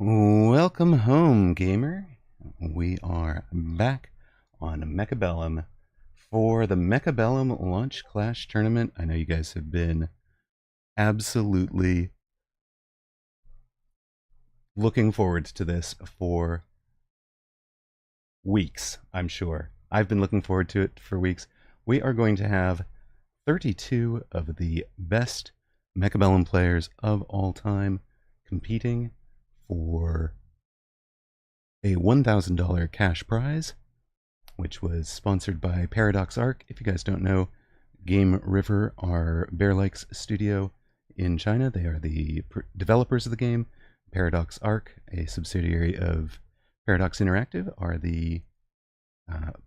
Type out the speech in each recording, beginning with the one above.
Welcome home, gamer. We are back on Mechabellum for the Mechabellum Launch Clash Tournament. I know you guys have been absolutely looking forward to this for weeks, I'm sure. I've been looking forward to it for weeks. We are going to have 32 of the best Mechabellum players of all time competing for a $1,000 cash prize, which was sponsored by Paradox Arc. If you guys don't know, Game River are Bear Lakes studio in China. They are the developers of the game. Paradox Arc, a subsidiary of Paradox Interactive, are the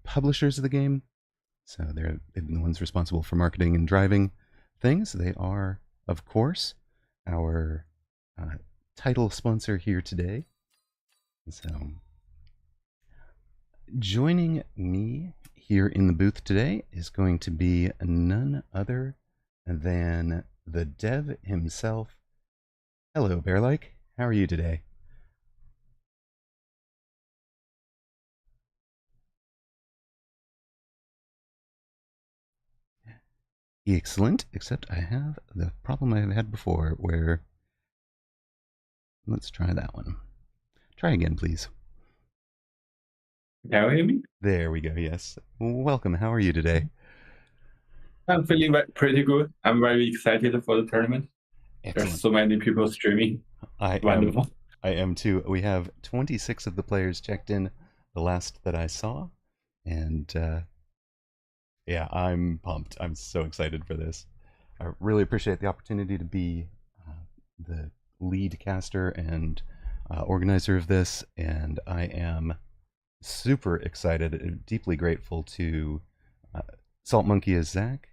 publishers of the game. So they've been the ones responsible for marketing and driving things. They are, of course, our title sponsor here today. So joining me here in the booth today is going to be none other than the dev himself. Hello, Bearlike. How are you today? Excellent, except I have the problem I've had before where... Let's try that one. Try again, please. Can you hear me? There we go, yes. Welcome, how are you today? I'm feeling pretty good. I'm very excited for the tournament. Excellent. There's so many people streaming. Wonderful. I am too. We have 26 of the players checked in, the last that I saw. And yeah, I'm pumped. I'm so excited for this. I really appreciate the opportunity to be the lead caster and organizer of this. And I am super excited and deeply grateful to Salt Monkey as Zach,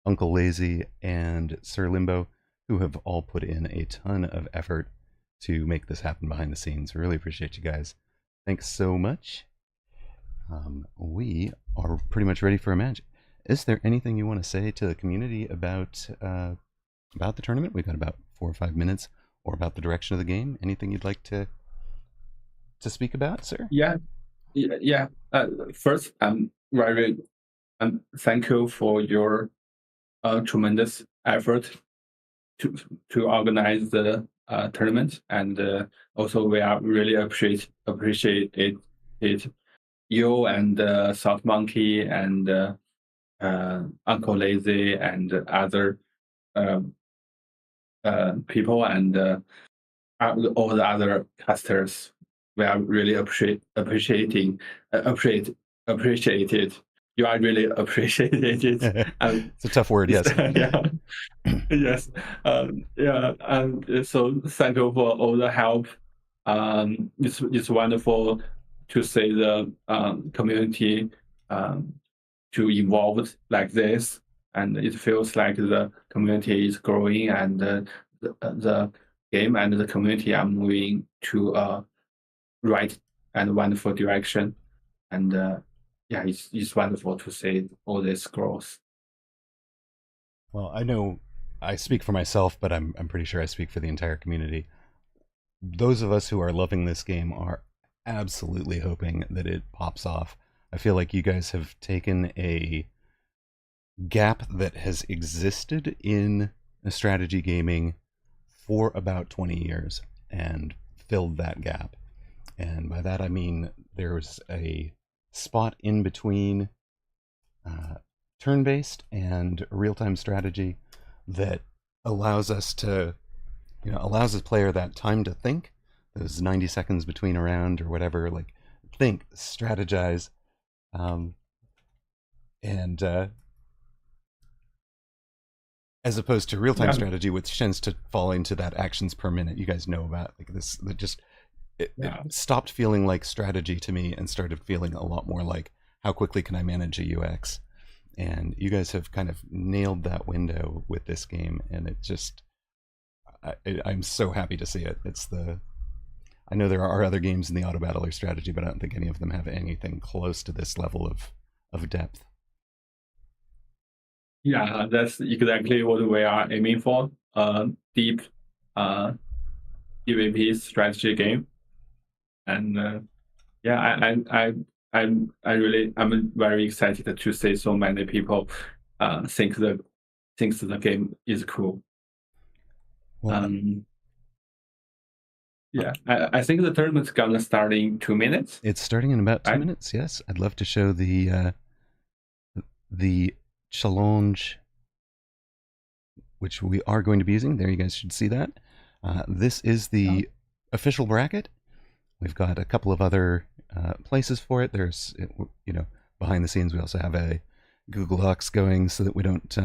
Uncle Lazy, and Sir Limbo, who have all put in a ton of effort to make this happen behind the scenes. Really appreciate you guys. Thanks so much. We are pretty much ready for a match. Is there anything you want to say to the community about the tournament? We've got about 4 or 5 minutes, or about the direction of the game. Anything you'd like to speak about, sir? Yeah. First, very thank you for your tremendous effort to organize the tournament, and also we are really appreciate it. You and South Monkey and Uncle Lazy and other people and all the other casters. We are really appreciated. You are really appreciated. It's a tough word, yes. Yeah. Yes. Yeah. And so thank you for all the help. It's wonderful to see the community to evolve like this, and it feels like the community is growing, and the game and the community are moving to a right and wonderful direction. And yeah, it's wonderful to see all this growth. Well, I know I speak for myself, but I'm pretty sure I speak for the entire community. Those of us who are loving this game are absolutely hoping that it pops off. I feel like you guys have taken a gap that has existed in strategy gaming for about 20 years and filled that gap. And by that I mean there's a spot in between turn-based and real-time strategy that allows us to, allows the player that time to think, those 90 seconds between a round or whatever, like think, strategize, and as opposed to real-time strategy, which tends to fall into that actions per minute. You guys know about like this. That just it stopped feeling like strategy to me and started feeling a lot more like how quickly can I manage a UX. And you guys have kind of nailed that window with this game, and it just I'm so happy to see it. I know there are other games in the auto battler strategy, but I don't think any of them have anything close to this level of depth. Yeah, that's exactly what we are aiming for. Deep PvP strategy game. And yeah, I'm very excited to see so many people thinks the game is cool. Well, Um, yeah, I think the tournament's gonna start in 2 minutes, it's starting in about two right? minutes. Yes, I'd love to show the challenge, which we are going to be using. There, you guys should see that. This is Yeah. the official bracket. We've got a couple of other places for it. There's, behind the scenes, we also have a Google Docs going so that we don't,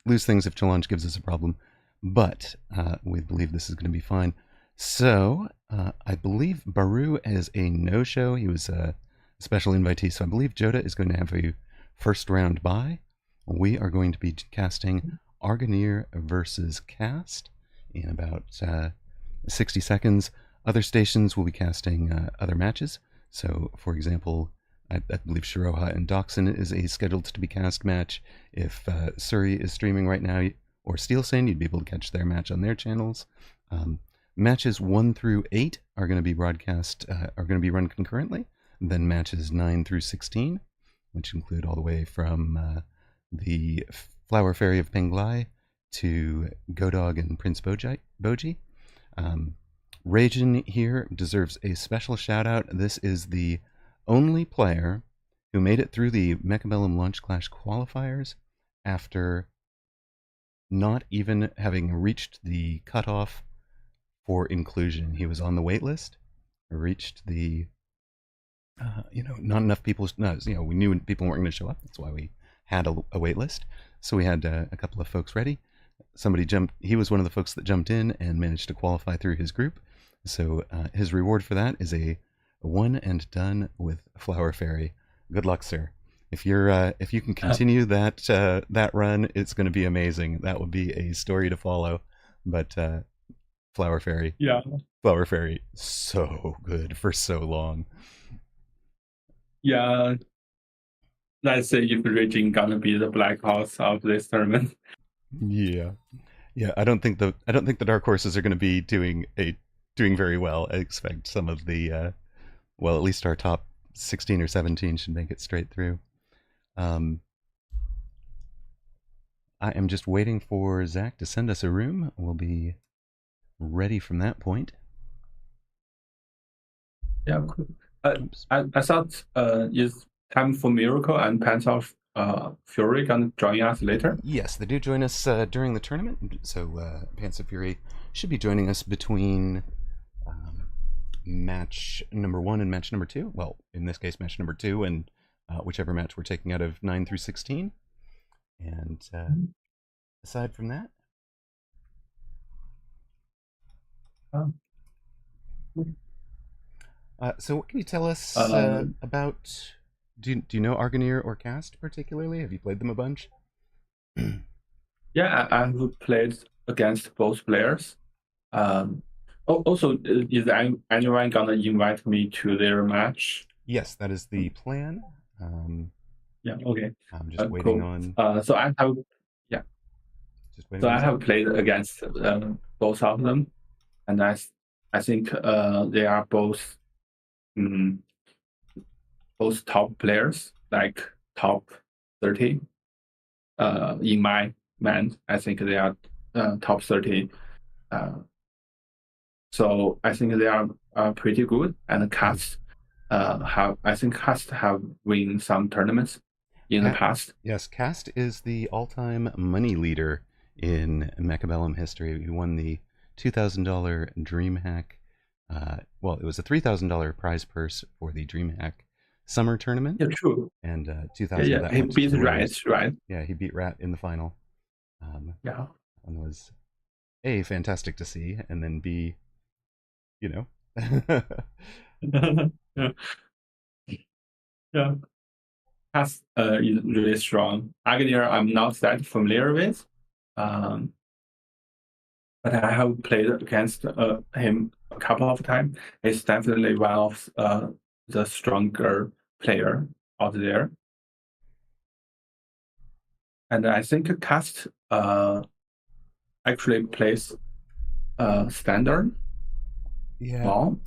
lose things if challenge gives us a problem. But we believe this is going to be fine. So I believe Baru is a no-show. He was a special invitee. So I believe Joda is going to have a first round bye. We are going to be casting Argoneer versus Cast in about 60 seconds. Other stations will be casting other matches. So, for example, I believe Shiroha and Doxon is a scheduled to be cast match. If Surrey is streaming right now, or Steelsane, you'd be able to catch their match on their channels. Matches 1 through 8 are going to be are going to be run concurrently. Then matches 9 through 16, which include all the way from the Flower Fairy of Penglai to Godog and Prince Boji. Rajin here deserves a special shout out. This is the only player who made it through the Mechabellum Launch Clash qualifiers after not even having reached the cutoff for inclusion. He was on the wait list, reached the, not enough people, no, we knew people weren't going to show up. That's why we had a wait list. So we had a couple of folks ready. He was one of the folks that jumped in and managed to qualify through his group. So his reward for that is a one and done with Flower Fairy. Good luck, sir. If you can continue that run, it's going to be amazing. That would be a story to follow. But Flower Fairy, Yeah, Flower Fairy, so good for so long. yeah. Let's say if Raging gonna be the black horse of this tournament. Yeah, yeah. I don't think the dark horses are going to be doing very well. I expect some of the at least our top 16 or 17 should make it straight through. Um, I am just waiting for Zach to send us a room. We'll be ready from that point. Yeah, cool. I thought it's time for Miracle and Pants of Fury gonna join us later. Yes, they do join us during the tournament. So Pants of Fury should be joining us between match number 1 and match number 2. Well, in this case, match number 2 and whichever match we're taking out of 9 through 16. And aside from that, Oh. so what can you tell us about? Do you know Argoneer or Cast particularly? Have you played them a bunch? Yeah, I have played against both players. Also, is anyone gonna invite me to their match? Yes, that is the plan. Yeah, okay. I'm just waiting Cool. on. So I have, yeah. Just waiting So on I Zach. have played against both of them, and I think they are both top players, like top 30. In my mind, I think they are top 30. So I think they are pretty good. And Cast have win some tournaments in the past. Yes, Cast is the all-time money leader in Mechabellum history. He won the $2,000 DreamHack. It was a $3,000 prize purse for the DreamHack summer tournament. Yeah, true. And 2,000 of that He went to beat the Rat, winners. right? Yeah, he beat Rat in the final. Yeah. And was A, fantastic to see, and then B, Yeah. Yeah. Cast is really strong. Agnew, I'm not that familiar with. But I have played against him a couple of times. He's definitely one of the stronger player out there. And I think Cast actually plays standard. Yeah, Well,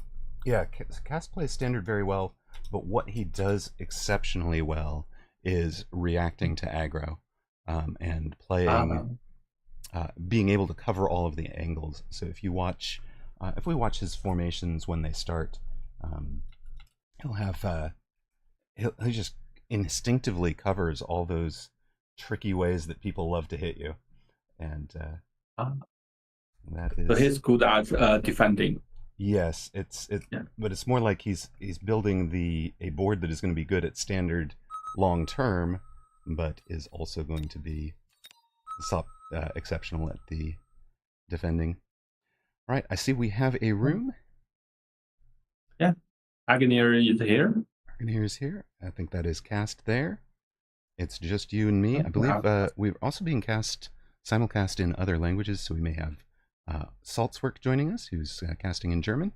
yeah. Cast plays standard very well, but what he does exceptionally well is reacting to aggro, and playing, uh, being able to cover all of the angles. So if we watch his formations when they start, um, he'll have he just instinctively covers all those tricky ways that people love to hit you, and uh, that so is, he's good at defending. yes, Yeah. but it's more like he's building a board that is going to be good at standard long term, but is also going to be exceptional at the defending. All right, I see we have a room. Yeah. Agneer is here. Argoneer is here. I think that is cast there. It's just you and me. I believe we're also being simulcast in other languages, so we may have Saltzwerk joining us, who's casting in German.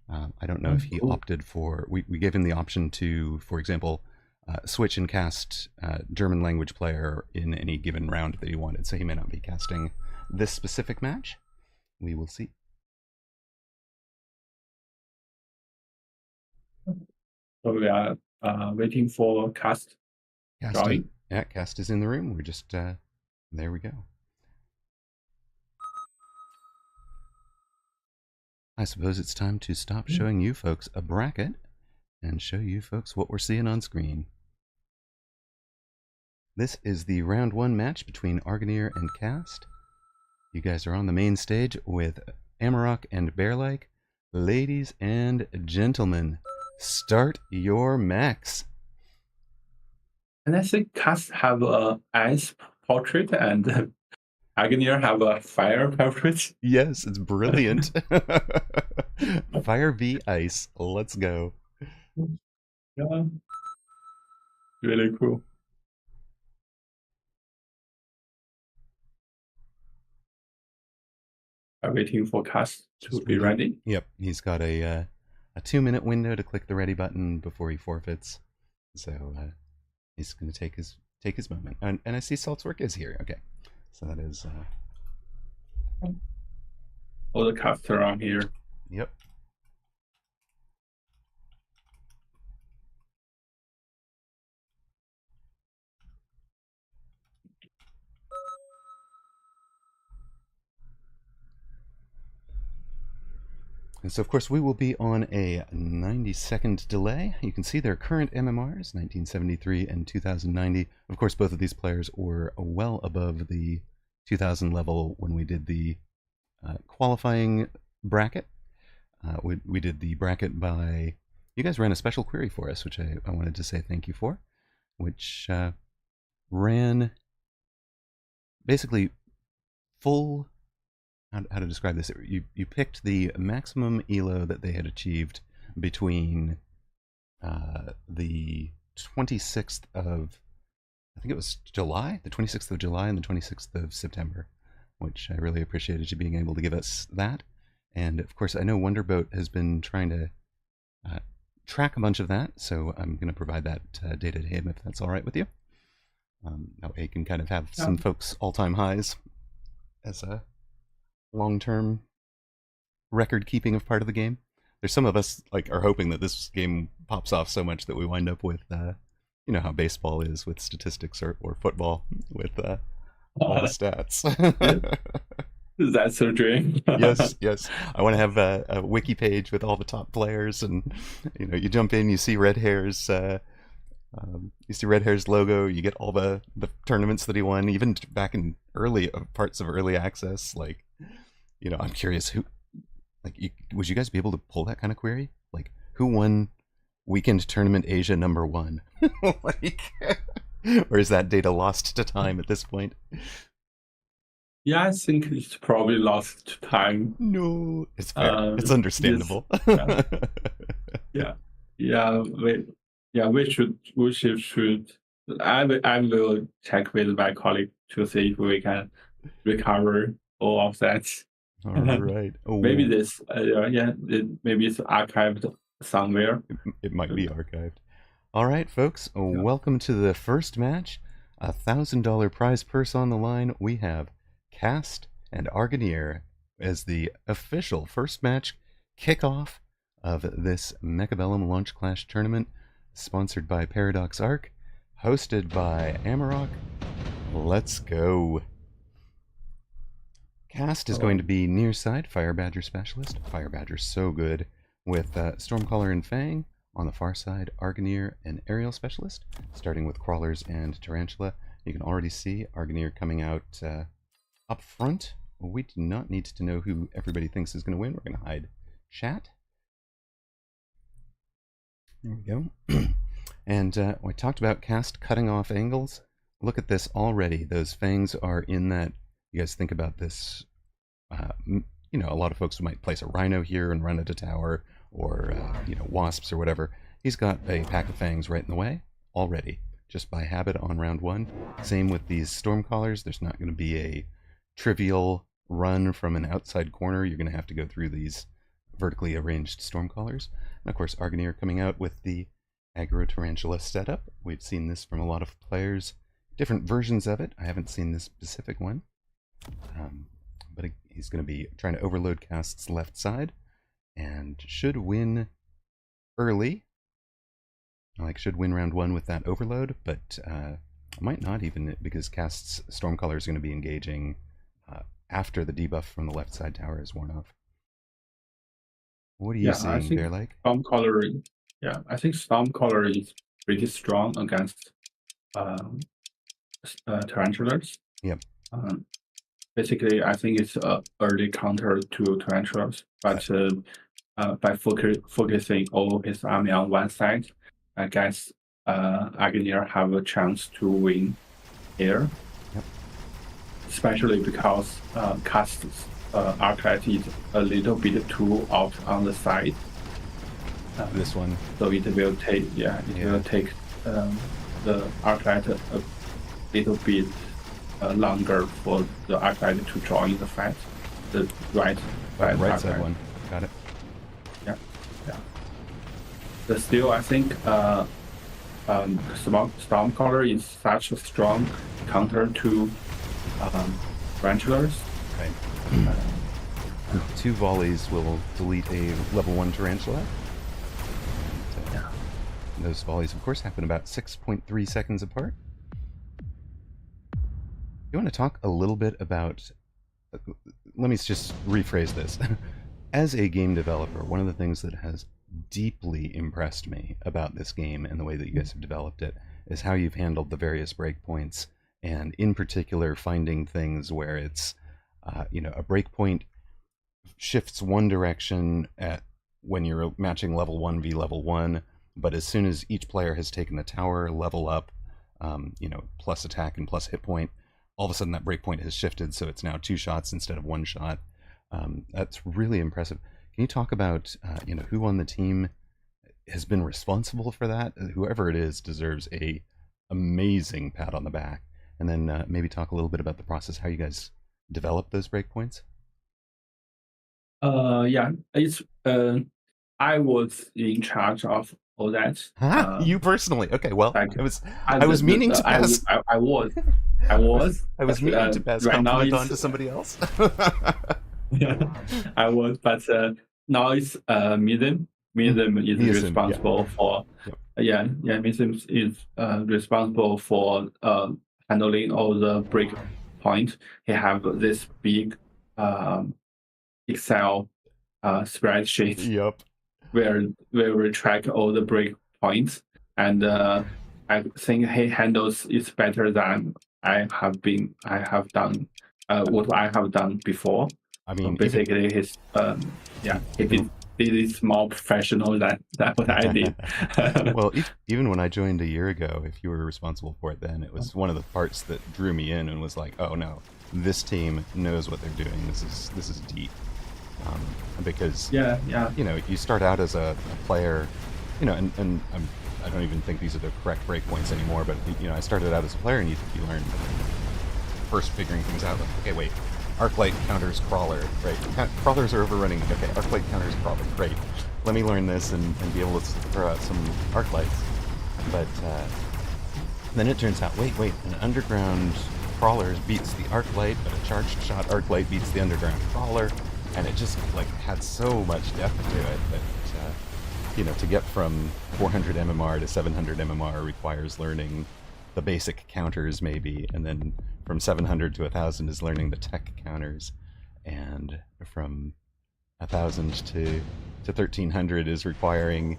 I don't know if he Cool. opted for. We gave him the option to, for example, switch and cast German language player in any given round that he wanted. So he may not be casting this specific match. We will see. So we are waiting for cast Cast is, join. yeah, cast is in the room. We're just there we go. I suppose it's time to stop showing you folks a bracket and show you folks what we're seeing on screen. This is the round one match between Argoneer and Cast. You guys are on the main stage with Amarok and Bearlike. Ladies and gentlemen, start your mechs. And I think cast have a ice portrait and Agneer have a fire portrait. Yes, it's brilliant. Fire v Ice. Let's go. Yeah. Really cool. I'm waiting for cast to be ready. Yep, he's got a 2-minute window to click the ready button before he forfeits. So he's going to take his moment. And I see Saltzwerk is here. Okay, so that is. All the casts around here. Yep. And so, of course, we will be on a 90-second delay. You can see their current MMRs, 1973 and 2090. Of course, both of these players were well above the 2000 level when we did the qualifying bracket. We did the bracket by... You guys ran a special query for us, which I wanted to say thank you for, which ran basically full... How to describe this? You picked the maximum elo that they had achieved between the 26th of, I think it was July, the 26th of July and the 26th of September, which I really appreciated you being able to give us that. And of course, I know Wonderboat has been trying to track a bunch of that, so I'm going to provide that data to him if that's all right with you. That way he can kind of have some folks' all-time highs as a long-term record keeping of part of the game. There's some of us like are hoping that this game pops off so much that we wind up with you know how baseball is with statistics, or football with all the stats. That's a dream. Yes. I want to have a wiki page with all the top players, and you know, you jump in, you see Red Hair's logo, you get all the tournaments that he won, even back in early parts of early access. Like, you know, I'm curious who, like, would you guys be able to pull that kind of query? Like, who won Weekend Tournament Asia #1? Like, or is that data lost to time at this point? Yeah, I think it's probably lost time. No, it's fair. It's understandable. Yeah. We should. I will check with my colleague to see if we can recover all of that. All right. Oh, maybe this, maybe it's archived somewhere. It might be archived. All right, folks. Welcome to the first match. $1,000 prize purse on the line. We have Cast and Argoneer as the official first match kickoff of this Mechabellum Launch Clash tournament, sponsored by Paradox Arc, hosted by Amarok. Let's go. Cast is going to be near side Fire Badger Specialist. Fire Badger's so good. With Stormcaller and Fang. On the far side, Arganeer and Aerial Specialist, starting with Crawlers and Tarantula. You can already see Arganeer coming out up front. We do not need to know who everybody thinks is going to win. We're going to hide chat. There we go. And we talked about Cast cutting off angles. Look at this already. Those fangs are in that. You guys think about this. You know, a lot of folks might place a Rhino here and run at a tower, or you know, wasps or whatever. He's got a pack of fangs right in the way already, just by habit on round one. Same with these Stormcallers. There's not going to be a trivial run from an outside corner. You're going to have to go through these vertically arranged Stormcallers. And of course, Arganeer coming out with the Aggro Tarantula setup. We've seen this from a lot of players, different versions of it. I haven't seen this specific one. But he's going to be trying to overload Cast's left side and should win early. Like, should win round one with that overload, but might not even, because Cast's Stormcaller is going to be engaging after the debuff from the left side tower is worn off. What are you seeing there, like? Stormcaller, yeah, I think Stormcaller is pretty strong against Tarantulas. Yep. Basically, I think it's an early counter to Tarantulas, but by focusing all his army on one side, I guess Arganeer have a chance to win here. Yep. Especially because Cast's Arclight is a little bit too out on the side. This one. So it will take, will take the Arclight a little bit longer for the Arclight to join the fight. The right side one. Got it. Yeah. But still, I think Stormcaller is such a strong counter to Tarantulas. Okay. 2 volleys will delete a level 1 Tarantula. And those volleys, of course, happen about 6.3 seconds apart. You want to talk a little bit about... Let me just rephrase this. As a game developer, one of the things that has deeply impressed me about this game and the way that you guys have developed it is how you've handled the various breakpoints, and in particular finding things where it's, you know, a breakpoint shifts one direction at when you're matching level 1 v level 1, but as soon as each player has taken a tower level up, you know, plus attack and plus hit point, all of a sudden that breakpoint has shifted, so it's now 2 shots instead of 1 shot. That's really impressive. Can you talk about, you know, who on the team has been responsible for that? Whoever it is deserves a amazing pat on the back. And then maybe talk a little bit about the process, how you guys develop those breakpoints. Yeah, it's I was in charge of all that. You personally? Okay, well, I was meaning to pass. I was meaning to pass compliment on to somebody else. Yeah, I was, but now it's Mizim. Mizim is responsible for. Mizim is responsible for handling all the break points. He have this big Excel spreadsheet. Yep. Where we track all the break points, and I think he handles it better than I have done. What I have done before. I mean, basically, he did it more professional than what I did. Well, even when I joined a year ago, if you were responsible for it then, it was one of the parts that drew me in and was like, oh no, this team knows what they're doing. This is deep. Because you know, you start out as a player, you know, and I don't even think these are the correct breakpoints anymore, but you know, I started out as a player, and you learn first figuring things out. Like, okay, wait, Arclight counters Crawler, right? Crawlers are overrunning. Okay, Arclight counters Crawler, great. Let me learn this and be able to throw out some Arclights. But then it turns out, wait, an underground Crawler beats the Arclight, but a charged shot Arclight beats the underground Crawler. and it just like had so much depth to it that to get from 400 MMR to 700 MMR requires learning the basic counters maybe, and then from 700 to 1000 is learning the tech counters, and from 1000 to 1300 is requiring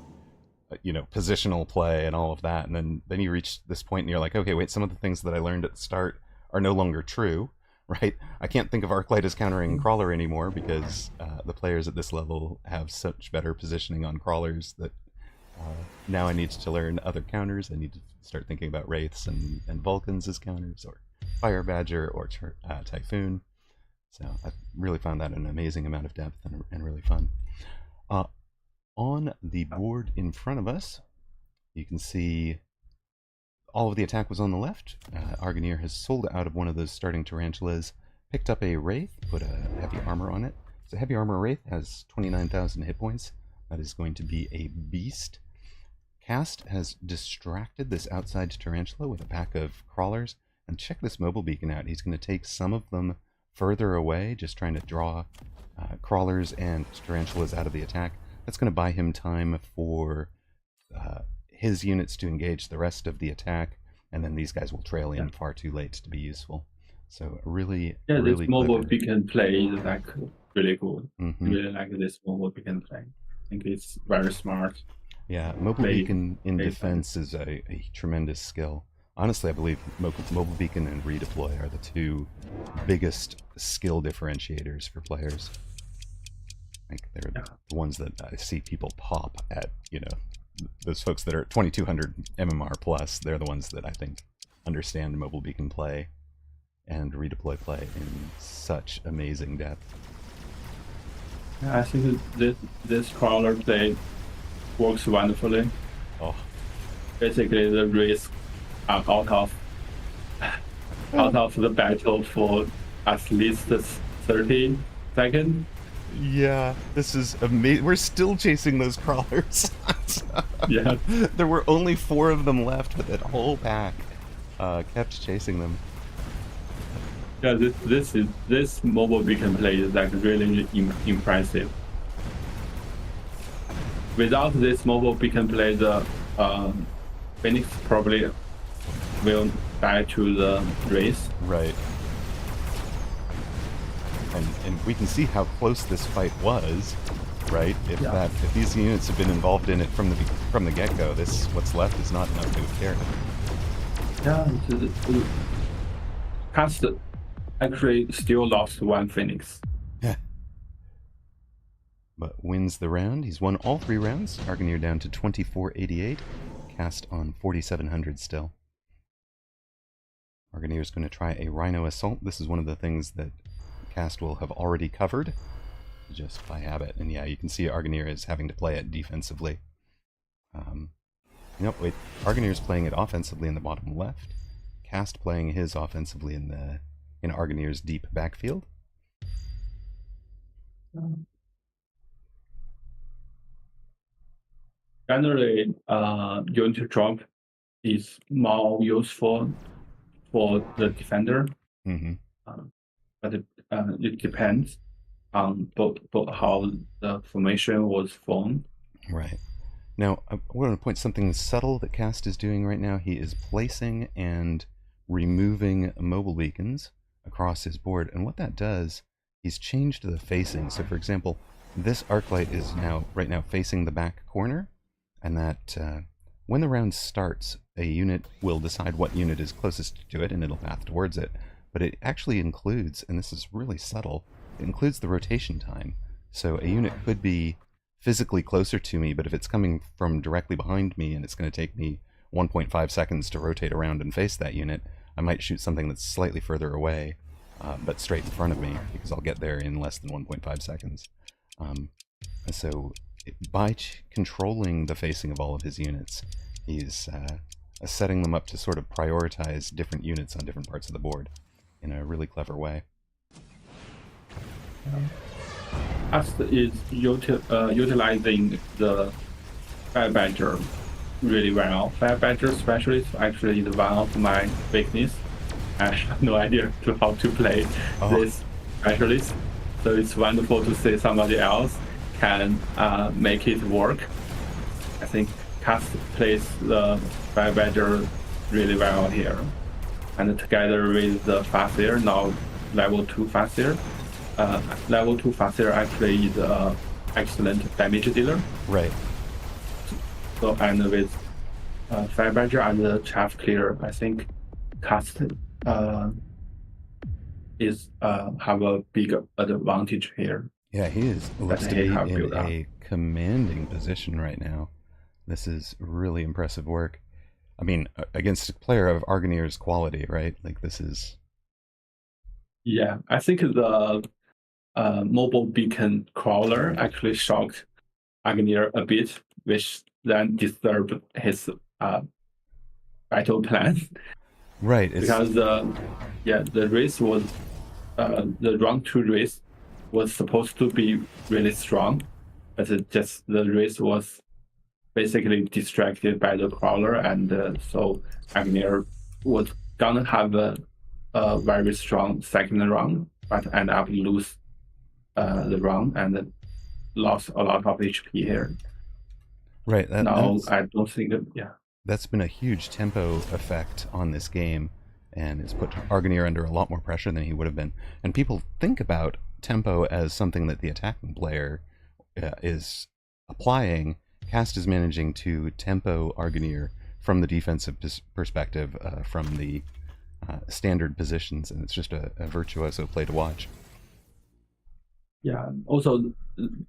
positional play and all of that, and then you reach this point and you're like, okay, wait, some of the things that I learned at the start are no longer true, right? I can't think of Arclight as countering crawler anymore because the players at this level have such better positioning on crawlers that now I need to learn other counters. I need to start thinking about wraiths and Vulcans as counters, or Fire Badger, or Typhoon. So I really found that an amazing amount of depth and really fun. On the board in front of us, you can see all of the attack was on the left. Argineer has sold out of one of those starting tarantulas, picked up a Wraith, put a heavy armor on it. So heavy armor Wraith has 29,000 hit points. That is going to be a beast. Cast has distracted this outside tarantula with a pack of crawlers. And check this mobile beacon out. He's going to take some of them further away, just trying to draw crawlers and tarantulas out of the attack. That's going to buy him time for his units to engage the rest of the attack, and then these guys will trail in far too late to be useful. So really, really this mobile clever. beacon play is like really good. Really like this mobile beacon play. I think it's very smart. Yeah, mobile beacon in defense is a tremendous skill. Honestly, I believe mobile beacon and redeploy are the two biggest skill differentiators for players. Like they're the ones that I see people pop at, those folks that are 2200 MMR plus. They're the ones that I think understand mobile beacon play and redeploy play in such amazing depth. Yeah, I think this crawler play works wonderfully. Oh, basically the risk are out of the battle for at least 30 seconds. Yeah, this is amazing. We're still chasing those crawlers. Yeah. There were only 4 of them left, but that whole pack kept chasing them. Yeah, this mobile beacon play is like really impressive. Without this mobile beacon play, the Phoenix probably will die to the race. Right. And we can see how close this fight was, right? If these units have been involved in it from the get-go, what's left is not enough to have cared. Yeah, Cast actually still lost 1 Phoenix. Yeah. But wins the round. He's won all 3 rounds. Argineer down to 2488. Cast on 4700 still. Argineer's going to try a Rhino Assault. This is one of the things that Cast will have already covered, just by habit. And yeah, you can see Argineer is having to play it defensively. Nope, wait. Argineer's playing it offensively in the bottom left. Cast playing his offensively in Argineer's deep backfield. Generally, unit drop is more useful for the defender. But it depends on both how the formation was formed. Right. Now, I want to point something subtle that Cast is doing right now. He is placing and removing mobile beacons across his board, and what that does, he's changed the facing. So, for example, this Arclight is right now facing the back corner, and that when the round starts, a unit will decide what unit is closest to it, and it'll path towards it. But it actually includes, and this is really subtle, it includes the rotation time. So a unit could be physically closer to me, but if it's coming from directly behind me and it's going to take me 1.5 seconds to rotate around and face that unit, I might shoot something that's slightly further away, but straight in front of me, because I'll get there in less than 1.5 seconds. So by controlling the facing of all of his units, he's setting them up to sort of prioritize different units on different parts of the board in a really clever way. Cast is utilizing the Fire Badger really well. Fire Badger Specialist actually is one of my weakness. I have no idea how to play this specialist. So it's wonderful to see somebody else can make it work. I think Cast plays the Fire Badger really well here. And together with the Farseer, now level 2 Farseer. Level 2 Farseer actually is an excellent damage dealer. Right. So, and with Fire Badger and the Chaff Clear, I think Cast is have a big advantage here. Yeah, he looks to be in a commanding position right now. This is really impressive work. I mean, against a player of Argonir's quality, right? Like, this is... Yeah, I think the mobile beacon crawler actually shocked Argonir a bit, which then disturbed his battle plan. Right. Because the race was the round 2 race was supposed to be really strong, but the race was basically distracted by the crawler, and so Agnir was gonna have a very strong second round, but end up lose the round and lost a lot of HP here. Right. I don't think that's been a huge tempo effect on this game, and it's put Argonir under a lot more pressure than he would have been. And people think about tempo as something that the attacking player is applying. Cast is managing to tempo Argonir from the defensive perspective, from the standard positions, and it's just a virtuoso play to watch. Yeah. Also,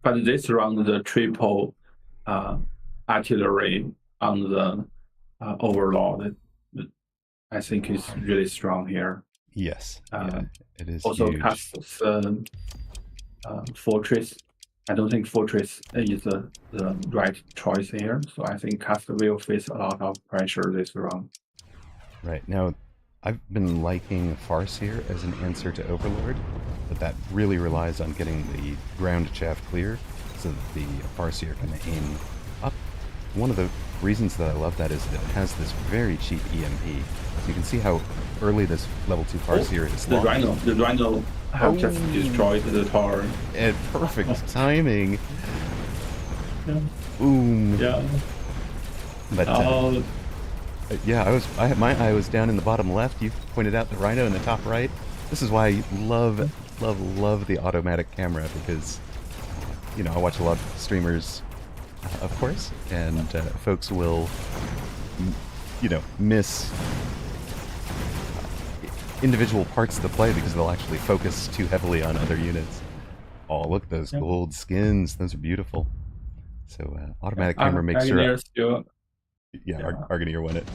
but this round the triple artillery on the Overlord, I think is really strong here. Yes, yeah, it is. Also, huge. Cast's Fortress. I don't think Fortress is the right choice here, so I think Cast will face a lot of pressure this round. Right. Now, I've been liking Farseer as an answer to Overlord, but that really relies on getting the ground chaff clear so that the Farseer can aim up. One of the reasons that I love that is that it has this very cheap EMP. So you can see how early this level 2 Farseer is. The Rhino have just destroyed the tower. At perfect timing. Yeah. Boom. Yeah. But yeah, I had my eye was down in the bottom left. You pointed out the Rhino in the top right. This is why I love the automatic camera, because you know, I watch a lot of streamers, of course, and folks will miss individual parts of the play because they'll actually focus too heavily on other units. Oh, look, those gold skins. Those are beautiful. So automatic camera makes sure... Argonir won it.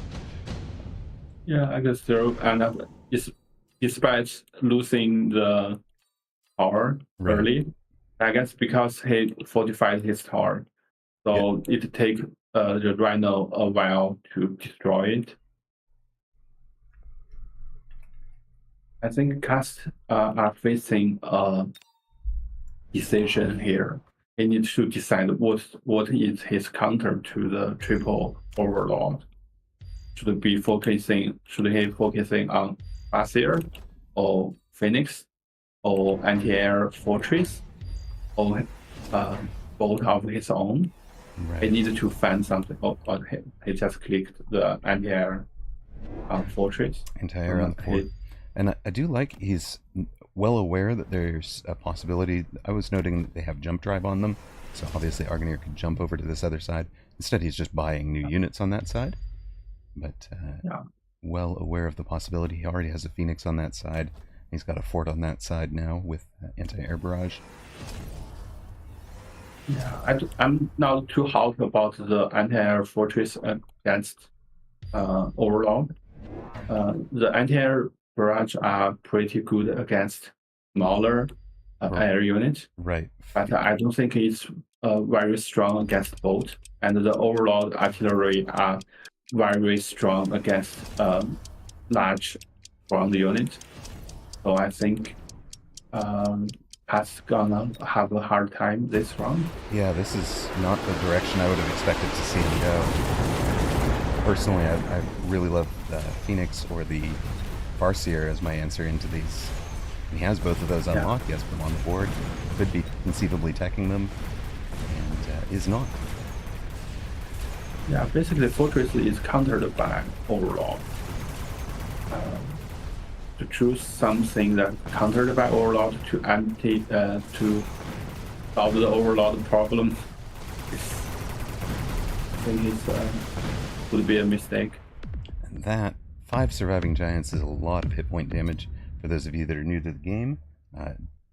Yeah, I guess so. And despite losing the tower early, I guess because he fortified his tower, so it takes the Rhino a while to destroy it. I think Cast are facing a decision here. He needs to decide what is his counter to the triple Overlord. Should he focusing on Farseer or Phoenix or anti-air Fortress or both of his own? Right. He needed to find something. But he just clicked the anti-air Fortress. Anti-air on the fort. And I do like he's well aware that there's a possibility. I was noting that they have jump drive on them, so obviously Argonir could jump over to this other side. Instead, he's just buying new units on that side. But well aware of the possibility. He already has a Phoenix on that side. He's got a fort on that side now with anti-air barrage. Yeah, I'm not too hot about the anti-air Fortress against Overlord. The anti-air barrage are pretty good against smaller air units. Right. But I don't think it's very strong against both. And the Overlord artillery are very strong against large ground units. So I think Pat's gonna have a hard time this round. Yeah, this is not the direction I would have expected to see him go. Personally, I really love the Phoenix or the Farseer as my answer into these He has both of those unlocked. He has them on the board. Could be conceivably teching them, and is not. Yeah, basically Fortress is countered by Overlord. To choose something that countered by Overlord to to solve the Overlord problem, I think it would be a mistake. And that 5 surviving giants is a lot of hit point damage for those of you that are new to the game.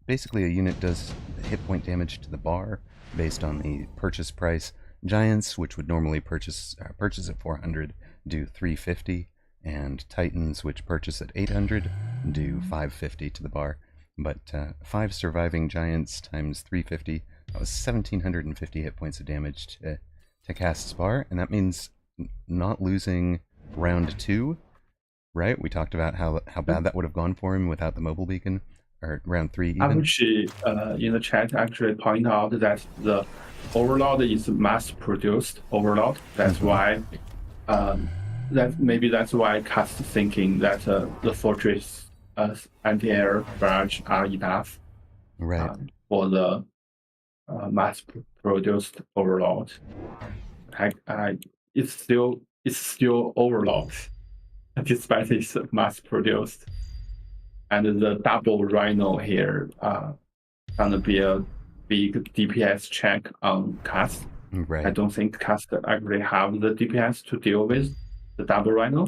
Basically, a unit does hit point damage to the bar based on the purchase price. Giants, which would normally purchase at 400, do 350, and Titans, which purchase at 800, do 550 to the bar. But 5 surviving giants times 350, that was 1750 hit points of damage to cast bar, and that means not losing round 2, right? We talked about how bad that would have gone for him without the mobile beacon, or round 3 even. Abuchi in the chat actually point out that the Overlord is mass-produced Overlord. That's why that's why cast thinking that the Fortress anti-air barrage are enough for the mass-produced Overlord. It's still Overlord, despite it's mass-produced. And the double Rhino here gonna be a big DPS check on cast. Right. I don't think cast actually have the DPS to deal with the double Rhino.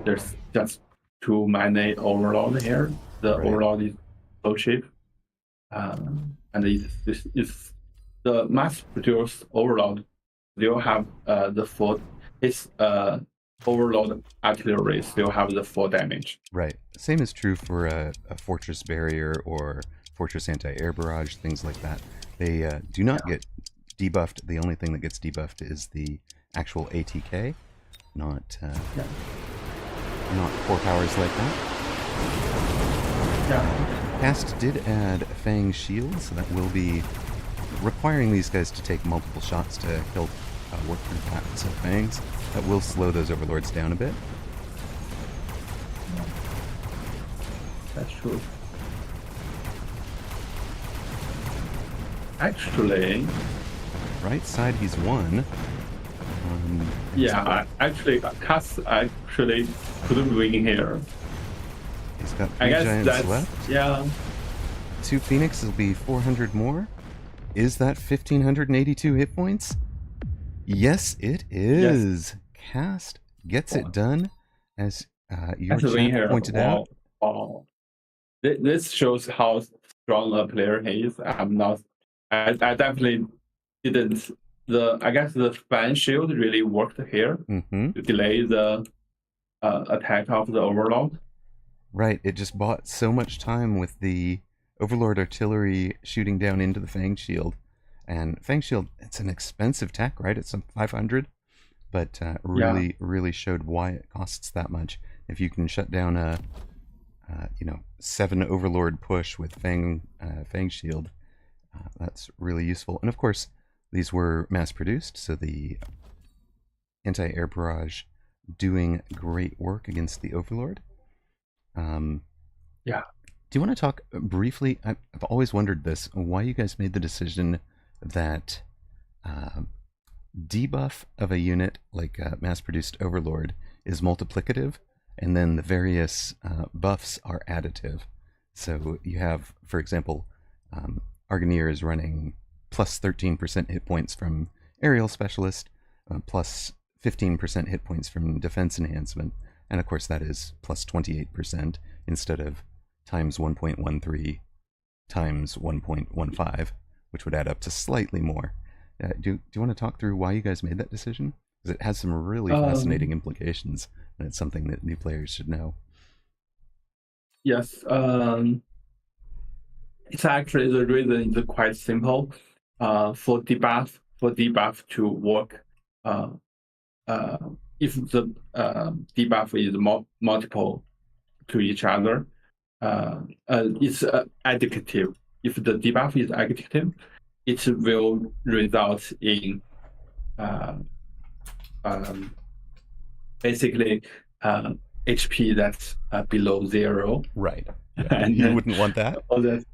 There's just too many Overlord here. The Overlord is so cheap, and it's the mass-produced Overlord still have its Overlord artillery still have the 4 damage. Right. Same is true for a Fortress Barrier or Fortress Anti-Air Barrage, things like that. They do not get debuffed. The only thing that gets debuffed is the actual ATK, not core powers like that. Yeah. Cast did add Fang Shield, so that will be requiring these guys to take multiple shots to kill work through packets of Fangs. That will slow those Overlords down a bit. That's true. Actually, right side he's won. Cast actually couldn't win here. He's got 3 giants left. Yeah. 2 Phoenix will be 400 more. Is that 1582 hit points? Yes, it is. Yes. Cast gets it done, as your chat pointed out. This shows how strong a player he is. I definitely didn't. I guess the fan shield really worked here to delay the attack of the Overlord. Right, it just bought so much time with the Overlord artillery shooting down into the Fang shield. And Fang shield, it's an expensive tech, right? It's some 500, but really showed why it costs that much. If you can shut down a 7 Overlord push with Fang shield, that's really useful. And of course, these were mass produced, so the anti-air barrage doing great work against the Overlord. Yeah. Do you want to talk briefly? I've always wondered this, why you guys made the decision that debuff of a unit like mass-produced Overlord is multiplicative, and then the various buffs are additive. So you have, for example, Arganier is running plus 13% hit points from Aerial Specialist, plus 15% hit points from Defense Enhancement, and of course that is plus 28% instead of times 1.13 times 1.15, which would add up to slightly more. Do you want to talk through why you guys made that decision? Because it has some really fascinating implications, and it's something that new players should know. Yes, it's actually the reason is quite simple. For debuff to work, if the debuff is multiple to each other, it's additive. If the debuff is additive, it will result in basically HP that's below 0. Right. Yeah. And You wouldn't want that. all that.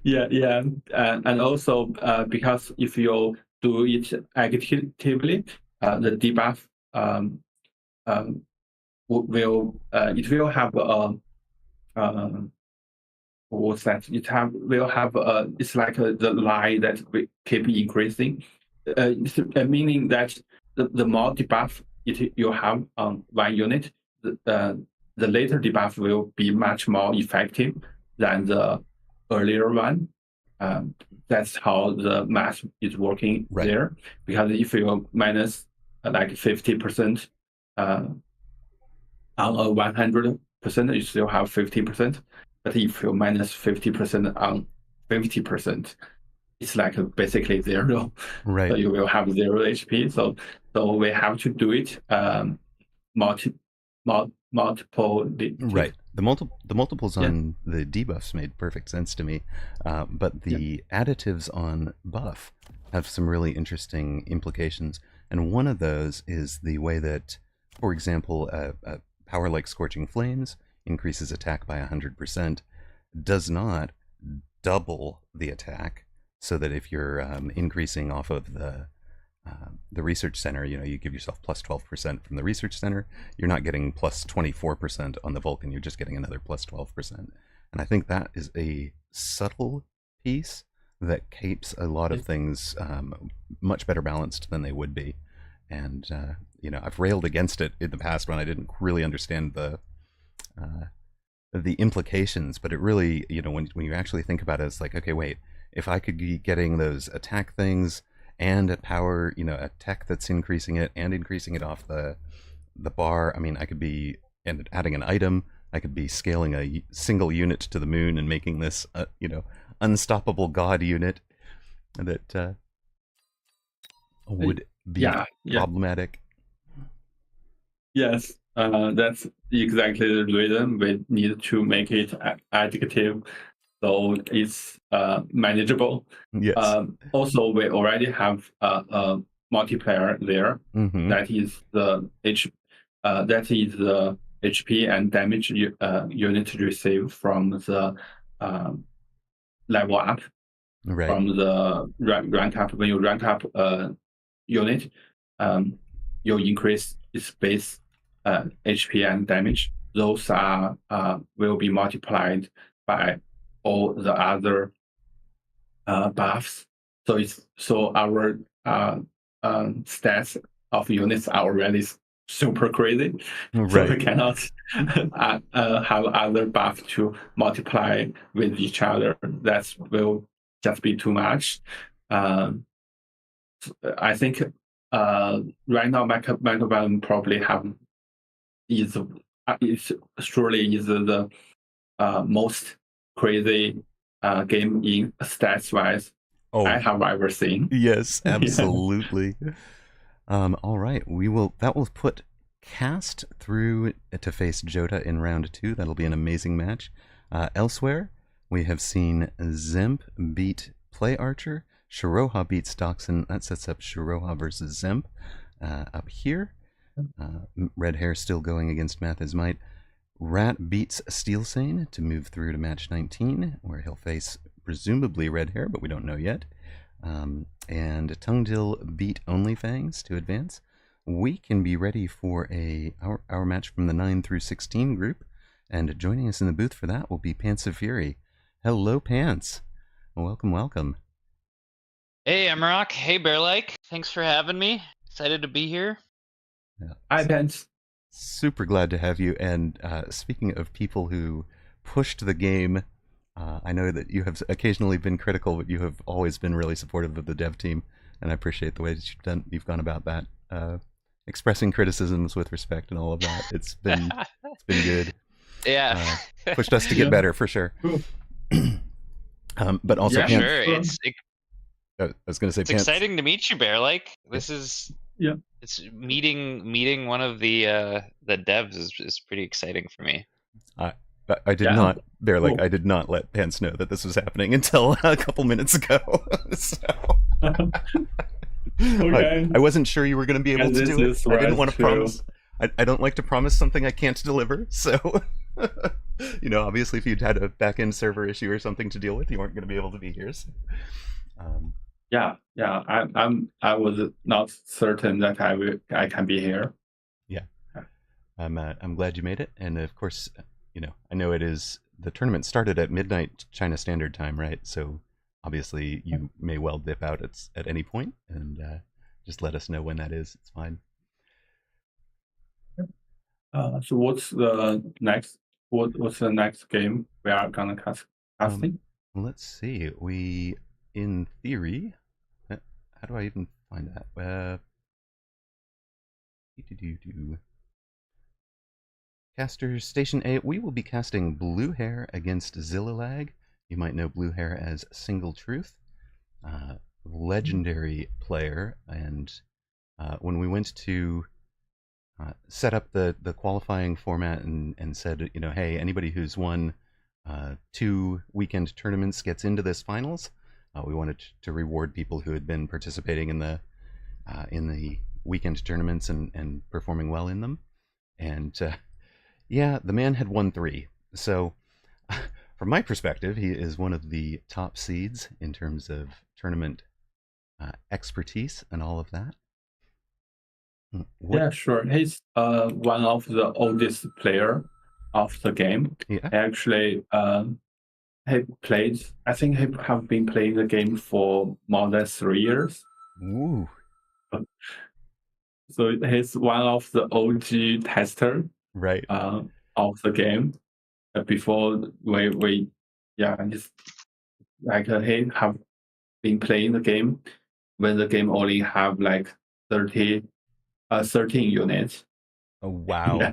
Yeah. And also because if you do it actively, the debuff it will have a what's that? Will have it's like the line that will keep increasing, meaning that the more debuff you have on one unit, the later debuff will be much more effective than the earlier one. That's how the math is working there. Because if you minus like 50% on a 100%, you still have 50%. But if you minus 50% on 50%, it's like basically 0. Right. So you will have 0 HP. So we have to do it multiple. Right. The multiples on the debuffs made perfect sense to me, but the additives on buff have some really interesting implications. And one of those is the way that, for example, a power like Scorching Flames increases attack by 100%, does not double the attack, so that if you're increasing off of the research center, you give yourself plus 12% from the research center, you're not getting plus 24% on the Vulcan, you're just getting another plus 12%. And I think that is a subtle piece that keeps a lot of things much better balanced than they would be. And I've railed against it in the past when I didn't really understand the implications, but it really, when you actually think about it, it's like, okay, wait, if I could be getting those attack things and a power, a tech that's increasing it and increasing it off the bar, I mean, I could be adding an item, I could be scaling a single unit to the moon and making this, unstoppable god unit that would be problematic. Yes, that's exactly the reason we need to make it addictive, so it's manageable. Yes. Also, we already have a multiplayer there. That is the HP and damage unit received from the level up. Right. From the rank up. When you rank up unit, you increase its base HP and damage. Those are will be multiplied by all the other buffs. So our stats of units are already super crazy. Right. So we cannot have other buff to multiply with each other. That will just be too much. I think right now Mechabellum probably is surely is the most crazy game in stats wise I have ever seen. Yes, absolutely. All right, that will put Cast through to face Jota in round 2. That'll be an amazing match. Elsewhere, we have seen Zemp beat Play Archer. Shiroha beats Doxin. That sets up Shiroha versus Zemp. Up here, Red Hair still going against Math is Might. Rat beats Steel Sane to move through to match 19, where he'll face presumably Red Hair, but we don't know yet. And Tungdill beat Only Fangs to advance. We can be ready for our match from the 9 through 16 group, and joining us in the booth for that will be Pants of Fury. Hello, Pants. Welcome, welcome. Hey, Emrock. Hey, Bearlike. Thanks for having me. Excited to be here. Yeah. Hi, Pants. Super glad to have you. And speaking of people who pushed the game, I know that you have occasionally been critical, but you have always been really supportive of the dev team, and I appreciate the way that you've gone about that, expressing criticisms with respect and all of that. It's been good. Yeah, pushed us to get better for sure. But also, sure. I was going to say, it's exciting to meet you, Bearlike. This is it's meeting one of the devs is pretty exciting for me. I did not, Bearlike. Cool. I did not let Pants know that this was happening until a couple minutes ago. So. Okay. I wasn't sure you were going to be able to do it. I didn't want to promise. I don't like to promise something I can't deliver. So, obviously, if you'd had a back-end server issue or something to deal with, you weren't going to be able to be here. So, yeah. I was not certain that I can be here. Yeah, I'm glad you made it, and of course, I know it is the tournament started at midnight China Standard Time, right? So obviously, you may well dip out at any point, and just let us know when that is. It's fine. So what's the next? What's the next game we are gonna casting? Let's see. We, in theory, how do I even find that? Casters Station A. We will be casting Blue Hair against Zillalag. You might know Blue Hair as Single Truth, legendary player. And when we went to set up the qualifying format and said, hey, anybody who's won 2 weekend tournaments gets into this finals. We wanted to reward people who had been participating in the weekend tournaments and performing well in them. And yeah, the man had won 3. So from my perspective, he is one of the top seeds in terms of tournament expertise and all of that. Yeah, sure. He's one of the oldest player of the game. Yeah. Actually, he played. I think he have been playing the game for more than 3 years. Ooh. So he's one of the OG tester, right, of the game. Before we just like he have been playing the game when the game only have like 13 units. Oh wow.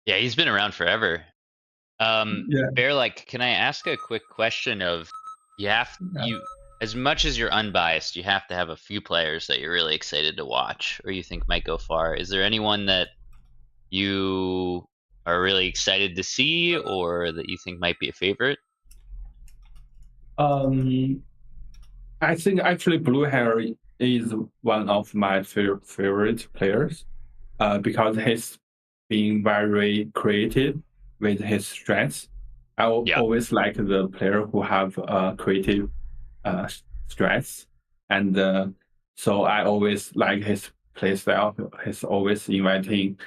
Yeah, he's been around forever. Bear, like, can I ask a quick question of you as much as you're unbiased, you have to have a few players that you're really excited to watch or you think might go far. Is there anyone that you are really excited to see or that you think might be a favorite? I think actually Blue Hair is one of my favorite players, because he's being very creative with his strengths. I always like the player who have creative strengths, and so I always like his play style. He's always inviting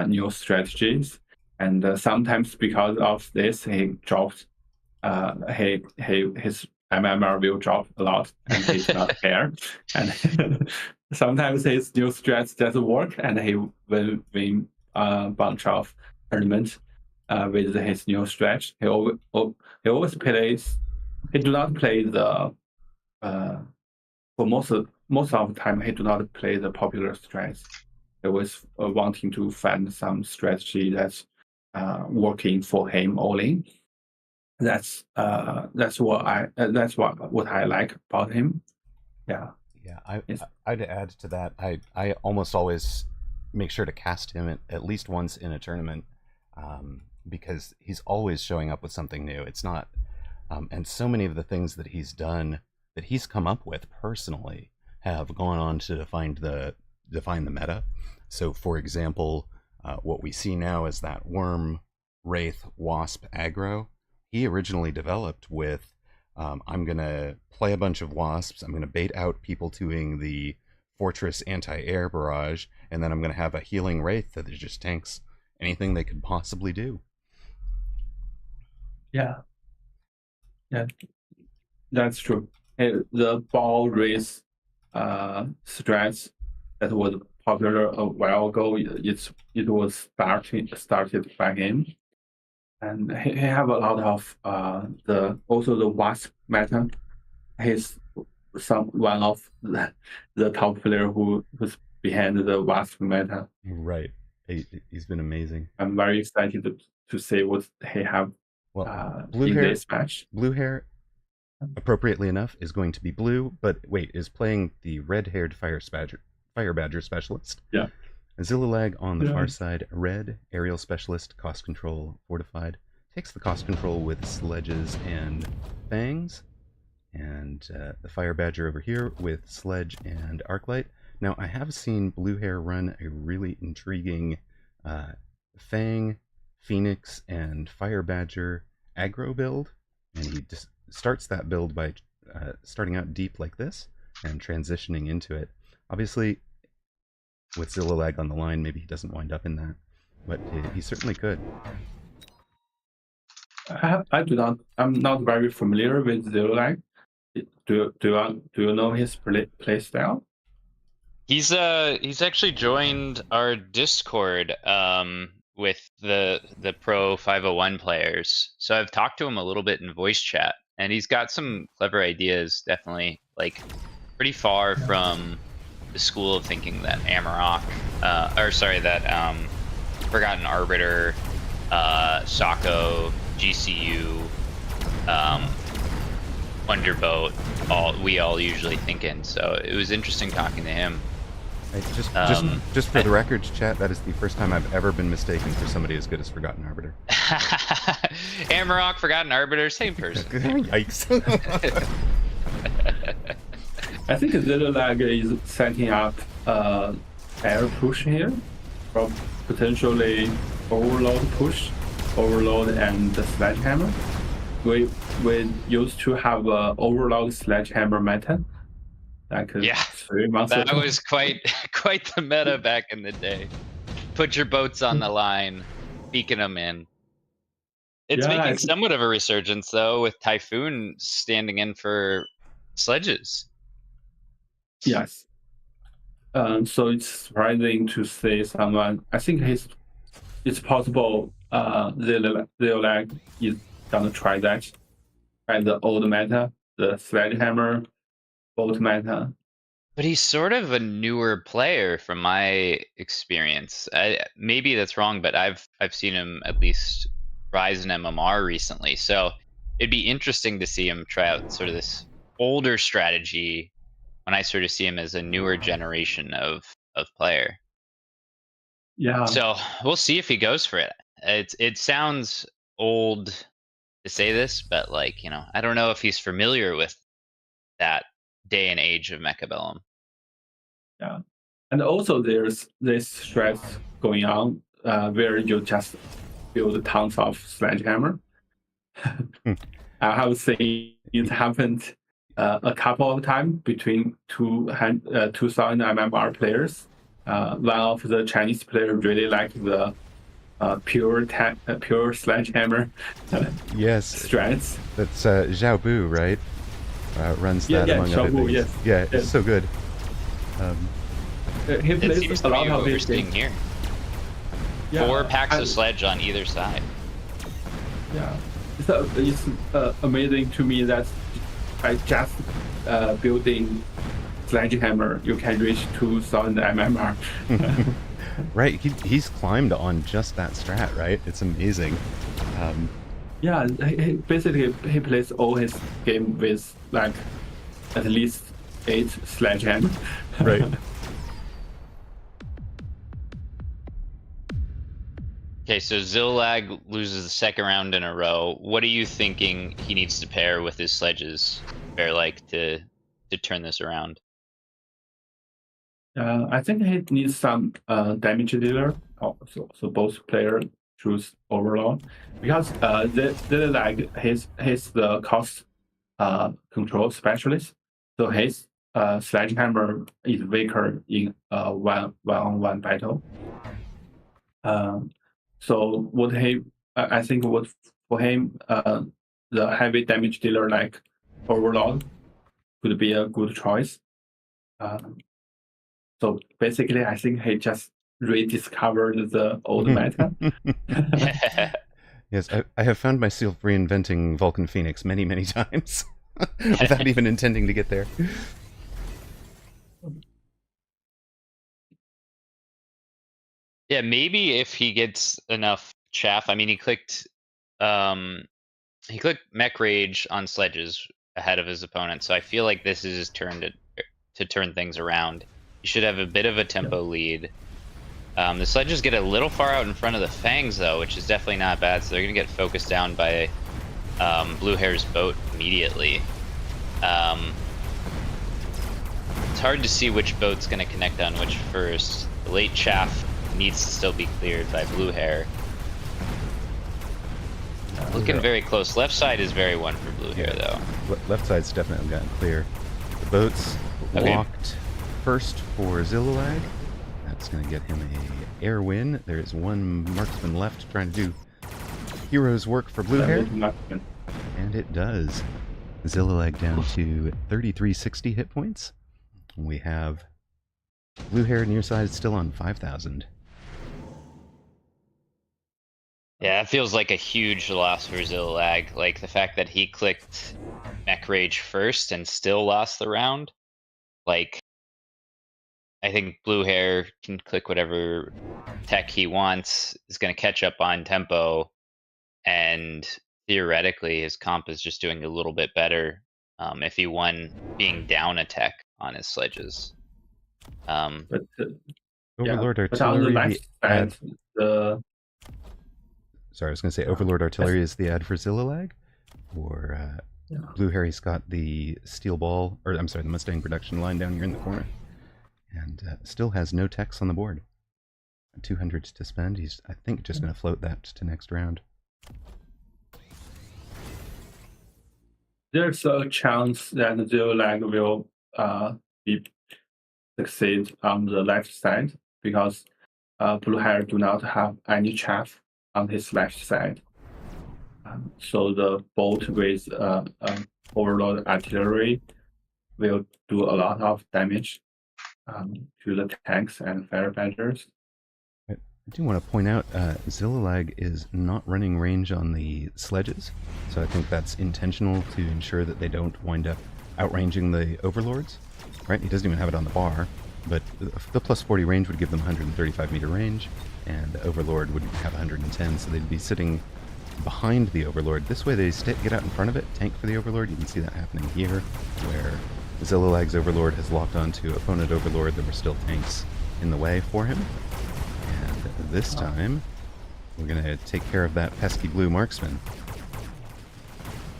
new strategies, and sometimes because of this, he drops. His MMR will drop a lot, and he's not care. And sometimes his new strat doesn't work, and he will win a bunch of tournaments with his new stretch. He always plays. He do not play the for most of the time. He do not play the popular strats. He was wanting to find some strategy that's working for him only. That's what I like about him. Yeah. I'd add to that. I almost always make sure to cast him at least once in a tournament, because he's always showing up with something new. It's not, and so many of the things that he's done, that he's come up with personally, have gone on to define the meta. So, for example, what we see now is that Worm, Wraith, Wasp aggro. He originally developed with, I'm going to play a bunch of Wasps, I'm going to bait out people doing the Fortress anti-air barrage, and then I'm going to have a healing Wraith that just tanks anything they could possibly do. Yeah, that's true. The ball race strats that was popular a while ago, it was started by him. And he have a lot of the Wasp meta. He's one of the top player who's behind the Wasp meta. Right, he's been amazing. I'm very excited to see what he have. Blue Hair, this match. Blue Hair, appropriately enough, is going to be blue, but wait, is playing the red-haired Fire Badger specialist. Yeah. Zillalag on the far side, red, aerial specialist, cost control, fortified. Takes the cost control with sledges and fangs. And the Fire Badger over here with sledge and arclight Now, I have seen Blue Hair run a really intriguing Fang, Phoenix, and Fire Badger aggro build, and he just starts that build by starting out deep like this and transitioning into it. Obviously, with Zillilag on the line, maybe he doesn't wind up in that, but he certainly could. I'm not very familiar with Zillilag. Do you know his play style? He's actually joined our Discord with the Pro 501 players. So I've talked to him a little bit in voice chat, and he's got some clever ideas. Definitely, like, pretty far from the school of thinking that Amarok, that Forgotten Arbiter, Sako, GCU, Wonderboat, we all usually think in. So it was interesting talking to him. Just for the record, chat, that is the first time I've ever been mistaken for somebody as good as Forgotten Arbiter. Amarok, Forgotten Arbiter, same person. Yikes. I think Zillilag is setting up air push here, from potentially overload push, overload and the sledgehammer. We used to have a overload sledgehammer meta. Like 3 months ago. That was quite the meta back in the day. Put your boats on the line, beacon them in. It's making somewhat of a resurgence though, with Typhoon standing in for sledges. Yes. So it's surprising to see someone. I think it's possible. Zillilag is gonna try that, and the old meta, the sledgehammer. Meta. But he's sort of a newer player from my experience. Maybe that's wrong, but I've seen him at least rise in MMR recently. So it'd be interesting to see him try out sort of this older strategy when I sort of see him as a newer generation of player. Yeah. So we'll see if he goes for it. It sounds old to say this, but like, you know, I don't know if he's familiar with that day and age of Mechabellum. Yeah, and also there's this stretch going on where you just build tons of sledgehammer. I have seen it happened a couple of times between 2000 MMR players. One of the Chinese players really liked the pure sledgehammer. Yes, strats. That's Zhao Bu, right? Runs that among other things. Yes. Yeah, it's so good. He plays a lot of his thing here. Yeah, 4 packs of sledge on either side. Yeah, it's amazing to me that by just building sledgehammer, you can reach 2000 MMR. Right, he's climbed on just that strat, right? It's amazing. Yeah, he plays all his game with like at least 8 sledgehammer. Right. Okay, so Zillilag loses the second round in a row. What are you thinking he needs to pair with his sledges, Bear-like, to turn this around? I think he needs some damage dealer. So both players choose Overlord, because Zillilag he's the cost control specialist. So his sledgehammer is weaker in one-on-one battle. So what I think what for him the heavy damage dealer like Overlord could be a good choice. So basically, I think he just rediscovered the old meta. Yes, I have found myself reinventing Vulcan Phoenix many, many times without even intending to get there. Yeah, maybe if he gets enough chaff. I mean, he clicked Mech Rage on sledges ahead of his opponent, so I feel like this is his turn to turn things around. He should have a bit of a tempo lead. The sledges get a little far out in front of the Fangs, though, which is definitely not bad, so they're going to get focused down by Blue Hair's boat immediately. So it's hard to see which boat's going to connect on which first. The late chaff needs to still be cleared by blue hair. Looking very close. Left side is very one for blue hair, though. Left side's definitely gotten clear. The boat's locked first for Zillilag. That's going to get him a air win. There's one marksman left trying to do hero's work for blue hair. And it does. Zillilag down to 3360 hit points. We have blue hair near side still on 5,000. Yeah, it feels like a huge loss for Zillilag. Like the fact that he clicked Mech Rage first and still lost the round. Like, I think blue hair can click whatever tech he wants, is going to catch up on tempo, and theoretically his comp is just doing a little bit better if he won being down a tech on his sledges. Overlord Artillery, Sorry, I was going to say Overlord Artillery is the ad for Zillilag. Or Blue Harry's got the steel ball, or I'm sorry, the Mustang production line down here in the corner. And still has no techs on the board. 200 to spend. He's, I think, just going to float that to next round. There's a chance that Zillilag will succeed on the left side because blue hair do not have any chaff on his left side. So the bolt with Overlord Artillery will do a lot of damage to the tanks and firebenders. I do want to point out Zillilag is not running range on the sledges, so I think that's intentional to ensure that they don't wind up outranging the Overlords. Right? He doesn't even have it on the bar, but the plus 40 range would give them 135 meter range, and the Overlord would have 110, so they'd be sitting behind the Overlord. This way they get out in front of it, tank for the Overlord. You can see that happening here, where Zillilag's Overlord has locked onto opponent Overlord. There were still tanks in the way for him. And this time, we're going to take care of that pesky blue marksman.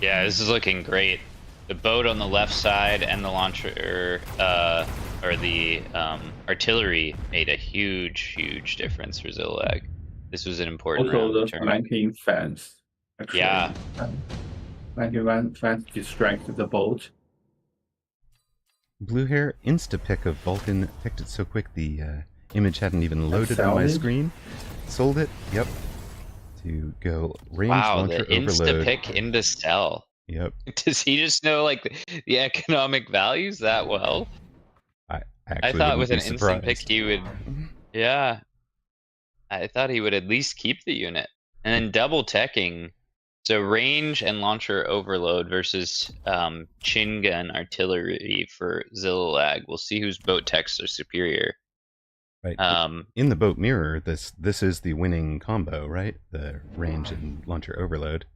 Yeah, this is looking great. The boat on the left side and the launcher, or the artillery made a huge difference for Zillilag. This was an important round. Also, the flanking fence. Actually, yeah. Flanking fence distracted the boat. Blue hair insta-pick of Vulcan. Picked it so quick the image hadn't even loaded on my screen. Sold it, yep. To go range launcher overload. Wow, the insta-pick into sell. Yep. Does he just know like the economic values that well? I thought with an instant pick he would, yeah. I thought he would at least keep the unit. And then double teching, so range and launcher overload versus chin gun artillery for Zillilag. We'll see whose boat techs are superior. Right. In the boat mirror, this is the winning combo, right? The range and launcher overload.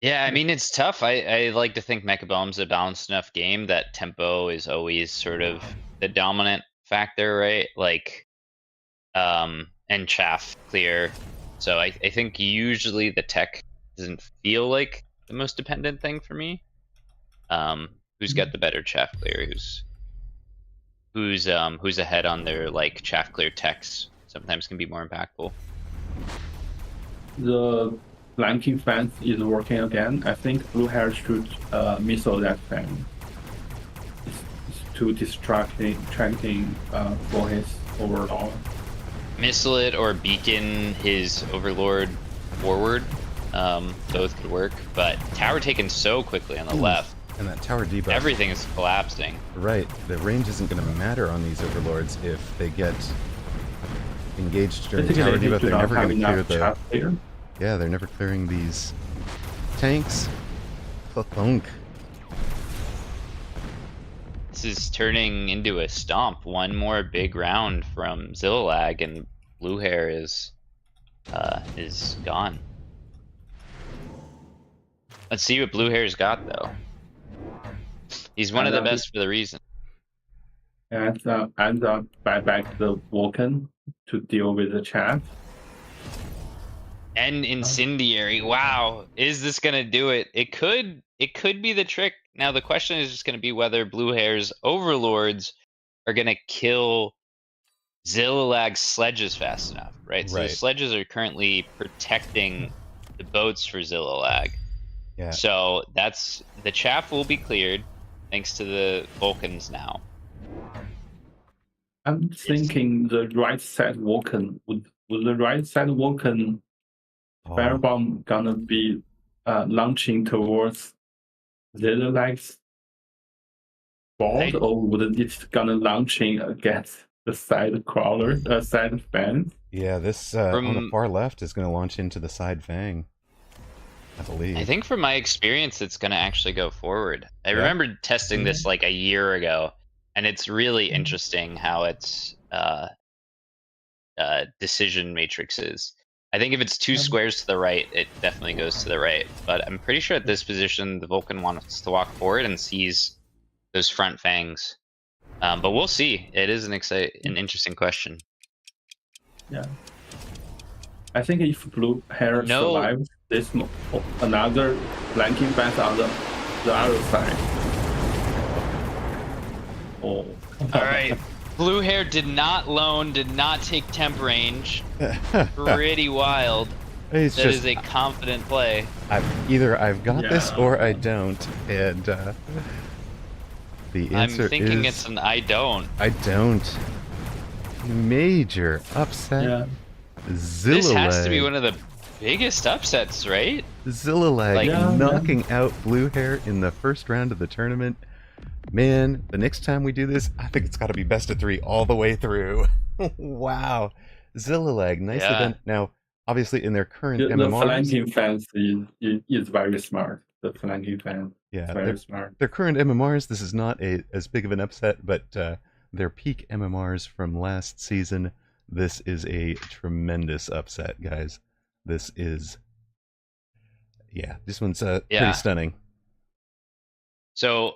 Yeah, I mean, it's tough. I like to think Mechabellum's a balanced enough game that tempo is always sort of the dominant factor, right? Like, and chaff clear. So I think usually the tech doesn't feel like the most dependent thing for me. Who's got the better chaff clear? Who's ahead on their like chaff clear techs sometimes can be more impactful. The flanking fence is working again. I think blue hair should missile that fence. It's too distracting for his overall. Missile it or beacon his Overlord forward. Both could work, but tower taken so quickly on the left. And that tower debuff. Everything is collapsing. Right. The range isn't going to matter on these Overlords if they get engaged during tower debuff. They're never going to clear the... Yeah, they're never clearing these tanks. Thunk. This is turning into a stomp. One more big round from Zillilag, and blue hair is gone. Let's see what blue hair's got though. He's one of the best for the reason. And buy back the Vulcan to deal with the chaff. And incendiary. Wow, is this gonna do it? It could be the trick Now the question is just going to be whether Blue Hair's overlords are going to kill Zillilag's sledges fast enough, right? So the sledges are currently protecting the boats for Zillilag. Yeah. So that's the chaff will be cleared thanks to the Vulcans now. I'm thinking the right side Vulcan would the right side Vulcan firebomb gonna be launching towards Zillilag's board, or would it gonna launching against the side crawler, side fans? Yeah, this on the far left is going to launch into the side fang, I believe. I think from my experience, it's going to actually go forward. I remember testing this like a year ago, and it's really interesting how its decision matrix is. I think if it's 2 squares to the right, it definitely goes to the right. But I'm pretty sure at this position, the Vulcan wants to walk forward and seize those front fangs. But we'll see. It is an interesting question. Yeah. I think if Blue Hair survives this, another flanking fence on the other side. Oh. All right. Blue Hair did not take temp range. Pretty wild. That is a confident play. I've got this or I don't, and the answer I'm thinking is it's an I don't. I don't. Major upset. Yeah. Zillilag. This has to be one of the biggest upsets, right? Zillilag knocking out Blue Hair in the first round of the tournament. Man, the next time we do this, I think it's got to be best of 3 all the way through. Wow. Zillilag, nicely done. Now, obviously, in their current MMRs... The flanking fence is very smart. The flanking fence is very smart. Their current MMRs, this is not as big of an upset, but their peak MMRs from last season, this is a tremendous upset, guys. This is... Yeah, this one's pretty stunning. So,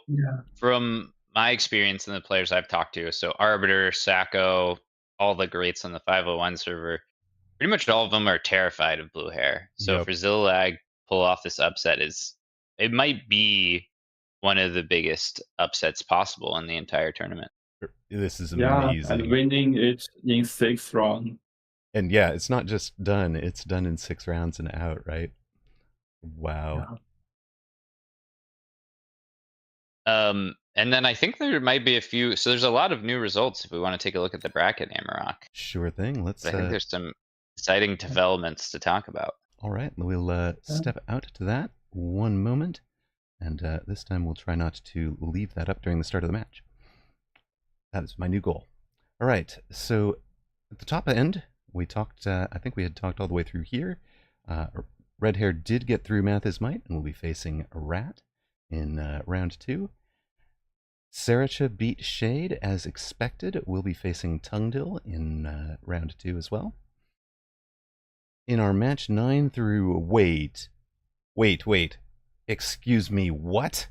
from my experience and the players I've talked to, so Arbiter, Sacco, all the greats on the 501 server, pretty much all of them are terrified of Blue Hair. So for Zillilag pull off this upset it might be one of the biggest upsets possible in the entire tournament. This is amazing. And winning it in 6 rounds. And yeah, it's not just done, it's done in 6 rounds and out, right? Wow. Yeah. And then I think there might be a few. So there's a lot of new results if we want to take a look at the bracket, Amarok. Sure thing. I think there's some exciting developments to talk about. All right, we'll step out to that one moment, and this time we'll try not to leave that up during the start of the match. That is my new goal. All right, so at the top end, we talked. I think we had talked all the way through here. Red Hair did get through Math is Might, and will be facing a Rat in round 2. Saracha beat Shade as expected. We'll be facing Tungdil in round 2 as well. In our match 9 through... Wait. Excuse me, what?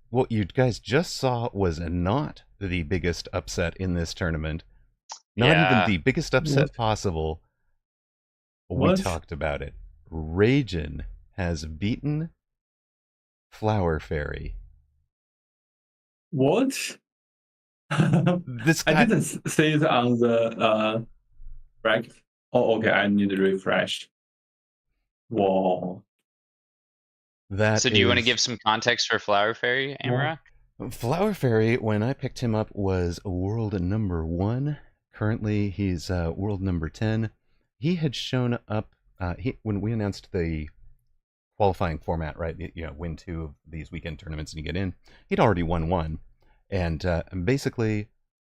What you guys just saw was not the biggest upset in this tournament. Not even the biggest upset possible. We talked about it. Ragin has beaten Flower Fairy. What? This guy... I didn't see it on the bracket. Oh, okay. I need to refresh. Whoa. So do you want to give some context for Flower Fairy, Amarok? Flower Fairy, when I picked him up, was world number 1. Currently, he's world number 10. He had shown up when we announced the qualifying format, right? Win 2 of these weekend tournaments and you get in. He'd already won 1, and basically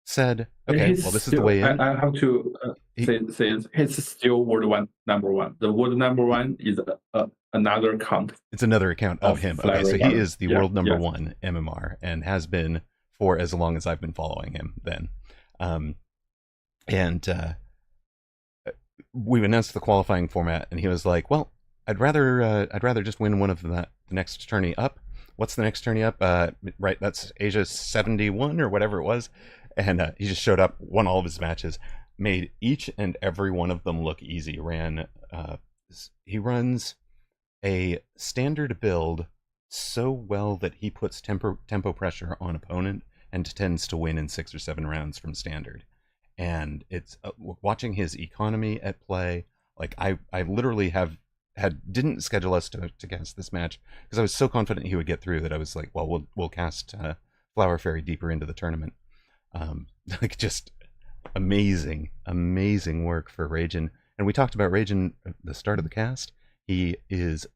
said, "Okay, well, this is the way in." I have to say he's still world number 1. The world number 1 is another account. It's another account of him. Okay, so he is the world number 1 MMR and has been for as long as I've been following him. Then, we announced the qualifying format, and he was like, "Well, I'd rather just win one of the next tourney up." What's the next tourney up? Right, that's Asia 71 or whatever it was. And he just showed up, won all of his matches, made each and every one of them look easy. He runs a standard build so well that he puts tempo pressure on opponent and tends to win in 6 or 7 rounds from standard. And it's watching his economy at play. Like I literally didn't schedule us to cast this match because I was so confident he would get through that I was like, well, we'll cast Flower Fairy deeper into the tournament. Like just amazing work for Raijin. And we talked about Raijin at the start of the cast. He is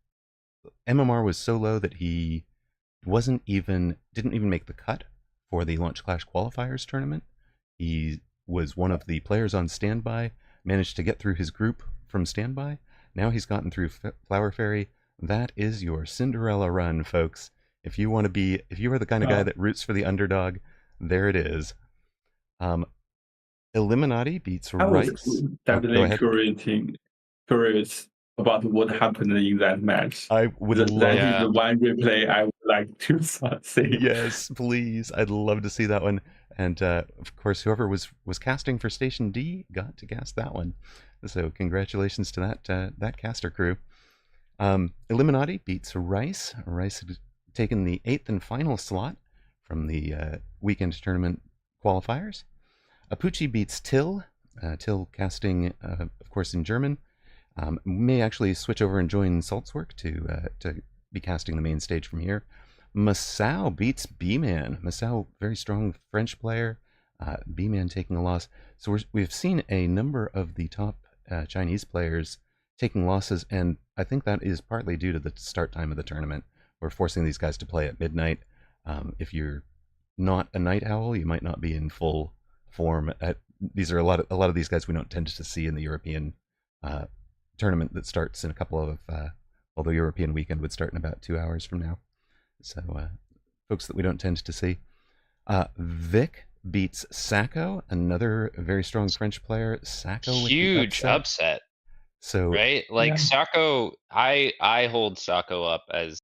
MMR was so low that he didn't even make the cut for the Launch Clash qualifiers tournament. He was one of the players on standby, managed to get through his group from standby. Now he's gotten through Flower Fairy. That is your Cinderella run, folks. If you are the kind of guy that roots for the underdog, there it is. Illuminati beats Rice. I was definitely curious about what happened in that match. I would love that is the one replay I would like to see. Yes, please. I'd love to see that one. And of course, whoever was casting for Station D got to cast that one. So congratulations to that caster crew. Illuminati beats Rice. Rice had taken the 8th and final slot from the weekend tournament qualifiers. Apuchi beats Till. Till casting, of course, in German. May actually switch over and join Saltzwerk to be casting the main stage from here. Masao beats B-Man. Masao, very strong French player. B-Man taking a loss. So we've seen a number of the top Chinese players taking losses, and I think that is partly due to the start time of the tournament. We're forcing these guys to play at midnight. If you're not a night owl, you might not be in full form. These are a lot of these guys we don't tend to see in the European tournament that starts in a couple of the European weekend would start in about 2 hours from now. So folks that we don't tend to see. Vic beats Sacco, another very strong French player. Sacco with huge upset. So right, like Sacco, I hold Sacco up as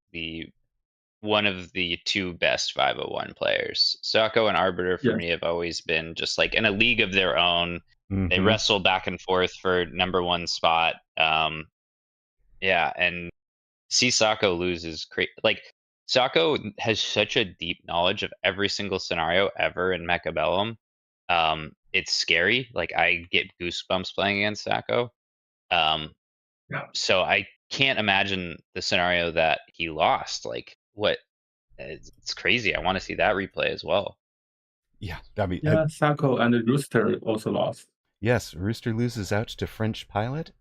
one of the 2 best 501 players. Sacco and Arbiter for me have always been just like in a league of their own. Mm-hmm. They wrestle back and forth for number 1 spot. And see Sacco lose is crazy. Like Sacco has such a deep knowledge of every single scenario ever in Mechabellum. It's scary. Like I get goosebumps playing against Sacco. So I can't imagine the scenario that he lost. Like what? It's crazy. I want to see that replay as well. Yeah, Sacco and Rooster also lost. Yes, Rooster loses out to French Pilot.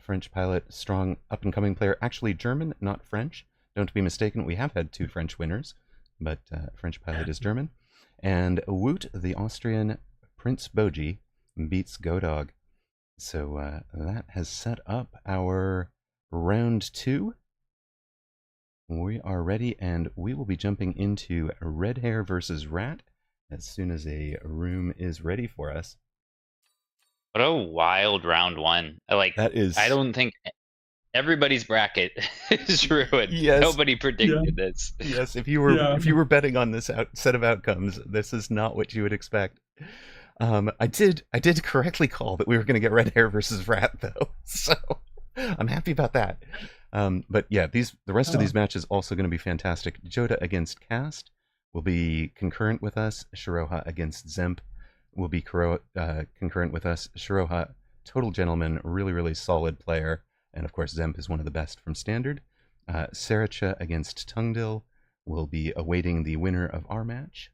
French Pilot, strong up-and-coming player. Actually German, not French. Don't be mistaken, we have had 2 French winners, but French Pilot is German. And Woot, the Austrian Prince Boji, beats Godog. So that has set up our round 2. We are ready, and we will be jumping into Red Hair versus Rat as soon as a room is ready for us. What a wild round 1. I don't think everybody's bracket is ruined. Yes. Nobody predicted this. Yes, if you were betting on this set of outcomes, this is not what you would expect. I did correctly call that we were going to get Red Hair versus Rat, though, so I'm happy about that. But yeah, the rest of these matches also going to be fantastic. Joda against Cast will be concurrent with us. Shiroha against Zemp will be concurrent with us. Shiroha, total gentleman, really, really solid player. And of course, Zemp is one of the best from Standard. Saracha against Tungdil will be awaiting the winner of our match.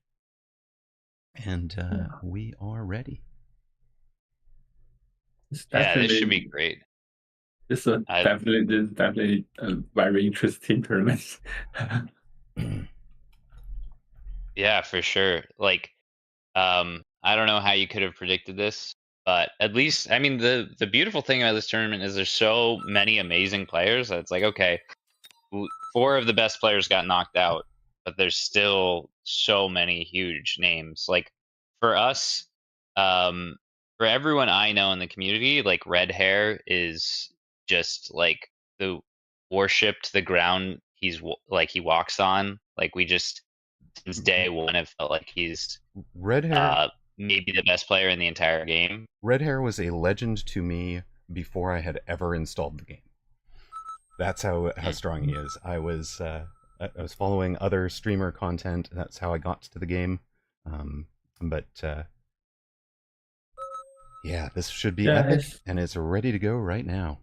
And we are ready. This should be great. This is definitely a very interesting tournament. Yeah, for sure. Like, I don't know how you could have predicted this, but at least, I mean, the beautiful thing about this tournament is there's so many amazing players that it's like, okay, 4 of the best players got knocked out, but there's still so many huge names. Like for us, for everyone I know in the community, like Red Hair is just like the worshipped the ground he walks on. Like we just since day 1 have felt like he's Red Hair maybe the best player in the entire game. Red Hair was a legend to me before I had ever installed the game. That's how strong he is. I was I was following other streamer content. That's how I got to the game. But yeah, this should be epic, and it's ready to go right now.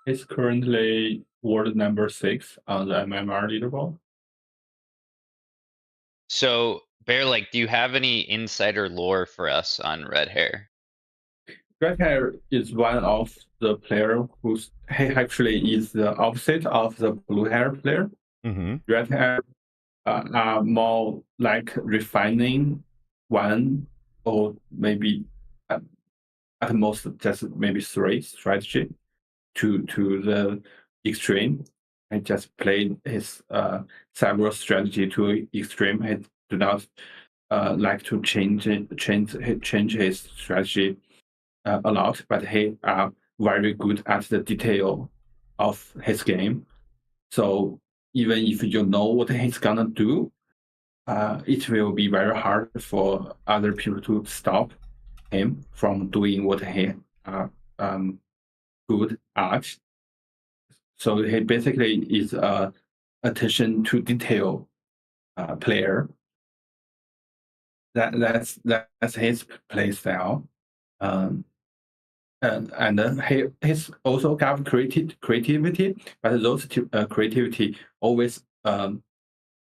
It's currently world number 6 on the MMR leaderboard. So, Bear, like, do you have any insider lore for us on Red Hair? Red Hair is one of the player who's he actually is the opposite of the blue hair player. Mm-hmm. Red Hair are more like refining one or maybe at most just maybe 3 strategy to the extreme. I just played his several strategy to extreme. He do not like to change his strategy a lot, but he are very good at the detail of his game. So even if you know what he's gonna do, it will be very hard for other people to stop him from doing what he good at. So he basically is a attention to detail player. That's his play style. And he's also got creativity, but those creativity always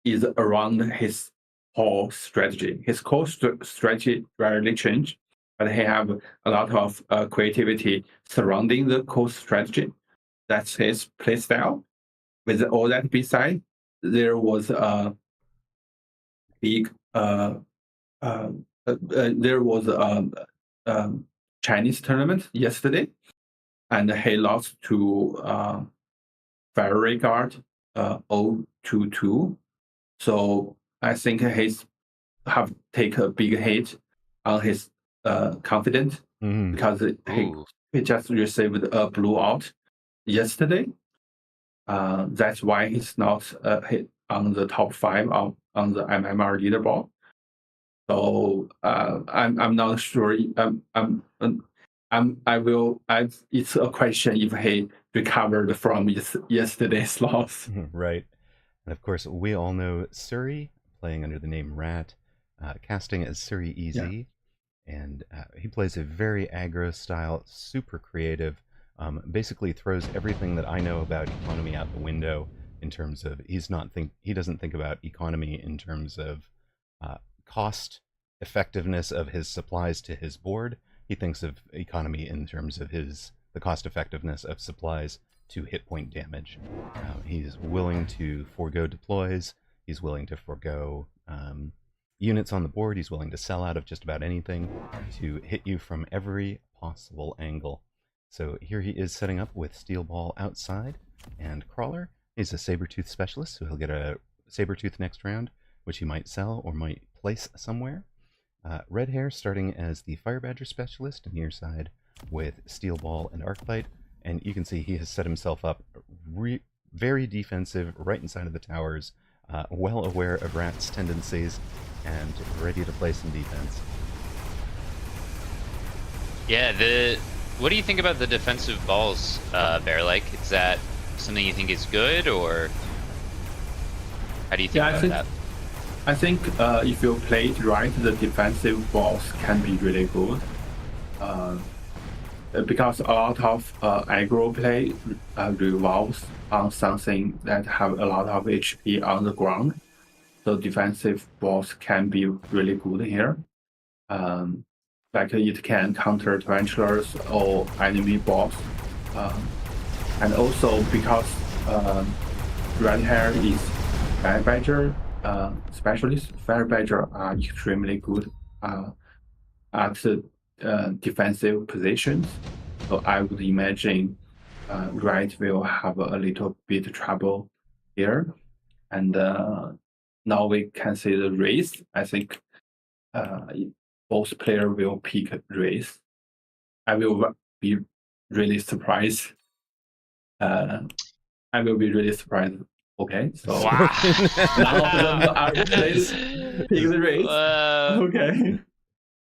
is around his core strategy. His core strategy rarely change, but he have a lot of creativity surrounding the core strategy. That's his play style. With all that beside, there was a big there was a Chinese tournament yesterday, and he lost to Fiery Guard 0-2. So I think he's have take a big hit on his confidence because he just received a blowout yesterday. That's why he's not hit on the top 5 on the MMR leaderboard. So I'm not sure. It's a question if he recovered from yesterday's loss. Right. And of course, we all know Suri, playing under the name Rat, casting as Suri EZ. And he plays a very aggro style, super creative, basically throws everything that I know about economy out the window in terms of he doesn't think about economy in terms of cost effectiveness of his supplies to his board. He thinks of economy in terms of the cost effectiveness of supplies to hit point damage. He's willing to forego deploys. He's willing to forego units on the board. He's willing to sell out of just about anything to hit you from every possible angle. So here he is setting up with Steel Ball outside, and Crawler is a Sabertooth specialist, so he'll get a Sabertooth next round, which he might sell or might place somewhere. Red Hair starting as the Fire Badger specialist near side with Steel Ball and Arclight, and you can see he has set himself up very defensive right inside of the towers, well aware of Rat's tendencies and ready to play some defense. Yeah, what do you think about the defensive balls, Bear? Like, is that something you think is good, or how do you think about that? I think if you play it right, the defensive balls can be really good. Because a lot of aggro play revolves on something that have a lot of HP on the ground. So defensive balls can be really good here. Like it can counter tarantulas or enemy balls. And also because Red Hair is Fire Badger specialist, Fire Badger are extremely good at defensive positions. So I would imagine Red will have a little bit trouble here. And now we can see the race. I think both players will pick race. I will be really surprised. I will be really surprised. Okay, so wow. none of them are pick the race. Okay.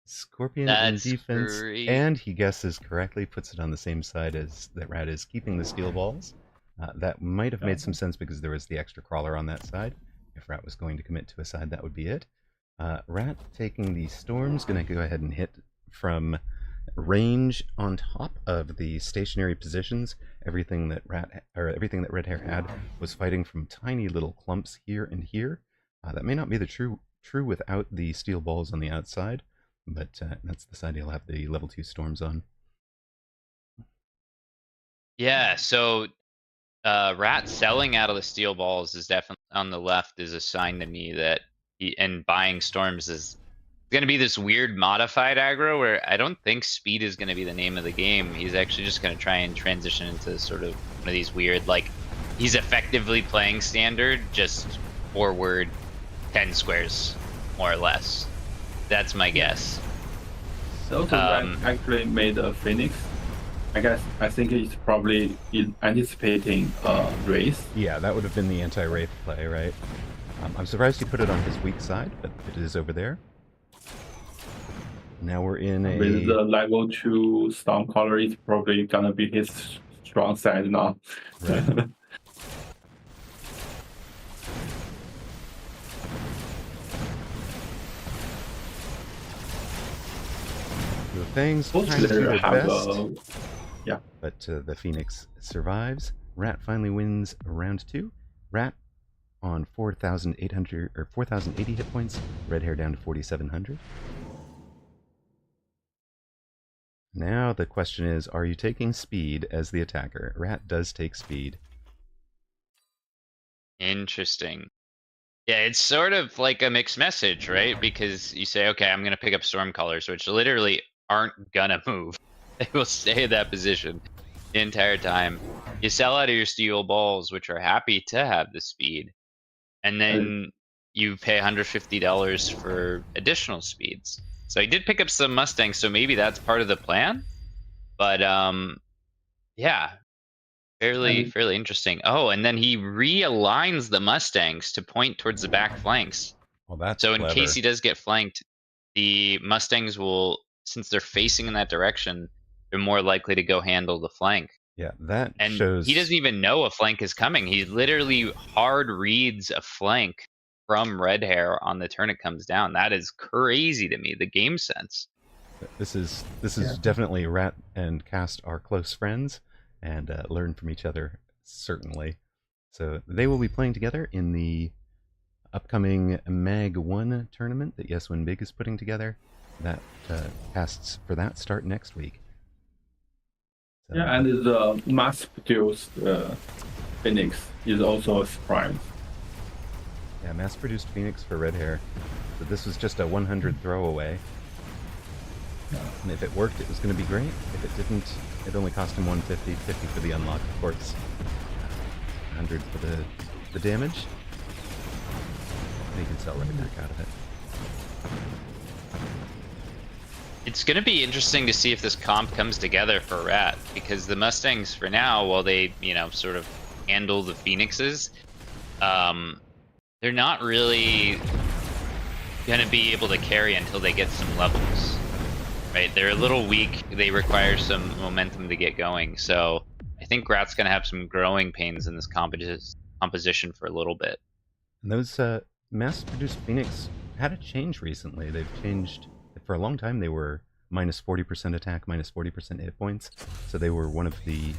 Scorpion in defense, and he guesses correctly, puts it on the same side as that Rat is, keeping the steel balls. That might have made some sense because there was the extra crawler on that side. If Rat was going to commit to a side, that would be it. Rat taking the storms, going to go ahead and hit from range on top of the stationary positions. Everything that Red Hair had was fighting from tiny little clumps here and here. That may not be the true without the steel balls on the outside, but that's the side he'll have the level 2 storms on. Yeah, so Rat selling out of the steel balls is definitely on the left is a sign to me that and buying storms is going to be this weird modified aggro where I don't think speed is going to be the name of the game. He's actually just going to try and transition into sort of one of these weird, like, he's effectively playing standard, just forward 10 squares, more or less. That's my guess. So Rat actually made a Phoenix. I think he's probably anticipating a Wraith. Yeah, that would have been the anti-Wraith play, right? I'm surprised he put it on his weak side, but it is over there. Now we're in a... With the level 2 Stormcaller, it's probably gonna be his strong side now. Right. The things kind of do their best. Yeah. But the Phoenix survives. Rat finally wins round 2. Rat on 4,800 or 4,080 hit points. Red Hair down to 4,700. Now the question is, are you taking speed as the attacker? Rat does take speed. Interesting. Yeah, it's sort of like a mixed message, right? Because you say, okay, I'm going to pick up Stormcallers, which literally aren't going to move. They will stay in that position the entire time. You sell out of your steel balls, which are happy to have the speed. And then you pay $150 for additional speeds. So he did pick up some Mustangs, so maybe that's part of the plan. But yeah, fairly interesting. Oh, and then he realigns the Mustangs to point towards the back flanks. Well, that's so clever. In case he does get flanked, the Mustangs will, since they're facing in that direction, they're more likely to go handle the flank. Yeah, that and shows... he doesn't even know a flank is coming. He literally hard reads a flank from Red Hair on the turn it comes down. That is crazy to me, the game sense. This is definitely Rat and Cast are close friends and learn from each other, certainly. So they will be playing together in the upcoming Mag 1 tournament that Yes Win Big is putting together. That casts for that start next week. So, yeah, and the mass-produced Phoenix is also a surprise. Yeah, mass-produced Phoenix for Red Hair. So this was just a 100 throwaway. Yeah. And if it worked, it was going to be great. If it didn't, it only cost him 150, 50 for the unlock, of course. 100 for the damage. And he can sell right back out of it. It's going to be interesting to see if this comp comes together for Rat, because the Mustangs, for now, while they, sort of handle the Phoenixes, they're not really going to be able to carry until they get some levels, right? They're a little weak. They require some momentum to get going. So I think Rat's going to have some growing pains in this composition for a little bit. And those mass-produced Phoenix had a change recently. They've changed... For a long time, they were minus 40% attack, minus 40% hit points. So they were one of the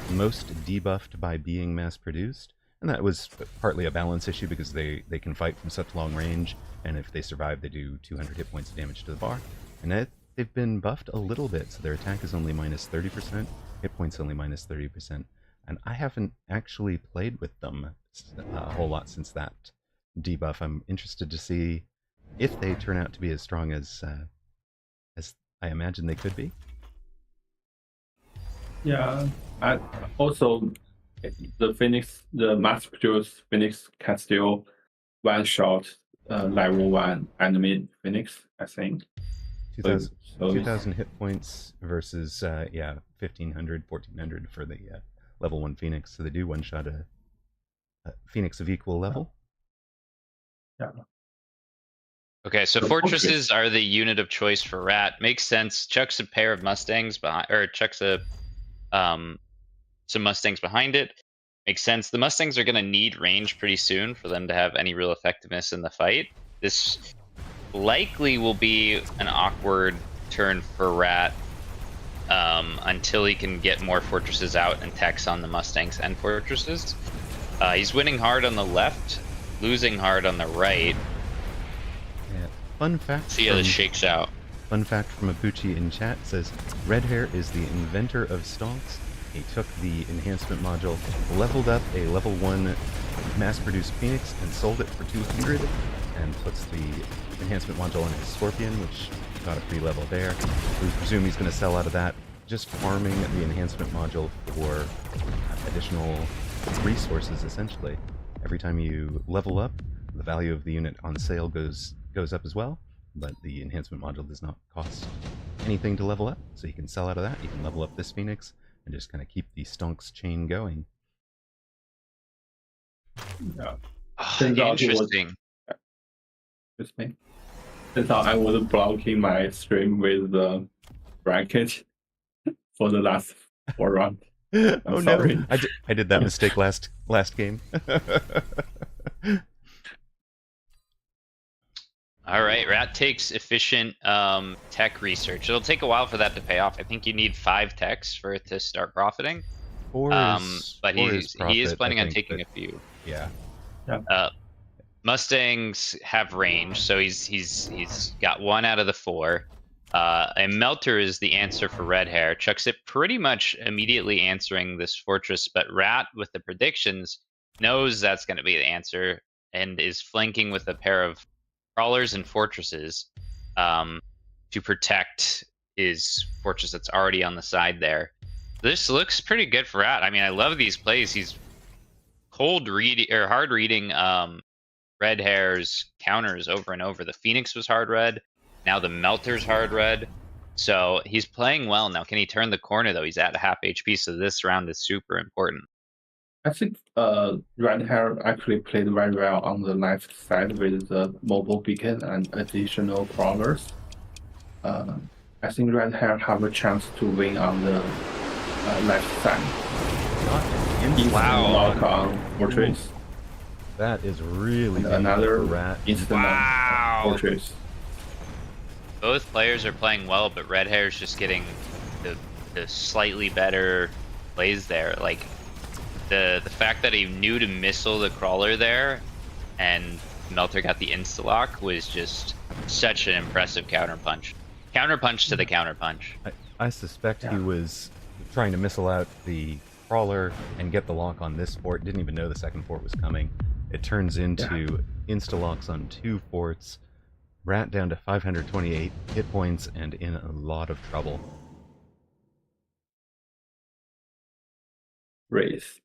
most debuffed by being mass-produced. And that was partly a balance issue because they can fight from such long range. And if they survive, they do 200 hit points of damage to the bar. And they've been buffed a little bit. So their attack is only minus 30%, hit points only minus 30%. And I haven't actually played with them a whole lot since that debuff. I'm interested to see if they turn out to be as strong as I imagine they could be. Yeah, also the mass-produced Phoenix can still one-shot level 1 enemy Phoenix, I think. 2,000 hit points versus 1,500, 1,400 for the level 1 Phoenix. So they do one-shot a Phoenix of equal level. Yeah. Okay, so fortresses are the unit of choice for Rat. Makes sense. Chucks a pair of Mustangs behind, or chucks some Mustangs behind it. Makes sense. The Mustangs are going to need range pretty soon for them to have any real effectiveness in the fight. This likely will be an awkward turn for Rat until he can get more fortresses out and tax on the Mustangs and fortresses. He's winning hard on the left, losing hard on the right. Yeah. Fun fact. See how this shakes out. Fun fact from Abuchi in chat says, Red Hair is the inventor of stonks. He took the enhancement module, leveled up a level 1 mass-produced Phoenix, and sold it for 200, and puts the enhancement module on his Scorpion, which got a free level there. We presume he's going to sell out of that, just farming the enhancement module for additional resources, essentially. Every time you level up, the value of the unit on sale goes up as well, but the enhancement module does not cost anything to level up, so you can sell out of that. You can level up this Phoenix and just kind of keep the stonks chain going. Yeah. Interesting. Turns out I was blocking my stream with the bracket for the last 4 rounds. Oh sorry. No! I did that mistake last game. All right, Rat takes efficient tech research. It'll take a while for that to pay off. I think you need 5 techs for it to start profiting. But he is planning on taking a few. Yeah. Mustangs have range, so he's got 1 out of the 4. A Melter is the answer for Red Hair. Chucks it pretty much immediately answering this fortress, but Rat, with the predictions, knows that's going to be the answer and is flanking with a pair of crawlers and fortresses to protect his fortress that's already on the side there. This looks pretty good for Rat. I mean, I love these plays. He's hard reading Red Hair's counters over and over. The Phoenix was hard read. Now the Melter's hard read. So he's playing well now. Can he turn the corner though? He's at half HP, so this round is super important. I think Red Hair actually played very well on the left side with the mobile beacon and additional crawlers. I think Red Hair have a chance to win on the left side. Wow. Lock on fortress. That is really another Rat. Instant fortress. Both players are playing well, but Red Hair's just getting the slightly better plays there. Like the fact that he knew to missile the crawler there, and Melter got the insta-lock was just such an impressive counterpunch. Counterpunch to the counterpunch. I suspect he was trying to missile out the crawler and get the lock on this fort. Didn't even know the second fort was coming. It turns into insta-locks on 2 forts. Rat down to 528 hit points and in a lot of trouble. Wraith.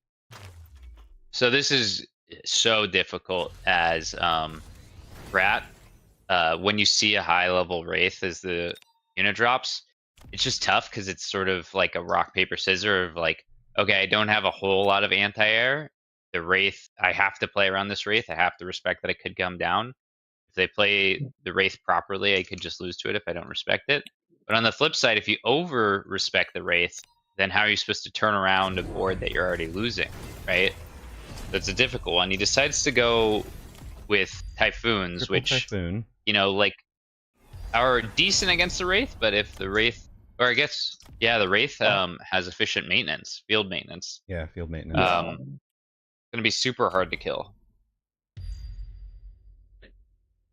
So this is so difficult as Rat. When you see a high level Wraith as the unit drops, it's just tough because it's sort of like a rock, paper, scissors of like, okay, I don't have a whole lot of anti-air. The Wraith, I have to play around this Wraith. I have to respect that it could come down. If they play the Wraith properly, I could just lose to it if I don't respect it. But on the flip side, if you over-respect the Wraith, then how are you supposed to turn around a board that you're already losing, right? That's a difficult one. He decides to go with Typhoons, Triple which, Typhoon. you know, like, are decent against the Wraith, but if the Wraith, or I guess, yeah, the Wraith has efficient maintenance, field maintenance. Yeah, field maintenance. It's going to be super hard to kill.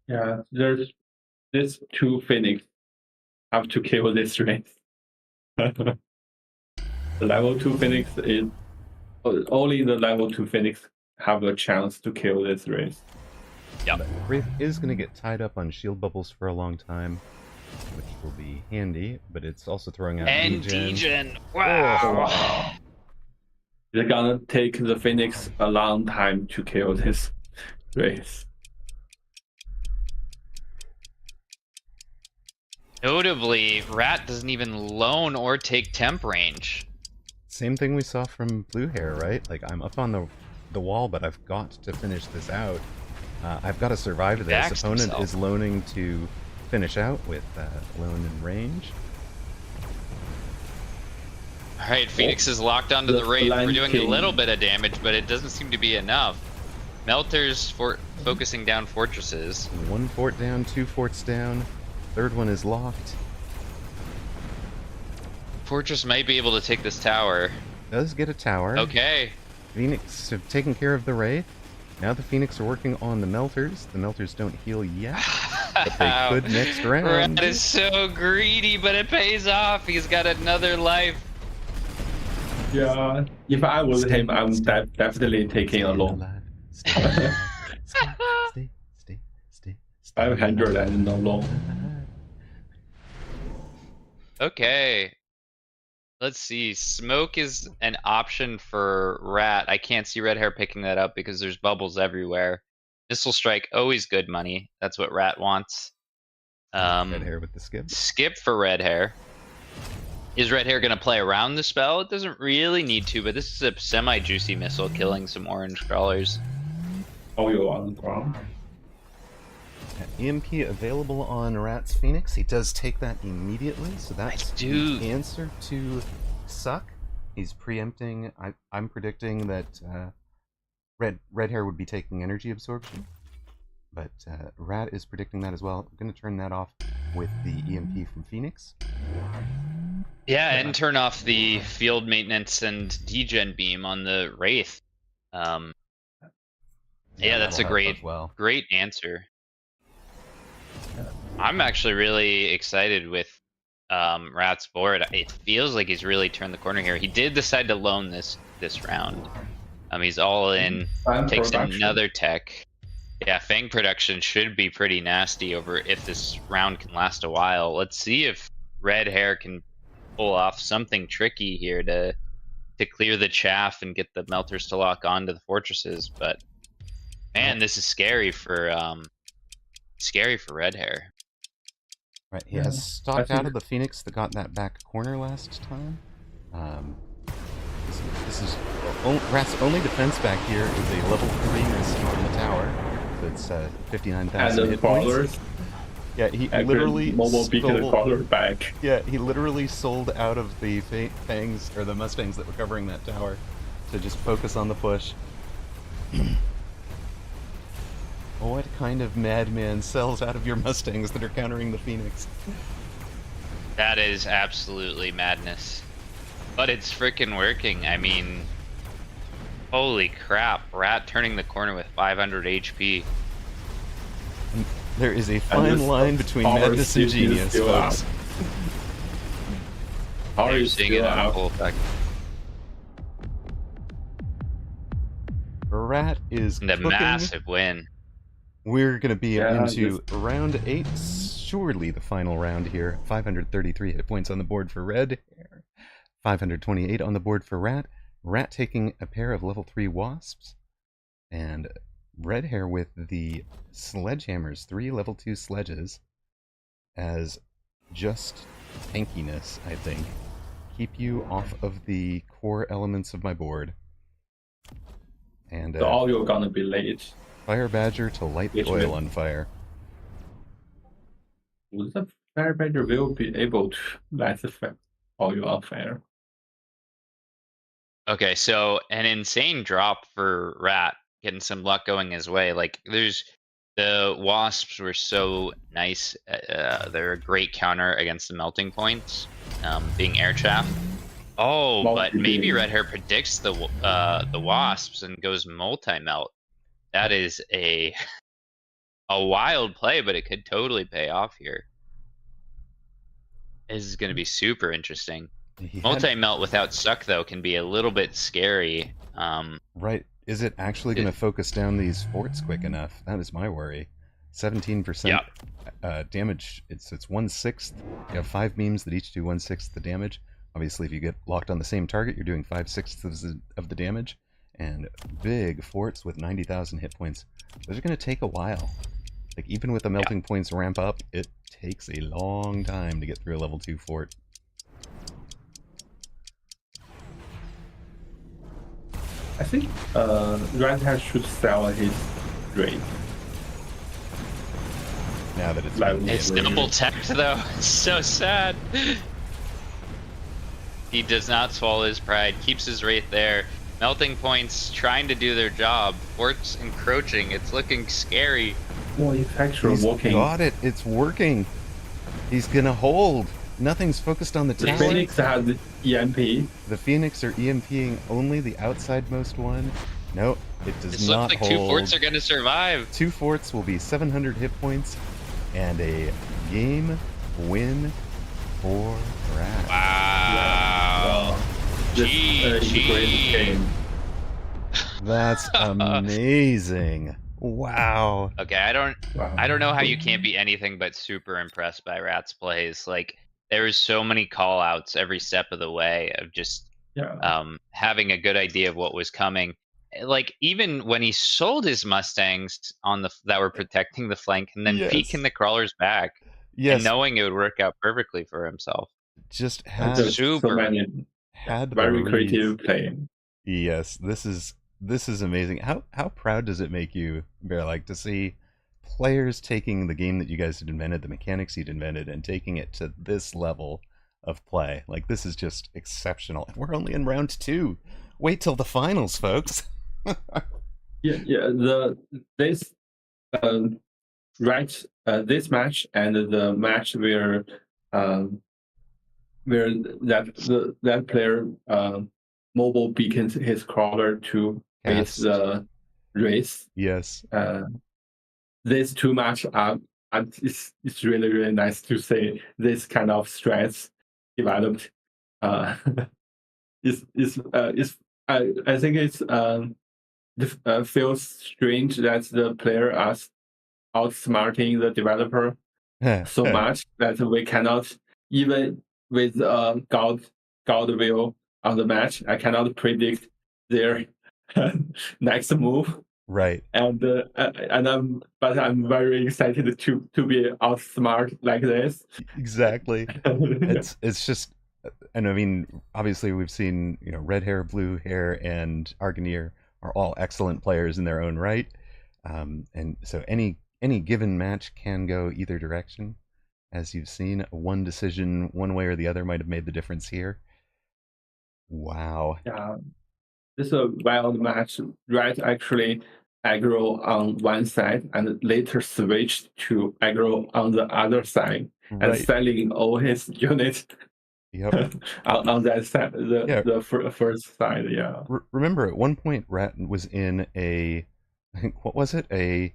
Yeah, there's this 2 Phoenix have to kill this Wraith. The level 2 Phoenix is only the level 2 Phoenix have a chance to kill this Wraith. Yeah, Wraith is going to get tied up on shield bubbles for a long time, which will be handy, but it's also throwing out Degen. Wow. They're gonna take the Phoenix a long time to kill this Wraith. Notably, Rat doesn't even loan or take temp range. Same thing we saw from Blue Hair, right? Like, I'm up on the wall, but I've got to finish this out. I've got to survive this. Opponent is loaning to finish out with loan and range. All right, Phoenix is locked onto the Wraith. We're doing a flanking. little bit of damage, but it doesn't seem to be enough. Melters focusing down fortresses. 1 fort down, 2 forts down. Third one is locked. Fortress might be able to take this tower. Does get a tower. Okay. Phoenix have taken care of the Wraith. Now the Phoenix are working on the Melters. The Melters don't heal yet, but they could next round. Rat is so greedy, but it pays off. He's got another life. Yeah, if I was him, I'm definitely taking a loan. Stay alive. Stay 500 and no loan. Okay. Let's see. Smoke is an option for Rat. I can't see Red Hair picking that up because there's bubbles everywhere. Missile Strike, always good money. That's what Rat wants. Red Hair with the skip. Skip for Red Hair. Is Red Hair going to play around the spell? It doesn't really need to, but this is a semi-juicy missile killing some orange crawlers. Oh, you're on the ground. EMP available on Rat's Phoenix. He does take that immediately, so that's the answer to Suck. He's preempting. I'm predicting that Red Hair would be taking energy absorption, but Rat is predicting that as well. I'm going to turn that off with the EMP from Phoenix. Yeah, and turn off the field maintenance and degen beam on the Wraith. Yeah, that's a great answer. I'm actually really excited with Rat's board. It feels like he's really turned the corner here. He did decide to loan this round. He's all in, takes another tech. Yeah, Fang production should be pretty nasty over if this round can last a while. Let's see if Red Hair can pull off something tricky here to clear the chaff and get the melters to lock onto the fortresses. But man, this is scary for Red Hair. Right, he has stocked out of the Phoenix that got that back corner last time. This is Rat's only defense back here is a level 3 mist on the tower. That's 59,000 hit points. Yeah, he literally stole back. Yeah, he literally sold out of the fangs or the Mustangs that were covering that tower to just focus on the push. What kind of madman sells out of your Mustangs that are countering the Phoenix? That is absolutely madness. But it's freaking working. I mean, holy crap. Rat turning the corner with 500 HP. There is a fine line between madness and genius, folks. How are you seeing it on full effect? Rat is and a massive win. We're going to be into round 8, surely the final round here. 533 hit points on the board for Red Hair. 528 on the board for Rat. Rat taking a pair of level 3 wasps. And Red Hair with the sledgehammers, 3 level 2 sledges, as just tankiness, I think. Keep you off of the core elements of my board. And so all you're gonna be late. Fire Badger to light the oil on fire. The Fire Badger will be able to light the oil on fire. Okay, so an insane drop for Rat, getting some luck going his way. Like, the wasps were so nice. They're a great counter against the melting points, being air chaff. Oh, but maybe Red Hair predicts the wasps and goes multi-melt. That is a wild play, but it could totally pay off here. This is going to be super interesting. Multi-melt without suck, though, can be a little bit scary. Right. Is it actually going to focus down these forts quick enough? That is my worry. 17% damage. It's 1/6. You have 5 beams that each do 1/6 the damage. Obviously, if you get locked on the same target, you're doing 5/6 of the damage. And big forts with 90,000 hit points. Those are going to take a while. Like, even with the melting points ramp up, it takes a long time to get through a level 2 fort. I think Red Hair should sell his Wraith. Now that it's double teched, though. It's so sad. He does not swallow his pride, keeps his rate there. Melting points trying to do their job. Forts encroaching. It's looking scary. Well, it's actually He's working. got it. It's working. He's gonna hold. Nothing's focused on the The tower. Phoenix has EMP. The Phoenix are EMPing only the outsidemost one. Nope, it does This not looks like hold. 2 forts are going to survive. 2 forts will be 700 hit points and a game win for Rat. Wow. This is a great game. That's amazing. Wow. Okay, I don't Wow. know how you can't be anything but super impressed by Rat's plays. Like there was so many call outs every step of the way of just having a good idea of what was coming. Like even when he sold his Mustangs on the that were protecting the flank and then peeking the crawlers back and knowing it would work out perfectly for himself. Just There's so many very creative play. Yes, this is amazing. How proud does it make you, Bear, like to see players taking the game that you guys had invented, the mechanics you'd invented, and taking it to this level of play? Like this is just exceptional. And we're only in round 2. Wait till the finals, folks. This this match and the match where that player mobile beacons his crawler to base the race. Yes. These 2 matches are it's really, really nice to see this kind of stress developed. I think it feels strange that the player are outsmarting the developer so much that we cannot, even with God will on the match, I cannot predict their next move. Right. And I'm very excited to be outsmart like this. Exactly. it's just, and I mean, obviously we've seen, red hair, blue hair, and Arganier are all excellent players in their own right. And so any given match can go either direction. As you've seen, one decision one way or the other might have made the difference here. Wow. Yeah. This is a wild match. Red actually aggro on one side and later switched to aggro on the other side and selling all his units on that side, the first side. Yeah. Remember, at one point, Rat was in a, what was it? A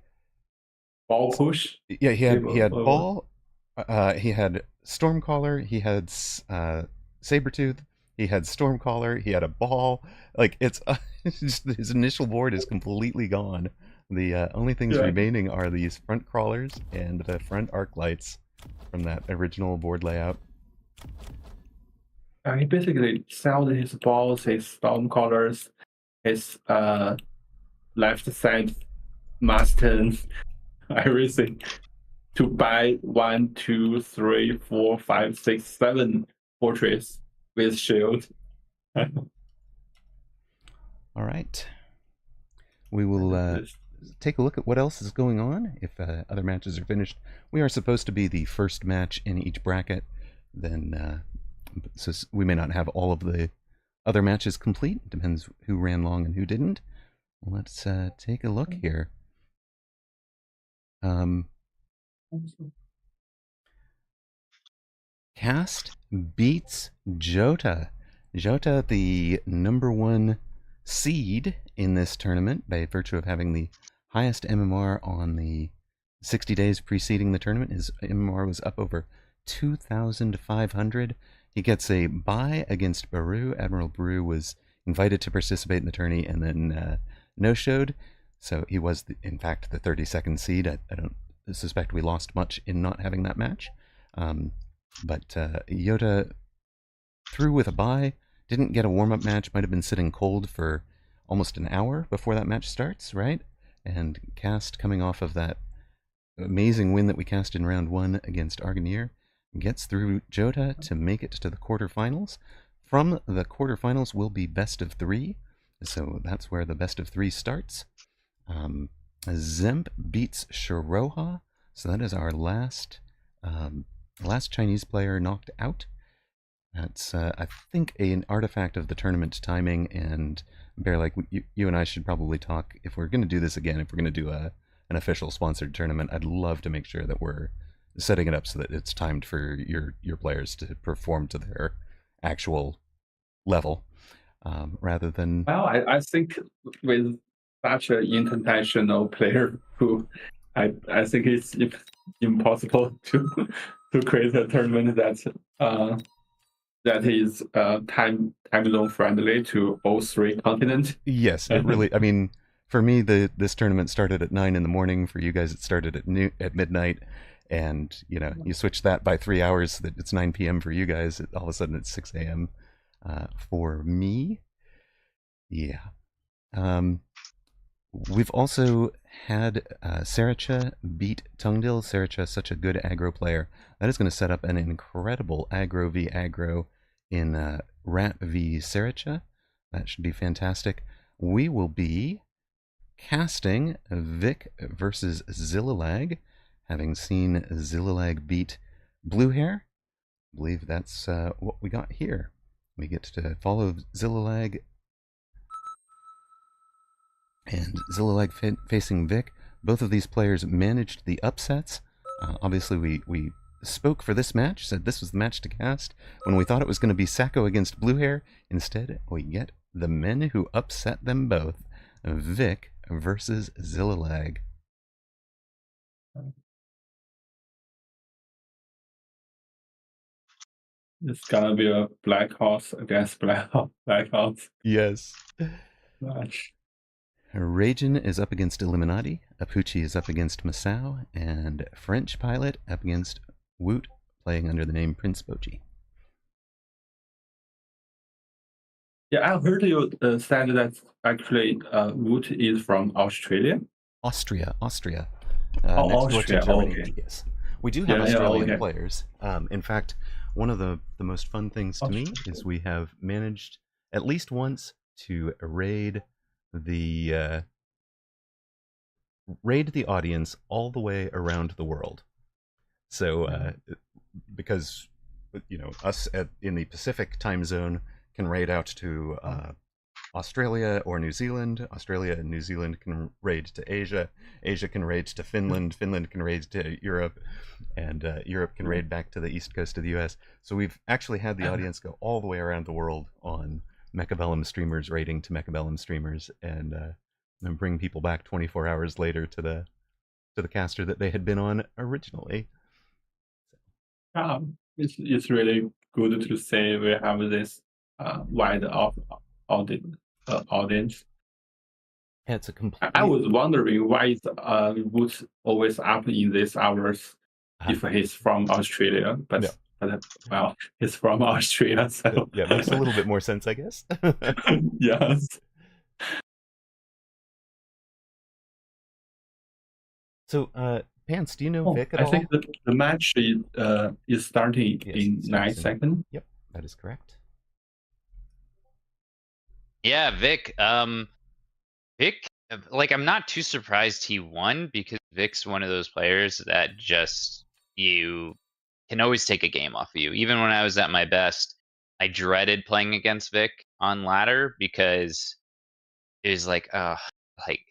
ball push. Yeah, he had ball. He had Stormcaller. He had Sabretooth. He had Stormcaller. He had a ball. Like it's just, his initial board is completely gone. The only things remaining are these front crawlers and the front arc lights from that original board layout. He basically sold his balls, his Stormcallers, his left side Mustang, everything to buy 1, 2, 3, 4, 5, 6, 7 fortress with shield. All right. We will take a look at what else is going on if other matches are finished. We are supposed to be the first match in each bracket. Then, so we may not have all of the other matches complete. Depends who ran long and who didn't. Let's take a look here. Cast beats Jota. Jota, the #1 seed in this tournament by virtue of having the highest MMR on the 60 days preceding the tournament. His MMR was up over 2,500. He gets a bye against Baru. Admiral Baru was invited to participate in the tourney and then no-showed. So he was, in fact, the 32nd seed. I don't suspect we lost much in not having that match. But Yoda threw with a bye, didn't get a warm-up match, might have been sitting cold for almost an hour before that match starts, right? And Cast, coming off of that amazing win that we cast in round 1 against Arganier, gets through Jota to make it to the quarterfinals. From the quarterfinals will be best of 3, so that's where the best of 3 starts. Zemp beats Shiroha, so that is our last Chinese player knocked out. That's, I think, an artifact of the tournament timing. And Bear, like you and I should probably talk if we're going to do this again. If we're going to do an official sponsored tournament, I'd love to make sure that we're setting it up so that it's timed for your players to perform to their actual level, rather than. Well, I think with such an international player who, I think it's impossible to create a tournament that is time zone friendly to all three continents. Yes, it really. I mean, for me, this tournament started at 9 in the morning. For you guys, it started at midnight, and you switch that by 3 hours, so that it's 9 p.m. for you guys. All of a sudden, it's 6 a.m. For me. Yeah. We've also had Saracha beat Tungdil. Saracha is such a good aggro player. That is going to set up an incredible aggro v aggro in Rat v Saracha. That should be fantastic. We will be casting Vic versus Zillalag, having seen Zillalag beat Blue Hair. I believe that's what we got here. We get to follow Zillalag and Zillalag facing Vic. Both of these players managed the upsets. Obviously, we spoke for this match, said this was the match to cast. When we thought it was going to be Sacco against Blue Hair, instead we get the men who upset them both. Vic versus Zillalag. It's gonna be a Black Horse against Black Horse Yes. match. Ragin is up against Illuminati, Apucci is up against Masao, and French Pilot up against Woot, playing under the name Prince Bochi. Yeah, I heard you said that actually Woot is from Australia. Austria. Austria. Okay. Yes. We do have Australian okay. players. In fact, one of the most fun things to me is we have managed at least once to raid the audience all the way around the world. So because us in the Pacific time zone can raid out to Australia or New Zealand. Australia and New Zealand can raid to Asia. Asia can raid to Finland. Finland can raid to Europe, and Europe can raid back to the east coast of the US. So we've actually had the audience go all the way around the world on Mechabellum streamers raiding to Mechabellum streamers, and bring people back 24 hours later to the caster that they had been on originally. It's really good to say we have this wide audience. Yeah, it's a complete. I was wondering why is Woot always up in these hours if he's from Australia, but well, he's from Australia, so yeah, it makes a little bit more sense, I guess. Yes. So, Pants, do you know Vic at all? I think the match is starting in 9 seconds. Yep, that is correct. Yeah, Vic. Vic, like, I'm not too surprised he won, because Vic's one of those players that just, you can always take a game off of you. Even when I was at my best, I dreaded playing against Vic on ladder, because it was like,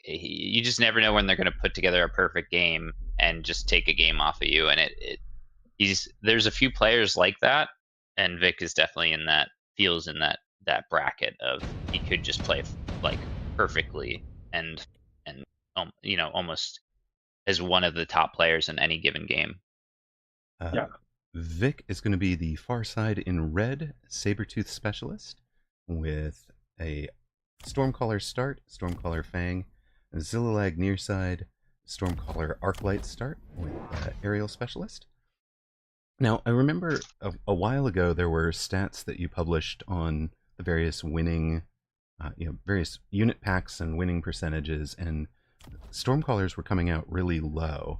you just never know when they're going to put together a perfect game and just take a game off of you. And there's a few players like that, and Vic is definitely in that bracket of, he could just play like perfectly and almost as one of the top players in any given game. Vic is going to be the far side in red Sabertooth specialist with a Stormcaller start, Stormcaller Fang, Zillalag near side, Stormcaller Arclight start with Aerial Specialist. Now, I remember a while ago there were stats that you published on the various winning, various unit packs and winning percentages, and Stormcallers were coming out really low.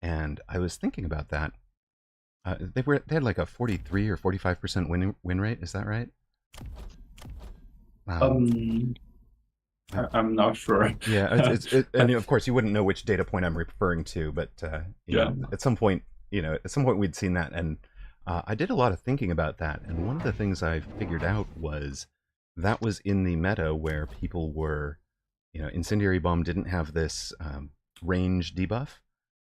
And I was thinking about that. They had like a 43 or 45% win rate. Is that right? I'm not sure. Yeah, and of course you wouldn't know which data point I'm referring to, but at some point we'd seen that, and I did a lot of thinking about that, and one of the things I figured out was that was in the meta where people were, Incendiary Bomb didn't have this range debuff,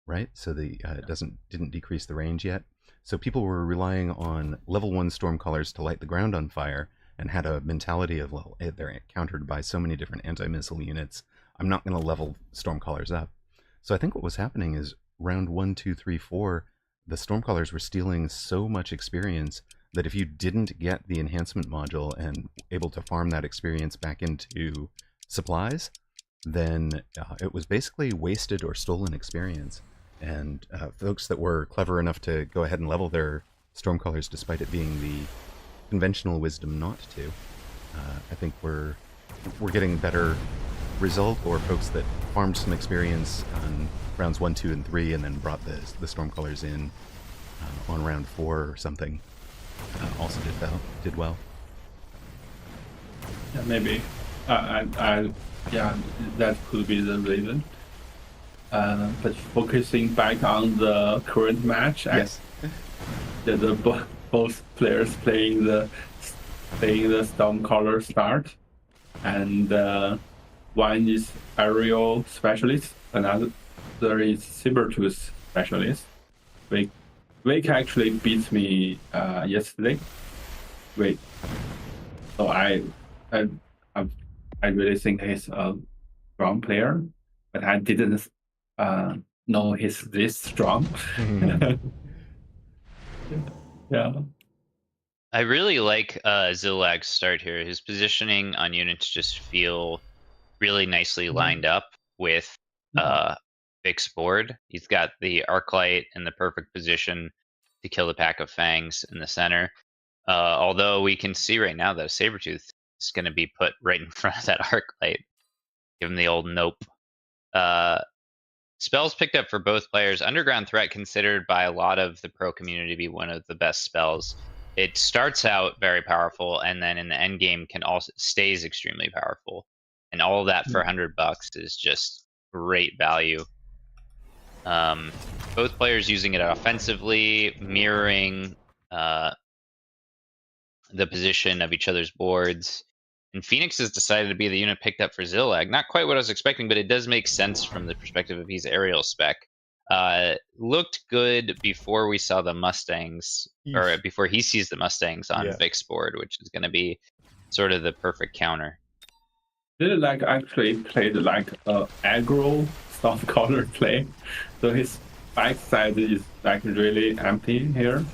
right? So it didn't decrease the range yet. So people were relying on level 1 Stormcallers to light the ground on fire, and had a mentality of, well, they're countered by so many different anti-missile units. I'm not going to level Stormcallers up. So I think what was happening is round 1, 2, 3, 4, the Stormcallers were stealing so much experience that if you didn't get the enhancement module and able to farm that experience back into supplies, then it was basically wasted or stolen experience. And folks that were clever enough to go ahead and level their Stormcallers despite it being the conventional wisdom not to, I think we're getting better result, or folks that farmed some experience on rounds 1, 2, and 3 and then brought the Stormcallers in on round 4 or something also did well. Yeah, maybe. Yeah, that could be the reason. But focusing back on the current match, yes, both players playing the Stormcaller start, and one is aerial specialist, another is Sabertooth specialist. Wake actually beat me yesterday. So I really think he's a strong player, but I didn't know he's this strong. Yeah. I really like Zillag's start here. His positioning on units just feel really nicely lined up with Vic's board. He's got the Arclight in the perfect position to kill the pack of Fangs in the center. Although we can see right now that a Sabertooth is going to be put right in front of that Arclight. Give him the old nope. Spells picked up for both players. Underground Threat, considered by a lot of the pro community to be one of the best spells. It starts out very powerful, and then in the end game stays extremely powerful. And all of that for $100 is just great value. Both players using it offensively, mirroring the position of each other's boards. And Phoenix has decided to be the unit picked up for Zillag. Not quite what I was expecting, but it does make sense from the perspective of his aerial spec. Looked good before we saw the Mustangs, or before he sees the Mustangs on Vic's board, which is going to be sort of the perfect counter. Zillag actually played like a aggro Stormcaller play, so his backside is like really empty here.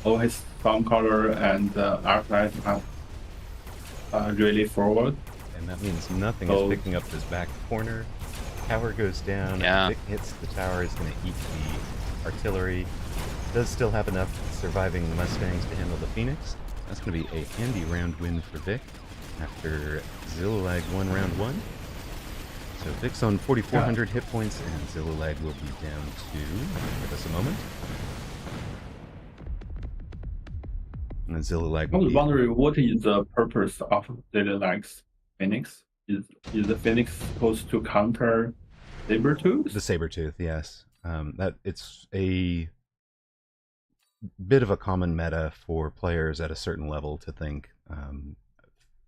All his Stormcaller and Arclight are really forward. And that means nothing is picking up this back corner. Tower goes down. Yeah. Vic hits the tower, is going to eat the artillery. Does still have enough surviving Mustangs to handle the Phoenix. That's going to be a handy round win for Vic after Zillag won round 1. So Vic's on 4,400 hit points, and Zillag will be down to, give us a moment. And Zillag I was wondering, what is the purpose of Zillag's Phoenix? Is the Phoenix supposed to counter Sabertooth? The Sabertooth, yes. That it's a bit of a common meta for players at a certain level to think,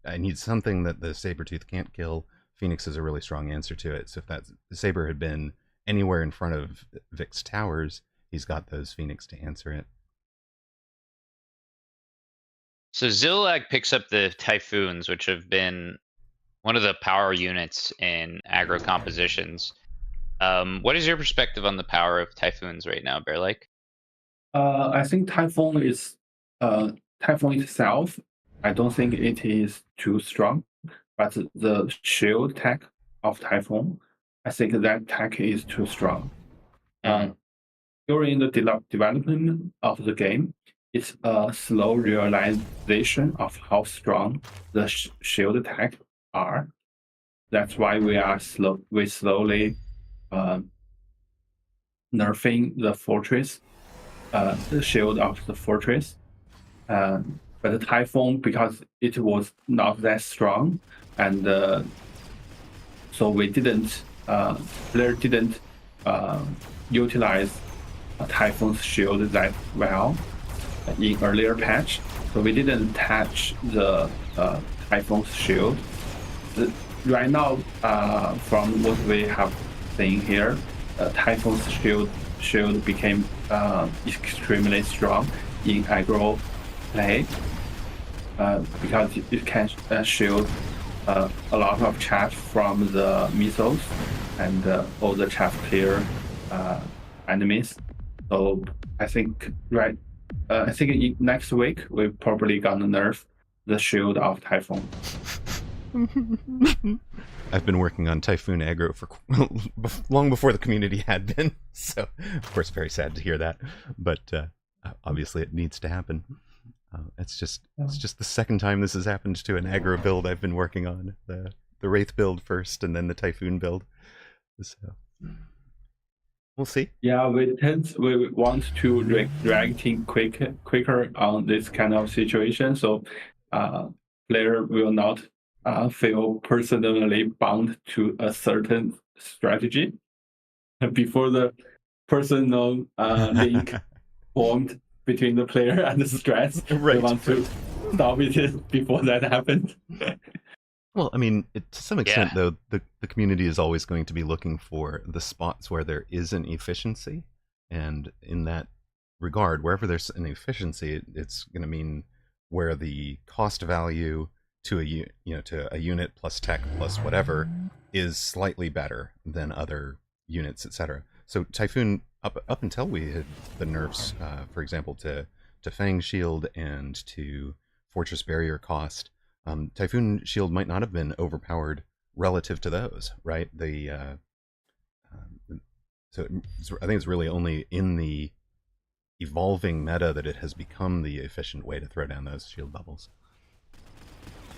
I need something that the Sabertooth can't kill. Phoenix is a really strong answer to it. So if that Saber had been anywhere in front of Vic's towers, he's got those Phoenix to answer it. So Zillag picks up the Typhoons, which have been one of the power units in aggro compositions. What is your perspective on the power of Typhoons right now, Bearlike? I think Typhoon itself, I don't think it is too strong, but the shield tech of Typhoon, I think that tech is too strong. During the development of the game, it's a slow realization of how strong the shield tech are. That's why we slowly nerfing the fortress, the shield of the fortress. But the Typhoon, because it was not that strong, and so we didn't, player didn't utilize a Typhoon's shield that well. in earlier patch, so we didn't touch the Typhoon's shield. Right now, from what we have seen here, Typhoon's shield became extremely strong in aggro play because it can shield a lot of chaff from the missiles and all the chaff clear enemies. So I think next week we're probably gonna nerf the shield of Typhoon. I've been working on Typhoon aggro for long before the community had been, so of course very sad to hear that, but obviously it needs to happen. It's just the second time this has happened to an aggro build I've been working on. The Wraith build first, and then the Typhoon build. So we'll see. Yeah, we want to react quicker on this kind of situation, so player will not feel personally bound to a certain strategy before the personal link formed between the player and the strats. Right. We want to stop it before that happens. Well, I mean, to some extent, though, the community is always going to be looking for the spots where there is an efficiency, and in that regard, wherever there's an efficiency, it's going to mean where the cost value to a unit plus tech plus whatever is slightly better than other units, etc. So Typhoon, up until we had the nerfs, for example, to Fang Shield and to Fortress Barrier cost, Typhoon Shield might not have been overpowered relative to those, right? So I think it's really only in the evolving meta that it has become the efficient way to throw down those shield bubbles.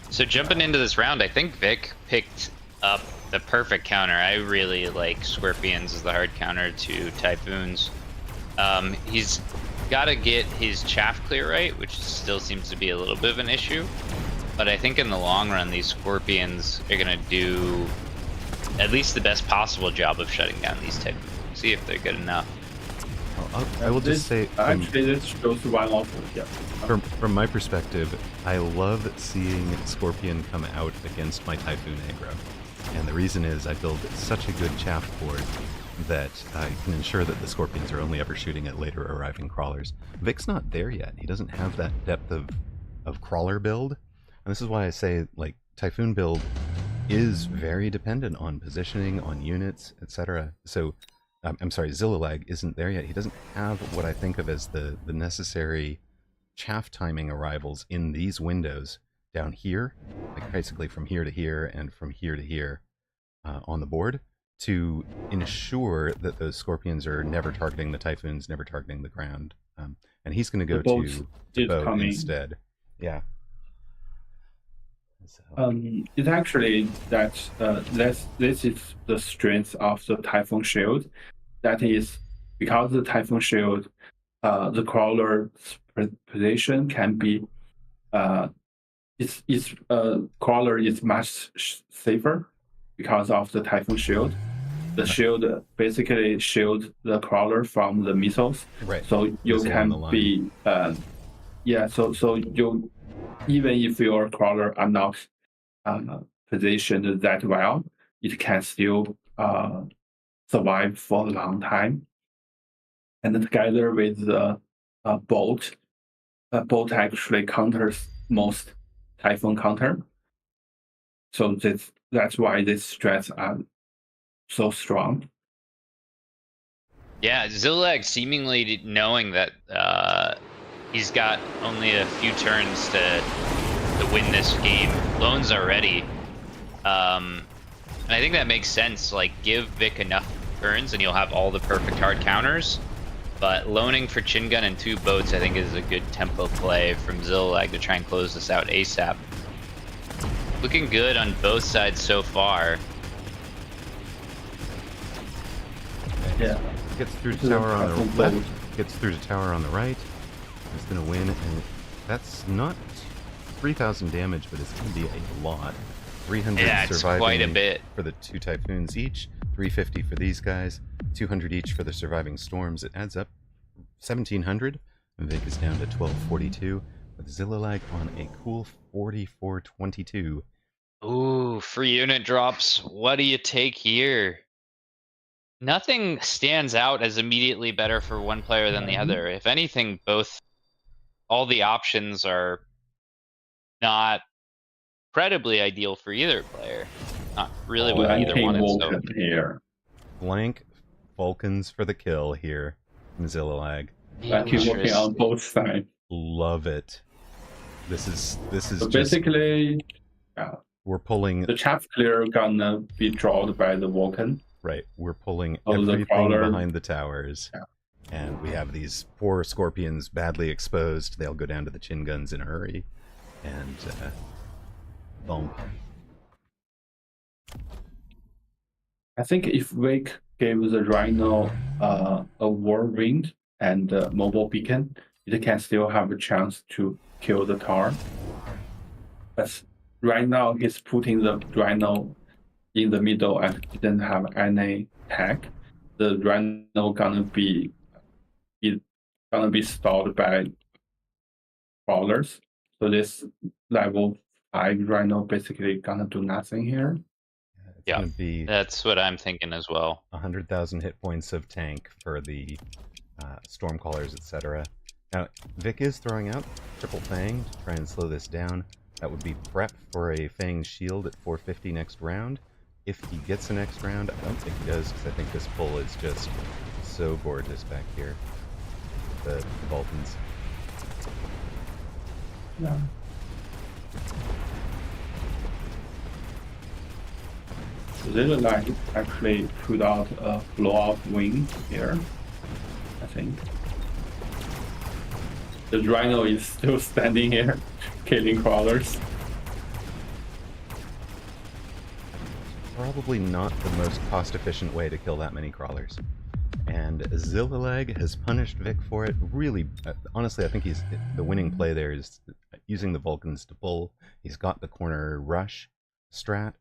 So jumping into this round, I think Vic picked up the perfect counter. I really like Scorpions as the hard counter to Typhoons. He's got to get his chaff clear right, which still seems to be a little bit of an issue. But I think in the long run, these Scorpions are going to do at least the best possible job of shutting down these Typhoons. See if they're good enough. I will just say, actually, this shows one off. Yeah. From my perspective, I love seeing Scorpion come out against my Typhoon aggro, and the reason is I build such a good chaff board that I can ensure that the Scorpions are only ever shooting at later arriving crawlers. Vic's not there yet. He doesn't have that depth of crawler build, and this is why I say, like, Typhoon build is very dependent on positioning, on units, etc. So I'm sorry, Zillalag isn't there yet. He doesn't have what I think of as the necessary chaff timing arrivals in these windows down here, like basically from here to here and from here to here on the board, to ensure that those Scorpions are never targeting the Typhoons, never targeting the ground. And he's going to go to boat instead. Yeah. So. It's actually that this is the strength of the Typhoon Shield. That is because the Typhoon Shield, the crawler's position can be, crawler is much safer because of the Typhoon Shield. The shield basically shield the crawler from the missiles. Right. So you can be, So you, even if your crawler are not positioned that well, it can still survive for a long time. And together with the bolt actually counters most Typhoon counter. So that's why these strats are so strong. Yeah, Zillag seemingly knowing that he's got only a few turns to win this game. Loans are ready. And I think that makes sense. Like, give Vic enough turns and you'll have all the perfect hard counters. But loaning for Chin Gun and 2 boats, I think, is a good tempo play from Zillag to try and close this out ASAP. Looking good on both sides so far. Yeah. Gets through to tower on the left, gets through to tower on the right. It's going to win, and that's not 3,000 damage, but it's going to be a lot. 300 surviving quite a bit for the 2 Typhoons each, 350 for these guys, 200 each for the surviving storms. It adds up 1,700. Vic is down to 1242, with Zillalag on a cool 4422. Ooh, free unit drops. What do you take here? Nothing stands out as immediately better for one player than the other. If anything, all the options are not incredibly ideal for either player. Not really what either wanted. So here. Blank Vulcans for the kill here from Zillalag. Blanking working on both sides. Love it. This is so basically, we're pulling the chaff clear gonna be drawn by the Vulcan. Right, we're pulling everything behind the towers. And we have these poor scorpions badly exposed. They'll go down to the chin guns in a hurry. And boom. I think if Vic gave the Rhino a whirlwind and mobile beacon, it can still have a chance to kill the tar. But right now he's putting the Rhino in the middle and didn't have any tag. The Rhino gonna be stalled by crawlers. So this level 5 Rhino basically gonna do nothing here. Yeah, that's what I'm thinking as well. 100,000 hit points of tank for the Stormcallers, etc. Now, Vic is throwing out Triple Fang to try and slow this down. That would be prep for a Fang shield at 450 next round. If he gets the next round, I don't think he does, because I think this pull is just so gorgeous back here. The Vulcans. Yeah. Zillalag actually put out a blowout wing here, I think. The Rhino is still standing here, killing crawlers. Probably not the most cost-efficient way to kill that many crawlers. And Zillalag has punished Vic for it. Really, honestly, I think the winning play there is using the Vulcans to pull. He's got the corner rush strat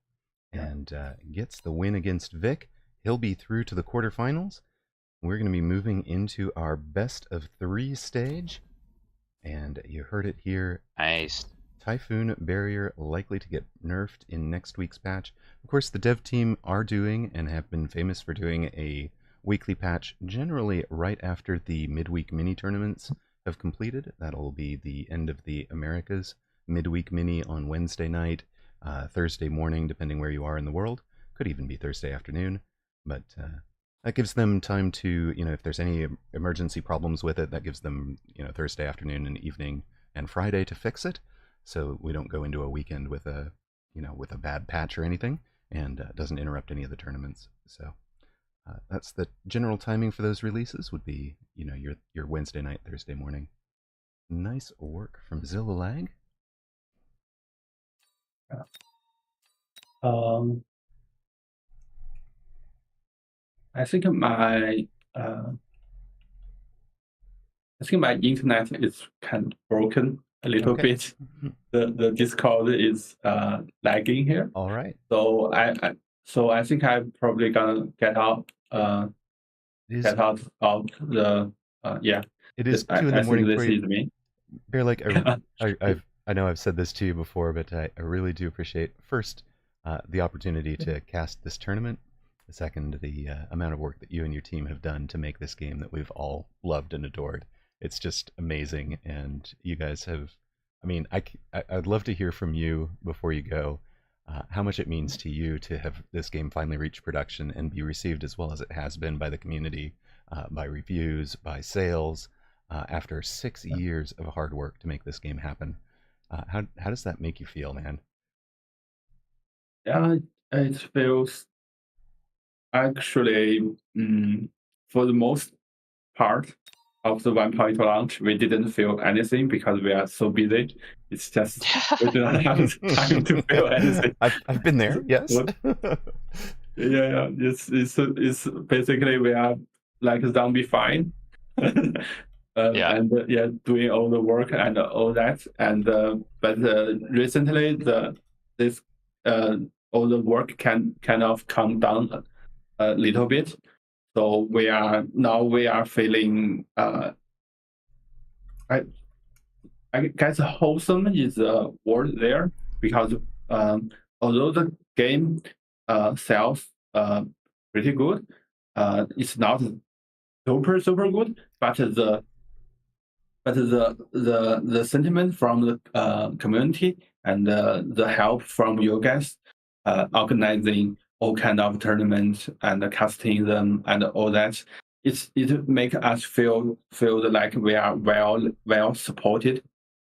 and gets the win against Vic. He'll be through to the quarterfinals. We're going to be moving into our best of 3 stage. And you heard it here. Nice. Typhoon Barrier likely to get nerfed in next week's patch. Of course, the dev team are doing and have been famous for doing a weekly patch, generally right after the midweek mini tournaments have completed. That'll be the end of the Americas midweek mini on Wednesday night, Thursday morning, depending where you are in the world. Could even be Thursday afternoon, but that gives them time to, if there's any emergency problems with it, that gives them, Thursday afternoon and evening and Friday to fix it. So we don't go into a weekend with a, with a bad patch or anything, and doesn't interrupt any of the tournaments. So that's the general timing for those releases. Would be, your Wednesday night, Thursday morning. Nice work from Zillalag. I think my internet is kind of broken a little bit. The Discord is lagging here. All right. So I think I'm probably gonna get out. Get out of the yeah. It is 2 in the morning for you. Me. Bear, like I know I've said this to you before, but I really do appreciate first the opportunity to cast this tournament. Second, the amount of work that you and your team have done to make this game that we've all loved and adored. It's just amazing, and you guys have. I mean, I'd love to hear from you before you go, how much it means to you to have this game finally reach production and be received as well as it has been by the community, by reviews, by sales, after 6 years of hard work to make this game happen. How does that make you feel, man? Yeah, it feels actually, for the most part of the 1.0 launch, we didn't feel anything because we are so busy. It's just we do not have time to feel anything. I've been there, yes. Yeah, it's basically we are like zombie fine. And doing all the work and all that, and but recently all the work can kind of come down a little bit. So we are feeling I guess wholesome is a word there because although the game sells pretty good, it's not super good, but the sentiment from the community and the help from you guys organizing all kind of tournaments and casting them and all that, it make us feel like we are well supported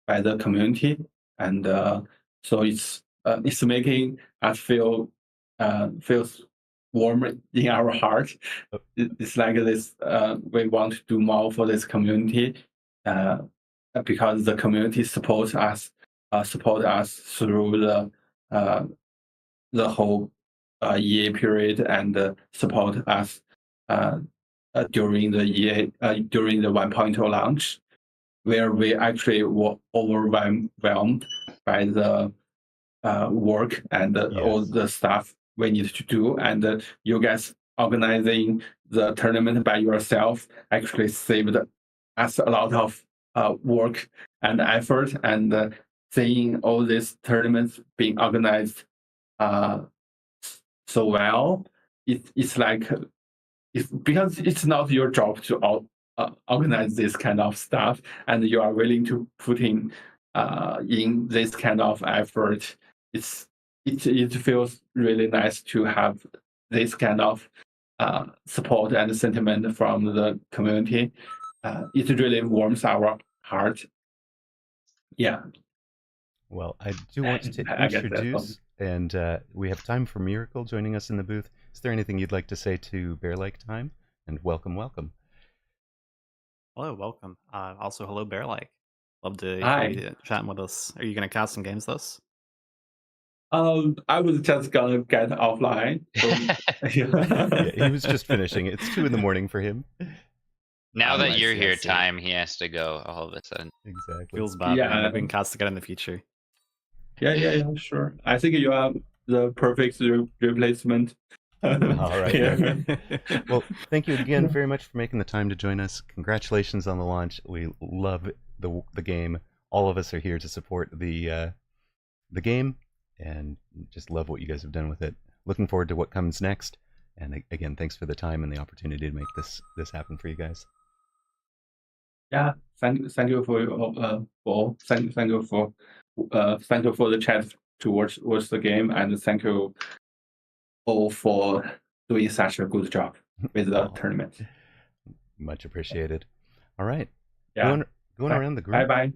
by the community, and so it's making us feels warm in our heart. It's like this. We want to do more for this community, uh, because the community support us through the whole year period and support us during the year during the 1.0 launch, where we actually were overwhelmed by the work and all the stuff we need to do. And you guys organizing the tournament by yourself actually saved us a lot of work and effort. And seeing all these tournaments being organized uh, so well, it's like it's because it's not your job to organize this kind of stuff, and you are willing to put in this kind of effort. It feels really nice to have this kind of support and sentiment from the community. It really warms our heart. Yeah. Well, I do want to introduce, and we have time for Miracle joining us in the booth. Is there anything you'd like to say to Bear Like Time? And welcome. Hello, welcome. Also, hello, Bear Like. Love to Hi. hear you chatting with us. Are you going to cast some games with us? I was just gonna get offline. Yeah, he was just finishing. It's 2 a.m. for him. Now that you're here, Time, he has to go all of a sudden. Exactly. Feels bad. Yeah, maybe we can cast together in the future. Yeah, sure. I think you are the perfect replacement. All right. Well, thank you again very much for making the time to join us. Congratulations on the launch. We love the game. All of us are here to support the game, and just love what you guys have done with it. Looking forward to what comes next. And again, thanks for the time and the opportunity to make this happen for you guys. Yeah, thank you for thank you for the chat towards the game, and thank you all for doing such a good job with the tournament. Much appreciated. All right. Yeah. Going around the group. Bye.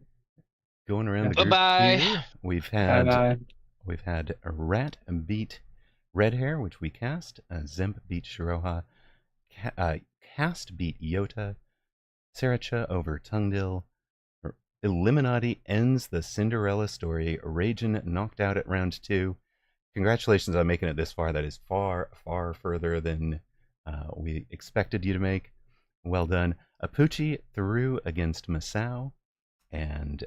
Going around the group. Bye. Here, we've had Rat beat Red Hair, which we cast. Zemp beat Shiroha. Cast beat Iota. Saracha over Tungdil. Illuminati ends the Cinderella story. Ragin knocked out at round 2. Congratulations on making it this far. That is far, far further than we expected you to make. Well done. Apuchi threw against Masao, and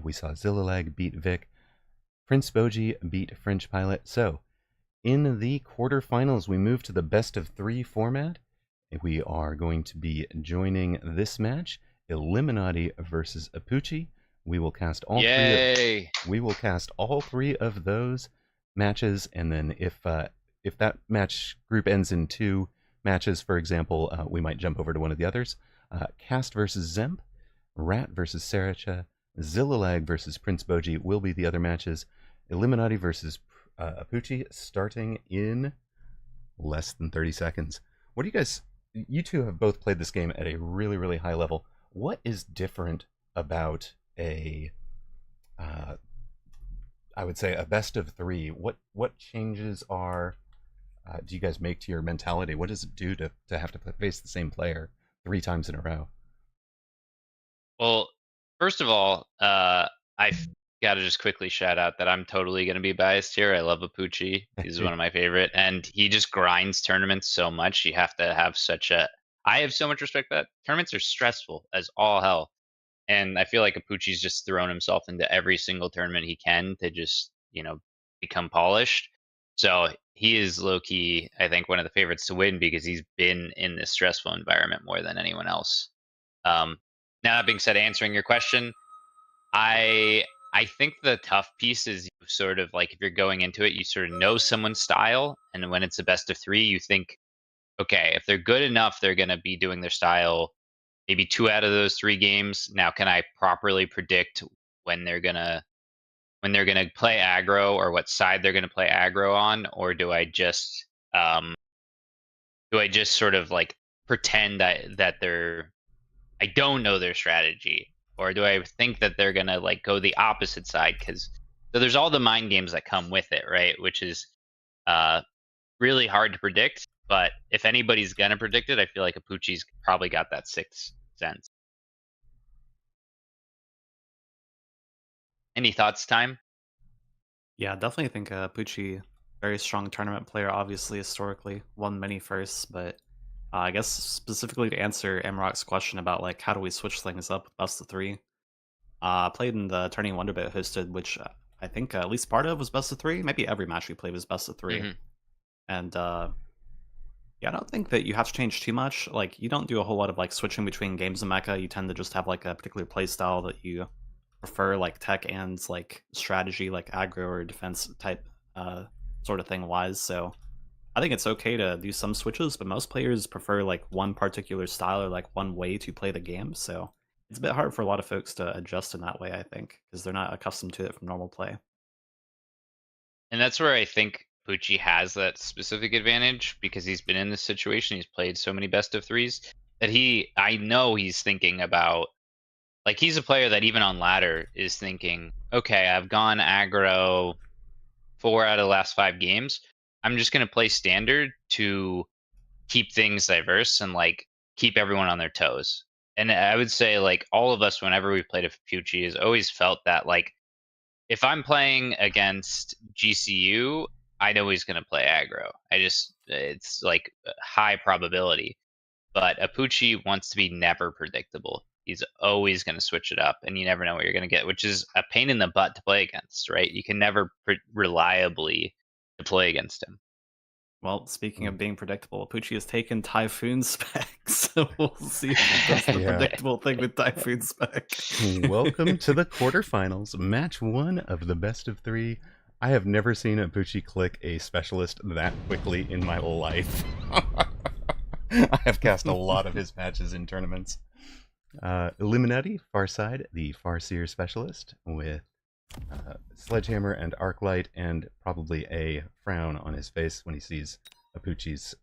we saw Zillalag beat Vic. Prince Boji beat French Pilot. So, in the quarterfinals, we move to the best of 3 format. We are going to be joining this match, Illuminati versus Apuchi. We will cast all Yay. we will cast all 3 of those matches, and then if that match group ends in 2 matches, for example, we might jump over to one of the others. Cast versus Zemp, Rat versus Saracha, Zillalag versus Prince Boji will be the other matches. Illuminati versus Apuchi starting in less than 30 seconds. What do you guys... You two have both played this game at a really, really high level. What is different about I would say a best of 3? What changes do you guys make to your mentality? What does it do to have to face the same player 3 times in a row? Well, first of all, I've got to just quickly shout out that I'm totally going to be biased here. I love Apuchi. He's one of my favorite, and he just grinds tournaments so much. You have to have I have so much respect for that. Tournaments are stressful as all hell, and I feel like Apuchi's just thrown himself into every single tournament he can to just, become polished. So he is low-key, I think, one of the favorites to win because he's been in this stressful environment more than anyone else. Now that being said, answering your question, I think the tough piece is you sort of like if you're going into it, you sort of know someone's style, and when it's a best of 3, you think, okay, if they're good enough, they're gonna be doing their style maybe 2 out of those 3 games. Now, can I properly predict when they're gonna play aggro or what side they're gonna play aggro on, or do I just sort of like pretend that I don't know their strategy, or do I think that they're gonna like go the opposite side? Because so there's all the mind games that come with it, right? Which is uh, really hard to predict. But if anybody's gonna predict it, I feel like Apuchi's probably got that sixth sense. Any thoughts, Time? Yeah, definitely think Pucci, very strong tournament player, obviously, historically. Won many firsts, but I guess specifically to answer Amrock's question about, like, how do we switch things up with best of 3? Played in the Turning Wonderbit hosted, which I think at least part of was best of 3. Maybe every match we played was best of 3. Mhm. And yeah, I don't think that you have to change too much. Like, you don't do a whole lot of like switching between games and mecha. You tend to just have like a particular play style that you prefer, like tech and like strategy, like aggro or defense type sort of thing wise. So I think it's okay to do some switches, but most players prefer like one particular style or like one way to play the game. So it's a bit hard for a lot of folks to adjust in that way, I think, because they're not accustomed to it from normal play. And that's where I think Pucci has that specific advantage because he's been in this situation. He's played so many best of 3s that I know he's thinking about, like, he's a player that even on ladder is thinking, okay, I've gone aggro 4 out of the last 5 games. I'm just going to play standard to keep things diverse and like keep everyone on their toes. And I would say like all of us, whenever we played a Pucci, has always felt that like if I'm playing against GCU, I know he's going to play aggro. It's like high probability. But Apucci wants to be never predictable. He's always going to switch it up, and you never know what you're going to get, which is a pain in the butt to play against, right? You can never reliably deploy against him. Well, speaking of being predictable, Apucci has taken Typhoon Spec, so we'll see if he does the Yeah. predictable thing with Typhoon Spec. Welcome to the quarterfinals, match 1 of the best of 3. I have never seen Apucci click a specialist that quickly in my life. I have cast a lot of his matches in tournaments. Illuminati, far side, the Farseer specialist, with Sledgehammer and Arclight, and probably a frown on his face when he sees Apucci's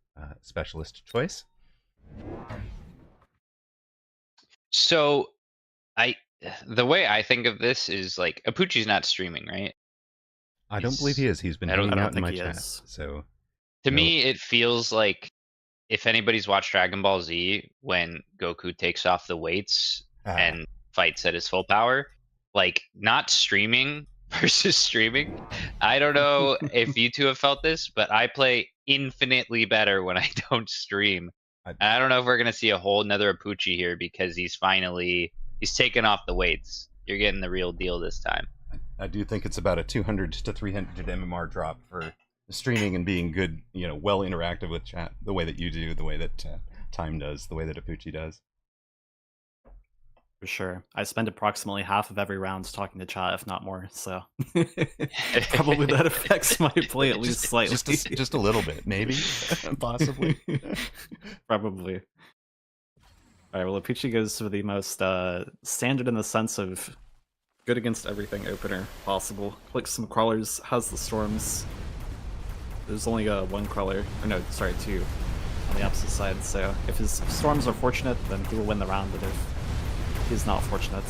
specialist choice. So, the way I think of this is like Apucci's not streaming, right? I don't believe he is. He's been I don't hanging out in think my he chat. is. So To no. me, it feels like if anybody's watched Dragon Ball Z when Goku takes off the weights and fights at his full power, like not streaming versus streaming. I don't know if you two have felt this, but I play infinitely better when I don't stream. I don't know if we're gonna see a whole nother Apucci here because he's taken off the weights. You're getting the real deal this time. I do think it's about a 200 to 300 MMR drop for streaming and being good, well interactive with chat, the way that you do, the way that Time does, the way that Apucci does. For sure. I spend approximately half of every round talking to chat, if not more, so probably that affects my play at least slightly. Just a little bit, maybe, possibly. Probably. Alright, well, Apucci goes for the most standard in the sense of good against everything opener possible. Clicks some crawlers, has the storms. There's only one crawler, or no, sorry, 2 on the opposite side, so if his storms are fortunate, then he will win the round, but if he's not fortunate,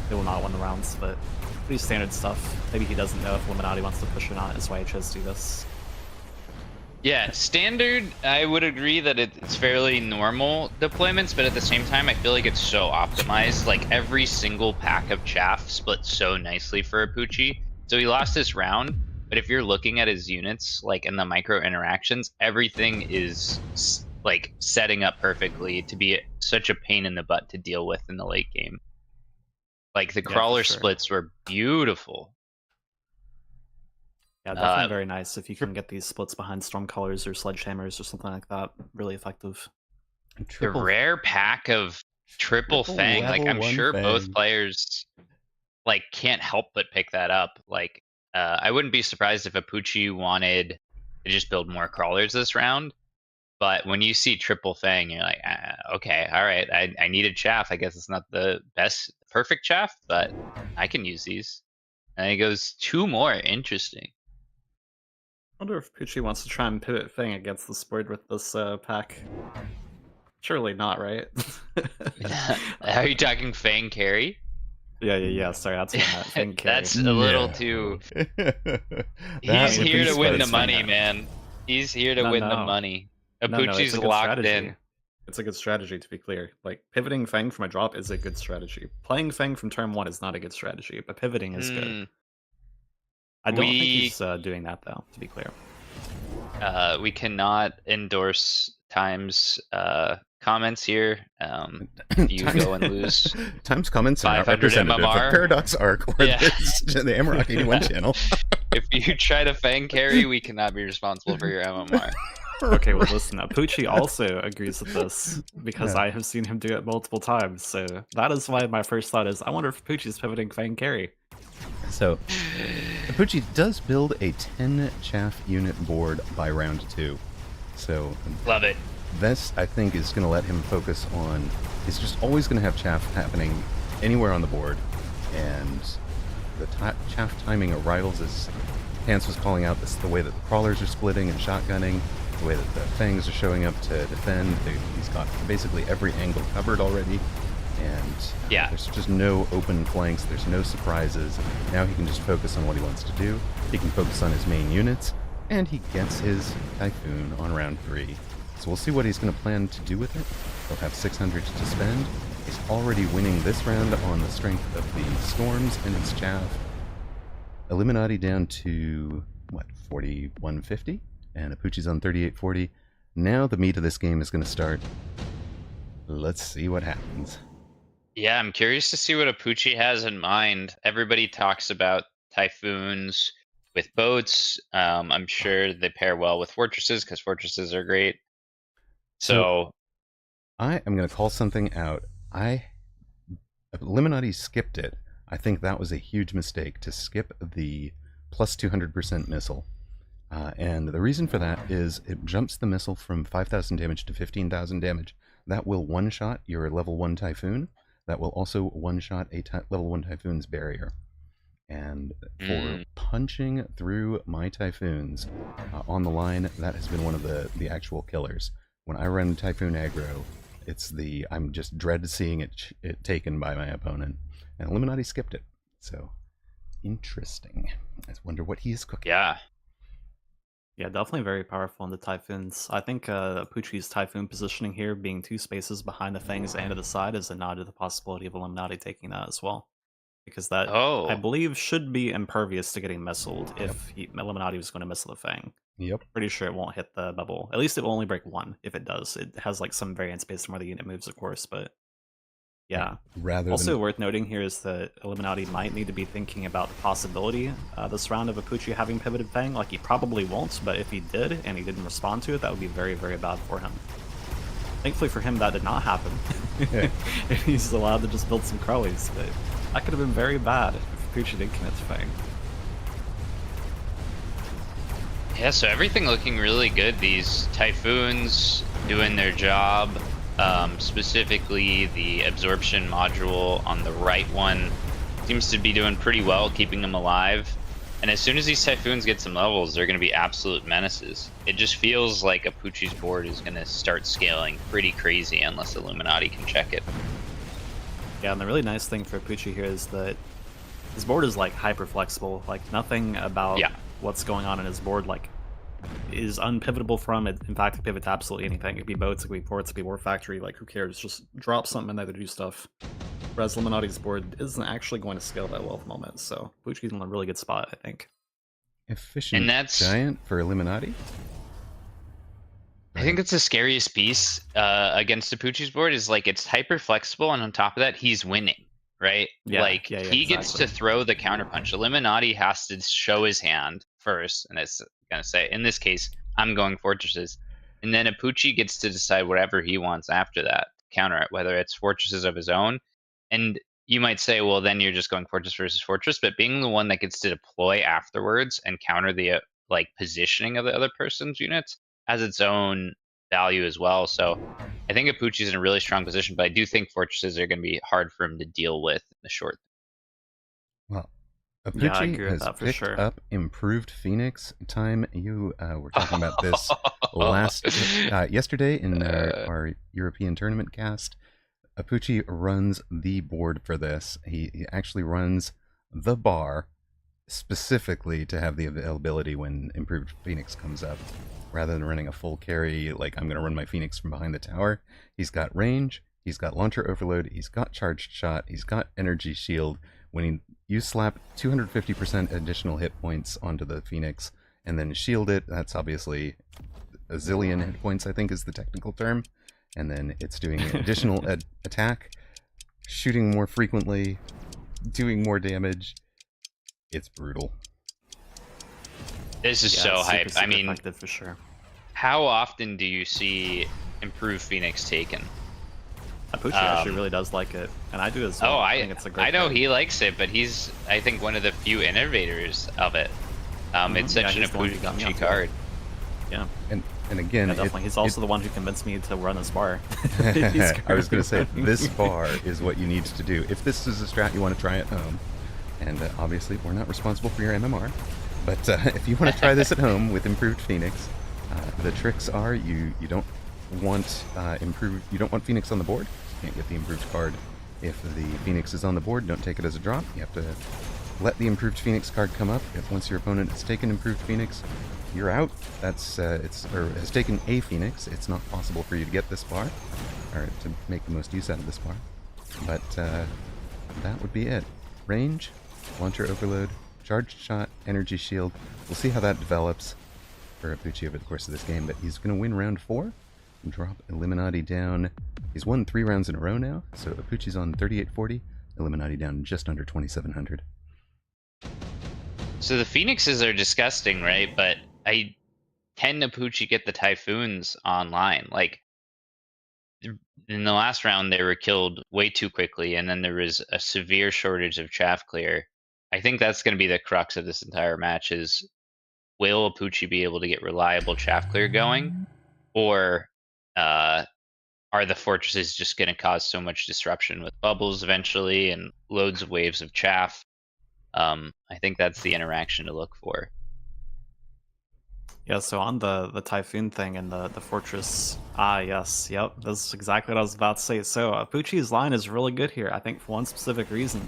they will not win the rounds, but pretty standard stuff. Maybe he doesn't know if Illuminati wants to push or not, is why he chose to do this. Yeah, standard, I would agree that it's fairly normal deployments, but at the same time, I feel like it's so optimized. Like, every single pack of chaff splits so nicely for Apucci. So he lost this round, but if you're looking at his units, like, in the micro interactions, everything is, like, setting up perfectly to be such a pain in the butt to deal with in the late game. Like, the crawler splits were beautiful. Yeah, definitely very nice if you can get these splits behind Stormcallers or Sledgehammers or something like that. Really effective. The rare pack of Triple Fang. Like, level I'm 1 sure both Fang. players like can't help but pick that up. Like, I wouldn't be surprised if Apucci wanted to just build more crawlers this round. But when you see Triple Fang, you're like, okay, all right. I needed chaff. I guess it's not the best, perfect chaff, but I can use these. And he goes 2 more. Interesting. I wonder if Pucci wants to try and pivot Fang against this board with this pack. Surely not, right? Are you talking Fang carry? Yeah. Sorry, that's what I meant. Fang carry. That's a little too. He's here to win the money, man. He's here to win the money. Apucci's locked in. It's a good strategy, to be clear. Like, pivoting Fang from a drop is a good strategy. Playing Fang from turn 1 is not a good strategy, but pivoting is good. I don't think he's doing that, though, to be clear. We cannot endorse Time's comments here. If you go and lose Time's comments are not 500 representative MMR. of Paradox Arc or the Amarok 81 channel. If you try to Fang carry, we cannot be responsible for your MMR. Okay, well listen, Apucci also agrees with this, because I have seen him do it multiple times, so that is why my first thought is, I wonder if Apucci's pivoting Fang carry. So, Apucci does build a 10 chaff unit board by round 2. So, love it. This, I think, is going to let him focus on... He's just always going to have chaff happening anywhere on the board, and the chaff timing at rivals, as Pants was calling out, this the way that the crawlers are splitting and shotgunning, the way that the fangs are showing up to defend. He's got basically every angle covered already, and there's just no open flanks, there's no surprises. Now he can just focus on what he wants to do. He can focus on his main units, and he gets his Typhoon on round 3. So we'll see what he's going to plan to do with it. He'll have 600 to spend. He's already winning this round on the strength of the Storms and his chaff. Illuminati down to, what, 4150? And Apucci's on 3840. Now the meat of this game is going to start. Let's see what happens. Yeah, I'm curious to see what Apucci has in mind. Everybody talks about Typhoons with boats. I'm sure they pair well with fortresses, because fortresses are great. So I am going to call something out. Illuminati skipped it. I think that was a huge mistake to skip the plus 200% missile. And the reason for that is it jumps the missile from 5,000 damage to 15,000 damage. That will one-shot your level 1 Typhoon. That will also one-shot a level 1 Typhoon's barrier. And for punching through my Typhoons on the line, that has been one of the actual killers. When I run Typhoon aggro, I'm just dread seeing it taken by my opponent. And Illuminati skipped it. So, interesting. I wonder what he is cooking. Yeah, definitely very powerful in the Typhoons. I think Apucci's Typhoon positioning here, being 2 spaces behind the Fangs and to the side, is a nod to the possibility of Illuminati taking that as well. Because that, I believe, should be impervious to getting missiled if Illuminati was going to missile the Fang. Yep. Pretty sure it won't hit the bubble. At least it will only break 1 if it does. It has like some variance based on where the unit moves, of course, but yeah. Also worth noting here is that Illuminati might need to be thinking about the possibility this round of Apucci having pivoted Fang. Like, he probably won't, but if he did and he didn't respond to it, that would be very, very bad for him. Thankfully for him, that did not happen. And he's allowed to just build some crawlies, but that could have been very bad if Apucci did commit to Fang. Yeah, so everything looking really good. These Typhoons doing their job. Specifically, the absorption module on the right one seems to be doing pretty well, keeping them alive. And as soon as these Typhoons get some levels, they're going to be absolute menaces. It just feels like Apucci's board is going to start scaling pretty crazy unless Illuminati can check it. Yeah, and the really nice thing for Apucci here is that his board is like hyper flexible. Like, nothing about what's going on in his board like is unpivotable from it. In fact, it pivots absolutely anything. It could be boats, it could be ports, it could be War Factory, like, who cares? Just drop something in there to do stuff. Whereas Illuminati's board isn't actually going to scale that well at the moment, so Apucci's in a really good spot, I think. Efficient giant for Illuminati? I think that's the scariest piece against Apucci's board, is like, it's hyper flexible, and on top of that, he's winning, right? He gets to throw the counterpunch. Illuminati has to show his hand first, and it's gonna say, in this case, I'm going fortresses, and then Apucci gets to decide whatever he wants after that. counter it, whether it's fortresses of his own. And you might say, well, then you're just going fortress versus fortress, but being the one that gets to deploy afterwards and counter the like positioning of the other person's units has its own value as well. So I think Apuchi's in a really strong position, but I do think fortresses are going to be hard for him to deal with in the short. Well, Yeah, I Apuchi agree with has that for picked sure. up improved Phoenix. Time you were talking about this yesterday in our European tournament cast. Apuchi runs the board for this. He actually runs the bar specifically to have the availability when improved Phoenix comes up. Rather than running a full carry, like I'm going to run my Phoenix from behind the tower, he's got range, he's got launcher overload, he's got charged shot, he's got energy shield. When you slap 250% additional hit points onto the Phoenix and then shield it, that's obviously a zillion hit points, I think is the technical term. And then it's doing additional attack, shooting more frequently, doing more damage. It's brutal. This is so hype. I mean, effective for sure. How often do you see improved Phoenix taken? Apuchi actually really does like it, and I do as well. Oh, I think it's a great I know card. he likes it, but he's, I think, one of the few innovators of it. It's such an Apuchi card. Yeah. And again, yeah, definitely. He's also the one who convinced me to run this bar. I was going to say, this bar is what you need to do. If this is a strat you want to try at home, and obviously we're not responsible for your MMR, but if you want to try this at home with improved Phoenix, the tricks are you don't want you don't want Phoenix on the board. You can't get the improved card. If the Phoenix is on the board, don't take it as a drop. You have to let the improved Phoenix card come up. If once your opponent has taken improved Phoenix, you're out. That's or has taken a Phoenix. It's not possible for you to get this bar, or to make the most use out of this bar. But that would be it. Range, launcher overload, charged shot, energy shield. We'll see how that develops for Apuchi over the course of this game, but he's going to win round 4 and drop Illuminati down. He's won 3 rounds in a row now, so Apuchi's on 3840, Illuminati down just under 2700. So the Phoenixes are disgusting, right? But can Apuchi get the Typhoons online? Like, in the last round, they were killed way too quickly, and then there was a severe shortage of chaff clear. I think that's going to be the crux of this entire match is, will Apuchi be able to get reliable chaff clear going? Or are the fortresses just going to cause so much disruption with bubbles eventually and loads of waves of chaff? I think that's the interaction to look for. Yeah, so on the Typhoon thing and the fortress, yes, yep, that's exactly what I was about to say. So Apuchi's line is really good here, I think, for one specific reason.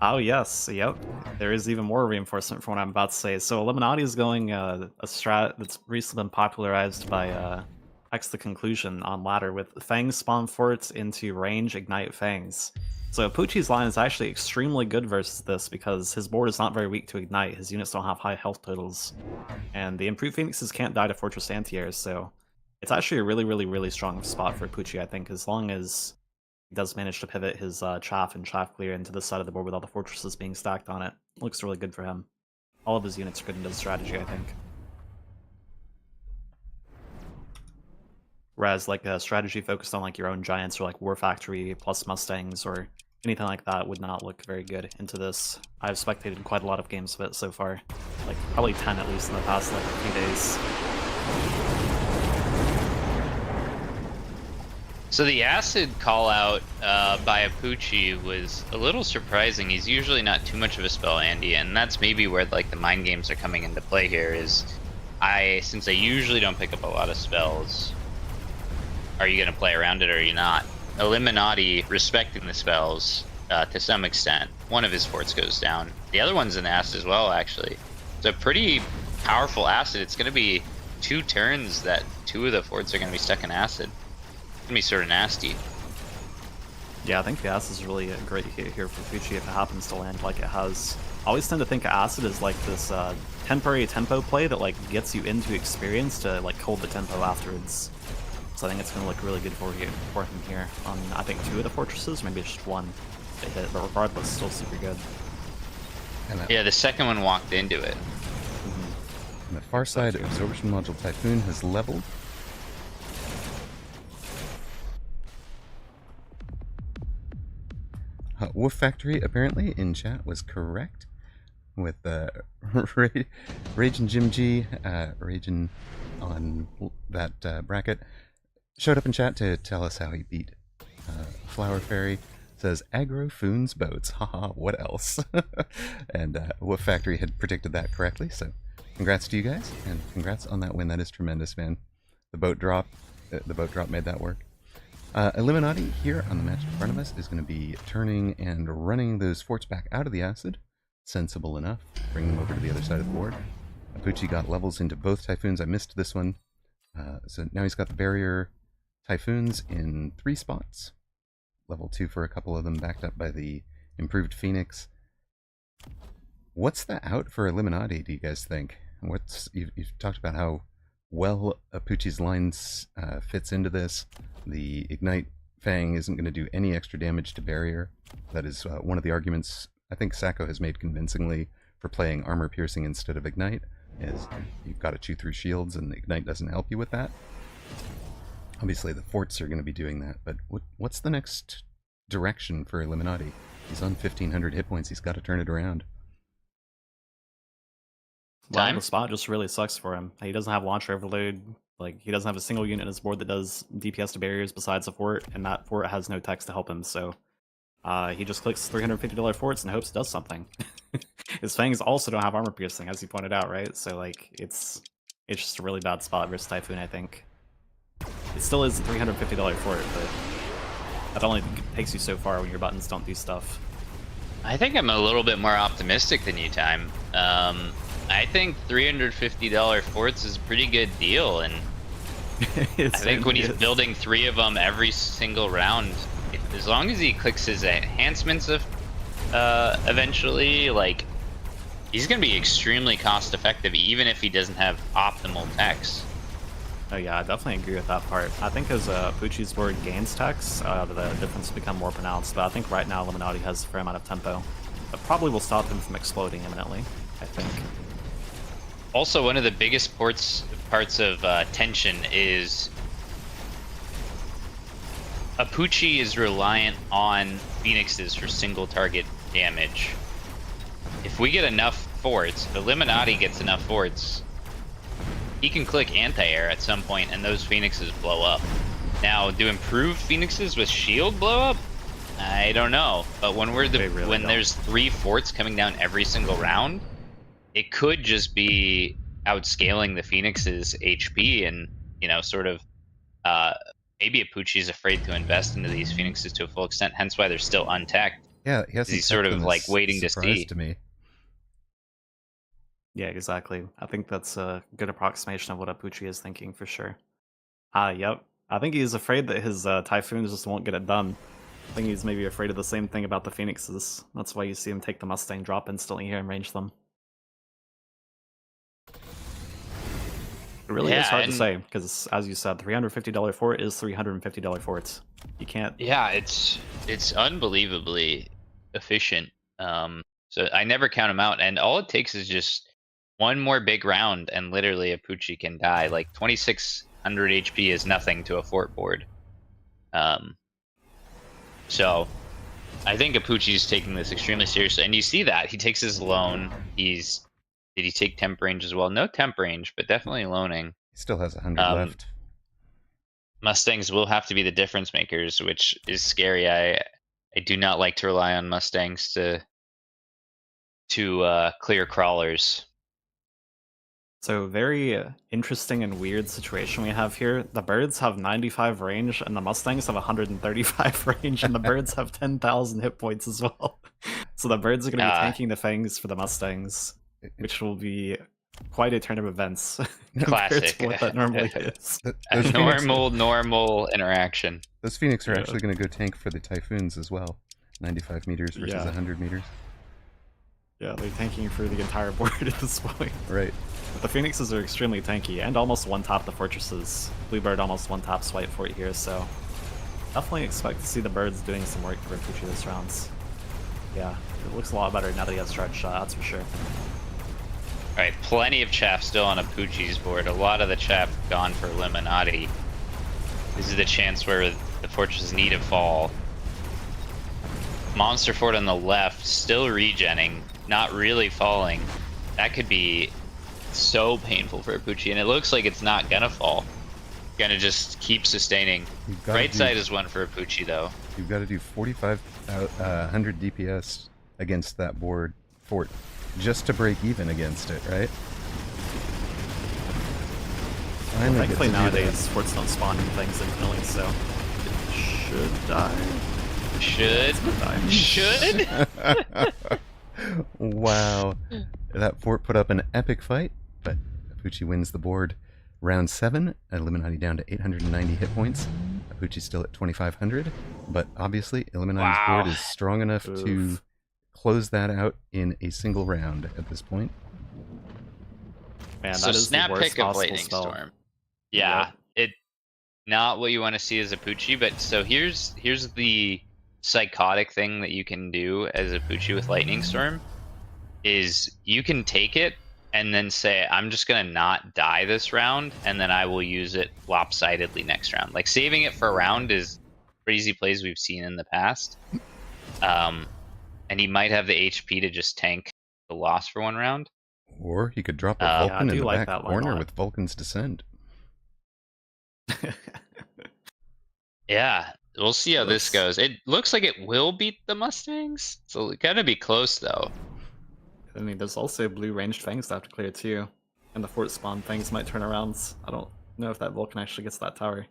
Oh yes, yep, there is even more reinforcement for what I'm about to say. So Illuminati is going a strat that's recently been popularized by X the Conclusion on ladder with Fangs spawn forts into range ignite Fangs. So Apuchi's line is actually extremely good versus this because his board is not very weak to ignite, his units don't have high health totals, and the improved Phoenixes can't die to Fortress Anti-Airs, so it's actually a really strong spot for Apuchi, I think, as long as he does manage to pivot his chaff and chaff clear into this side of the board with all the fortresses being stacked on it. Looks really good for him. All of his units are good into the strategy, I think. Whereas like a strategy focused on like your own giants or like War Factory plus Mustangs or anything like that would not look very good into this. I've spectated quite a lot of games of it so far. Like probably 10 at least in the past like few days. So the acid call out by Apuchi was a little surprising. He's usually not too much of a spell Andy, and that's maybe where like the mind games are coming into play here is since I usually don't pick up a lot of spells, are you going to play around it or are you not? Illuminati respecting the spells to some extent. One of his forts goes down. The other one's an acid as well, actually. It's a pretty powerful acid. It's going to be 2 turns that 2 of the forts are going to be stuck in acid. It's going to be sort of nasty. Yeah, I think the acid is really a great hit here for Apuchi if it happens to land like it has. I always tend to think of acid as like this temporary tempo play that like gets you into experience to like hold the tempo afterwards. So I think it's going to look really good for him here on, I think, 2 of the fortresses, maybe just 1 to hit, but regardless, still super good. Yeah, the second one walked into it. On the far side, Absorption Module Typhoon has leveled. Wolf Factory apparently in chat was correct with Rage and Jim G raging on that bracket. Showed up in chat to tell us how he beat Flower Fairy. Says aggro Foon's boats. Haha, what else? And Wolf Factory had predicted that correctly, so congrats to you guys, and congrats on that win. That is tremendous, man. The boat drop made that work. Illuminati here on the match in front of us is going to be turning and running those forts back out of the acid. Sensible enough. Bring them over to the other side of the board. Apucci got levels into both Typhoons. I missed this one. So now he's got the barrier Typhoons in 3 spots. Level 2 for a couple of them, backed up by the improved Phoenix. What's the out for Illuminati, do you guys think? You've talked about how well Apucci's lines fits into this. The Ignite Fang isn't going to do any extra damage to barrier. That is one of the arguments I think Sacco has made convincingly for playing armor piercing instead of Ignite, is you've got to chew through shields and Ignite doesn't help you with that. Obviously the forts are going to be doing that, but what's the next direction for Illuminati? He's on 1500 hit points, he's got to turn it around. Well, the spot just really sucks for him. He doesn't have launcher overload. Like, he doesn't have a single unit in his board that does DPS to barriers besides a fort, and that fort has no text to help him, so he just clicks $350 forts and hopes it does something. His fangs also don't have armor piercing, as you pointed out, right? So, like, it's just a really bad spot versus Typhoon, I think. It still is a $350 fort, but that only takes you so far when your buttons don't do stuff. I think I'm a little bit more optimistic than you, Time. I think $350 forts is a pretty good deal, and I think when he's building 3 of them every single round, as long as he clicks his enhancements of eventually, like, he's gonna be extremely cost effective even if he doesn't have optimal techs. Oh yeah, I definitely agree with that part. I think as Apucci's board gains techs, the difference will become more pronounced, but I think right now Illuminati has a fair amount of tempo. That probably will stop him from exploding imminently, I think. Also, one of the biggest parts of tension is Apucci is reliant on Phoenixes for single target damage. If we get enough forts, if Illuminati gets enough forts, he can click anti-air at some point and those Phoenixes blow up. Now, do improved Phoenixes with shield blow up? I don't know. But when there's 3 forts coming down every single round, it could just be outscaling the Phoenix's HP, and, you know, sort of maybe Apucci's afraid to invest into these Phoenixes to a full extent, hence why they're still untacked. Yeah, he's sort of like waiting to see. To me. Yeah, exactly. I think that's a good approximation of what Apucci is thinking for sure. Yep. I think he's afraid that his Typhoons just won't get it done. I think he's maybe afraid of the same thing about the Phoenixes. That's why you see him take the Mustang drop instantly here and range them. It really is hard to say, because as you said, $350 fort is $350 forts. You can't... Yeah, it's unbelievably efficient. So I never count him out, and all it takes is just one more big round, and literally Apucci can die. Like 2600 HP is nothing to a fort board. So I think Apucci's taking this extremely seriously, and you see that he takes his loan. Did he take temp range as well? No temp range, but definitely loaning. He still has 100 left. Mustangs will have to be the difference makers, which is scary. I do not like to rely on Mustangs to clear crawlers. So very interesting and weird situation we have here. The birds have 95 range, and the Mustangs have 135 range, and the birds have 10,000 hit points as well. So the birds are going to be tanking the fangs for the Mustangs, which will be quite a turn of events. Classic. To what that normally is. normal interaction. Those Phoenix are actually going to go tank for the Typhoons as well. 95 meters versus 100 meters. Yeah, they're tanking for the entire board at this point. Right. But the Phoenixes are extremely tanky, and almost one-tap the fortresses. Bluebird almost one-taps White Fort here, so definitely expect to see the birds doing some work for Apucci this rounds. Yeah, it looks a lot better now that he has Charge Shot, that's for sure. Alright, plenty of chaff still on Apucci's board. A lot of the chaff gone for Illuminati. This is the chance where the fortresses need a fall. monster fort on the left, still regenning, not really falling. That could be so painful for Apucci, and it looks like it's not gonna fall. Gonna just keep sustaining. Right side is one for Apucci, though. You've got to do 4,500 DPS against that fort just to break even against it, right? Finally thankfully nowadays forts don't spawn in things infinitely, so it should die. Should? Wow. That fort put up an epic fight, but Apucci wins the board. Round 7, Illuminati down to 890 hit points. Apucci's still at 2,500, but obviously Illuminati's board is strong enough to close that out in a single round at this point. Man, So that is snap the worst pick of possible Lightning spell. Storm. Yeah, it not what you want to see as Apucci, but so here's the psychotic thing that you can do as Apucci with Lightning Storm is you can take it and then say, I'm just gonna not die this round, and then I will use it lopsidedly next round. Like saving it for a round is crazy plays we've seen in the past. And he might have the HP to just tank the loss for one round. Or he could drop a Vulcan in the like back corner with Vulcan's Descent. Yeah, we'll see how this goes. It looks like it will beat the Mustangs, so it's gotta be close though. I mean, there's also blue ranged fangs to have to clear too, and the fort spawn fangs might turn around. I don't know if that Vulcan actually gets that tower.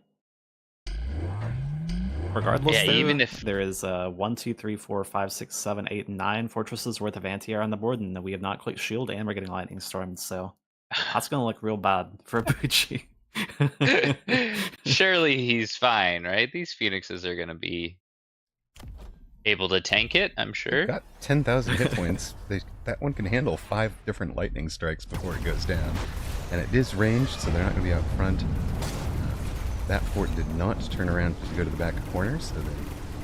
Regardless, Yeah, though, even if there is 1, 2, 3, 4, 5, 6, 7, 8, 9 fortresses worth of anti-air on the board, and we have not clicked shield, and we're getting lightning stormed, so that's gonna look real bad for Apucci. surely he's fine, right? These Phoenixes are gonna be able to tank it, I'm sure. Got 10,000 hit points. That one can handle 5 different lightning strikes before it goes down. And it is ranged, so they're not going to be out front. That fort did not turn around to go to the back corner, so the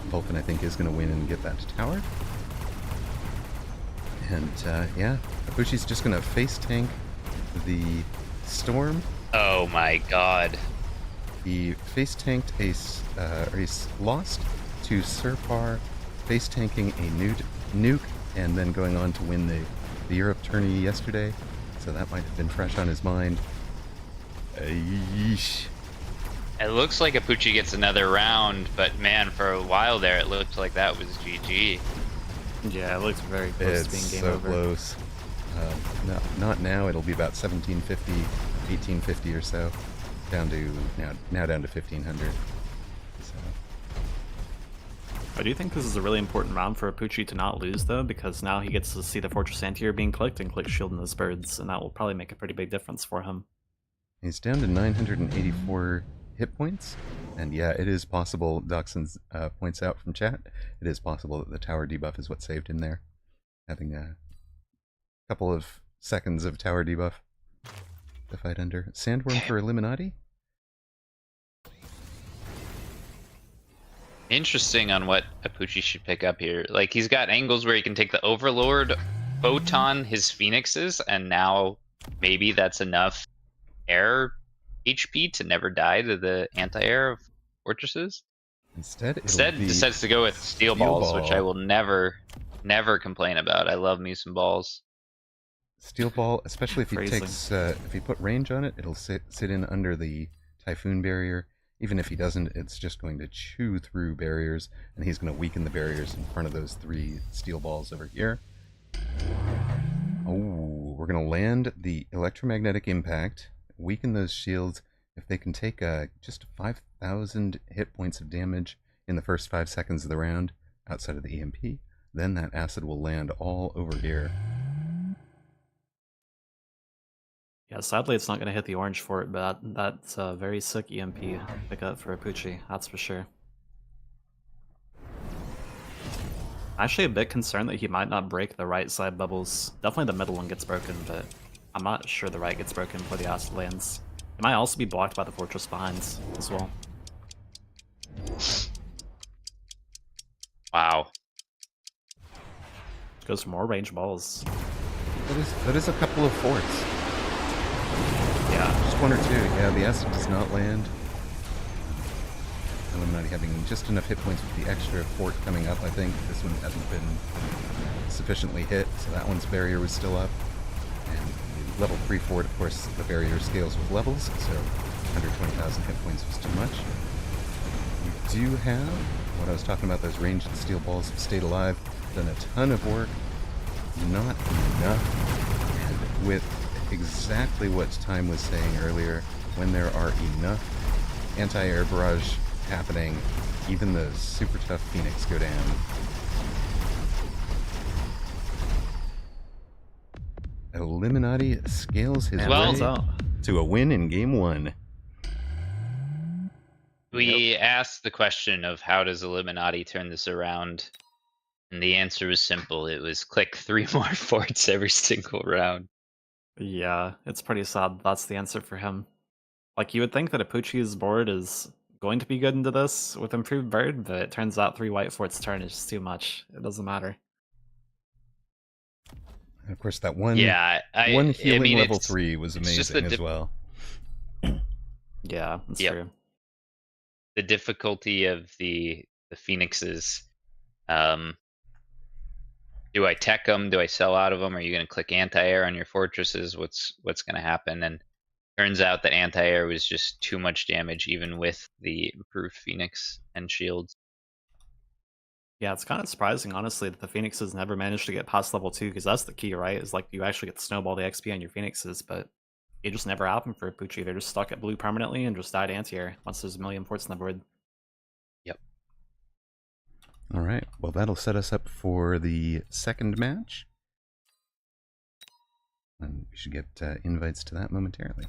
Vulcan, I think, is going to win and get that tower. And, yeah, Apucci's just going to face tank the Storm. Oh my god. He face tanked or he's lost to Surpar, face tanking a nuke, and then going on to win the Europe tourney yesterday. So that might have been fresh on his mind. Yeesh. It looks like Apucci gets another round, but man, for a while there, it looked like that was GG. Yeah, it looks very close to being It's game so over. close. No, not now. It'll be about 1750, 1850 or so. Down to now down to 1500. So. I do think this is a really important round for Apucci to not lose, though, because now he gets to see the Fortress Anti-Air being clicked and click shield in his birds, and that will probably make a pretty big difference for him. He's down to 984 hit points, and yeah, it is possible, Doxson points out from chat, it is possible that the tower debuff is what saved him there. Having a couple of seconds of tower debuff to fight under. Sandworm for Illuminati? Interesting on what Apucci should pick up here. Like, he's got angles where he can take the Overlord, photon his Phoenixes, and now maybe that's enough air HP to never die to the anti-air of fortresses. Instead decides to go with Steel Balls, which I will never complain about. I love me some balls. Steel Ball, especially if he takes, if he put range on it, it'll sit in under the Typhoon barrier. Even if he doesn't, it's just going to chew through barriers, and he's going to weaken the barriers in front of those 3 Steel Balls over here. Oh, we're going to land the electromagnetic impact, weaken those shields. If they can take just 5,000 hit points of damage in the first 5 seconds of the round, outside of the EMP, then that acid will land all over here. Yeah, sadly it's not going to hit the orange fort, but that's a very sick EMP pickup for Apucci, that's for sure. Actually a bit concerned that he might not break the right side bubbles. Definitely the middle one gets broken, but I'm not sure the right gets broken before the acid lands. It might also be blocked by the fortress behind as well. Wow. Goes for more range balls. That is a couple of forts. Yeah. Just 1 or 2. Yeah, the acid does not land. Illuminati having just enough hit points with the extra fort coming up. I think this one hasn't been sufficiently hit, so that one's barrier was still up. And the level 3 fort, of course, the barrier scales with levels, so 120,000 hit points was too much. We do have what I was talking about, those ranged steel balls have stayed alive, done a ton of work, not enough. And with exactly what Time was saying earlier, when there are enough anti-air barrage happening, even the super tough Phoenix go down. Illuminati scales his way to a win in game 1. We asked the question of how does Illuminati turn this around, and the answer was simple. It was click 3 more forts every single round. Yeah, it's pretty sad that's the answer for him. Like, you would think that Apuchi's board is going to be good into this with improved bird, but it turns out 3 white forts turn is just too much. It doesn't matter. And of course, that one, one healing level 3 was amazing as well. Yeah, that's true. The difficulty of the Phoenixes. Do I tech them? Do I sell out of them? Are you going to click anti-air on your fortresses? What's going to happen? And turns out that anti-air was just too much damage, even with the improved Phoenix and shields. Yeah, it's kind of surprising, honestly, that the Phoenixes never managed to get past level 2, because that's the key, right? Is like you actually get to snowball the XP on your Phoenixes, but it just never happened for Apuchi. They're just stuck at blue permanently and just died anti-air once there's a million forts on the board. Yep. All right. Well, that'll set us up for the second match. And we should get invites to that momentarily.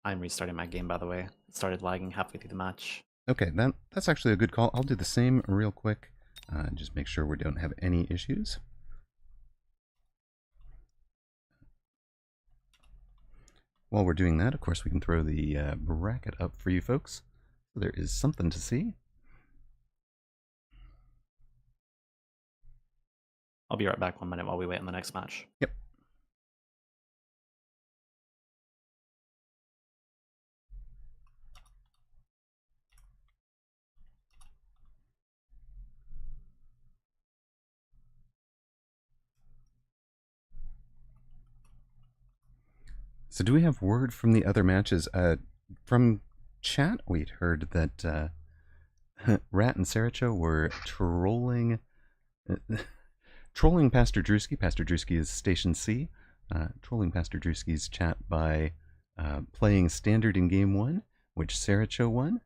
I'm restarting my game, by the way. It started lagging halfway through the match. Okay, that's actually a good call. I'll do the same real quick. Just make sure we don't have any issues. While we're doing that, of course, we can throw the bracket up for you folks. So there is something to see. I'll be right back 1 minute while we wait on the next match. Yep. So do we have word from the other matches? From chat, we'd heard that Rat and Saracho were trolling Pastor Drewski. Pastor Drewski is Station C. Trolling Pastor Drewski's chat by playing Standard in Game 1, which Saracho won.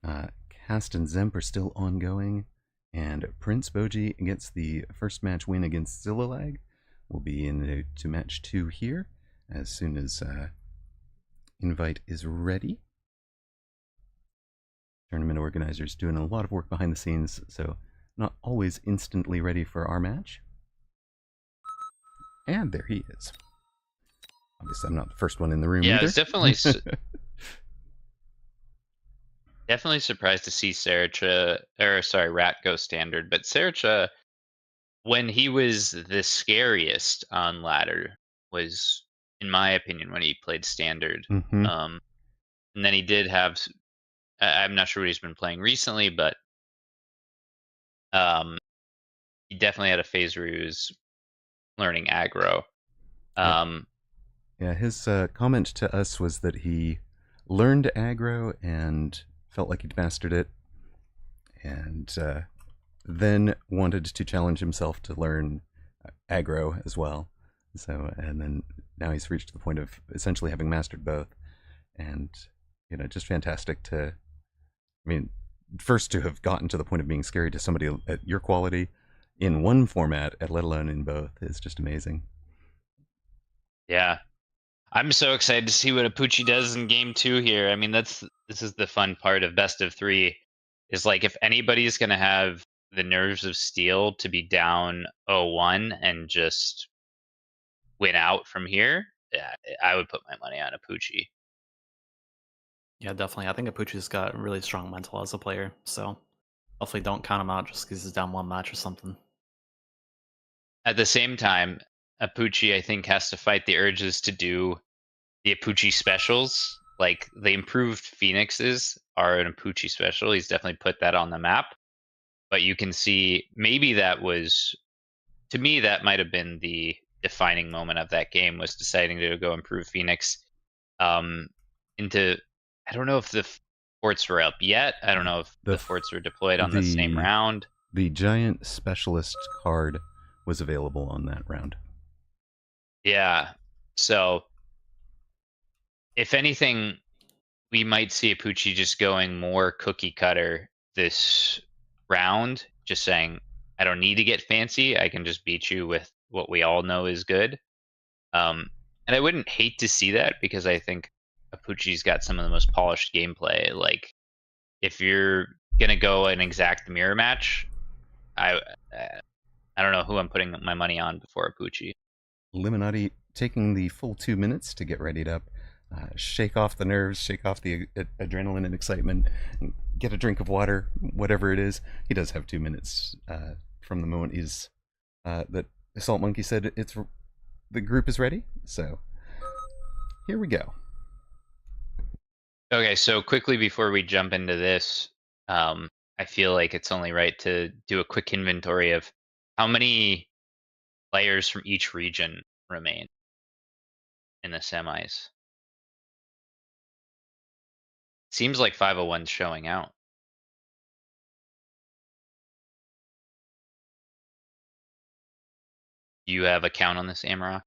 Cast and Zemp are still ongoing, and Prince Boji gets the first match win against Zillalag. We'll be to match 2 here as soon as invite is ready. Tournament organizers doing a lot of work behind the scenes, so not always instantly ready for our match. And there he is. Obviously, I'm not the first one in the room either. Yeah, it's definitely definitely surprised to see Rat go Standard, but Saracha, when he was the scariest on ladder, was, in my opinion, when he played Standard. Mm-hmm. And then he did have, I'm not sure what he's been playing recently, but he definitely had a phase where he was learning aggro. Yeah, his comment to us was that he learned aggro and felt like he'd mastered it, and then wanted to challenge himself to learn aggro as well. So, and then now he's reached the point of essentially having mastered both, and just fantastic to. I mean, first to have gotten to the point of being scary to somebody at your quality in one format, let alone in both, is just amazing. Yeah. I'm so excited to see what Apuchi does in game 2 here. I mean, this is the fun part of best of 3, is like if anybody's going to have the nerves of steel to be down 0-1 and just win out from here, yeah, I would put my money on Apuchi. Yeah, definitely. I think Apuchi's got really strong mental as a player, so hopefully don't count him out just because he's down 1 match or something. At the same time, Apuchi, I think, has to fight the urges to do the Apuchi specials Like, the improved Phoenixes are an Apuchi special. He's definitely put that on the map. But you can see maybe that was, to me, that might have been the defining moment of that game, was deciding to go improve Phoenix into, I don't know if the forts were up yet. I don't know if the forts were deployed on the same round. The giant specialist card was available on that round. Yeah. So, if anything, we might see Apuchi just going more cookie cutter this round, just saying, I don't need to get fancy. I can just beat you with what we all know is good. And I wouldn't hate to see that, because I think Apuchi's got some of the most polished gameplay. Like, if you're gonna go an exact mirror match, I don't know who I'm putting my money on before Apuchi. Illuminati taking the full 2 minutes to get readied up, shake off the nerves, shake off the adrenaline and excitement, and get a drink of water, whatever it is. He does have 2 minutes from the moment he's that Assault Monkey said the group is ready. So here we go. Okay, so quickly before we jump into this, I feel like it's only right to do a quick inventory of how many players from each region remain in the semis. Seems like 501's showing out. You have a count on this, Amarok?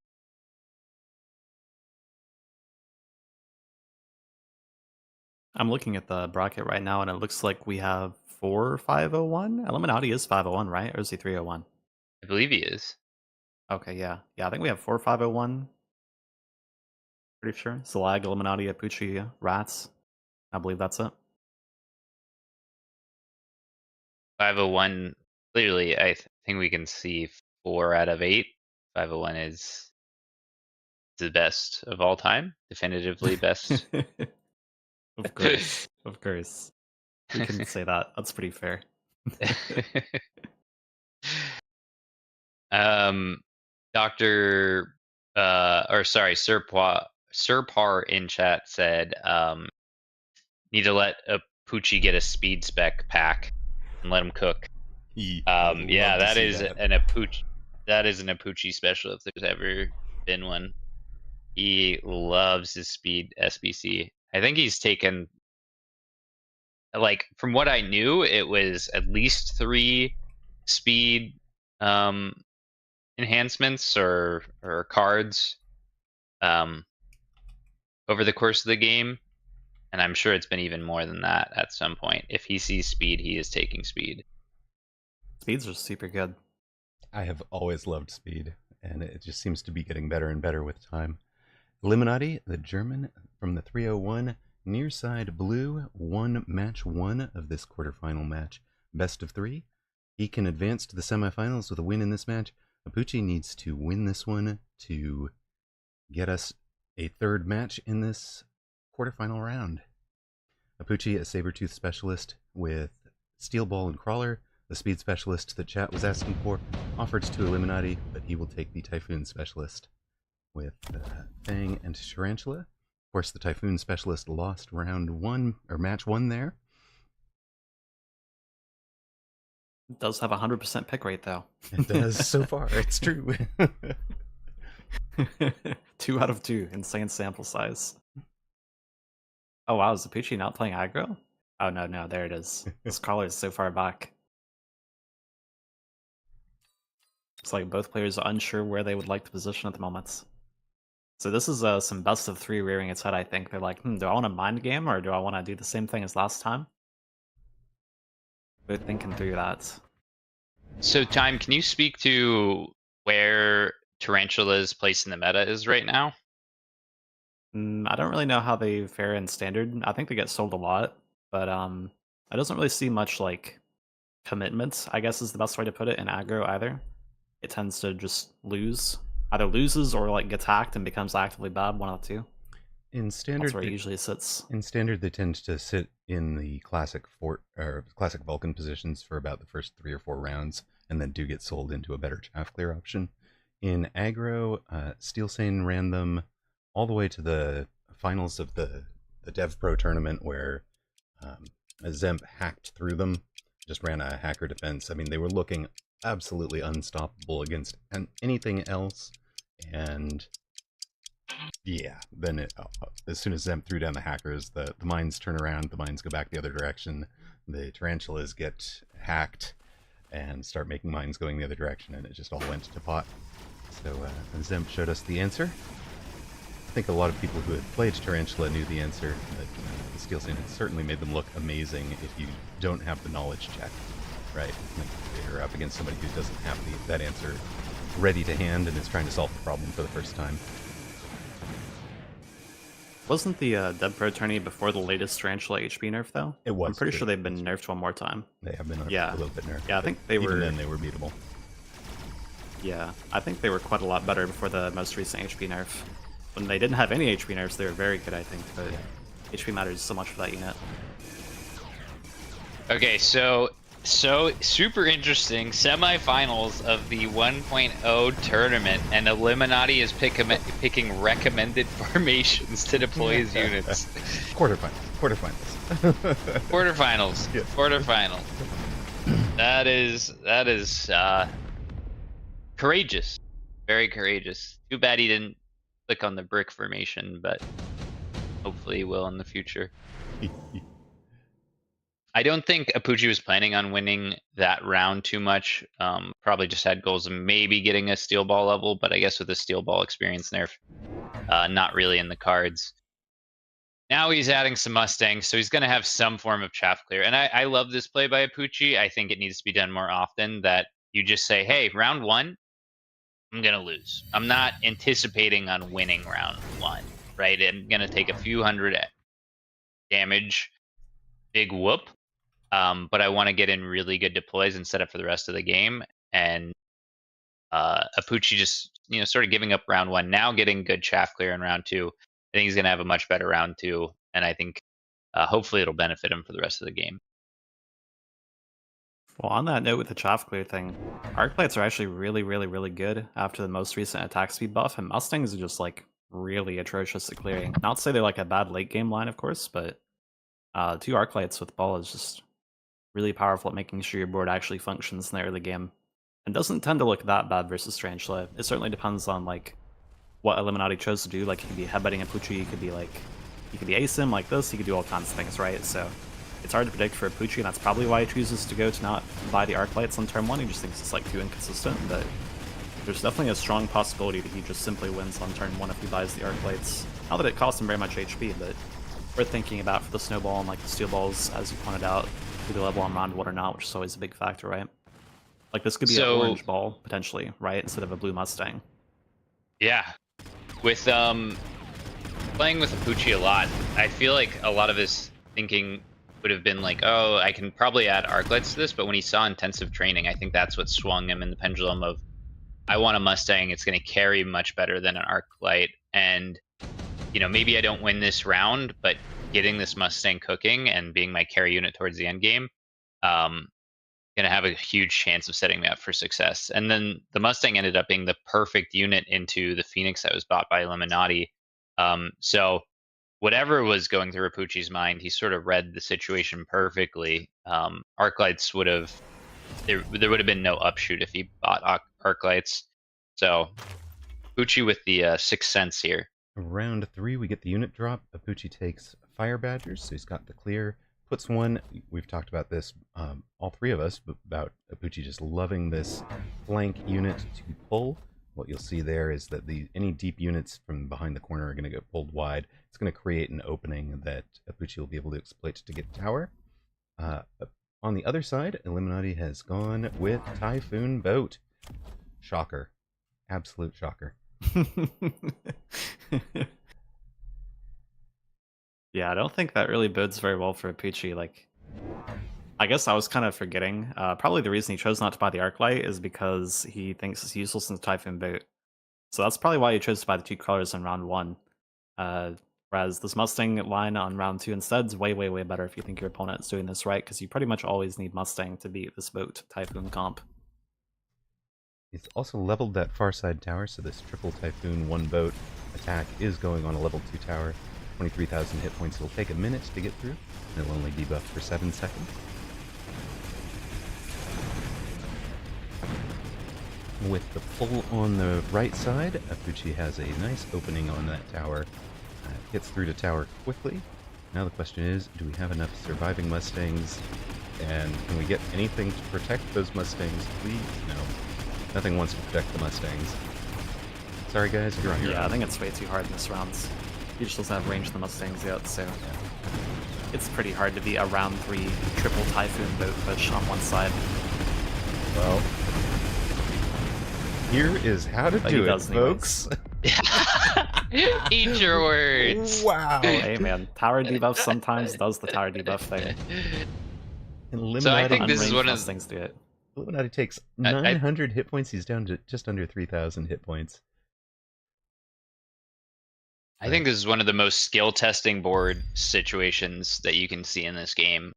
I'm looking at the bracket right now, and it looks like we have 4 501. Illuminati is 501, right? Or is he 301? I believe he is. Okay, yeah. Yeah, I think we have 4 501. Pretty sure. Zalag, Illuminati, Apuchi, Rats. I believe that's it. 501, clearly, I think we can see 4 out of 8. 501 is the best of all time. Definitively best. Of course. Of course. We can say that. That's pretty fair. Dr. Sir Par in chat said, need to let Apuchi get a speed spec pack and let him cook. Yeah, that is an Apuchi special if there's ever been one. He loves his speed SBC. I think he's taken, like, from what I knew, it was at least 3 speed enhancements or cards over the course of the game, and I'm sure it's been even more than that at some point. If he sees speed, he is taking speed. Speeds are super good. I have always loved speed, and it just seems to be getting better and better with time. Illuminati, the German from the 301, near side blue, won match 1 of this quarterfinal match. Best of 3. He can advance to the semifinals with a win in this match. Apuchi needs to win this one to get us a 3rd match in this quarterfinal round. Apuchi, a Sabertooth specialist with Steel Ball and Crawler, the speed specialist that chat was asking for, offered to Illuminati, but he will take the Typhoon specialist with Fang and Tarantula. Of course, the Typhoon specialist lost round 1, or match 1 there. It does have a 100% pick rate, though. It does so far. It's true. 2 out of 2. Insane sample size. Oh, wow. Is Apuchi not playing aggro? Oh, no. There it is. This caller is so far back. It's like both players are unsure where they would like to position at the moment. So this is some best of 3 rearing its head, I think. They're like, do I want a mind game, or do I want to do the same thing as last time? They're thinking through that. So, Time, can you speak to where Tarantula's place in the meta is right now? I don't really know how they fare in Standard. I think they get sold a lot, but it doesn't really see much, like, commitment, I guess is the best way to put it, in aggro either. It tends to just lose. Either loses or, like, gets hacked and becomes actively bad, one of the two. In Standard, that's where it usually sits. In Standard, they tend to sit in the classic classic Vulcan positions for about the first 3 or 4 rounds, and then do get sold into a better chaff clear option. In aggro, Steel Sane ran them all the way to the finals of the the Dev Pro tournament where Zemp hacked through them, just ran a hacker defense. I mean, they were looking absolutely unstoppable against anything else, and yeah, then as soon as Zemp threw down the hackers, the mines turn around, the mines go back the other direction, the tarantulas get hacked and start making mines going the other direction, and it just all went to pot. So Zemp showed us the answer. I think a lot of people who had played Tarantula knew the answer, but the Steel Sand had certainly made them look amazing if you don't have the knowledge check, right? Like, you're up against somebody who doesn't have that answer ready to hand and is trying to solve the problem for the first time. Wasn't the Dev Pro tourney before the latest Tarantula HP nerf, though? It was. I'm pretty sure they've been nerfed one more time. They have been a little bit nerfed. Yeah, I think they were... Even then, they were beatable. Yeah, I think they were quite a lot better before the most recent HP nerf. When they didn't have any HP nerfs, they were very good, I think, but HP matters so much for that unit. Okay, so super interesting semifinals of the 1.0 tournament, and Illuminati is picking recommended formations to deploy his units. Quarterfinals. Yes. Quarterfinals. That is courageous, very courageous. Too bad he didn't click on the brick formation, but hopefully he will in the future. I don't think Apucci was planning on winning that round too much. Probably just had goals of maybe getting a steel ball level, but I guess with the steel ball experience nerf, not really in the cards. Now he's adding some Mustangs, so he's going to have some form of chaff clear. And I love this play by Apucci. I think it needs to be done more often, that you just say, hey, round one, I'm going to lose. I'm not anticipating on winning round one, right? I'm going to take a few hundred damage, big whoop. But I want to get in really good deploys and set up for the rest of the game. And Apucci just, sort of giving up round one, now getting good chaff clear in round two. I think he's going to have a much better round two. And I think hopefully it'll benefit him for the rest of the game. Well, on that note with the chaff clear thing, Arclights are actually really, really, really good after the most recent attack speed buff, and Mustangs are just like really atrocious at clearing. Not to say they're like a bad late game line, of course, but 2 Arclights with ball is just really powerful at making sure your board actually functions in the early game. And doesn't tend to look that bad versus Tarantula. It certainly depends on like what Illuminati chose to do. Like, he could be headbutting Apucci, he could be ace him like this, he could do all kinds of things, right? So it's hard to predict for Apucci, and that's probably why he chooses to go to not buy the Arclights on turn 1. He just thinks it's like too inconsistent, but there's definitely a strong possibility that he just simply wins on turn 1 if he buys the Arclights. Not that it costs him very much HP, but worth thinking about for the snowball and like the steel balls, as you pointed out, do the level on round 1 or not, which is always a big factor, right? Like, this could be an orange ball, potentially, right? Instead of a blue Mustang. Yeah. With playing with Apucci a lot, I feel like a lot of his thinking would have been like, oh, I can probably add Arclights to this, but when he saw intensive training, I think that's what swung him in the pendulum of, I want a Mustang, it's going to carry much better than an Arclight, and maybe I don't win this round, but getting this Mustang cooking and being my carry unit towards the end game, going to have a huge chance of setting me up for success. And then the Mustang ended up being the perfect unit into the Phoenix that was bought by Illuminati. So whatever was going through Apucci's mind, he sort of read the situation perfectly. Arclights would have, there would have been no upshoot if he bought Arclights. So Apucci with the 6 cents here. Round 3, we get the unit drop. Apucci takes Fire Badgers, so he's got the clear. Puts one, we've talked about this, all 3 of us, about Apucci just loving this flank unit to pull. What you'll see there is that any deep units from behind the corner are going to get pulled wide. It's going to create an opening that Apucci will be able to exploit to get tower. On the other side, Illuminati has gone with Typhoon Boat. Shocker. Absolute shocker. Yeah, I don't think that really bodes very well for Apucci. Like, I guess I was kind of forgetting. Probably the reason he chose not to buy the Arclight is because he thinks it's useless in the Typhoon Boat. So that's probably why he chose to buy the 2 colors in round 1. Whereas this Mustang line on round 2 instead is way, way, way better if you think your opponent is doing this right, because you pretty much always need Mustang to beat this boat Typhoon comp. He's also leveled that far side tower, so this triple Typhoon 1 boat attack is going on a level 2 tower. 23,000 hit points. It'll take a minute to get through, and it'll only debuff for 7 seconds. With the pull on the right side, Apuchi has a nice opening on that tower. Gets through to tower quickly. Now the question is, do we have enough surviving Mustangs? And can we get anything to protect those Mustangs, please? No. Nothing wants to protect the Mustangs. Sorry guys, you're on your own. I think it's way too hard in this round. He just doesn't have range on the Mustangs yet, so it's pretty hard to be a round 3 triple Typhoon boat push on one side. Well, here is how to do it, folks. Eat your words. Wow. Hey man, tower debuff sometimes does the tower debuff thing. So I think this is one of the things do it. Illuminati takes 900 hit points. He's down to just under 3,000 hit points. I think this is one of the most skill testing board situations that you can see in this game.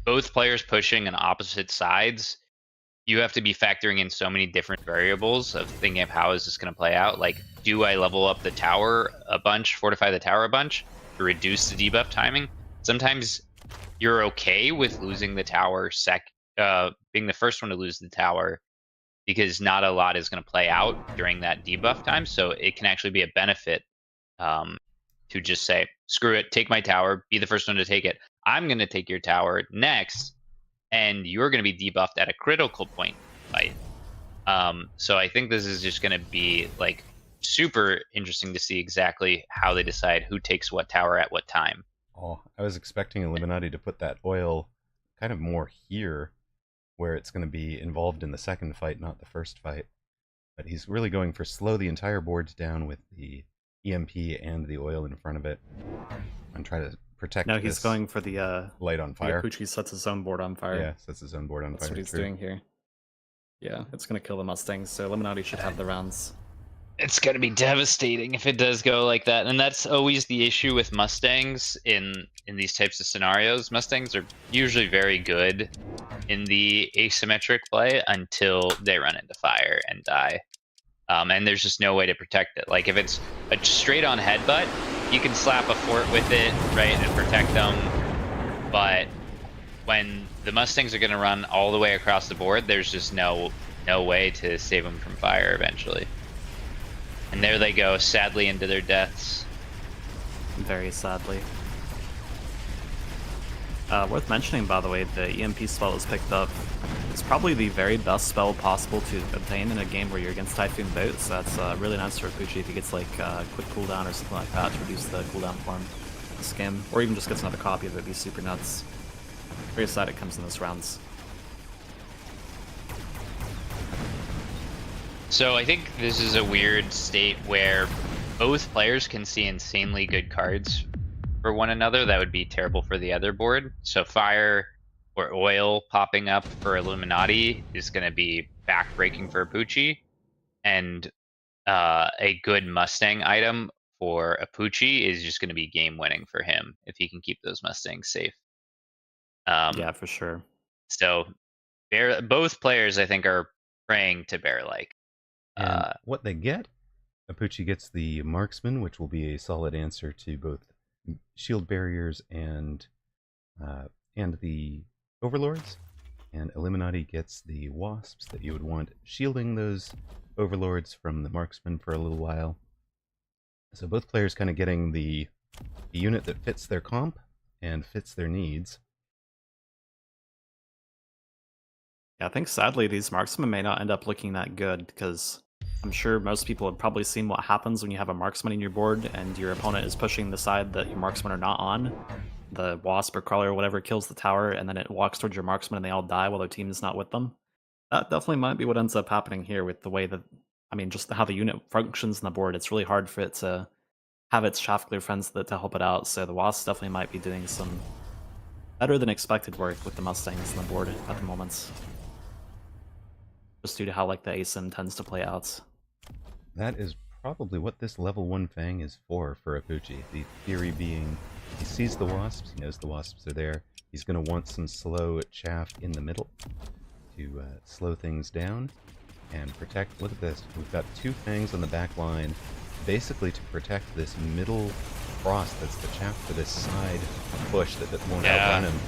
Both players pushing on opposite sides. You have to be factoring in so many different variables of thinking of how is this going to play out. Like, do I level up the tower a bunch, fortify the tower a bunch to reduce the debuff timing? Sometimes you're okay with losing the tower being the first one to lose the tower because not a lot is going to play out during that debuff time. So it can actually be a benefit to just say, screw it, take my tower, be the first one to take it. I'm going to take your tower next, and you're going to be debuffed at a critical point fight. So I think this is just going to be like super interesting to see exactly how they decide who takes what tower at what time. Oh, I was expecting Illuminati to put that oil kind of more here, where it's going to be involved in the second fight, not the first fight. But he's really going for slow the entire board down with the EMP and the oil in front of it, and try to protect. No, he's going for the light on fire. Apuchi sets his own board on fire. Yeah, sets his own board on fire. That's what he's doing here. Yeah, it's going to kill the Mustangs, so Illuminati should have the rounds. It's going to be devastating if it does go like that. And that's always the issue with Mustangs in these types of scenarios. Mustangs are usually very good in the asymmetric play until they run into fire and die. And there's just no way to protect it. Like if it's a straight on headbutt, you can slap a fort with it, right, and protect them. But when the Mustangs are going to run all the way across the board, there's just no way to save them from fire eventually. And there they go, sadly into their deaths. Very sadly. Worth mentioning, by the way, the EMP spell is picked up. It's probably the very best spell possible to obtain in a game where you're against Typhoon boats. So that's really nice for Apuchi if he gets like a quick cooldown or something like that to reduce the cooldown for him this game. Or even just gets another copy of it, it'd be super nuts. Very sad it comes in this rounds. So I think this is a weird state where both players can see insanely good cards for one another. That would be terrible for the other board. So fire or oil popping up for Illuminati is going to be backbreaking for Apuchi. And a good Mustang item for Apuchi is just going to be game winning for him if he can keep those Mustangs safe. Yeah, for sure. So both players, I think, are praying to Bear-like. And what they get, Apuchi gets the Marksman, which will be a solid answer to both shield barriers and the Overlords. And Illuminati gets the Wasps that you would want shielding those Overlords from the Marksman for a little while. So both players kind of getting the unit that fits their comp and fits their needs. Yeah, I think sadly these Marksmen may not end up looking that good, because I'm sure most people have probably seen what happens when you have a Marksman in your board and your opponent is pushing the side that your Marksmen are not on. The Wasp or Crawler or whatever kills the tower, and then it walks towards your Marksman and they all die while their team is not with them. That definitely might be what ends up happening here with the way that, I mean, just how the unit functions in the board. It's really hard for it to have its shaft clear friends to help it out, so the Wasp definitely might be doing some better than expected work with the Mustangs on the board at the moment. Just due to how like the ASIM tends to play out. That is probably what this level 1 Fang is for Apuchi. The theory being, he sees the Wasps, he knows the Wasps are there, he's going to want some slow chaff in the middle to slow things down. and protect. Look at this. We've got 2 fangs on the back line, basically to protect this middle cross that's the chaff for this side push that won't outrun him.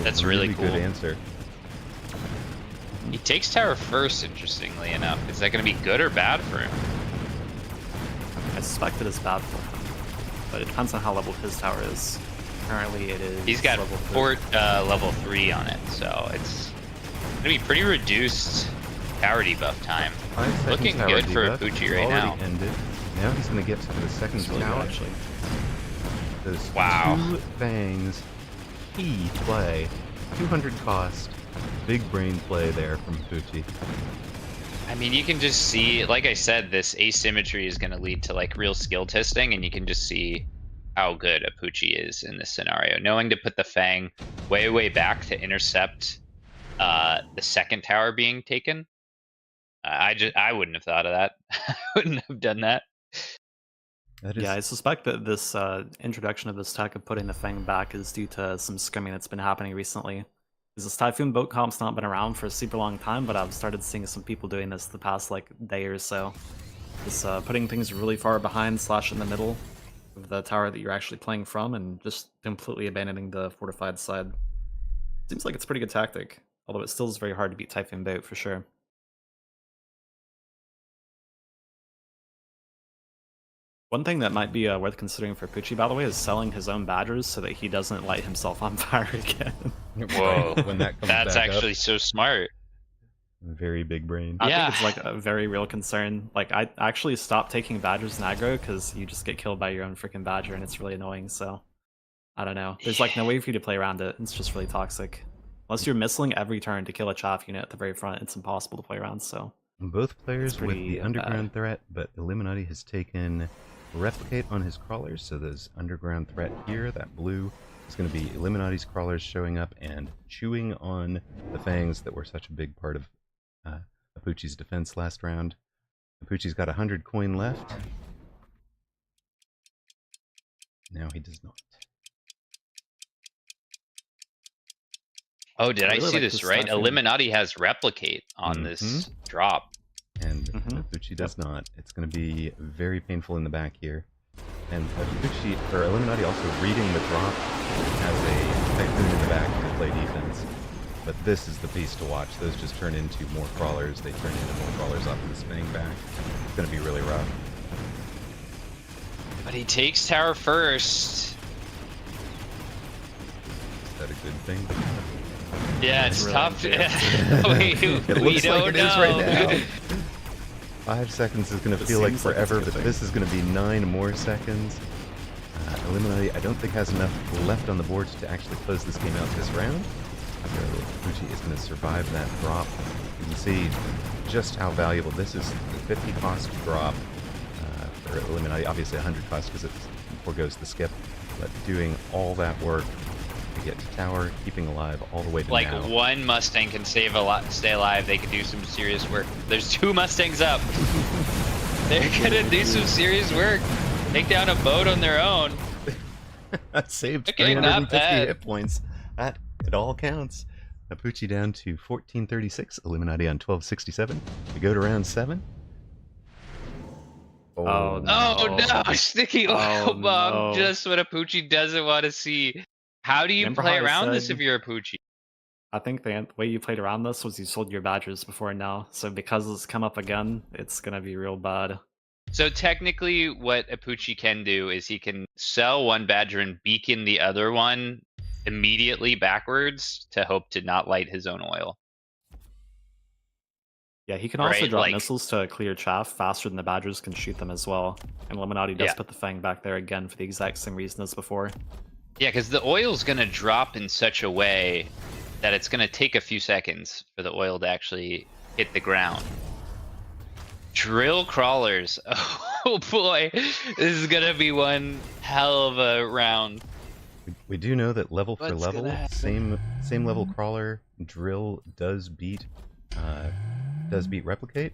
That's really cool. Good answer. He takes tower first, interestingly enough. Is that going to be good or bad for him? I suspect it is bad for him, but it depends on how level his tower is. Currently, it is. He's got level 3 on it, so it's going to be pretty reduced tower debuff time. Looking good for Apucci right now. Ended. Now he's going to get to the second tower. Actually, those 2 fangs, key play, 200 cost, big brain play there from Apucci. I mean, you can just see, like I said, this asymmetry is going to lead to like real skill testing, and you can just see how good Apucci is in this scenario. Knowing to put the Fang way back to intercept the second tower being taken. I wouldn't have thought of that. I wouldn't have done that. Yeah, I suspect that this introduction of this tech of putting the Fang back is due to some scrimming that's been happening recently. Because this Typhoon boat comp's not been around for a super long time, but I've started seeing some people doing this the past like day or so. Just putting things really far behind / in the middle of the tower that you're actually playing from, and just completely abandoning the fortified side. Seems like it's a pretty good tactic, although it still is very hard to beat Typhoon boat for sure. One thing that might be worth considering for Apucci, by the way, is selling his own badgers so that he doesn't light himself on fire again. Whoa, when that comes that's back actually up. so smart. Very big brain. I think it's like a very real concern. Like, I actually stopped taking badgers in aggro because you just get killed by your own freaking badger and it's really annoying, so I don't know. There's like no way for you to play around it. It's just really toxic. Unless you're missing every turn to kill a chaff unit at the very front, it's impossible to play around, so... Both players with the underground threat, but Illuminati has taken replicate on his crawlers, so there's underground threat here. That blue is going to be Illuminati's crawlers showing up and chewing on the fangs that were such a big part of Apucci's defense last round. Apucci's got 100 coin left. Now he does not. Oh, did I see this right? Illuminati has replicate on this drop. And Apucci does not. It's going to be very painful in the back here. And Apucci, or Illuminati, also reading the drop as a Typhoon in the back to play defense. But this is the piece to watch. Those just turn into more crawlers. They turn into more crawlers off of the Fang back. It's going to be really rough. But he takes tower first. Is that a good thing? Yeah, it's really tough. It we looks don't like it know. is right now. 5 seconds is going to feel like forever, but this is going to be 9 more seconds. Illuminati, I don't think has enough left on the board to actually close this game out this round. So Apucci is going to survive that drop. You can see just how valuable this is. The 50 cost drop for Illuminati, obviously 100 cost because it foregoes the skip, but doing all that work to get to tower, keeping alive all the way to like now. One Mustang can save a lot, stay alive. They could do some serious work. There's 2 Mustangs up. They're gonna do some serious work. Take down a boat on their own. That saved Okay, 350 not bad. hit points. That it all counts. Apucci down to 1436. Illuminati on 1267. We go to round 7. Oh no! Oh no! Sticky oil bomb. no. Just what Apucci doesn't want to see. How do you Remember play how I around this said- if you're Apucci? I think the way you played around this was you sold your badgers before now, so because it's come up again, it's gonna be real bad. So technically, what Apucci can do is he can sell one badger and beacon the other one immediately backwards to hope to not light his own oil. Yeah, he can also Right, drop like- missiles to clear chaff faster than the badgers can shoot them as well. And Illuminati does Yeah. put the Fang back there again for the exact same reason as before. Yeah, because the oil's going to drop in such a way that it's going to take a few seconds for the oil to actually hit the ground. Drill crawlers. Oh boy, this is going to be one hell of a round. We do know that level for What's level, gonna happen? same level crawler drill does beat replicate.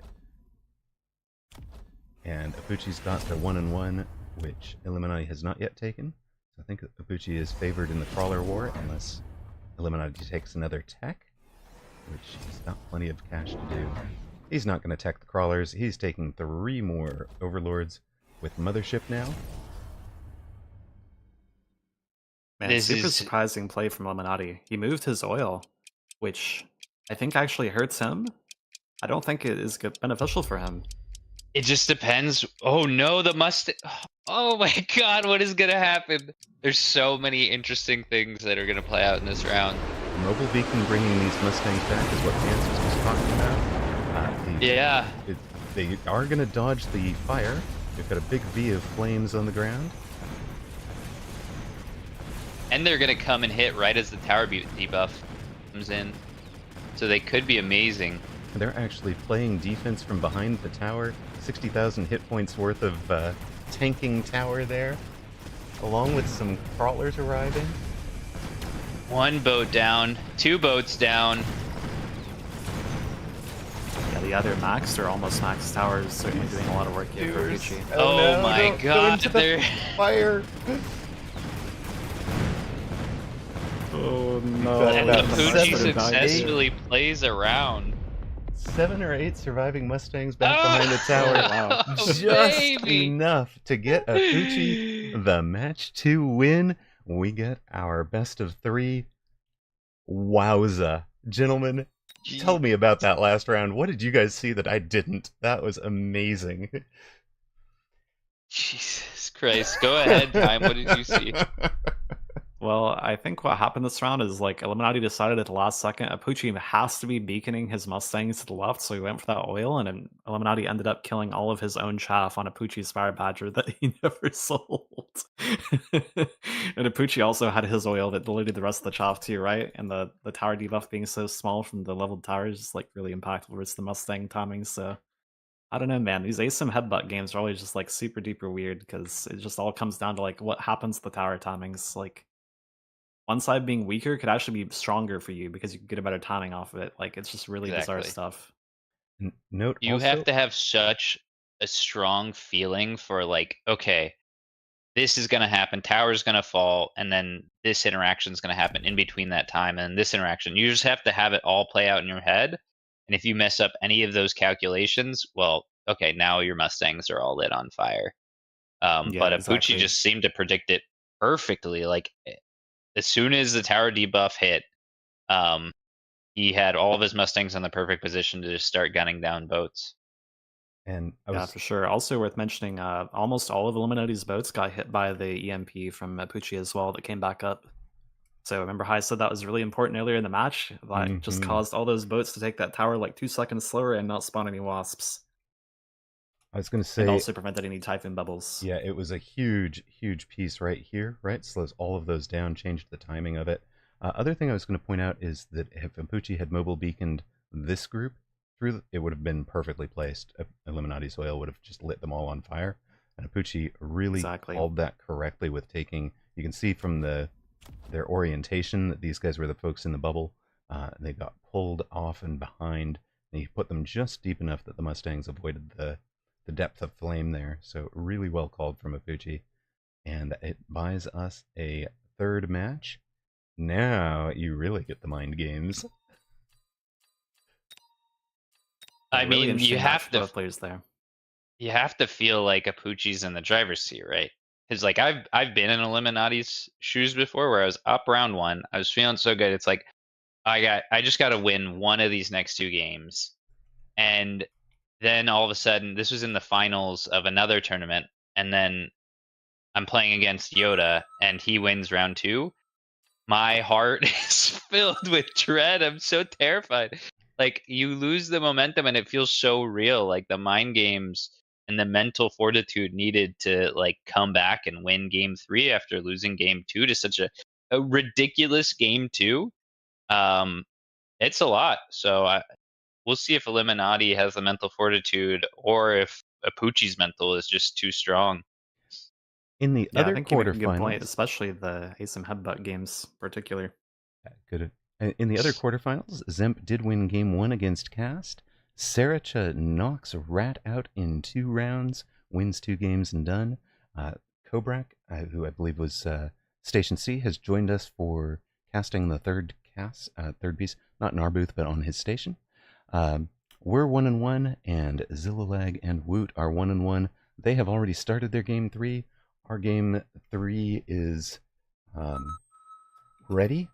And Apucci's got the 1-on-1, which Illuminati has not yet taken. So I think Apucci is favored in the crawler war unless Illuminati takes another tech. which he's got plenty of cash to do. He's not going to tech the crawlers. He's taking 3 more Overlords with Mothership now. Man, This super is- surprising play from Illuminati. He moved his oil, which I think actually hurts him. I don't think it is beneficial for him. It just depends. Oh no, the Mustang. Oh my god, what is gonna happen? There's so many interesting things that are gonna play out in this round. Mobile Beacon bringing these Mustangs back is what Pants was just talking about. Yeah. They are going to dodge the fire. They've got a big V of flames on the ground. And they're gonna come and hit right as the tower debuff comes in. So they could be amazing. They're actually playing defense from behind the tower. 60,000 hit points worth of tanking tower there, along with some crawlers arriving. 1 boat down, 2 boats down. Yeah, the other maxed or almost maxed towers certainly doing a lot of work here for Gucci. Oh no, my don't go god, into the they're fire! Oh no. and About Lapucci 7 or 8. successfully plays around. 7 or 8 surviving Mustangs back behind the Oh, tower. Wow. Just baby. enough to get Apucci the match 2 win. We get our best of 3. Wowza. Gentlemen, tell me about that last round. What did you guys see that I didn't? That was amazing. Jesus Christ. Go ahead, Time. What did you see? Well, I think what happened this round is like Illuminati decided at the last second Apucci has to be beaconing his Mustangs to the left, so he went for that oil, and Illuminati ended up killing all of his own chaff on Apucci's Fire Badger that he never sold. And Apucci also had his oil that deleted the rest of the chaff too, right? And the tower debuff being so small from the leveled towers is like really impactful versus the Mustang timing, so I don't know, man. These ASIM headbutt games are always just like super duper weird because it just all comes down to like what happens to the tower timings. Like one side being weaker could actually be stronger for you because you can get a better timing off of it. Like it's just really bizarre Exactly. stuff. Note You also, have to have such a strong feeling for like, okay, this is going to happen, tower's going to fall, and then this interaction is going to happen in between that time and this interaction. You just have to have it all play out in your head. And if you mess up any of those calculations, well, okay, now your Mustangs are all lit on fire. Yeah, But Apucci exactly. just seemed to predict it perfectly. Like as soon as the tower debuff hit, he had all of his Mustangs in the perfect position to just start gunning down boats. and I Yeah, was for sure. Also worth mentioning, almost all of Illuminati's boats got hit by the EMP from Apucci as well that came back up. So remember how I said that was really important earlier in the match? That just Mhm. caused all those boats to take that tower like 2 seconds slower and not spawn any wasps. I was going to And say, also prevented any typhoon bubbles. yeah, it was a huge, huge piece right here, right? Slows all of those down, changed the timing of it. Other thing I was going to point out is that if Apucci had mobile beaconed this group through, it would have been perfectly placed. Illuminati's oil would have just lit them all on fire. And Apucci really Exactly. called that correctly with taking, you can see from their orientation that these guys were the folks in the bubble. They got pulled off and behind, and he put them just deep enough that the Mustangs avoided the depth of flame there. So really well called from Apucci. And it buys us a 3rd match. Now you really get the mind games. I Really mean, interesting you match have for to both players there. you have to feel like Apucci's in the driver's seat, right? Because like I've been in Illuminati's shoes before, where I was up round 1, I was feeling so good. It's like I just got to win one of these next 2 games, and then all of a sudden, this was in the finals of another tournament, and then I'm playing against Yoda, and he wins round 2. My heart is filled with dread. I'm so terrified. Like you lose the momentum, and it feels so real. Like the mind games and the mental fortitude needed to like come back and win game 3 after losing game 2 to such a ridiculous game 2. It's a lot. So we'll see if Illuminati has the mental fortitude or if Apucci's mental is just too strong. In the Yeah, I other think you make a good point, quarterfinals, especially the ASIM headbutt games in particular. good. In the other quarterfinals, Zemp did win game 1 against Cast. Saracha knocks Rat out in 2 rounds, wins 2 games and done. Kobrak, who I believe was Station C, has joined us for casting the 3rd casts third piece, not in our booth, but on his station. We're 1-1, and Zillalag and Woot are 1-1. They have already started their game 3. Our game 3 is ready.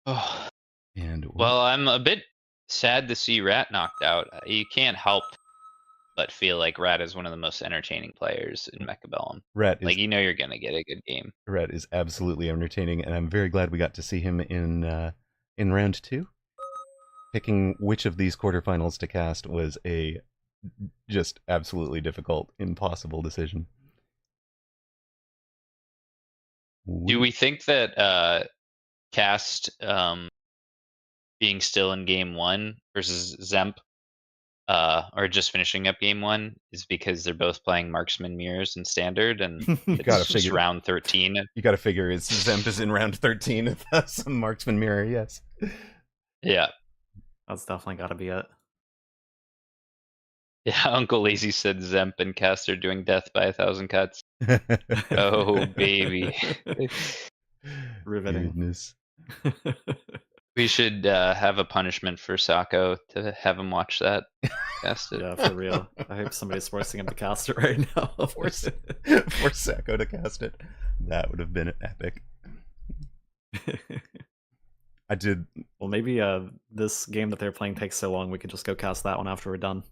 Oh. And well, I'm a bit sad to see Rat knocked out. You can't help but feel like Rat is one of the most entertaining players in Mechabellum. Rat is, like, you know you're going to get a good game. Rat is absolutely entertaining, and I'm very glad we got to see him in round 2. Picking which of these quarterfinals to cast was a just absolutely difficult, impossible decision. Do we think that cast being still in game 1 versus Zemp, or just finishing up game 1, is because they're both playing Marksman Mirrors in Standard, and it's just round 13? You gotta figure it's Zemp is in round 13 of some Marksman Mirror, yes. Yeah. That's definitely gotta be it. Yeah, Uncle Lazy said Zemp and Cast are doing death by 1,000 cuts. Oh, baby. Riveting. Goodness. We should have a punishment for Sako to have him watch that. Cast it. Yeah, for real. I hope somebody's forcing him to cast it right now. Force Sako to cast it. That would have been epic. I did. Well, maybe this game that they're playing takes so long, we could just go cast that one after we're done.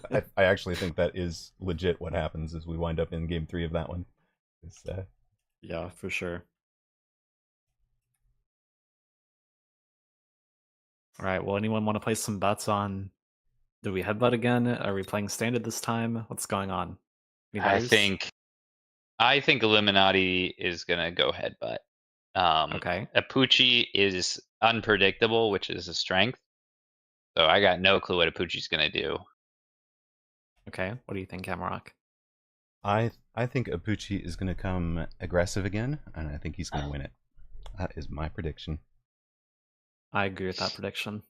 I actually think that is legit what happens is we wind up in game 3 of that one. Yeah, for sure. All right, well, anyone want to play some bets on... Do we headbutt again? Are we playing Standard this time? What's going on? I think Illuminati is going to go headbutt. Okay. Apucci is unpredictable, which is a strength. So I got no clue what Apucci's going to do. Okay, what do you think, Camerock? I think Apucci is going to come aggressive again, and I think he's going to win it. That is my prediction. I agree with that prediction.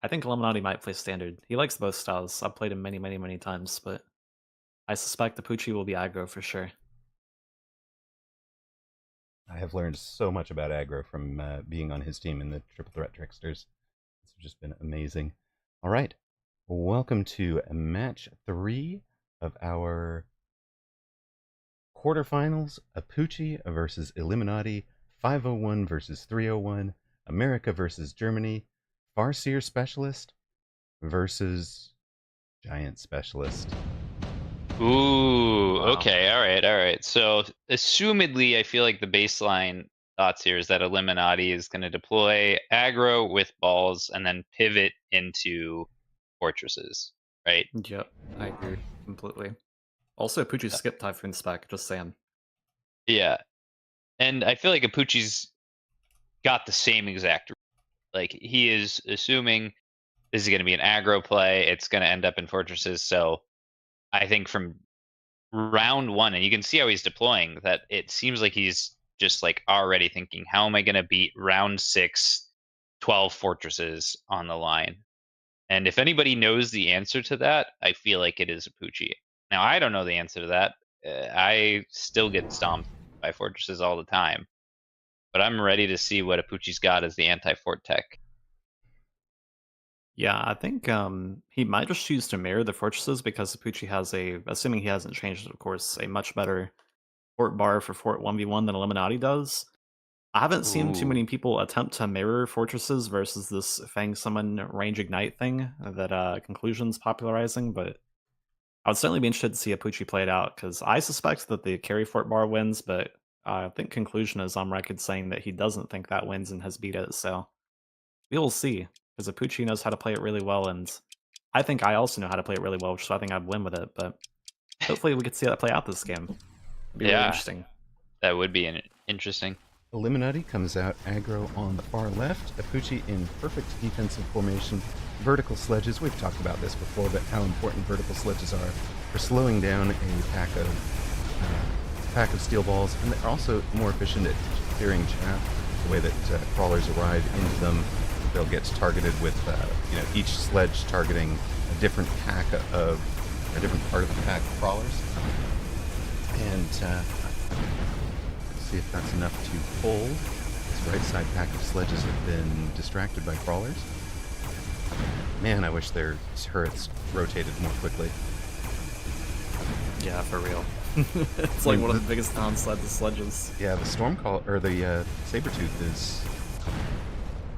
I think Illuminati might play Standard. He likes both styles. I've played him many, many, many times, but I suspect Apucci will be aggro for sure. I have learned so much about aggro from being on his team in the Triple Threat Tricksters. It's just been amazing. All right, welcome to match 3 of our quarterfinals. Apucci versus Illuminati, 501 versus 301, America versus Germany, Farseer Specialist versus Giant Specialist. Ooh, wow. Okay, all right. So, assumedly, I feel like the baseline thoughts here is that Illuminati is going to deploy aggro with balls and then pivot into fortresses, right? Yep, I agree completely. Also, Apucci skipped Typhoon spec, just saying. Yeah, and I feel like Apucci's got the same exact. Like, he is assuming this is going to be an aggro play. It's going to end up in fortresses. So I think from round 1, and you can see how he's deploying, that it seems like he's just like already thinking, how am I going to beat round 6, 12 fortresses on the line? And if anybody knows the answer to that, I feel like it is Apucci. Now, I don't know the answer to that. I still get stomped by fortresses all the time. But I'm ready to see what Apucci's got as the anti-fort tech. Yeah, I think he might just choose to mirror the fortresses because Apucci has assuming he hasn't changed it, of course, a much better fort bar for fort 1v1 than Illuminati does. I haven't seen too many people attempt to mirror fortresses versus this Fang Summon Range Ignite thing that Conclusion's popularizing, but I would certainly be interested to see Apucci play it out, because I suspect that the carry fort bar wins, but I think Conclusion is on record saying that he doesn't think that wins and has beat it, so we will see, because Apucci knows how to play it really well, and I think I also know how to play it really well, so I think I'd win with it, but hopefully we could see that play out this game. It'd be really interesting. That would be interesting. Illuminati comes out aggro on the far left, Apucci in perfect defensive formation, vertical sledges. We've talked about this before, but how important vertical sledges are for slowing down a pack of steel balls, and they're also more efficient at clearing chaff. The way that crawlers arrive into them, they'll get targeted with each sledge targeting a different part of the pack of crawlers. And see if that's enough to hold. This right side pack of sledges have been distracted by crawlers. Man, I wish their turrets rotated more quickly. Yeah, for real. It's like one of the biggest downsides of sledges. Yeah, the Stormcall, or the Sabretooth is...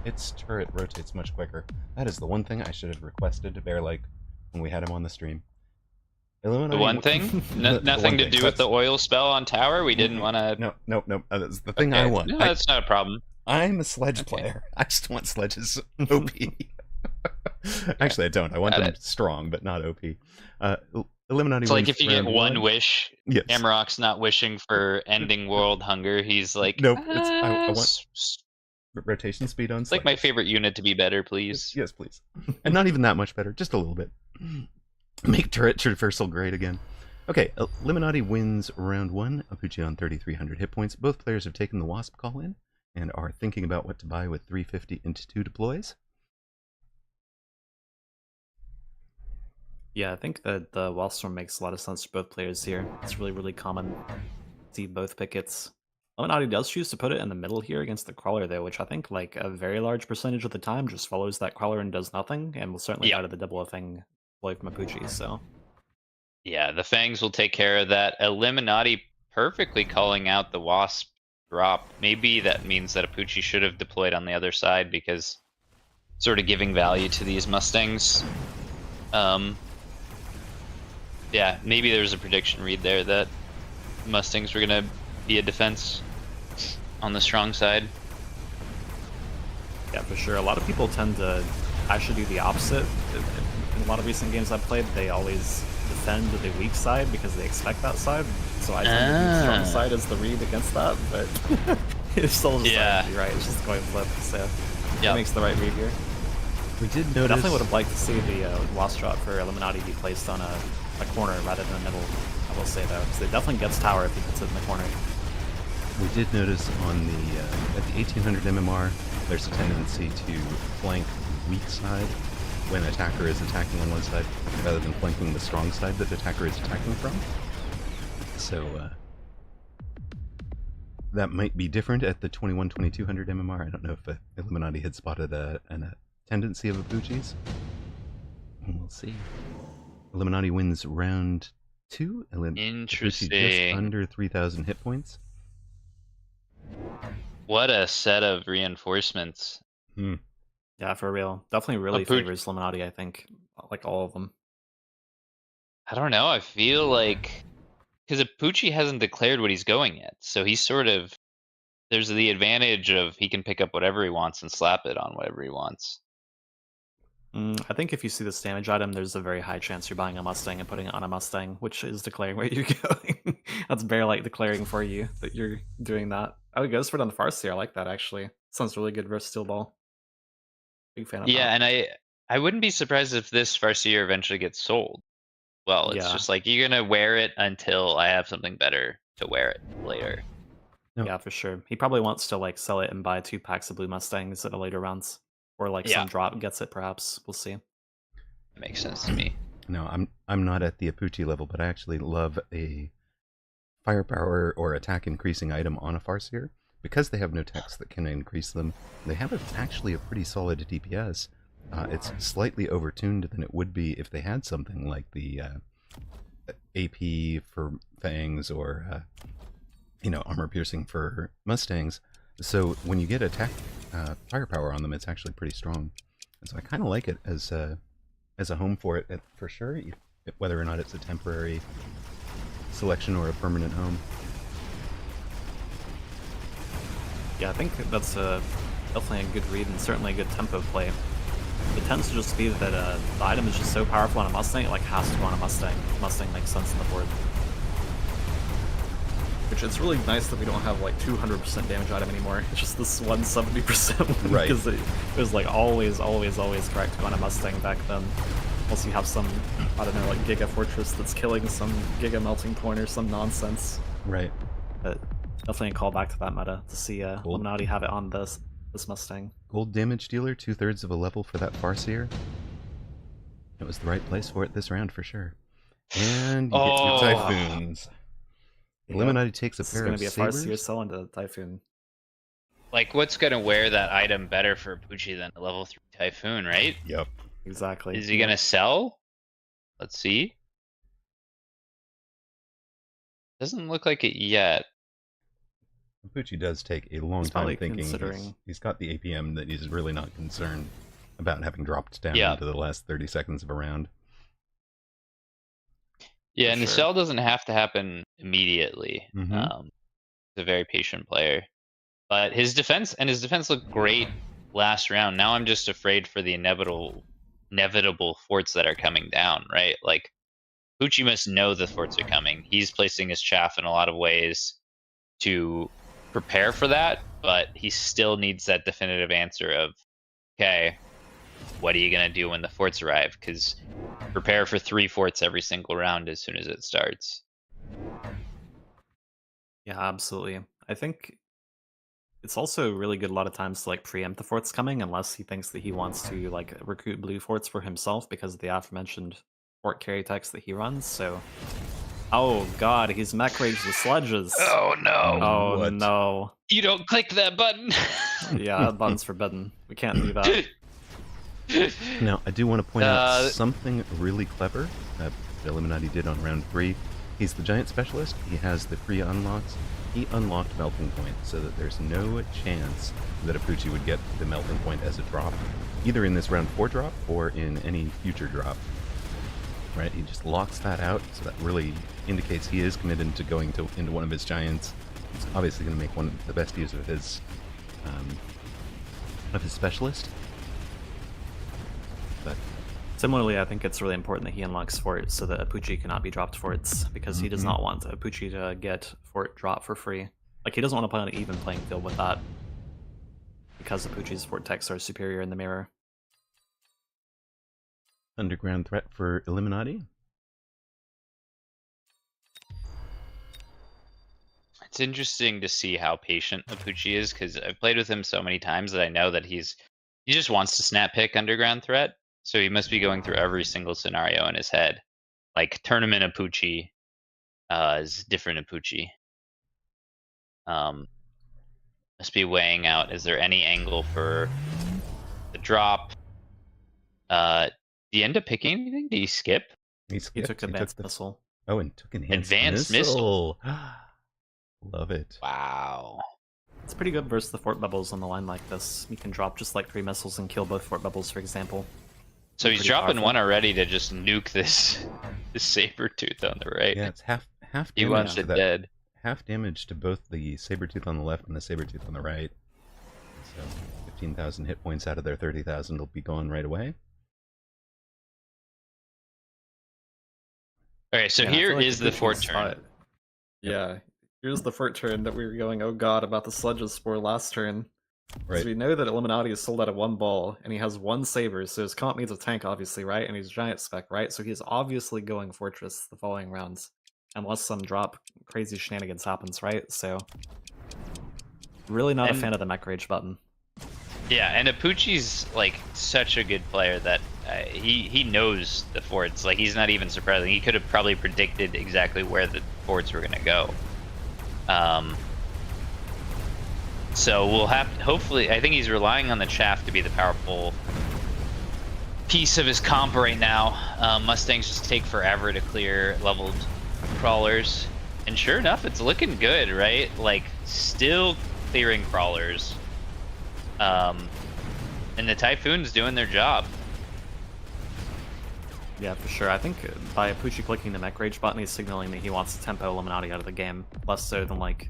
its turret rotates much quicker. That is the one thing I should have requested to Bear Like when we had him on the stream. The one thing? Nothing to do with the oil spell on tower? We didn't want to... No. That's the thing I want. No, that's not a problem. I'm a sledge player. I just want sledges OP. Actually, I don't. I want them strong, but not OP. Illuminati. It's like if you get one wish, yes. Amarok's not wishing for ending world hunger. He's like, nope. I want rotation speed on. It's like my favorite unit to be better, please. Yes, please. And not even that much better, just a little bit. Make turret traversal great again. Okay, Illuminati wins round 1. Apuchi on 3,300 hit points. Both players have taken the Wasp call in and are thinking about what to buy with 350 into 2 deploys. Yeah, I think that the Wallstorm makes a lot of sense for both players here. It's really, really common to see both pickets. Illuminati does choose to put it in the middle here against the Crawler, though, which I think like a very large percentage of the time just follows that Crawler and does nothing, and will certainly out of the double thing play from Apuchi, so... Yeah, the Fangs will take care of that. Illuminati perfectly calling out the Wasp drop. Maybe that means that Apuchi should have deployed on the other side, because sort of giving value to these Mustangs. Yeah, maybe there's a prediction read there that Mustangs were going to be a defense on the strong side. Yeah, for sure. A lot of people tend to actually do the opposite. In a lot of recent games I've played, they always defend the weak side because they expect that side. So I tend to do the strong side as the read against that, but it's still just right. It's just going flip, so it makes the right read here. We did notice... Definitely would have liked to see the Wasp drop for Illuminati be placed on a corner rather than a middle, I will say, though, because it definitely gets tower if he puts it in the corner. We did notice on the at the 1800 MMR, there's a tendency to flank the weak side when attacker is attacking on one side, rather than flanking the strong side that the attacker is attacking from. So that might be different at the 2200 MMR. I don't know if Illuminati had spotted a tendency of Apuchi's. We'll see. Illuminati wins round 2. Interesting. Just under 3,000 hit points. What a set of reinforcements. Yeah, for real. Definitely really favors Illuminati, I think. Like all of them. I don't know. I feel like... because Apuchi hasn't declared what he's going yet. So he's sort of... there's the advantage of he can pick up whatever he wants and slap it on whatever he wants. I think if you see this damage item, there's a very high chance you're buying a Mustang and putting it on a Mustang, which is declaring where you're going. That's Bear like declaring for you that you're doing that. Oh, it goes for it on the Farseer. I like that, actually. Sounds really good versus Steel Ball. Big fan of that. Yeah, and I wouldn't be surprised if this Farseer eventually gets sold. Well, it's just like, you're going to wear it until I have something better to wear it later. Yeah, for sure. He probably wants to like sell it and buy 2 packs of Blue Mustangs at a later rounds. Or like some drop gets it, perhaps. We'll see. That makes sense to me. No, I'm not at the Apuchi level, but I actually love a firepower or attack increasing item on a Farseer. Because they have no text that can increase them, they have actually a pretty solid DPS. It's slightly overtuned than it would be if they had something like the AP for Fangs or armor piercing for Mustangs. So when you get attack firepower on them, it's actually pretty strong. And so I kind of like it as a home for it for sure, whether or not it's a temporary selection or a permanent home. Yeah, I think that's definitely a good read and certainly a good tempo play. It tends to just be that the item is just so powerful on a Mustang, it like has to go on a Mustang. Mustang makes sense on the board. Which it's really nice that we don't have like 200% damage item anymore. It's just this 170% one, right? Because it was like always correct to go on a Mustang back then. Unless you have some, I don't know, like Giga Fortress that's killing some Giga Melting Point or some nonsense. Right. But definitely a call back to that meta to see Illuminati have it on this Mustang. Gold damage dealer, 2/3 of a level for that Farseer. It was the right place for it this round for sure. And you get your Typhoons. Illuminati takes a This is pair going of to be a Farseer sabers. cell into Typhoon. Like, what's gonna wear that item better for Apuchi than a level 3 Typhoon, right? Yep. Exactly. Is he gonna sell? Let's see. Doesn't look like it yet. Apuchi does take a long He's time probably thinking. considering- He's got the APM that he's really not concerned about having dropped down Yeah. into the last 30 seconds of a round. Yeah, For and the sure. sell doesn't have to happen immediately. Mhm. He's a very patient player. But his defense looked great last round. Now I'm just afraid for the inevitable forts that are coming down, right? Like, Pucci must know the forts are coming. He's placing his chaff in a lot of ways to prepare for that, but he still needs that definitive answer of, okay, what are you going to do when the forts arrive? Because prepare for 3 forts every single round as soon as it starts. Yeah, absolutely. I think it's also really good a lot of times to like preempt the forts coming, unless he thinks that he wants to like recruit blue forts for himself because of the aforementioned fort carry text that he runs. So, oh god, he's mech rage the sludges. Oh no! Oh What? no! You don't click that button. Yeah, that button's forbidden. We can't do that. Now, I do want to point out Uh, something really clever that Illuminati did on round 3. He's the giant specialist. He has the free unlocks. He unlocked Melting Point so that there's no chance that Apuchi would get the Melting Point as a drop, either in this round 4 drop or in any future drop. Right? He just locks that out, so that really indicates he is committed to going into one of his giants. He's obviously going to make one of the best use of his specialist. But Similarly, I think it's really important that he unlocks forts so that Apuchi cannot be dropped forts, because he does not want Apuchi to get fort drop for free. Like, he doesn't want to play on an even playing field with that, because Apuchi's fort techs are superior in the mirror. underground threat for Illuminati. It's interesting to see how patient Apuchi is, because I've played with him so many times that I know that he just wants to snap pick underground threat. So he must be going through every single scenario in his head. Like tournament Apuchi is different Apuchi. Must be weighing out, is there any angle for the drop? Do you end up picking anything? Do you skip? He He skipped. took advanced missile. Oh, and took enhanced, Advanced missile. Love it. Wow. It's pretty good versus the fort bubbles on the line like this. You can drop just like 3 missiles and kill both fort bubbles, for example. So he's Pretty dropping powerful. one already to just nuke this saber tooth on the right. Yeah, it's half He damage wants to it that. dead. Half damage to both the Sabertooth on the left and the Sabertooth on the right. So 15,000 hit points out of their 30,000 will be gone right away. All right, so Yeah, I here feel like is the Apuchi's fort turn. spot- Yeah, here's the fort turn that we were going, oh god, about the sludges for last turn. Right. So we know that Illuminati is sold out of 1 ball, and he has 1 saber, so his comp needs a tank, obviously, right? And he's giant spec, right? So he's obviously going fortress the following rounds, unless some drop crazy shenanigans happens, right? So really not a And- fan of the mech rage button. Yeah, and Apuchi's like such a good player that he knows the forts. Like he's not even surprising. He could have probably predicted exactly where the forts were gonna go. So we'll have hopefully. I think he's relying on the chaff to be the powerful piece of his comp right now. Mustangs just take forever to clear leveled crawlers, and sure enough, it's looking good, right? Like still clearing crawlers. And the Typhoon's doing their job. Yeah, for sure. I think by Apuchi clicking the mech rage button, he's signaling that he wants to tempo Illuminati out of the game, less so than like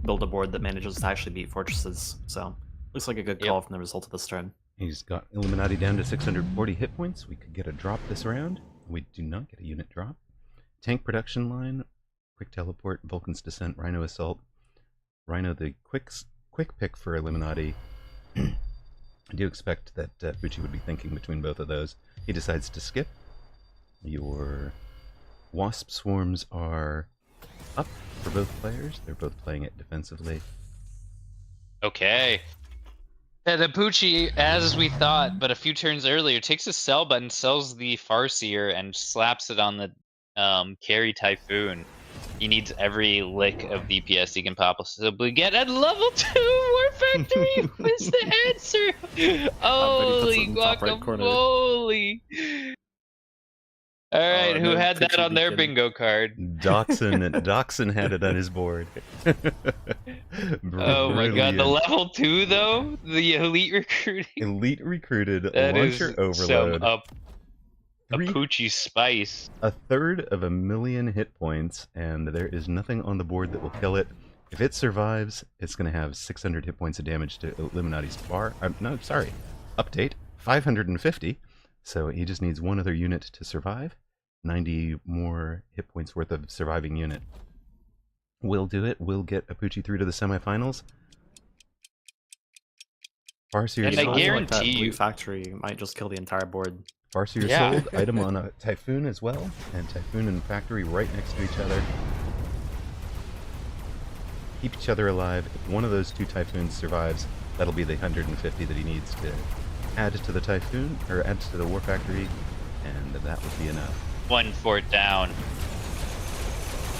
build a board that manages to actually beat fortresses. So looks like a good call from the result of this turn. He's got Illuminati down to 640 hit points. We could get a drop this round. We do not get a unit drop. Tank production line, quick teleport, Vulcan's Descent, Rhino Assault. Rhino the quick pick for Illuminati. I do expect that Fuchi would be thinking between both of those. He decides to skip. Your Wasp Swarms are up for both players. They're both playing it defensively. Okay. And Apuchi, as we thought, but a few turns earlier, takes a sell button, sells the Farseer, and slaps it on the carry Typhoon. He needs every lick of DPS he can possibly get at level 2 War Factory was the answer. Holy guacamole! All right, who had that on their bingo card? Doxson had it on his board. Oh my god, the level 2 though? The elite recruiting? Elite recruited that launcher is overload. Some a Poochie spice. 1/3 of 1,000,000 hit points, and there is nothing on the board that will kill it. If it survives, it's going to have 600 hit points of damage to Illuminati's bar. No, sorry. Update 550. So he just needs one other unit to survive. 90 more hit points worth of surviving unit. We'll do it. We'll get Apuchi through to the semifinals. Farseer, and I guarantee that you, Blue Factory might just kill the entire board. Farseer sold. Item on a Typhoon as well, and Typhoon and Factory right next to each other. Keep each other alive. If one of those two Typhoons survives, that'll be the 150 that he needs to add to the Typhoon, or add to the War Factory, and that would be enough. One fort down.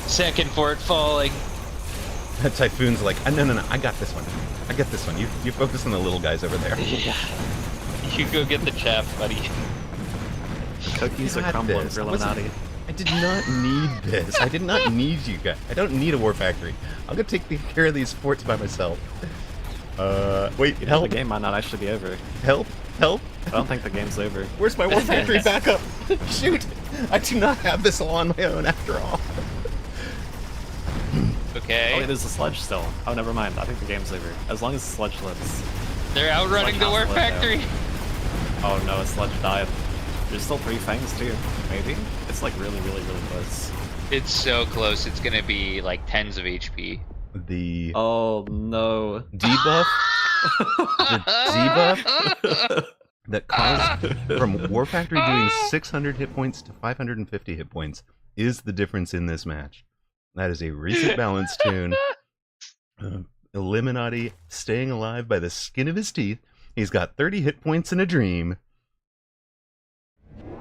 Second fort falling. That Typhoon's like, no, I got this one. I get this one. You focus on the little guys over there. Yeah. You go get the chaff, buddy. The cookies are crumbling for Illuminati. I did not need this. I did not need you guys. I don't need a War Factory. I'm gonna take care of these forts by myself. Wait, help! The game might not actually be over. Help! Help! I don't think the game's over. Where's my War Factory backup? Shoot! I do not have this all on my own after all. Okay. Oh wait, there's a sludge still. Oh, never mind. I think the game's over. As long as the sludge lives. They're outrunning the War Factory. Oh no, a sludge died. There's still 3 fangs too. Maybe? It's like really close. It's so close. It's gonna be like tens of HP. The oh no debuff. The debuff that caused from War Factory doing 600 hit points to 550 hit points is the difference in this match. That is a recent balance tune. Illuminati staying alive by the skin of his teeth. He's got 30 hit points in a dream.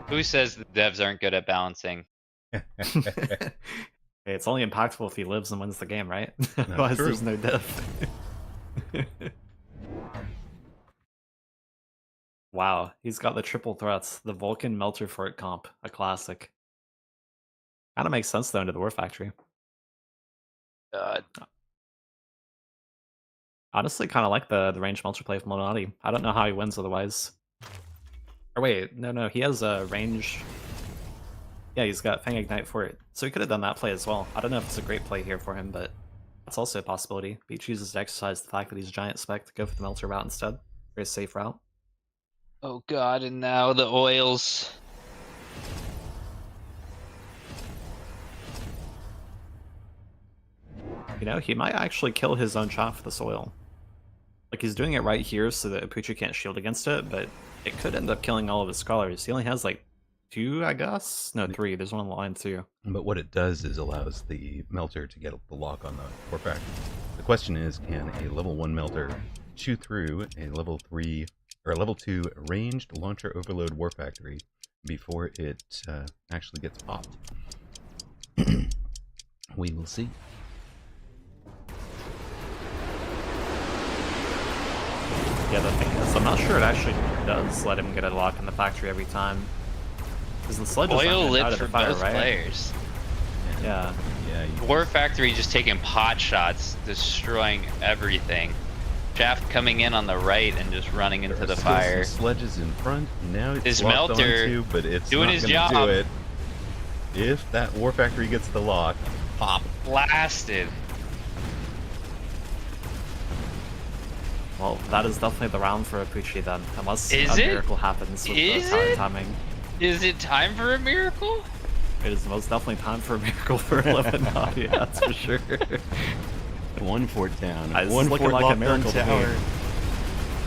Who says the devs aren't good at balancing? Hey, it's only impactful if he lives and wins the game, right? Otherwise, there's no death. Wow, he's got the triple threats. The Vulcan Melter Fort comp, a classic. Kind of makes sense though into the War Factory. Honestly, kind of like the range Melter play from Illuminati. I don't know how he wins otherwise. Or wait, no, he has a range. Yeah, he's got Fang Ignite for it. So he could have done that play as well. I don't know if it's a great play here for him, but that's also a possibility. But he chooses to exercise the fact that he's a giant spec to go for the Melter route instead. Very safe route. Oh god, and now the oils. You know, he might actually kill his own shot for this oil. Like, he's doing it right here so that Apuchi can't shield against it, but it could end up killing all of his scholars. He only has, like, 2, I guess? No, 3. There's one on the line, too. But what it does is allows the Melter to get the lock on the War Factory. The question is, can a level 1 Melter chew through a level 3 or a level 2 ranged launcher overload War Factory before it actually gets popped? We will see. Yeah, the thing is, I'm not sure it actually does let him get a lock in the factory every time. Because the sludge is oil lit out of for the fire, both right? players. Yeah. War Factory just taking pot shots, destroying everything. Shaft coming in on the right and just running into the fire. Sledges in front. Now it's his locked Melter onto, but it's doing not his gonna job. do it. If that War Factory gets the lock, pop. Blasted. Well, that is definitely the round for Apuchi then, unless Is a it? miracle happens with Is the power it? timing. Is it time for a miracle? It is most definitely time for a miracle for Illuminati, that's for sure. 1 fort down. It's 1 looking fort like a locked miracle on to me. tower.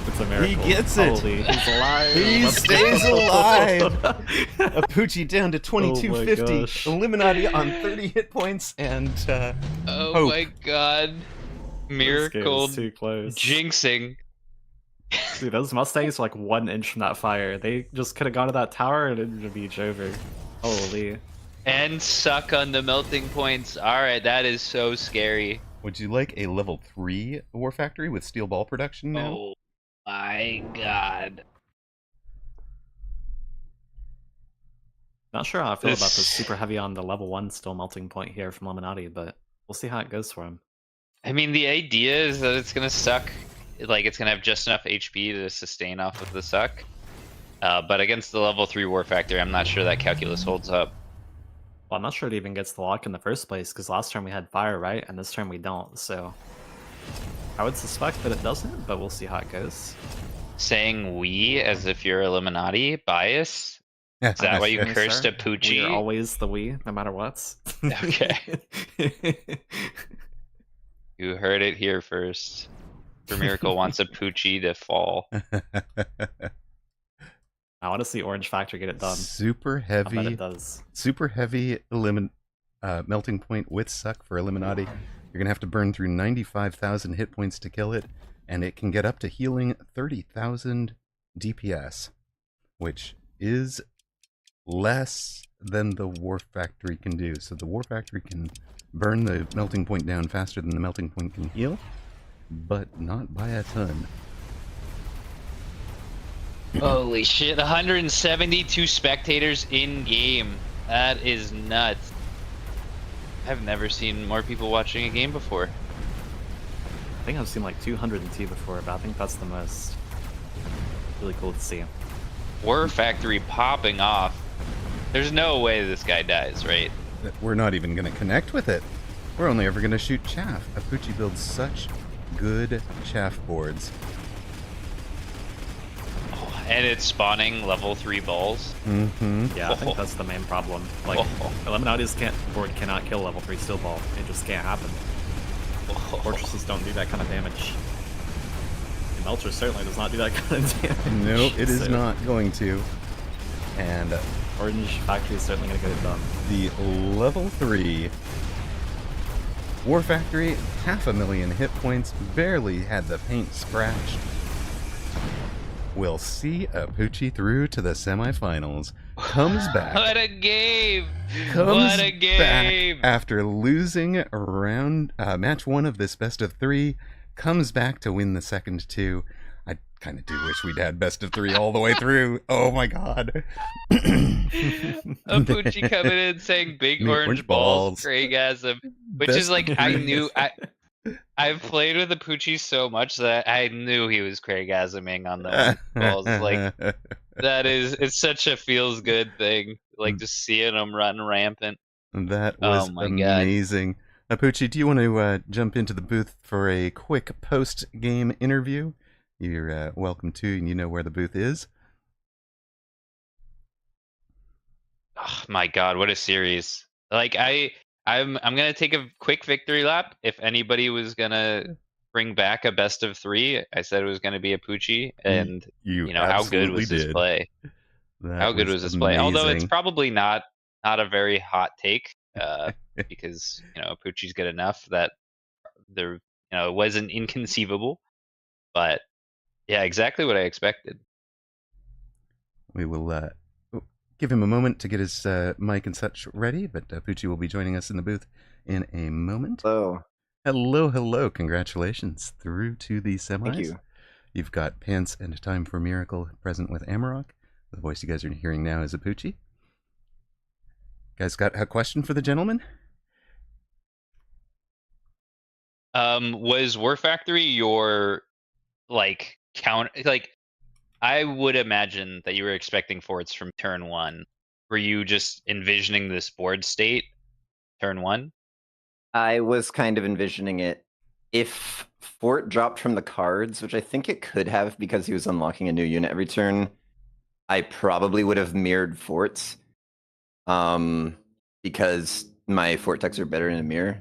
It's a miracle. He gets it. Holy, he's alive. He Let's stays go. alive. Apuchi down to Oh my 2250. gosh. Illuminati on 30 hit points and Oh hope. my god. Miracle This game is too close. jinxing. Dude, those Mustangs are like 1 inch from that fire. They just could have gone to that tower and it would be over. Holy. And suck on the melting points. Alright, that is so scary. Would you like a level 3 War Factory with steel ball production now? Oh my god. Not sure how I feel about this super heavy on the level 1 still melting point here from Illuminati, but we'll see how it goes for him. I mean, the idea is that it's gonna suck, like it's gonna have just enough HP to sustain off of the suck. But against the level 3 War Factor, I'm not sure that calculus holds up. Well, I'm not sure it even gets the lock in the first place, because last turn we had fire, right? And this turn we don't, so... I would suspect that it doesn't, but we'll see how it goes. Saying we as if you're Illuminati bias? Is that why you cursed a Poochie? We're always the we, no matter what. Okay. You heard it here first. For Miracle wants a Poochie to fall. I want to see Orange Factor get it done. Super heavy. I bet it does. Super heavy melting point with suck for Illuminati. You're gonna have to burn through 95,000 hit points to kill it, and it can get up to healing 30,000 DPS, which is less than the War Factory can do. So the War Factory can burn the melting point down faster than the melting point can heal, but not by a ton. Holy shit, 172 spectators in game. That is nuts. I've never seen more people watching a game before. I think I've seen like 200 before, but I think that's the most. Really cool to see. War Factory popping off. There's no way this guy dies, right? We're not even going to connect with it. We're only ever going to shoot chaff. Apuchi builds such good chaff boards. Oh, and it's spawning level 3 balls. Mm-hmm. Yeah, I think that's the main problem. Like, Illuminati's board cannot kill level 3 steel ball. It just can't happen. Fortresses don't do that kind of damage. And Melcher certainly does not do that kind of damage. Nope, it is not going to. And Orange Factory is certainly going to get it done. The level 3 War Factory, 500,000 hit points, barely had the paint scratched. We'll see Apuchi through to the semifinals. Comes back. What a game! Comes what a game! back after losing round match 1 of this best of 3. Comes back to win the second 2. I kind of do wish we'd had best of 3 all the way through. Oh my god. Apuchi coming in saying big orange balls, Craigasm, which is like, I've played with Apuchi so much that I knew he was Craigasming on the balls. Like, it's such a feels good thing. Like, just seeing him run rampant. That was amazing. God. Apuchi, do you want to jump into the booth for a quick post-game interview? You're welcome to, and you know where the booth is. Oh my god, what a series. Like, I'm gonna take a quick victory lap. If anybody was gonna bring back a best of 3, I said it was gonna be Apuchi, and you know how good was this play? How good was this play? Although it's probably not a very hot take, because Apuchi's good enough that there it wasn't inconceivable, but yeah, exactly what I expected. We will give him a moment to get his mic and such ready, but Apuchi will be joining us in the booth in a moment. Hello. Hello, hello. Congratulations through to the semis. Thank you. You've got Pants and Time for Miracle present with Amarok. The voice you guys are hearing now is Apuchi. Guys got a question for the gentleman? Was War Factory your count? Like, I would imagine that you were expecting forts from turn 1. Were you just envisioning this board state turn 1? I was kind of envisioning it. If fort dropped from the cards, which I think it could have because he was unlocking a new unit every turn, I probably would have mirrored forts. Because my fort techs are better in a mirror.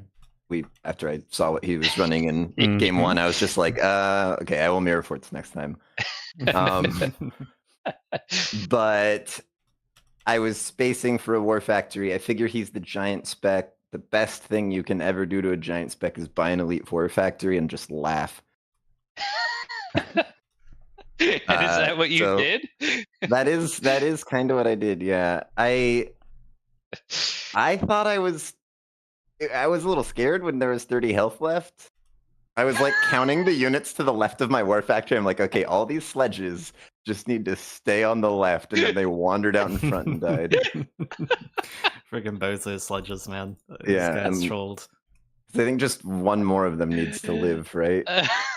After I saw what he was running in game 1, I was just like, okay, I will mirror forts next time. But I was spacing for a War Factory. I figure he's the giant spec. The best thing you can ever do to a giant spec is buy an elite War Factory and just laugh. Is that what you did? that is kind of what I did. Yeah, I I thought I was a little scared when there was 30 health left. I was like counting the units to the left of my war factory. I'm like, okay, all these sledges just need to stay on the left, and then they wandered out in front and died. Friggin' bozo sledges, man. Yeah, This guy's and- trolled. I think just one more of them needs to live, right?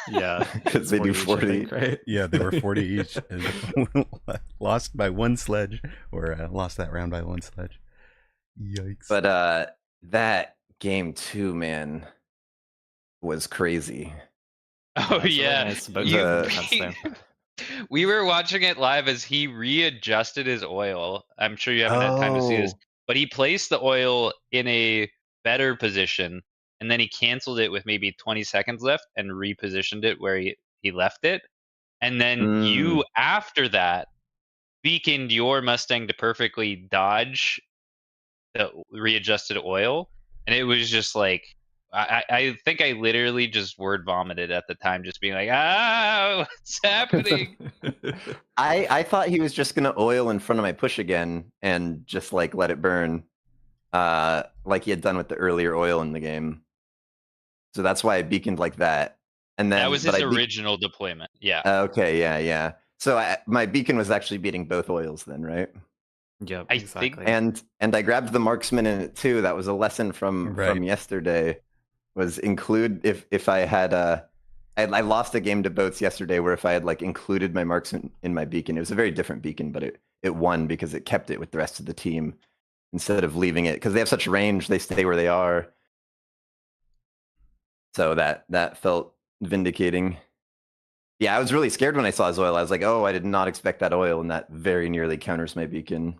Yeah, Because they do each, I 40. think, right? Yeah, they were 40 each. And lost by one sledge, or lost that round by one sledge. Yikes. But that game too, man, was crazy. Oh it's really yeah, nice about You- the defense there. we were watching it live as he readjusted his oil. I'm sure you haven't had time to see this, Oh. but he placed the oil in a better position, and then he canceled it with maybe 20 seconds left and repositioned it where he left it. And then you, after that, beaconed your Mustang to perfectly dodge the readjusted oil, and it was just like I think I literally just word vomited at the time, just being like, what's happening? I thought he was just gonna oil in front of my push again and just like let it burn, like he had done with the earlier oil in the game. So that's why I beaconed like that. And then That was his original deployment. Yeah. Okay, yeah. So my beacon was actually beating both oils then, right? Yep, I exactly. think- And I grabbed the marksman in it too. That was a lesson from yesterday. Was include if I had I lost a game to boats yesterday where if I had like included my marksman in my beacon, it was a very different beacon, but it won because it kept it with the rest of the team instead of leaving it, because they have such range, they stay where they are. So that felt vindicating. Yeah, I was really scared when I saw his oil. I was like, oh, I did not expect that oil, and that very nearly counters my beacon.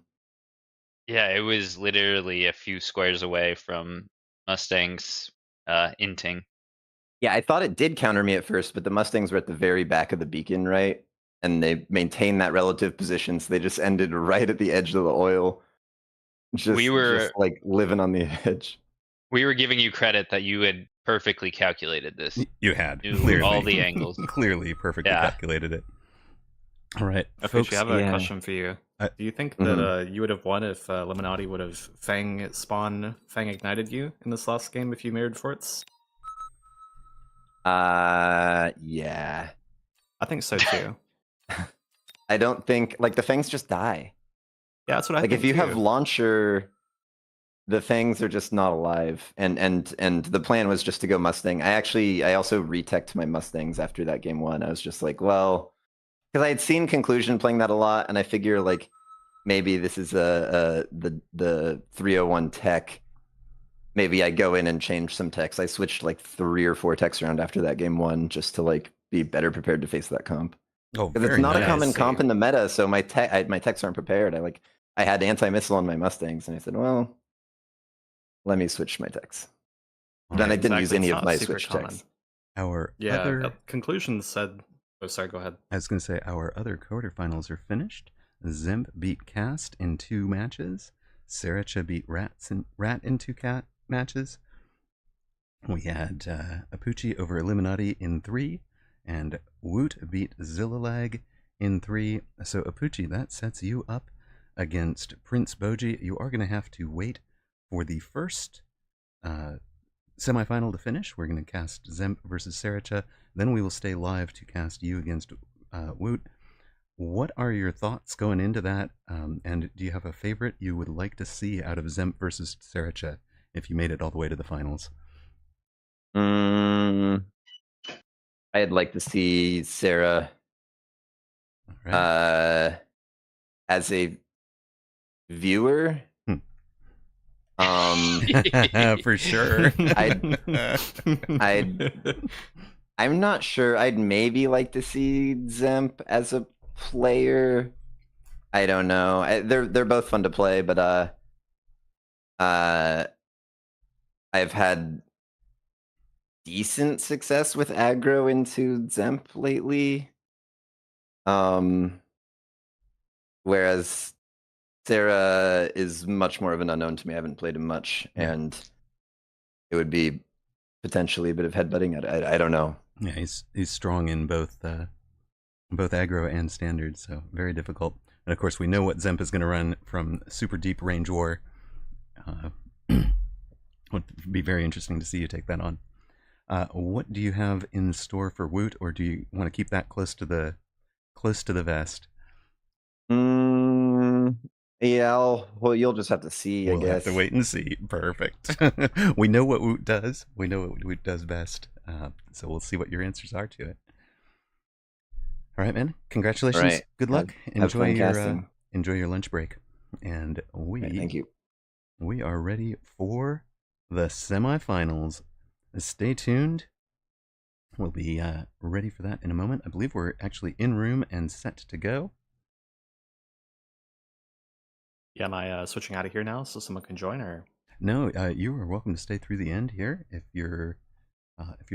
Yeah, it was literally a few squares away from Mustang's inting. Yeah, I thought it did counter me at first, but the Mustangs were at the very back of the beacon, right? And they maintained that relative position, so they just ended right at the edge of the oil. Just like living on the edge. We were giving you credit that you had perfectly calculated this. You had Knew all the angles. Clearly, perfectly calculated it. All right, folks. I have a question for you. Do you think that you would have won if Illuminati would have Fang ignited you in this last game if you mirrored forts? Yeah. I think so too. I don't think the Fangs just die. Yeah, that's what I think. Like if you too. have launcher, the Fangs are just not alive. And the plan was just to go Mustang. I also reteched my Mustangs after that game 1. I was just like, well, because I had seen Conclusion playing that a lot, and I figure like maybe this is the 301 tech. Maybe I go in and change some techs. I switched like 3 or 4 techs around after that game 1 just to like be better prepared to face that comp. Oh, because it's not a common comp in the meta, so my techs aren't prepared. I had anti-missile on my Mustangs, and I said, well, let me switch my techs. Then I didn't use any of my switch techs. Conclusion said. Oh, sorry. Go ahead. I was going to say our other quarterfinals are finished. Zemp beat Cast in 2 matches. Sriracha beat Rat in 2 matches. We had Apuchi over Illuminati in 3, and Woot beat Zillalag in 3. So Apuchi, that sets you up against Prince Boji. You are going to have to wait for the first semifinal to finish. We're going to cast Zemp versus Sriracha. Then we will stay live to cast you against Woot. What are your thoughts going into that? And do you have a favorite you would like to see out of Zemp versus Sriracha if you made it all the way to the finals? I'd like to see Sarah as a viewer. For sure. I'm not sure. I'd maybe like to see Zemp as a player. I don't know. They're both fun to play, but I've had decent success with aggro into Zemp lately. Whereas Sarah is much more of an unknown to me. I haven't played him much, and it would be potentially a bit of headbutting. I don't know. Yeah, he's strong in both aggro and standard, so very difficult. And of course, we know what Zemp is going to run from super deep range war. Would be very interesting to see you take that on. What do you have in store for Woot, or do you want to keep that close to the vest? Yeah, well, you'll just have to see, I We'll have guess. to wait and see. Perfect. We know what Woot does. We know what Woot does best. So we'll see what your answers are to it. All right, man. Congratulations. All right. Good luck. Have fun casting. Enjoy your lunch break. And Thank you. We are ready for the semifinals. Stay tuned. We'll be ready for that in a moment. I believe we're actually in room and set to go. Yeah, am I switching out of here now so someone can join, or? No, you are welcome to stay through the end here if you're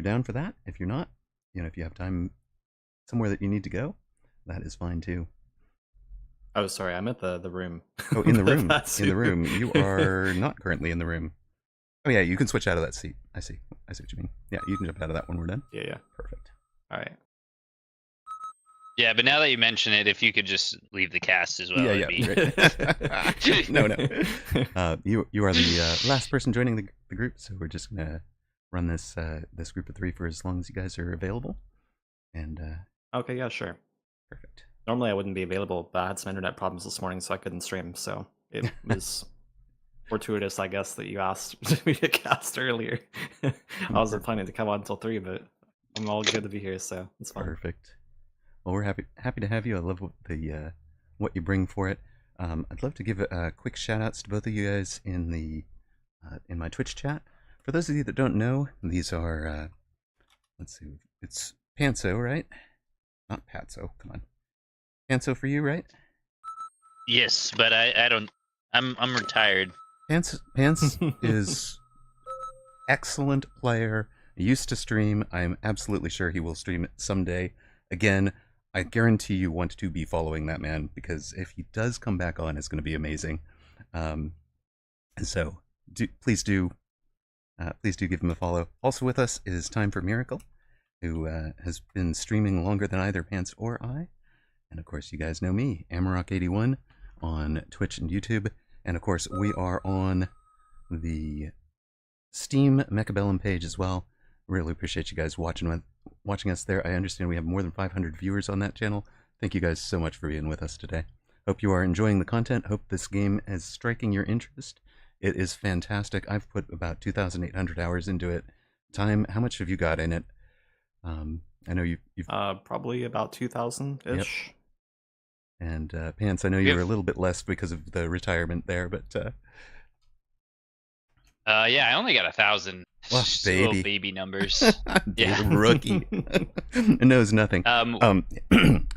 down for that. If you're not, if you have time somewhere that you need to go, that is fine too. Oh, sorry, I'm at the room. Oh, in the room. In the room. You are not currently in the room. Oh yeah, you can switch out of that seat. I see what you mean. Yeah, you can jump out of that when we're done. Yeah. Perfect. All right. Yeah, but now that you mention it, if you could just leave the cast as well. Yeah. Right. No. You are the last person joining the group, so we're just gonna run this group of 3 for as long as you guys are available. And okay, yeah, sure. Perfect. Normally I wouldn't be available, but I had some internet problems this morning, so I couldn't stream. So it was fortuitous, I guess, that you asked me to cast earlier. I wasn't planning to come on until 3, but I'm all good to be here, so it's fine. Perfect. Well, we're happy to have you. I love what you bring for it. I'd love to give quick shout outs to both of you guys in my Twitch chat. For those of you that don't know, these are let's see, it's Panso, right? Not Patso. Come on, Panso for you, right? Yes, but I don't. I'm retired. Pants is excellent player. Used to stream. I'm absolutely sure he will stream it someday. Again, I guarantee you want to be following that man, because if he does come back on, it's going to be amazing. And so please do give him a follow. Also with us is Time for Miracle, who has been streaming longer than either Pants or I. And of course, you guys know me, Amarok81 on Twitch and YouTube. And of course, we are on the Steam Mechabellum page as well. Really appreciate you guys watching us there. I understand we have more than 500 viewers on that channel. Thank you guys so much for being with us today. Hope you are enjoying the content. Hope this game is striking your interest. It is fantastic. I've put about 2,800 hours into it. Time, how much have you got in it? I know you've probably about 2,000-ish. Yep. And Pants, I know you were a little bit less because of the retirement there, but yeah, I only got 1,000. Well, baby. Little baby numbers. Yeah. Rookie. Knows nothing.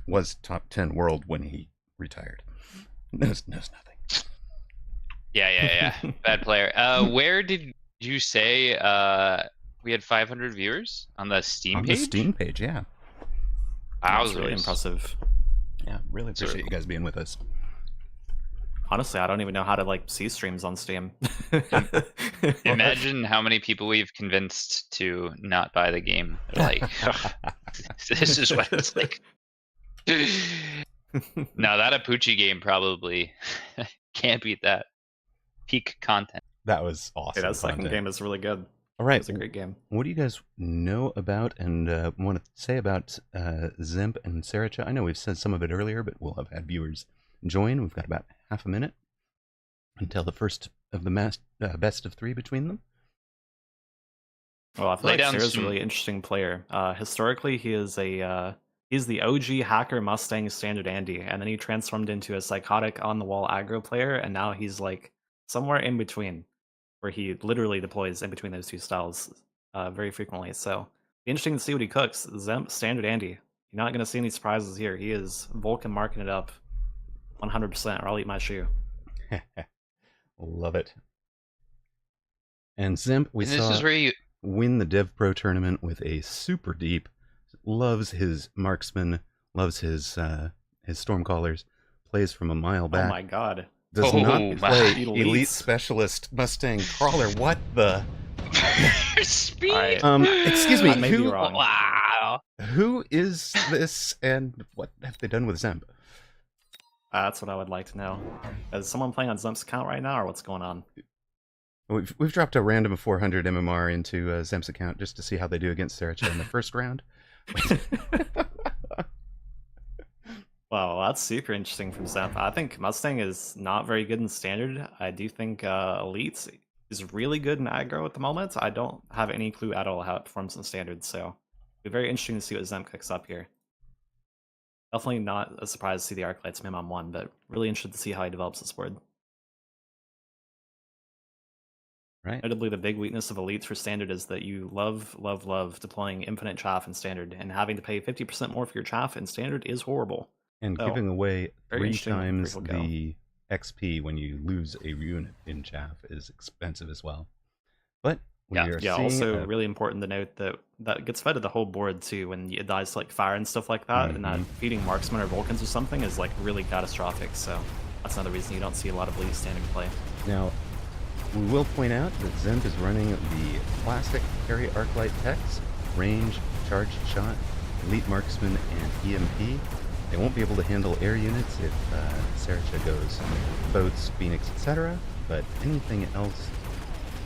Was top 10 world when he retired. Knows nothing. Yeah. Bad player. Where did you say we had 500 viewers on the Steam page? On the Steam page, yeah. That was really impressive. Yeah, really appreciate you guys being with us. Honestly, I don't even know how to see streams on Steam. Imagine how many people we've convinced to not buy the game. They're like, this is what it's like. Now that Apucci game probably can't beat that. Peak content. That was awesome. Yeah, that second game is really good. All right, it's a great game. What do you guys know about and want to say about Zemp and Saracha? I know we've said some of it earlier, but we'll have had viewers join. We've got about half a minute until the first of the best of 3 between them. Well, I feel like Sarah's a really interesting player. Historically, he is he's the OG hacker Mustang Standard Andy, and then he transformed into a psychotic on-the-wall aggro player, and now he's somewhere in between, where he literally deploys in between those two styles very frequently. So, be interesting to see what he cooks. Zemp, Standard Andy. You're not going to see any surprises here. He is Vulcan marking it up 100%, or I'll eat my shoe. Love it. And Zemp, this is where you win the Dev Pro tournament with a super deep. Loves his marksman, loves his stormcallers, plays from a mile back. Oh my god. Does not play elite specialist Mustang crawler. What the? Speed. Excuse me. I may be wrong. Wow. Who is this, and what have they done with Zemp? That's what I would like to know. Is someone playing on Zemp's account right now, or what's going on? We've dropped a random 400 MMR into Zemp's account just to see how they do against Saracha in the first round. Wow, that's super interesting from Zemp. I think Mustang is not very good in Standard. I do think Elite is really good in aggro at the moment. I don't have any clue at all how it performs in Standard, so it'll be very interesting to see what Zemp cooks up here. Definitely not a surprise to see the Arclights Mim on 1, but really interested to see how he develops this board. Right. Notably, the big weakness of Elites for Standard is that you love deploying infinite chaff in Standard, and having to pay 50% more for your chaff in Standard is horrible. And So, giving away very 3 interesting where times he'll go. the XP when you lose a unit in chaff is expensive as well. But we are Yeah, seeing also really important to note that that gets fed to the whole board too when it dies to like fire and stuff like that, and that feeding marksmen or Vulcans or something is like really catastrophic, so that's another reason you don't see a lot of Elite Standard play. Now, we will point out that Zemp is running the classic carry Arclight techs, range, charged shot, elite marksman, and EMP. They won't be able to handle air units if Saracha goes boats, Phoenix, etc. But anything else,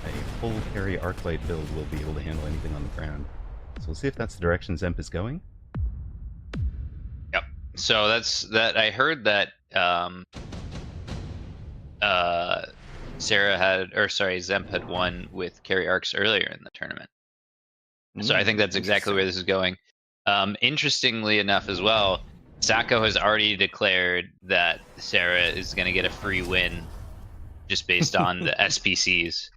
a full carry Arclight build will be able to handle anything on the ground. So we'll see if that's the direction Zemp is going. Yep. So that's that. I heard that Zemp had won with carry arcs earlier in the tournament. So I think that's exactly where this is going. Interestingly enough as well, Sacco has already declared that Sarah is going to get a free win just based on the SPCs.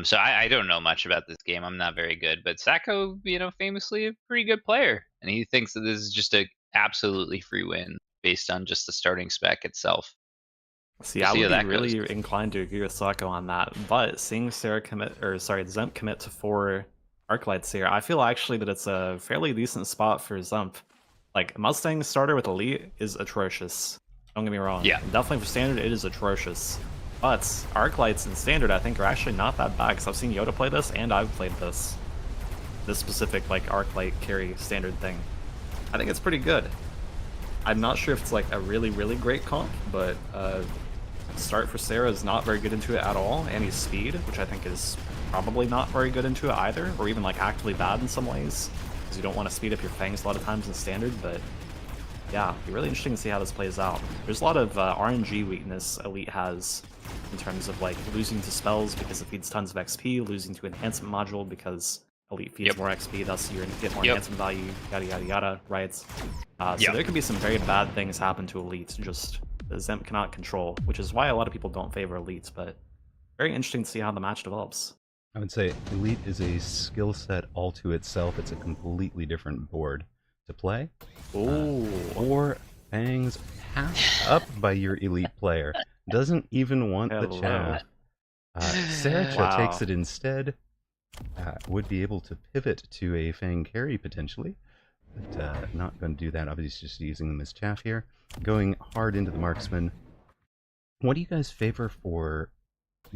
So I don't know much about this game. I'm not very good, but Sacco, famously a pretty good player, and he thinks that this is just a absolutely free win based on just the starting spec itself. See, I would be really inclined to agree with Sacco on that, but seeing Zemp commit to 4 Arclights here, I feel actually that it's a fairly decent spot for Zemp. Like, Mustang starter with Elite is atrocious. Don't get me wrong. Yeah. Definitely for Standard, it is atrocious. But Arclights in Standard, I think, are actually not that bad, because I've seen Yoda play this, and I've played this. This specific, like, Arclight carry Standard thing. I think it's pretty good. I'm not sure if it's, like, a really, really great comp, but start for Sarah is not very good into it at all, and he's speed, which I think is probably not very good into it either, or even, like, actively bad in some ways. You don't want to speed up your fangs a lot of times in Standard, but yeah, it'd be really interesting to see how this plays out. There's a lot of RNG weakness Elite has in terms of like losing to spells because it feeds tons of XP, losing to enhancement module because Elite feeds more XP, thus you're going to get more enhancement value, yada yada yada, right? So there could be some very bad things happen to Elites, just the Zemp cannot control, which is why a lot of people don't favor Elites, but very interesting to see how the match develops. I would say Elite is a skill set all to itself. It's a completely different board to play. Ooh. 4 fangs passed up by your Elite player. Doesn't even want the chaff. Saracha takes it instead. Would be able to pivot to a fang carry potentially. But not going to do that. Obviously just using them as chaff here. Going hard into the marksman. What do you guys favor for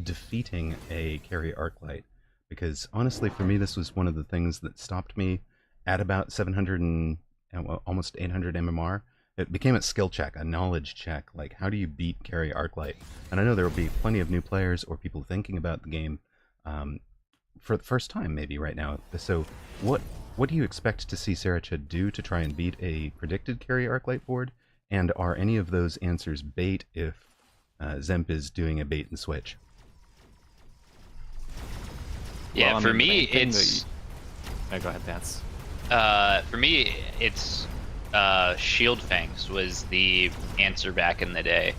defeating a carry Arclight? Because honestly, for me, this was one of the things that stopped me at about 700 and almost 800 MMR. It became a skill check, a knowledge check. Like, how do you beat carry Arclight? And I know there will be plenty of new players or people thinking about the game for the first time, maybe right now. So, what do you expect to see Saracha do to try and beat a predicted carry Arclight board? And are any of those answers bait if Zemp is doing a bait and switch? Yeah, well, for me, it's... go ahead, Vance. For me, it's Shield Fangs was the answer back in the day.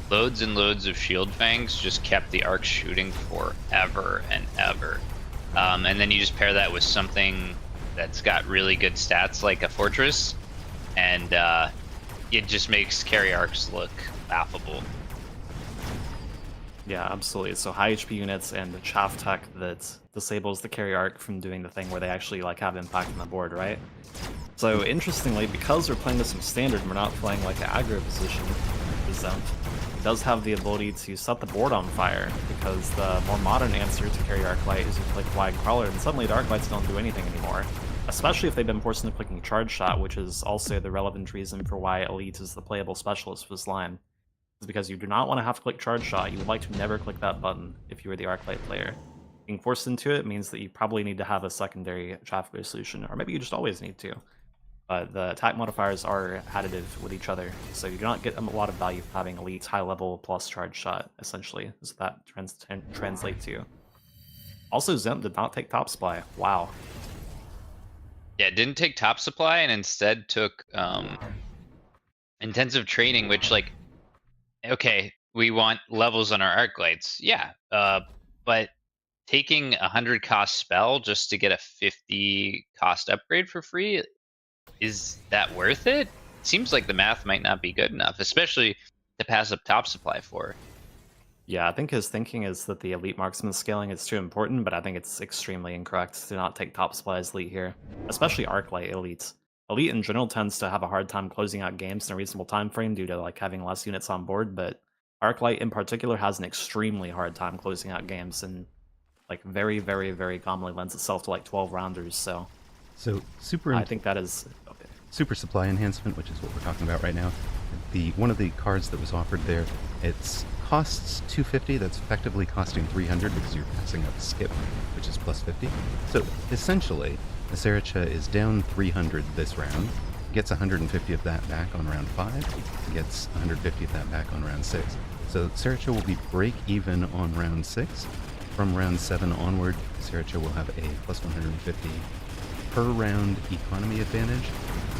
Loads and loads of Shield Fangs just kept the arcs shooting forever and ever. And then you just pair that with something that's got really good stats like a Fortress, and it just makes carry arcs look laughable. Yeah, absolutely. So high HP units and the chaff tech that disables the carry arc from doing the thing where they actually like have impact on the board, right? So interestingly, because we're playing this in Standard, we're not playing like an aggro position with Zemp. It does have the ability to set the board on fire, because the more modern answer to carry Arclight is you click Wide Crawler, and suddenly the Arclights don't do anything anymore. Especially if they've been forced into clicking Charge Shot, which is also the relevant reason for why Elite is the playable specialist for this line. is because you do not want to have to click charge shot. You would like to never click that button if you were the Arclight player. Being forced into it means that you probably need to have a secondary traffic resolution, or maybe you just always need to. But the attack modifiers are additive with each other, so you do not get a lot of value from having elite high level plus charge shot, essentially, is what that translates to. Also, Zemp did not take top supply. Wow. Yeah, didn't take top supply and instead took intensive training, which, like, okay, we want levels on our arc lights. Yeah, but taking 100 cost spell just to get a 50 cost upgrade for free, is that worth it? Seems like the math might not be good enough, especially to pass up top supply for. Yeah, I think his thinking is that the elite marksman scaling is too important, but I think it's extremely incorrect to not take top supply as elite here, especially Arclight elites. Elite in general tends to have a hard time closing out games in a reasonable time frame due to like having less units on board, but Arclight in particular has an extremely hard time closing out games and like very, very, very commonly lends itself to like 12 rounders. So I think that is okay. Super supply enhancement, which is what we're talking about right now. One of the cards that was offered there, it's costs 250. That's effectively costing 300 because you're passing up skip, which is plus 50. So essentially, Saracha is down 300 this round, gets 150 of that back on round 5, gets 150 of that back on round 6. So Saracha will be break even on round 6. From round 7 onward, Saracha will have a plus 150 per round economy advantage,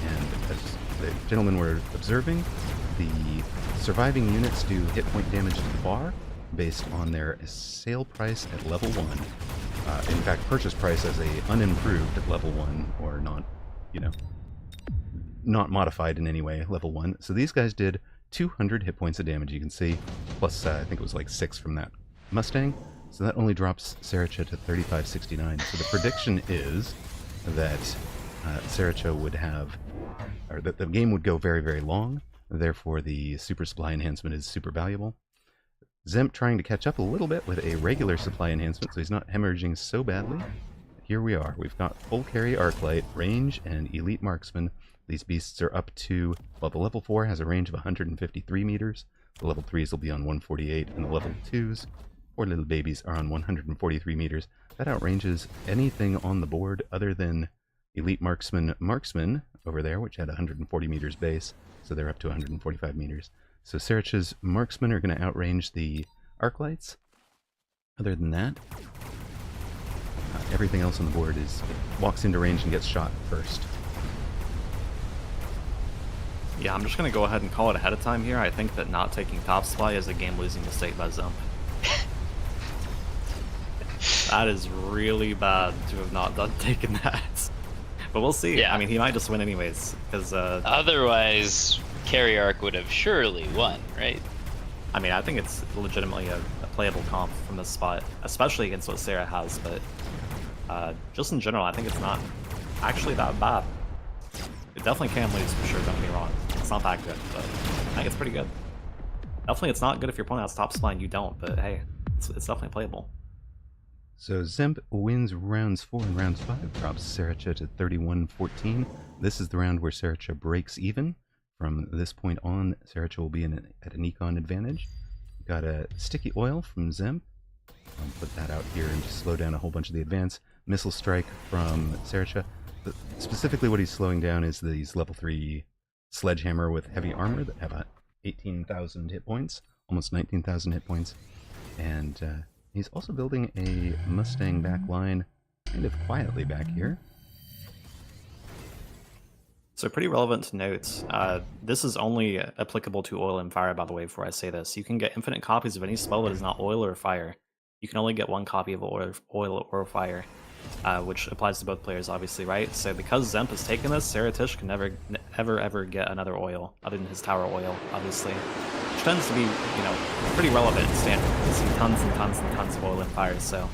and as the gentlemen were observing, the surviving units do hit point damage to the bar based on their sale price at level 1. In fact, purchase price as a unimproved at level 1, or not, not modified in any way, level 1. So these guys did 200 hit points of damage, you can see, plus I think it was like 6 from that Mustang. So that only drops Saracha to 3569. So the prediction is that Saracha would have, or that the game would go very, very long. Therefore, the super supply enhancement is super valuable. Zemp trying to catch up a little bit with a regular supply enhancement, so he's not hemorrhaging so badly. Here we are. We've got full carry Arclight, range, and elite marksman. These beasts are up to, well, the level 4 has a range of 153 meters. The level 3s will be on 148, and the level 2s, poor little babies, are on 143 meters. That outranges anything on the board other than elite marksman over there, which had 140 meters base, so they're up to 145 meters. So Saracha's marksmen are going to outrange the Arclights. Other than that, everything else on the board walks into range and gets shot first. Yeah, I'm just going to go ahead and call it ahead of time here. I think that not taking top supply is a game-losing mistake by Zemp. That is really bad to have not taken that. But we'll see. Yeah. I mean, he might just win anyways, because otherwise, Carry Arc would have surely won, right? I mean, I think it's legitimately a playable comp from this spot, especially against what Sarah has, but just in general, I think it's not actually that bad. It definitely can lose for sure, don't get me wrong. It's not that good, but I think it's pretty good. Definitely it's not good if your opponent has top supply and you don't, but hey, it's definitely playable. So Zemp wins rounds 4 and rounds 5, drops Saracha to 31-14. This is the round where Saracha breaks even. From this point on, Saracha will be at an econ advantage. Got a sticky oil from Zemp. I'll put that out here and just slow down a whole bunch of the advance. Missile strike from Saracha. But specifically what he's slowing down is these level 3 sledgehammer with heavy armor that have 18,000 hit points, almost 19,000 hit points. And he's also building a Mustang back line kind of quietly back here. So pretty relevant to note, this is only applicable to oil and fire, by the way, before I say this. You can get infinite copies of any spell that is not oil or fire. You can only get one copy of oil or fire, which applies to both players, obviously, right? So because Zemp has taken this, Saratish can never, ever get another oil, other than his tower oil, obviously. Which tends to be, pretty relevant in standard. You see tons and tons and tons of oil and fire, so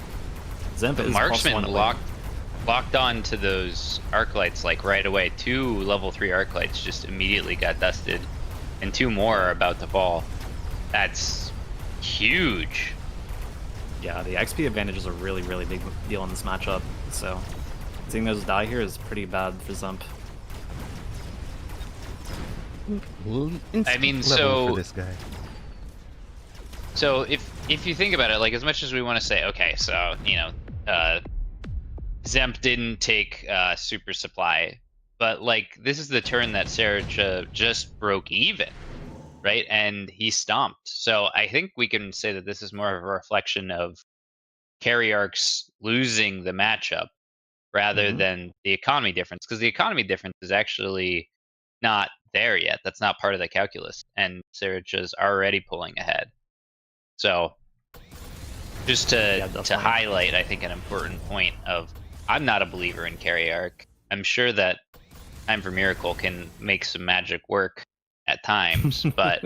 Zemp is Marksman +1 locked on to those arc lights like right away. 2 level 3 arc lights just immediately got dusted, and 2 more are about to fall. That's huge. Yeah, the XP advantage is a really, really big deal in this matchup, so seeing those die here is pretty bad for Zemp. I mean, so for this guy. So if you think about it, like as much as we want to say, okay, so Zemp didn't take super supply, but like this is the turn that Sarah just broke even, right? And he stomped. So I think we can say that this is more of a reflection of carry arcs losing the matchup rather than the economy difference, because the economy difference is actually not there yet. That's not part of the calculus, and Saracha's already pulling ahead. So just to highlight, I think, an important point of, I'm not a believer in carry arc. I'm sure that Time for Miracle can make some magic work at times, but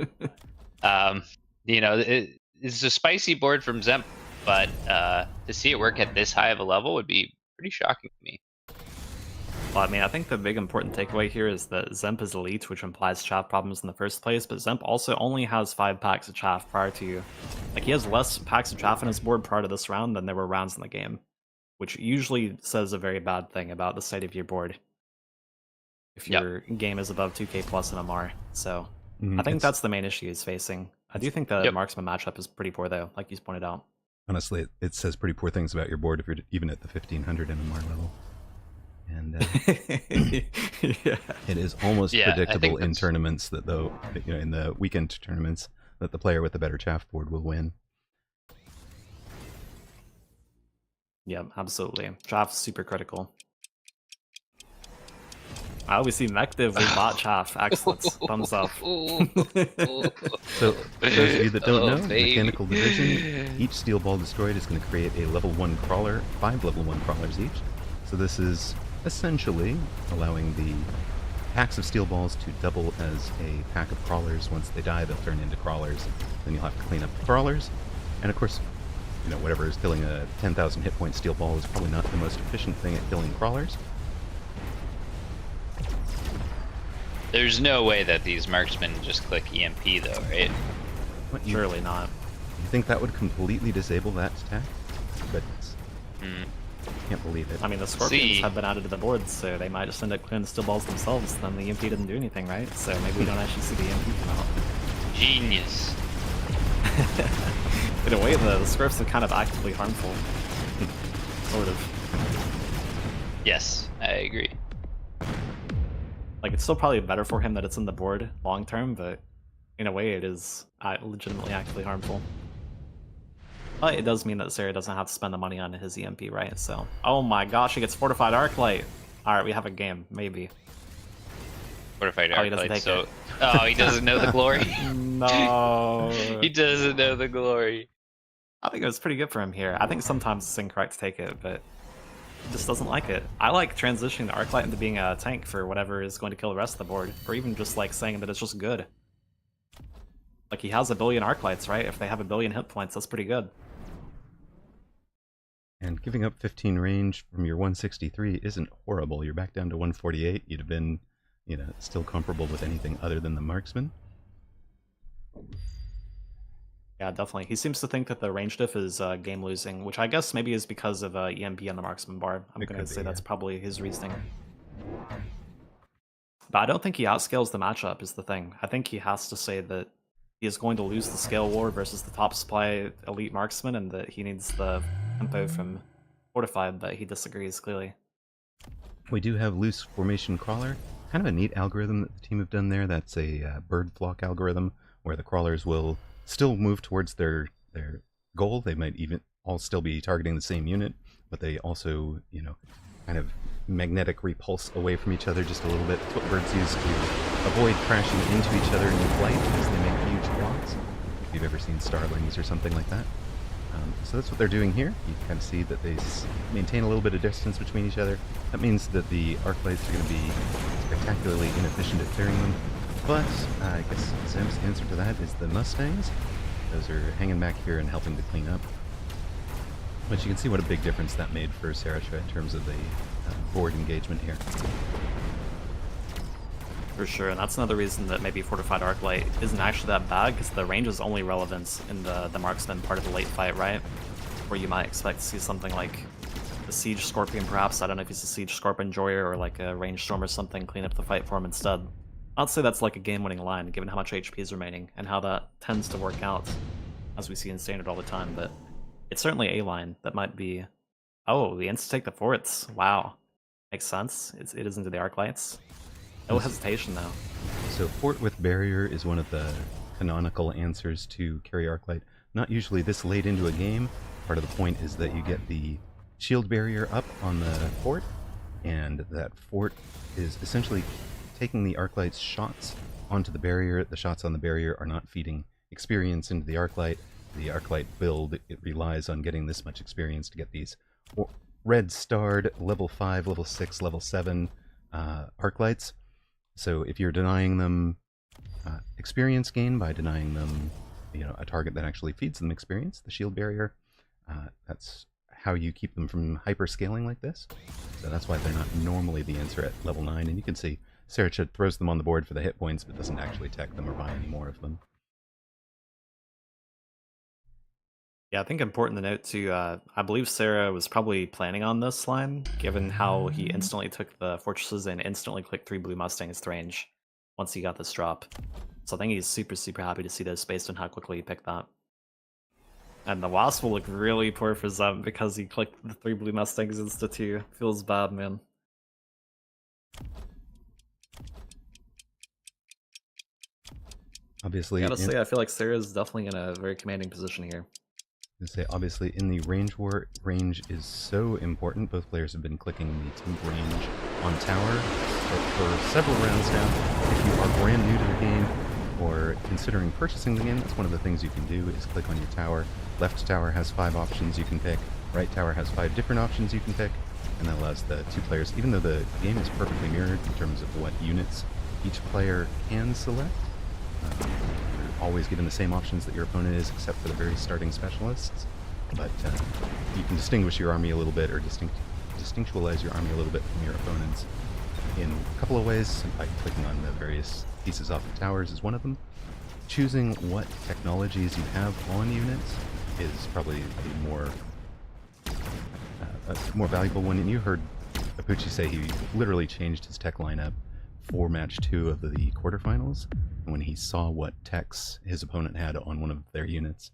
it's a spicy board from Zemp, but to see it work at this high of a level would be pretty shocking to me. Well, I mean, I think the big important takeaway here is that Zemp is elite, which implies chaff problems in the first place, but Zemp also only has 5 packs of chaff prior to... Like, he has less packs of chaff in his board prior to this round than there were rounds in the game, which usually says a very bad thing about the state of your board if your game is above 2k plus in MR. So I think that's the main issue he's facing. I do think the marksman matchup is pretty poor, though, like you pointed out. Honestly, it says pretty poor things about your board if you're even at the 1500 MMR level. And it is almost predictable in tournaments that, though, in the weekend tournaments, that the player with the better chaff board will win. Yeah, absolutely. Chaff's super critical. I always see Mecdiv with bot chaff. Excellent. Thumbs up. So, for those of you that don't know, Mechanical Division, each steel ball destroyed is going to create a level 1 crawler, 5 level 1 crawlers each. So this is essentially allowing the packs of steel balls to double as a pack of crawlers. Once they die, they'll turn into crawlers. Then you'll have to clean up the crawlers. And of course, whatever is killing a 10,000 hit point steel ball is probably not the most efficient thing at killing crawlers. There's no way that these marksmen just click EMP, though, right? Surely not. You think that would completely disable that attack? Goodness. Can't believe it. I mean, the Scorpions have been added to the board, so they might just end up clearing the steel balls themselves, then the EMP didn't do anything, right? So maybe we don't actually see the EMP come out. Genius. In a way, the Scorps are kind of actively harmful. Sort of. Yes, I agree. Like, it's still probably better for him that it's in the board long term, but in a way it is legitimately actively harmful. But it does mean that Sarah doesn't have to spend the money on his EMP, right? So, oh my gosh, he gets Fortified Arclight! Alright, we have a game, maybe. Fortified Arclight, so... Oh, he doesn't know the glory? No! He doesn't know the glory. I think it was pretty good for him here. I think sometimes it's incorrect to take it, but... just doesn't like it. I like transitioning the Arclight into being a tank for whatever is going to kill the rest of the board, or even just like saying that it's just good. Like, he has 1 billion Arclights, right? If they have 1 billion hit points, that's pretty good. And giving up 15 range from your 163 isn't horrible. You're back down to 148. You'd have been, still comparable with anything other than the marksman. Yeah, definitely. He seems to think that the range diff is game losing, which I guess maybe is because of EMP on the marksman bar. I'm going to say that's probably his reasoning. But I don't think he outscales the matchup is the thing. I think he has to say that he is going to lose the scale war versus the top supply elite marksman, and that he needs the tempo from Fortified, but he disagrees clearly. We do have loose formation crawler. Kind of a neat algorithm that the team have done there. That's a bird flock algorithm where the crawlers will still move towards their goal. They might even all still be targeting the same unit, but they also, kind of magnetic repulse away from each other just a little bit. It's what birds use to avoid crashing into each other in flight because they make huge blocks. If you've ever seen starlings or something like that. So that's what they're doing here. You can kind of see that they maintain a little bit of distance between each other. That means that the Arclights are going to be spectacularly inefficient at clearing them. But I guess Zemp's answer to that is the Mustangs. Those are hanging back here and helping to clean up. But you can see what a big difference that made for Saracha in terms of the board engagement here. For sure, and that's another reason that maybe Fortified Arclight isn't actually that bad, because the range is only relevant in the marksman part of the late fight, right? Where you might expect to see something like the Siege Scorpion, perhaps. I don't know if he's a Siege Scorpion Enjoyer or like a Range Storm or something, clean up the fight for him instead. I'd say that's like a game-winning line, given how much HP is remaining, and how that tends to work out. as we see in Standard all the time, but it's certainly a line that might be... Oh, the insta take the forts. Wow. Makes sense. It is into the arc lights. No hesitation, though. So fort with barrier is one of the canonical answers to carry arclight. Not usually this late into a game. Part of the point is that you get the shield barrier up on the fort, and that fort is essentially taking the arclight's shots onto the barrier. The shots on the barrier are not feeding experience into the arclight. The arclight build, it relies on getting this much experience to get these red starred level 5, level 6, level 7 arclights. So if you're denying them experience gain by denying them, a target that actually feeds them experience, the shield barrier, that's how you keep them from hyper-scaling like this. So that's why they're not normally the answer at level 9. And you can see Sarachud throws them on the board for the hit points, but doesn't actually tech them or buy any more of them. Yeah, I think important to note too, I believe Sarah was probably planning on this line, given how he instantly took the fortresses and instantly clicked 3 blue Mustangs to range once he got this drop. So I think he's super, super happy to see this based on how quickly he picked that. And the Wasp will look really poor for Zem because he clicked the 3 blue Mustangs insta too. Feels bad, man. Obviously, honestly, I feel like Sarah's definitely in a very commanding position here. Say, obviously, in the range war, range is so important. Both players have been clicking the temp range on tower for several rounds now. If you are brand new to the game or considering purchasing the game, that's one of the things you can do is click on your tower. Left tower has 5 options you can pick. Right tower has 5 different options you can pick, and that allows the 2 players, even though the game is perfectly mirrored in terms of what units each player can select, always given the same options that your opponent is, except for the very starting specialists. But you can distinguish your army a little bit, or distinctualize your army a little bit from your opponent's in a couple of ways. By clicking on the various pieces off the towers is one of them. Choosing what technologies you have on units is probably a more valuable one. And you heard Apuchi say he literally changed his tech lineup for match 2 of the quarterfinals when he saw what techs his opponent had on one of their units.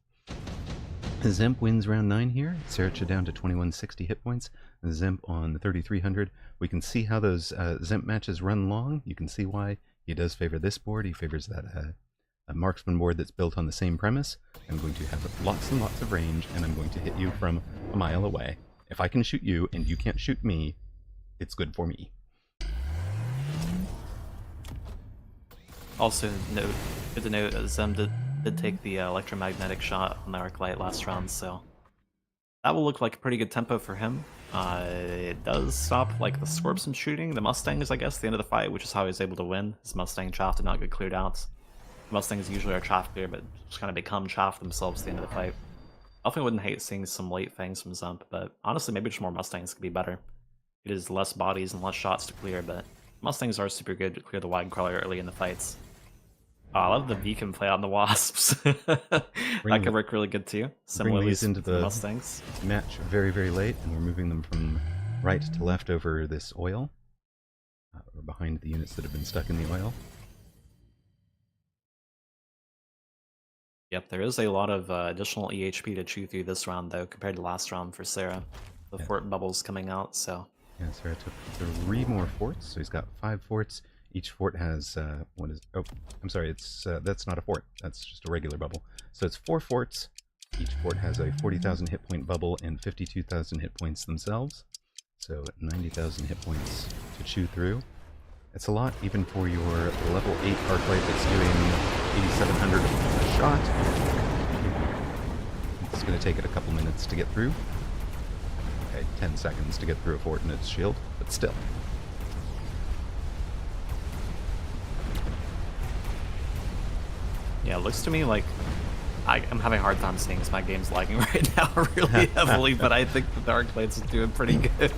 Zemp wins round 9 here. Sarachud down to 2160 hit points. Zemp on 3300. We can see how those Zemp matches run long. You can see why he does favor this board. He favors that a marksman board that's built on the same premise. I'm going to have lots and lots of range, and I'm going to hit you from a mile away. If I can shoot you and you can't shoot me, it's good for me. Also, good to note that Zem did take the electromagnetic shot on the arc light last round, so that will look like a pretty good tempo for him. It does stop like the Scorps from shooting the Mustangs, I guess, at the end of the fight, which is how he was able to win. His Mustang chaff did not get cleared out. Mustangs usually are chaff clear, but just kind of become chaff themselves at the end of the fight. I definitely wouldn't hate seeing some late fangs from Zemp, but honestly, maybe just more Mustangs could be better. It is less bodies and less shots to clear, but Mustangs are super good to clear the wide crawler early in the fights. I love the beacon play on the Wasps. That could work really good too. Similarly into the Mustangs match very, very late, and we're moving them from right to left over this oil, or behind the units that have been stuck in the oil. Yep, there is a lot of additional EHP to chew through this round, though, compared to last round for Sarah. The fort bubbles coming out, so... Yeah, Sarah took 3 more forts, so he's got 5 forts. Each fort has, what is... Oh, I'm sorry, it's that's not a fort. That's just a regular bubble. So it's 4 forts. Each fort has a 40,000 hit point bubble and 52,000 hit points themselves. So 90,000 hit points to chew through. It's a lot, even for your level 8 arclight that's doing 8,700 a shot. It's going to take it a couple minutes to get through. Okay, 10 seconds to get through a fort and its shield, but still. Yeah, it looks to me like I'm having a hard time seeing because my game's lagging right now really heavily, but I think the Arclight's is doing pretty good.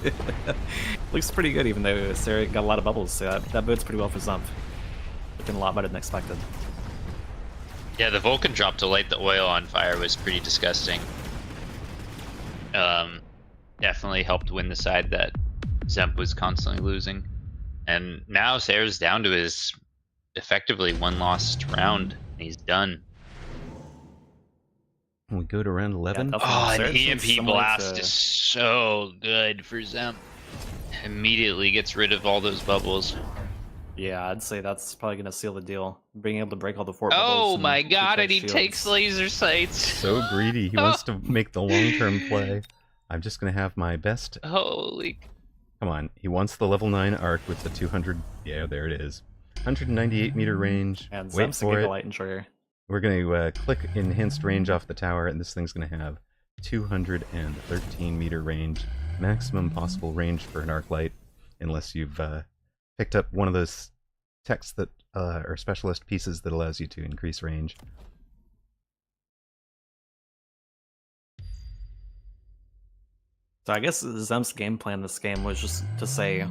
Looks pretty good, even though Sarah got a lot of bubbles, so that bodes pretty well for Zemp. Looking a lot better than expected. Yeah, the Vulcan drop to light the oil on fire was pretty disgusting. Definitely helped win the side that Zemp was constantly losing. And now Sarah's down to his effectively 1 lost round. He's done. We go to round 11. definitely. Oh, an Surge looks EMP similar blast to- is so good for Zemp. Immediately gets rid of all those bubbles. Yeah, I'd say that's probably gonna seal the deal. Being able to break all the fort bubbles. Oh and my keep god, those and he shields. takes laser sights. So greedy. He wants to make the long-term play. I'm just going to have my best. Holy. Come on. He wants the level 9 arc with the 200. Yeah, there it is. 198 meter range. And Wait Zemp's a for it. Giga Enjoyer. We're going to click enhanced range off the tower, and this thing's going to have 213 meter range. Maximum possible range for an arc light, unless you've picked up one of those techs that are specialist pieces that allows you to increase range. So I guess Zemp's game plan this game was just to say,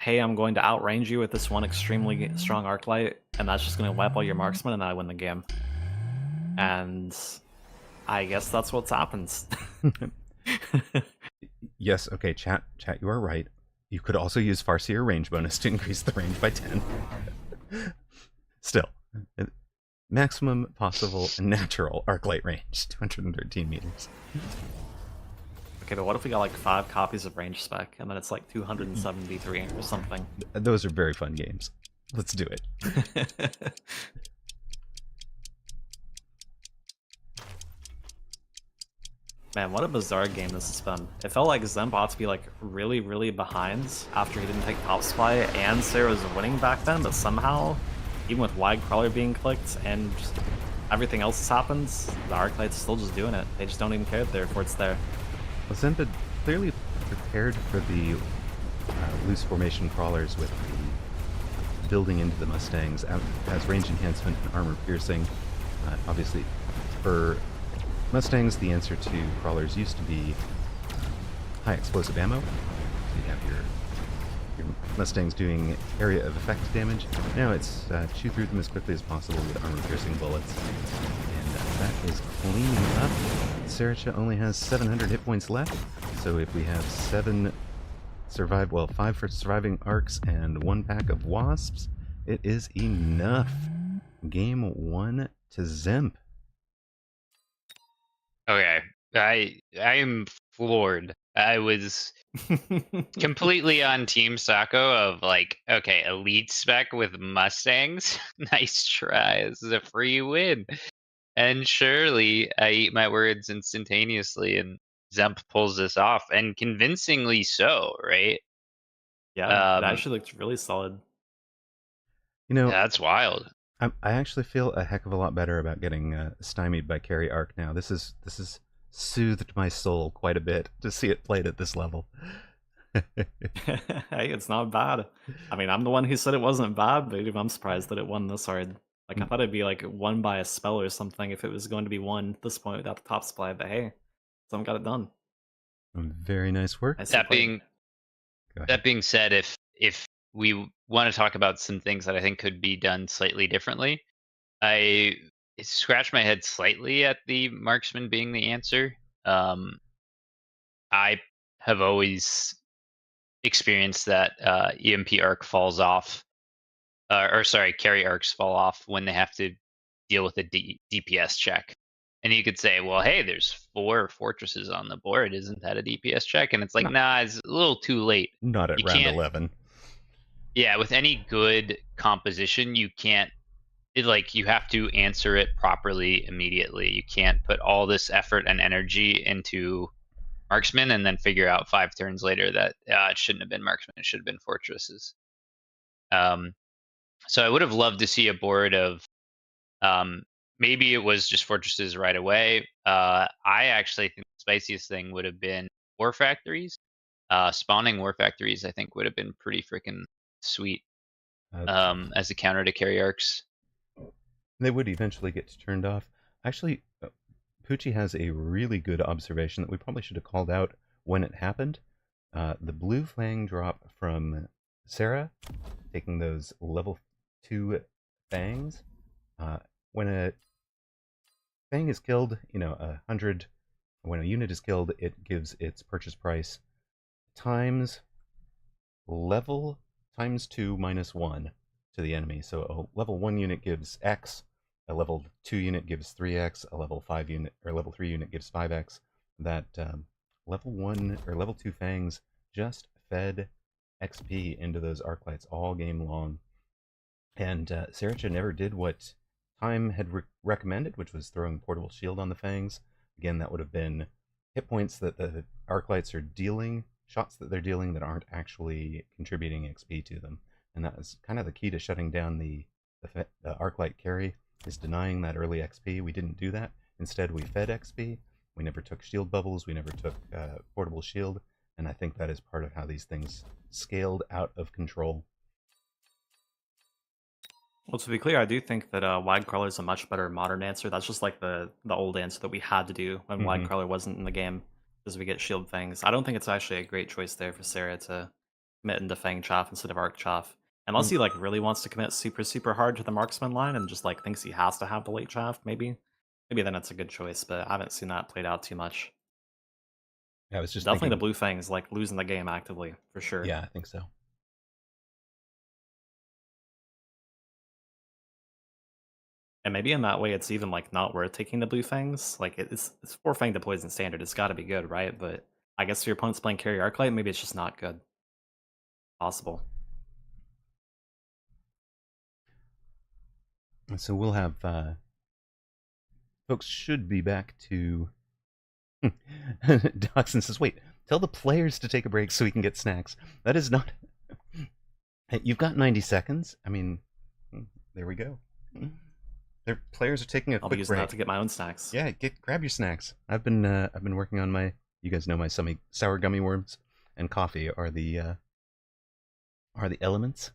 hey, I'm going to outrange you with this one extremely strong arc light, and that's just going to wipe all your marksmen, and I win the game. And I guess that's what's happened. Yes, okay, chat, you are right. You could also use Farseer range bonus to increase the range by 10. Still, maximum possible natural arc light range, 213 meters. Okay, but what if we got like 5 copies of range spec, and then it's like 273 or something? Those are very fun games. Let's do it. Man, what a bizarre game this has been. It felt like Zemp ought to be like really, really behind after he didn't take top supply and Sarah was winning back then, but somehow, even with wide crawler being clicked and just everything else has happened, the Arclight's still just doing it. They just don't even care, therefore it's there. Well, Zemp had clearly prepared for the loose formation crawlers with the building into the Mustangs as range enhancement and armor piercing. Obviously, for Mustangs, the answer to crawlers used to be high explosive ammo. So you have your Mustangs doing area of effect damage. Now it's chew through them as quickly as possible with armor-piercing bullets. And that is cleaning up. Saricha only has 700 hit points left, so if we have 5 for surviving arcs and 1 pack of wasps, it is enough. Game 1 to Zemp. Okay, I am floored. I was completely on Team Sacco of like, okay, elite spec with Mustangs. Nice try. This is a free win. And surely I eat my words instantaneously, and Zemp pulls this off, and convincingly so, right? Yeah, it actually looked really solid. You know, that's wild. I actually feel a heck of a lot better about getting stymied by carry arc now. This is soothed my soul quite a bit to see it played at this level. Hey, it's not bad. I mean, I'm the one who said it wasn't bad, but I'm surprised that it won this hard. Like, I thought it'd be like won by a spell or something if it was going to be won at this point without the top supply, but hey, someone got it done. Very nice work. That being said, if we want to talk about some things that I think could be done slightly differently, I scratched my head slightly at the marksman being the answer. I have always experienced that EMP arc falls off, or sorry, carry arcs fall off when they have to deal with a DPS check. And you could say, well, hey, there's 4 fortresses on the board. Isn't that a DPS check? And it's like, nah, it's a little too late. Not at round 11. Yeah, with any good composition, you can't, you have to answer it properly immediately. You can't put all this effort and energy into marksman and then figure out 5 turns later that it shouldn't have been marksman, it should have been fortresses. So I would have loved to see a board of maybe it was just fortresses right away. I actually think the spiciest thing would have been war factories. Spawning war factories, I think, would have been pretty freaking sweet as a counter to carry arcs. They would eventually get turned off. Actually, Poochie has a really good observation that we probably should have called out when it happened. The blue fang drop from Sarah, taking those level 2 fangs. When a fang is killed, 100. When a unit is killed, it gives its purchase price times level times 2 minus 1 to the enemy. So a level 1 unit gives X, a level 2 unit gives 3x, a level 5 unit or level 3 unit gives 5x. That level 1 or level 2 fangs just fed XP into those arc lights all game long. And Sriracha never did what Time had recommended, which was throwing portable shield on the fangs. Again, that would have been hit points that the arc lights are dealing, shots that they're dealing that aren't actually contributing XP to them. And that was kind of the key to shutting down the arc light carry, is denying that early XP. We didn't do that. Instead, we fed XP. We never took shield bubbles. We never took portable shield. And I think that is part of how these things scaled out of control. Well, to be clear, I do think that Wide Crawler is a much better modern answer. That's just like the old answer that we had to do when Wide Crawler wasn't in the game, because we get shield fangs. I don't think it's actually a great choice there for Sarah to commit into Fang Chaff instead of Arc Chaff. Unless he like really wants to commit super hard to the marksman line and just like thinks he has to have the late chaff, maybe then it's a good choice. But I haven't seen that played out too much. Yeah, I was just definitely thinking, the blue fangs like losing the game actively for sure. Yeah, I think so. And maybe in that way, it's even like not worth taking the blue fangs. Like it's 4 fang to poison standard. It's got to be good, right? But I guess if your opponent's playing carry arclight, maybe it's just not good. Possible. So we'll have folks should be back to. Dachshund says, "Wait, tell the players to take a break so we can get snacks." That is not. You've got 90 seconds. I mean, there we go. Their players are taking a I'll quick be using break. that to get my own snacks. Yeah, grab your snacks. I've been working on my. You guys know my sour gummy worms and coffee are the elements.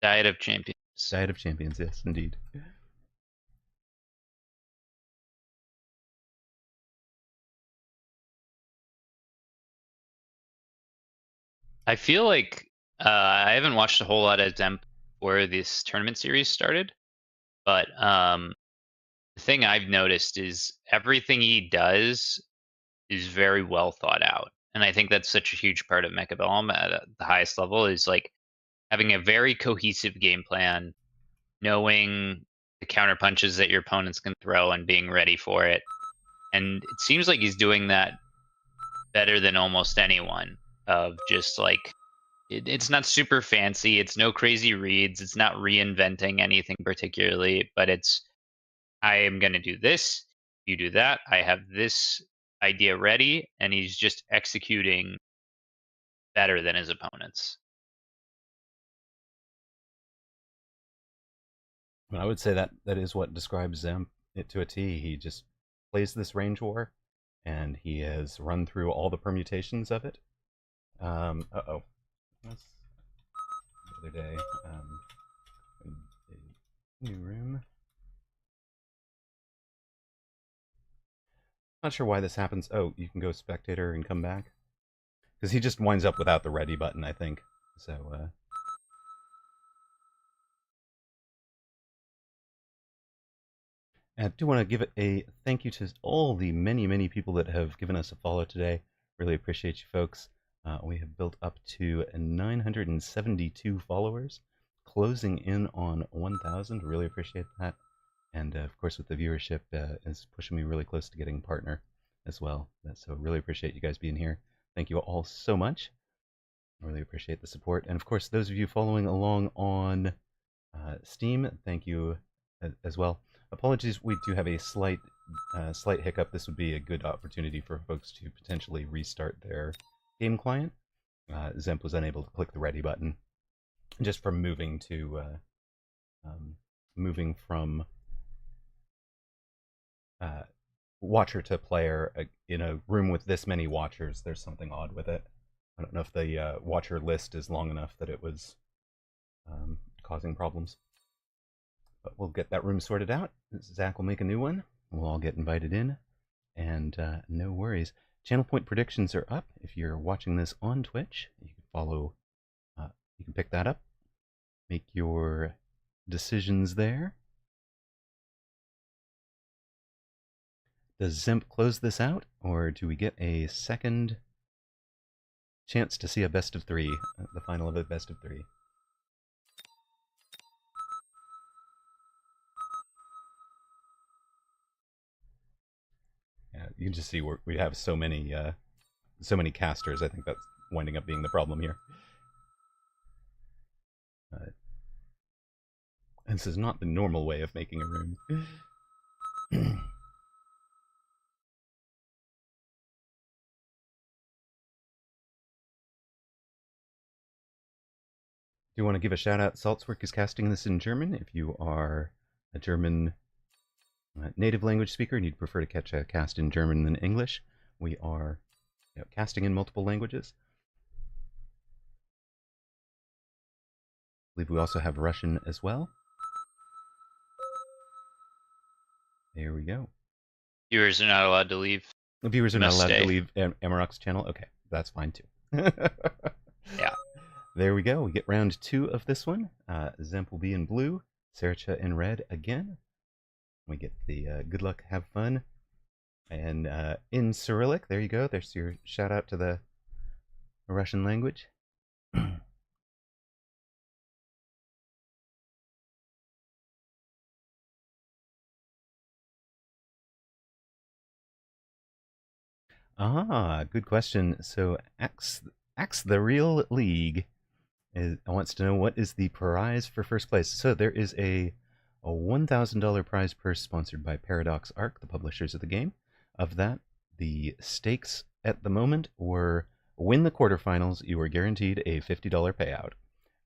Diet of champions. Diet of champions, yes, indeed. I feel like I haven't watched a whole lot of Zemp where this tournament series started, but the thing I've noticed is everything he does is very well thought out, and I think that's such a huge part of Mechabellum at the highest level is like having a very cohesive game plan, knowing the counter punches that your opponents can throw and being ready for it. And it seems like he's doing that better than almost anyone. Of just like it's not super fancy, it's no crazy reads, it's not reinventing anything particularly, but it's I am going to do this, you do that, I have this idea ready, and he's just executing better than his opponents. I would say that is what describes Zemp it to a T. He just plays this range war, and he has run through all the permutations of it. Uh-oh. That's the other day. New room. Not sure why this happens. Oh, you can go spectator and come back. Because he just winds up without the ready button, I think. So, I do want to give a thank you to all the many people that have given us a follow today. Really appreciate you folks. We have built up to 972 followers, closing in on 1,000. Really appreciate that. And of course, with the viewership, is pushing me really close to getting a partner as well. So really appreciate you guys being here. Thank you all so much. I really appreciate the support. And of course, those of you following along on Steam, thank you as well. Apologies, we do have a slight hiccup. This would be a good opportunity for folks to potentially restart their game client. Zemp was unable to click the ready button just from moving from watcher to player in a room with this many watchers. There's something odd with it. I don't know if the watcher list is long enough that it was causing problems. But we'll get that room sorted out. Zach will make a new one. We'll all get invited in. And no worries. Channel point predictions are up. If you're watching this on Twitch, you can follow, you can pick that up. Make your decisions there. Does Zemp close this out, or do we get a second chance to see a best of three, the final of a best of three? you can just see we have so many casters. I think that's winding up being the problem here. And this is not the normal way of making a room. Do you want to give a shout out? Saltzwerk is casting this in German. If you are a German native language speaker and you'd prefer to catch a cast in German than English, we are casting in multiple languages. I believe we also have Russian as well. There we go. Viewers are not allowed to leave. The viewers are not allowed to leave Amarok's channel. Okay, that's fine too. Yeah. There we go. We get round 2 of this one. Zemp will be in blue, Sericha in red again. We get the good luck, have fun. And in Cyrillic, there you go. There's your shout out to the Russian language. Good question. So Axe the Real League wants to know what is the prize for first place. So there is a $1,000 prize purse sponsored by Paradox Arc, the publishers of the game. Of that, the stakes at the moment were win the quarterfinals, you are guaranteed a $50 payout.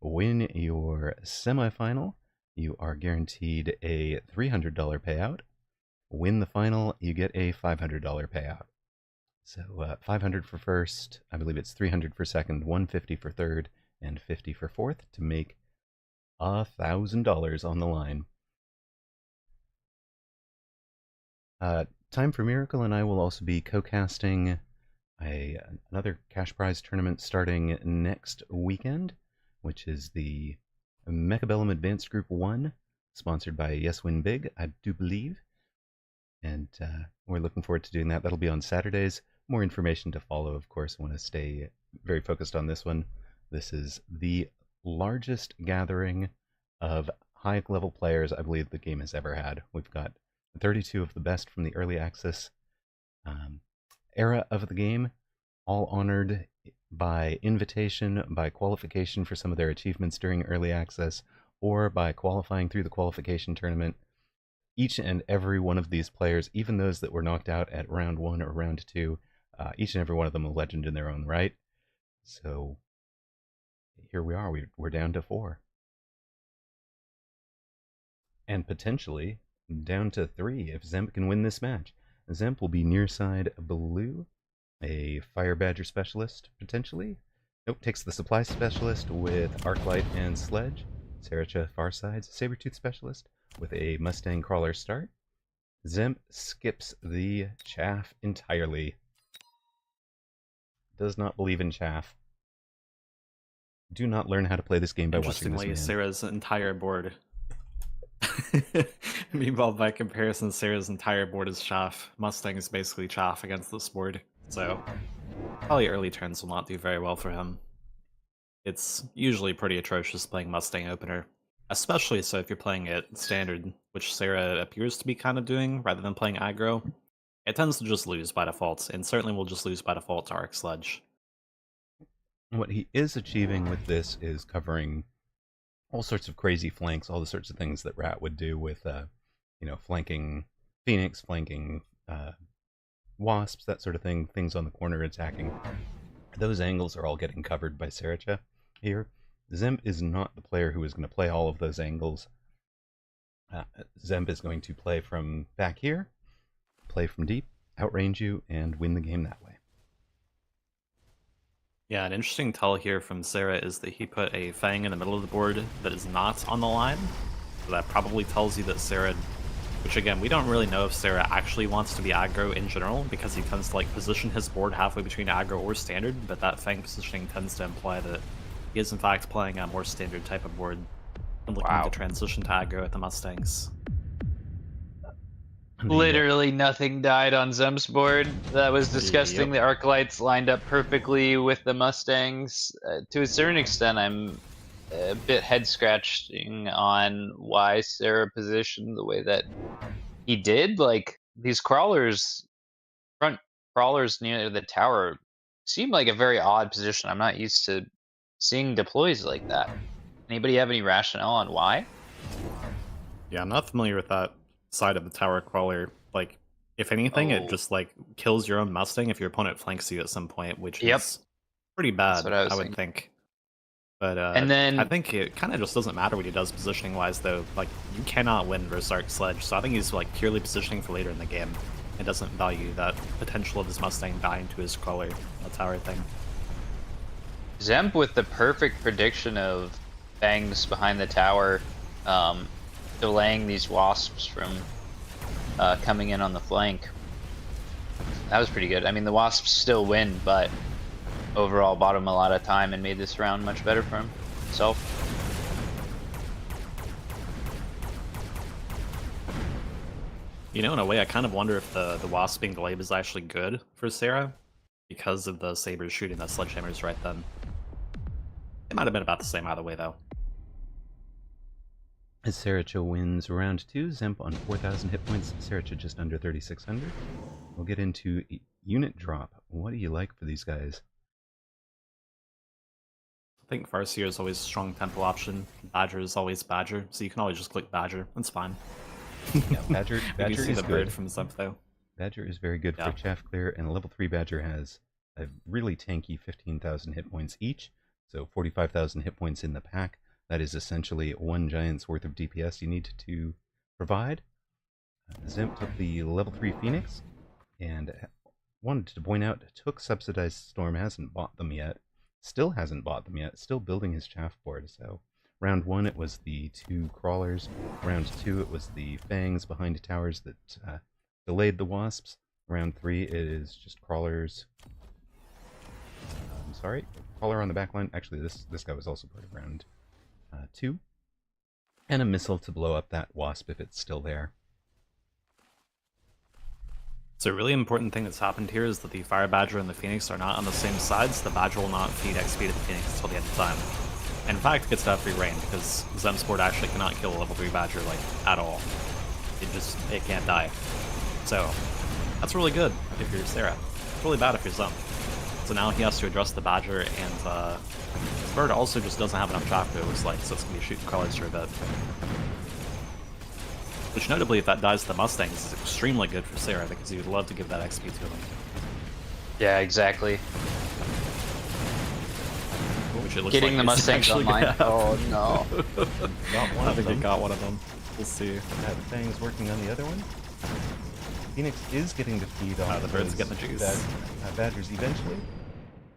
Win your semifinal, you are guaranteed a $300 payout. Win the final, you get a $500 payout. So 500 for first, I believe it's 300 for second, 150 for third, and 50 for fourth to make $1,000 on the line. Time for Miracle and I will also be co-casting another cash prize tournament starting next weekend, which is the Mechabellum Advanced Group 1, sponsored by Yes Win Big, I do believe. And we're looking forward to doing that. That'll be on Saturdays. More information to follow, of course. I want to stay very focused on this one. This is the largest gathering of high-level players I believe the game has ever had. We've got 32 of the best from the early access era of the game, all honored by invitation, by qualification for some of their achievements during early access, or by qualifying through the qualification tournament. Each and every one of these players, even those that were knocked out at round 1 or round 2, each and every one of them a legend in their own right. So here we are. We're down to 4. And potentially down to 3 if Zemp can win this match. Zemp will be near side blue, a Fire Badger specialist, potentially. Nope, takes the supply specialist with Arclight and Sledge. Sericha far side's Sabertooth specialist with a Mustang Crawler start. Zemp skips the chaff entirely. Does not believe in chaff. Do not learn how to play this game by watching this man. Interestingly, Sarah's entire board. Meanwhile, by comparison, Sarah's entire board is chaff. Mustang is basically chaff against this board, so probably early turns will not do very well for him. It's usually pretty atrocious playing Mustang opener, especially so if you're playing it standard, which Sarah appears to be kind of doing, rather than playing aggro. It tends to just lose by default, and certainly will just lose by default to Arc Sledge. What he is achieving with this is covering all sorts of crazy flanks, all the sorts of things that Rat would do with, flanking Phoenix, flanking Wasps, that sort of thing, things on the corner attacking. Those angles are all getting covered by Sericha here. Zemp is not the player who is going to play all of those angles. Zemp is going to play from back here, play from deep, outrange you, and win the game that way. Yeah, an interesting tell here from Sarah is that he put a Fang in the middle of the board that is not on the line. So that probably tells you that Sarah, which again, we don't really know if Sarah actually wants to be aggro in general, because he tends to position his board halfway between aggro or standard, but that Fang positioning tends to imply that he is in fact playing a more standard type of board and looking to transition to aggro at the Mustangs. Literally nothing died on Zemp's board. That was disgusting. The Arclights lined up perfectly with the Mustangs. To a certain extent, I'm a bit head scratching on why Sarah positioned the way that he did. These crawlers front crawlers near the tower seem like a very odd position. I'm not used to seeing deploys like that. Anybody have any rationale on why? Yeah, I'm not familiar with that side of the tower crawler. Like, if anything, it Oh. just like kills your own Mustang if your opponent flanks you at some point, which Yep. is pretty bad, what I was would thinking. think. But And then I think it kind of just doesn't matter what he does positioning wise, though. Like, you cannot win versus Arc Sledge, so I think he's like purely positioning for later in the game. It doesn't value that potential of his Mustang dying to his crawler, that tower thing. Zemp with the perfect prediction of Fangs behind the tower, delaying these wasps from coming in on the flank. That was pretty good. I mean, the wasps still win, but overall bought him a lot of time and made this round much better for himself. You know, in a way, I kind of wonder if the wasp being delayed is actually good for Sarah, because of the sabers shooting the sledgehammers right then. It might have been about the same either way, though. As Saracha wins round 2, Zemp on 4,000 hit points, Saracha just under 3,600. We'll get into unit drop. What do you like for these guys? I think Farseer is always a strong tempo option. Badger is always Badger, so you can always just click Badger. That's fine. Yeah, Badger You see is the bird good. from Zemp, though. Badger is very good Yeah. for chaff clear, and a level 3 Badger has a really tanky 15,000 hit points each, so 45,000 hit points in the pack. That is essentially one giant's worth of DPS you need to provide. Zemp took the level 3 Phoenix, and wanted to point out, took Subsidized Storm, hasn't bought them yet. Still hasn't bought them yet, still building his chaff board, so... Round 1, it was the 2 crawlers. Round 2, it was the fangs behind towers that delayed the wasps. Round 3, it is just crawlers. I'm sorry, crawler on the back line. Actually, this guy was also part of round 2. And a missile to blow up that wasp if it's still there. So a really important thing that's happened here is that the Fire Badger and the Phoenix are not on the same sides. The Badger will not feed XP to the Phoenix until the end of time. In fact, it gets to have free reign, because Zemp's board actually cannot kill a level 3 Badger, like, at all. It can't die. So, that's really good if you're Sarah. It's really bad if you're Zemp. So now he has to address the Badger, and his bird also just doesn't have enough traffic, it looks like, so it's going to be shooting crawlers for a bit. Which notably, if that dies to the Mustangs, is extremely good for Sarah, because he would love to give that XP to them. Yeah, exactly. Which it looks Getting like the he's Mustangs actually online. gonna have. Oh no. Got one I of think he them. got one of them. We'll see. That Fang's working on the other one. Phoenix is getting to feed on the bird's those getting the juice. Badgers eventually.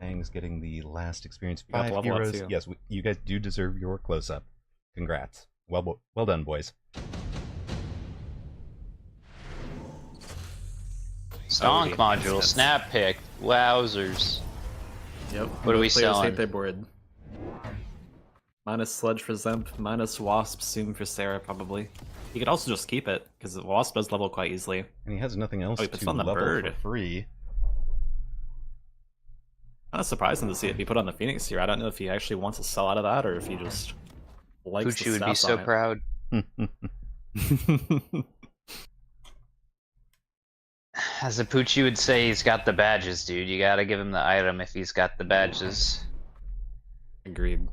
Fang's getting the last experience. You got 5 level up heroes. too. Yes, you guys do deserve your close-up. Congrats. Well done, boys. Stonk yeah. module, snap pick, wowzers. Yep. What are we Players selling? hate their board. Minus Sledge for Zemp, minus Wasp soon for Sarah, probably. You could also just keep it, because the Wasp does level quite easily. And he has nothing else Oh, he puts to on the level bird. for free. Kind of surprising to see it be put on the Phoenix here. I don't know if he actually wants to sell out of that, or if he just likes Poochie the would be stats so on it. proud. As a Poochie would say, he's got the badges, dude. You gotta give him the item if he's got the badges. Agreed.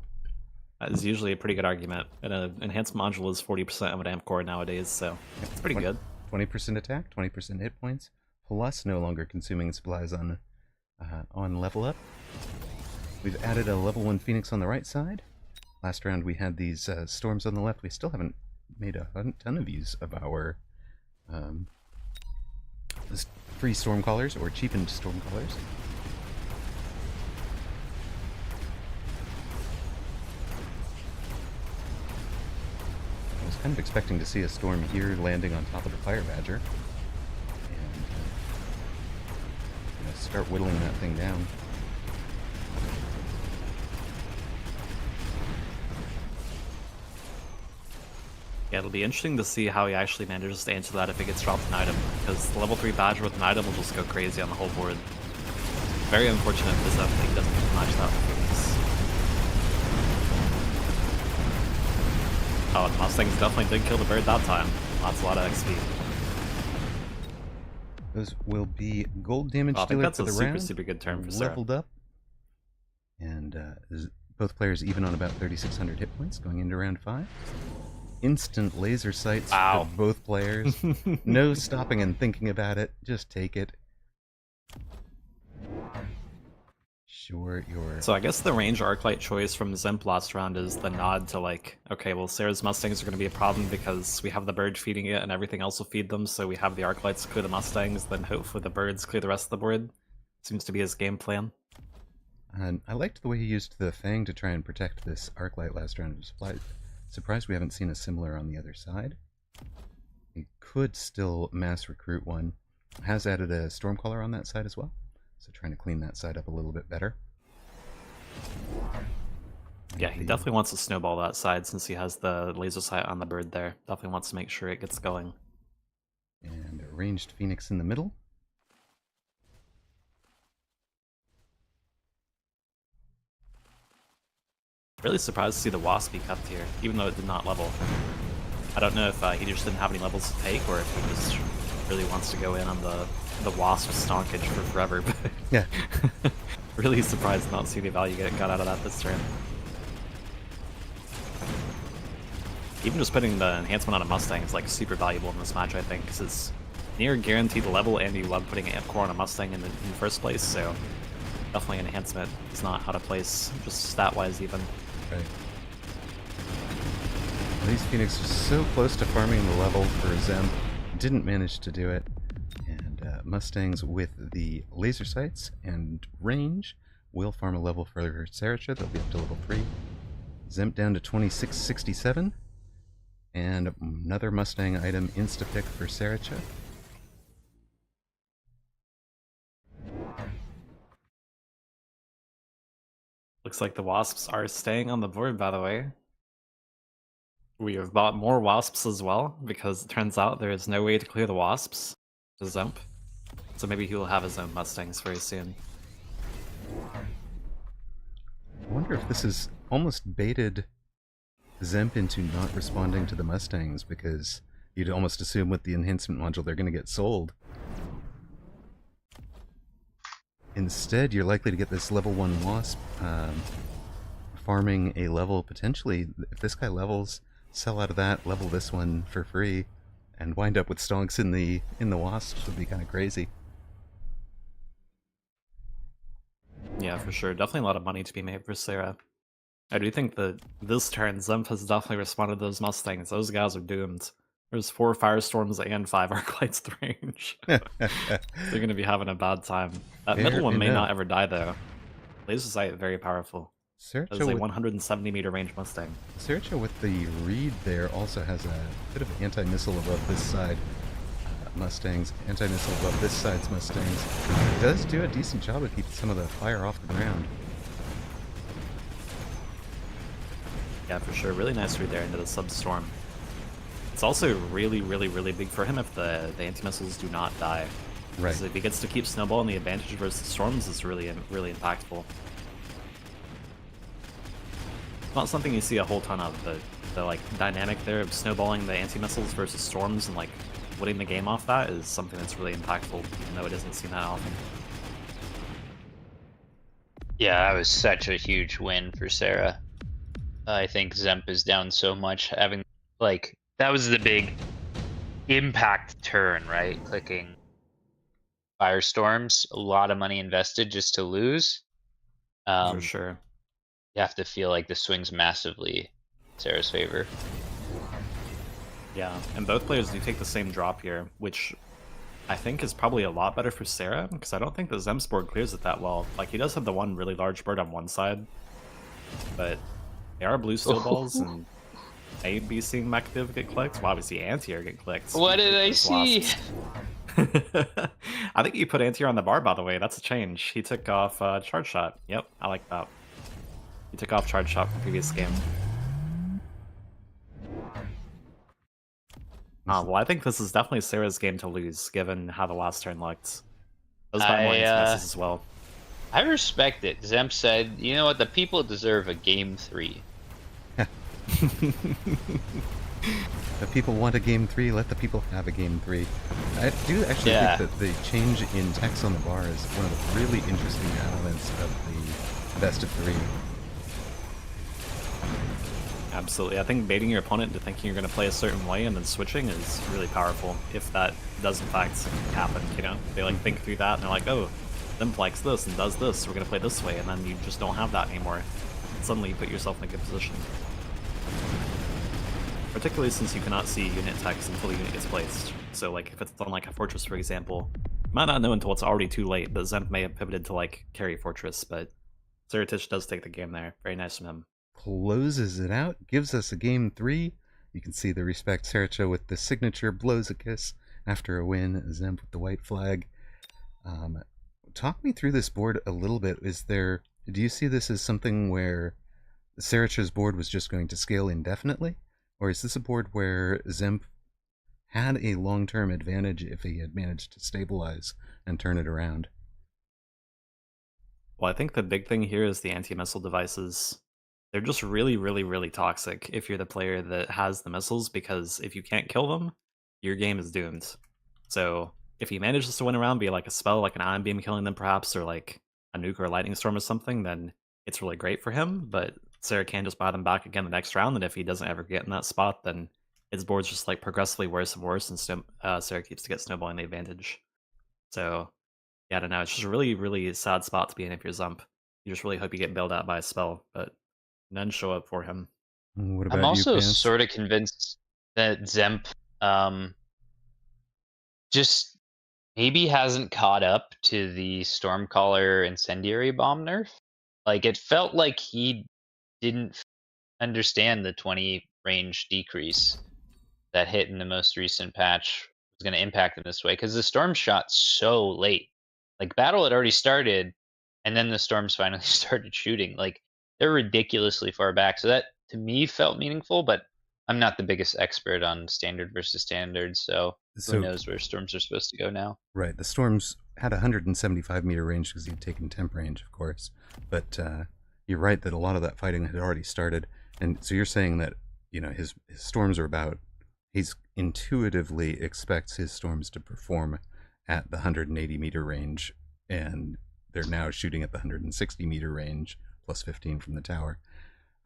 That is usually a pretty good argument. And an enhanced module is 40% of an amp core nowadays, so it's pretty good. 20% attack, 20% hit points, plus no longer consuming supplies on level up. We've added a level 1 Phoenix on the right side. Last round we had these storms on the left. We still haven't made a ton of use of our free storm callers or cheapened storm callers. I was kind of expecting to see a storm here landing on top of the Fire Badger and start whittling that thing down. Yeah, it'll be interesting to see how he actually manages to answer that if it gets dropped an item, because the level 3 Badger with an item will just go crazy on the whole board. Very unfortunate because that thing doesn't get matched out with Phoenix. Oh, the Mustangs definitely did kill the bird that time. That's a lot of XP. Those will be gold damage I think dealer that's for a the super, round. super good turn for Sarah. Leveled up. And both players even on about 3,600 hit points going into round 5. Instant laser sights Wow. for both players. No stopping and thinking about it. Just take it. Sure, you're... So I guess the range Arclight choice from Zemp last round is the nod to like, okay, well Sarah's Mustangs are going to be a problem because we have the bird feeding it and everything else will feed them, so we have the Arclights clear the Mustangs, then hopefully the birds clear the rest of the board. Seems to be his game plan. And I liked the way he used the Fang to try and protect this Arclight last round. I was surprised we haven't seen a similar on the other side. He could still mass recruit one. Has added a Stormcaller on that side as well. So trying to clean that side up a little bit better. Yeah, he definitely wants to snowball that side since he has the laser sight on the bird there. Definitely wants to make sure it gets going. And a ranged Phoenix in the middle. Really surprised to see the Wasp be kept here, even though it did not level. I don't know if he just didn't have any levels to take, or if he just really wants to go in on the Wasp stonkage for forever, but yeah. Really surprised not to see the value got out of that this turn. Even just putting the enhancement on a Mustang is like super valuable in this match, I think, because it's near guaranteed level, and you love putting an Amp Core on a Mustang in the first place, so definitely an enhancement is not out of place, just stat-wise even. Right. These Phoenix are so close to farming the level for Zem. Didn't manage to do it. And Mustangs with the laser sights and range will farm a level for Saracha. They'll be up to level 3. Zemp down to 2667. And another Mustang item insta-pick for Saracha. Looks like the Wasps are staying on the board, by the way. We have bought more Wasps as well, because it turns out there is no way to clear the Wasps to Zemp. So maybe he will have his own Mustangs very soon. I wonder if this has almost baited Zemp into not responding to the Mustangs, because you'd almost assume with the enhancement module they're going to get sold. Instead, you're likely to get this level 1 Wasp farming a level potentially. If this guy levels, sell out of that, level this one for free, and wind up with stonks in the Wasps would be kind of crazy. Yeah, for sure. Definitely a lot of money to be made for Sarah. I do think that this turn, Zemp has definitely responded to those Mustangs. Those guys are doomed. There's 4 Firestorms and 5 Arclights to range. They're going to be having a bad time. That middle one may not ever die, though. Laser Sight, very powerful. That is a 170 meter range Mustang. Saracha with the read there also has a bit of anti-missile above this side. Mustangs, anti-missile above this side's Mustangs. It does do a decent job of keeping some of the fire off the ground. Yeah, for sure. Really nice read there into the Substorm. It's also really, really, really big for him if the anti-missiles do not die. Right. Because if he gets to keep snowballing, the advantage versus storms is really, really impactful. It's not something you see a whole ton of, but the like dynamic there of snowballing the anti-missiles versus storms and like winning the game off that is something that's really impactful, even though it doesn't seem that often. Yeah, that was such a huge win for Sarah. I think Zemp is down so much, having like that was the big impact turn, right? Clicking Firestorms, a lot of money invested just to lose. For sure. You have to feel like the swings massively in Sarah's favor. Yeah, and both players do take the same drop here, which I think is probably a lot better for Sarah, because I don't think the Zemp's board clears it that well. Like, he does have the one really large bird on one side, but they are blue steel balls, and maybe seeing Mechabellum get clicked. Well, obviously Anti-Air get clicked. What did I see? I think you put Anti-Air on the bar, by the way. That's a change. He took off Charge Shot. Yep, I like that. He took off Charge Shot from previous game. Well, I think this is definitely Sarah's game to lose, given how the last turn looked. Those misses as well. I respect it. Zemp said, you know what, the people deserve a game 3. The people want a game 3, let the people have a game 3. I do actually think that the change in text on the bar is one of the really interesting elements of the best of 3. Absolutely. I think baiting your opponent into thinking you're going to play a certain way and then switching is really powerful if that does in fact happen, you know? They like think through that and they're like, oh, Zimp likes this and does this, so we're going to play this way, and then you just don't have that anymore. Suddenly you put yourself in a good position. Particularly since you cannot see unit text until the unit gets placed. So like if it's on like a fortress, for example, you might not know until it's already too late, but Zemp may have pivoted to like carry fortress, but Seratich does take the game there. Very nice from him. Closes it out, gives us a game 3. You can see the respect Sericho with the signature, blows a kiss after a win, Zemp with the white flag. Talk me through this board a little bit. Do you see this as something where Sericho's board was just going to scale indefinitely? Or is this a board where Zemp had a long-term advantage if he had managed to stabilize and turn it around? Well, I think the big thing here is the anti-missile devices. They're just really, really, really toxic if you're the player that has the missiles, because if you can't kill them, your game is doomed. So if he manages to win a round, be like a spell, like an ion beam killing them perhaps, or like a nuke or a lightning storm or something, then it's really great for him, but Sarah can just buy them back again the next round, and if he doesn't ever get in that spot, then his board's just like progressively worse and worse, and Sarah keeps to get snowballing the advantage. So yeah, I don't know, it's just a really, really sad spot to be in if you're Zump. You just really hope you get bailed out by a spell, but none show up for him. What about I'm also you, Pants? sort of convinced that Zemp just maybe hasn't caught up to the Stormcaller Incendiary Bomb nerf. Like, it felt like he didn't understand the 20 range decrease that hit in the most recent patch was going to impact him this way, because the storm shot so late. Like, battle had already started, and then the storms finally started shooting. Like, they're ridiculously far back. So that to me felt meaningful, but I'm not the biggest expert on standard versus standard, so who knows where storms are supposed to go now. Right, the storms had a 175 meter range because he'd taken temp range, of course. But you're right that a lot of that fighting had already started. And so you're saying that, you know, his storms are about, he's intuitively expects his storms to perform at the 180 meter range, and they're now shooting at the 160 meter range, plus 15 from the tower.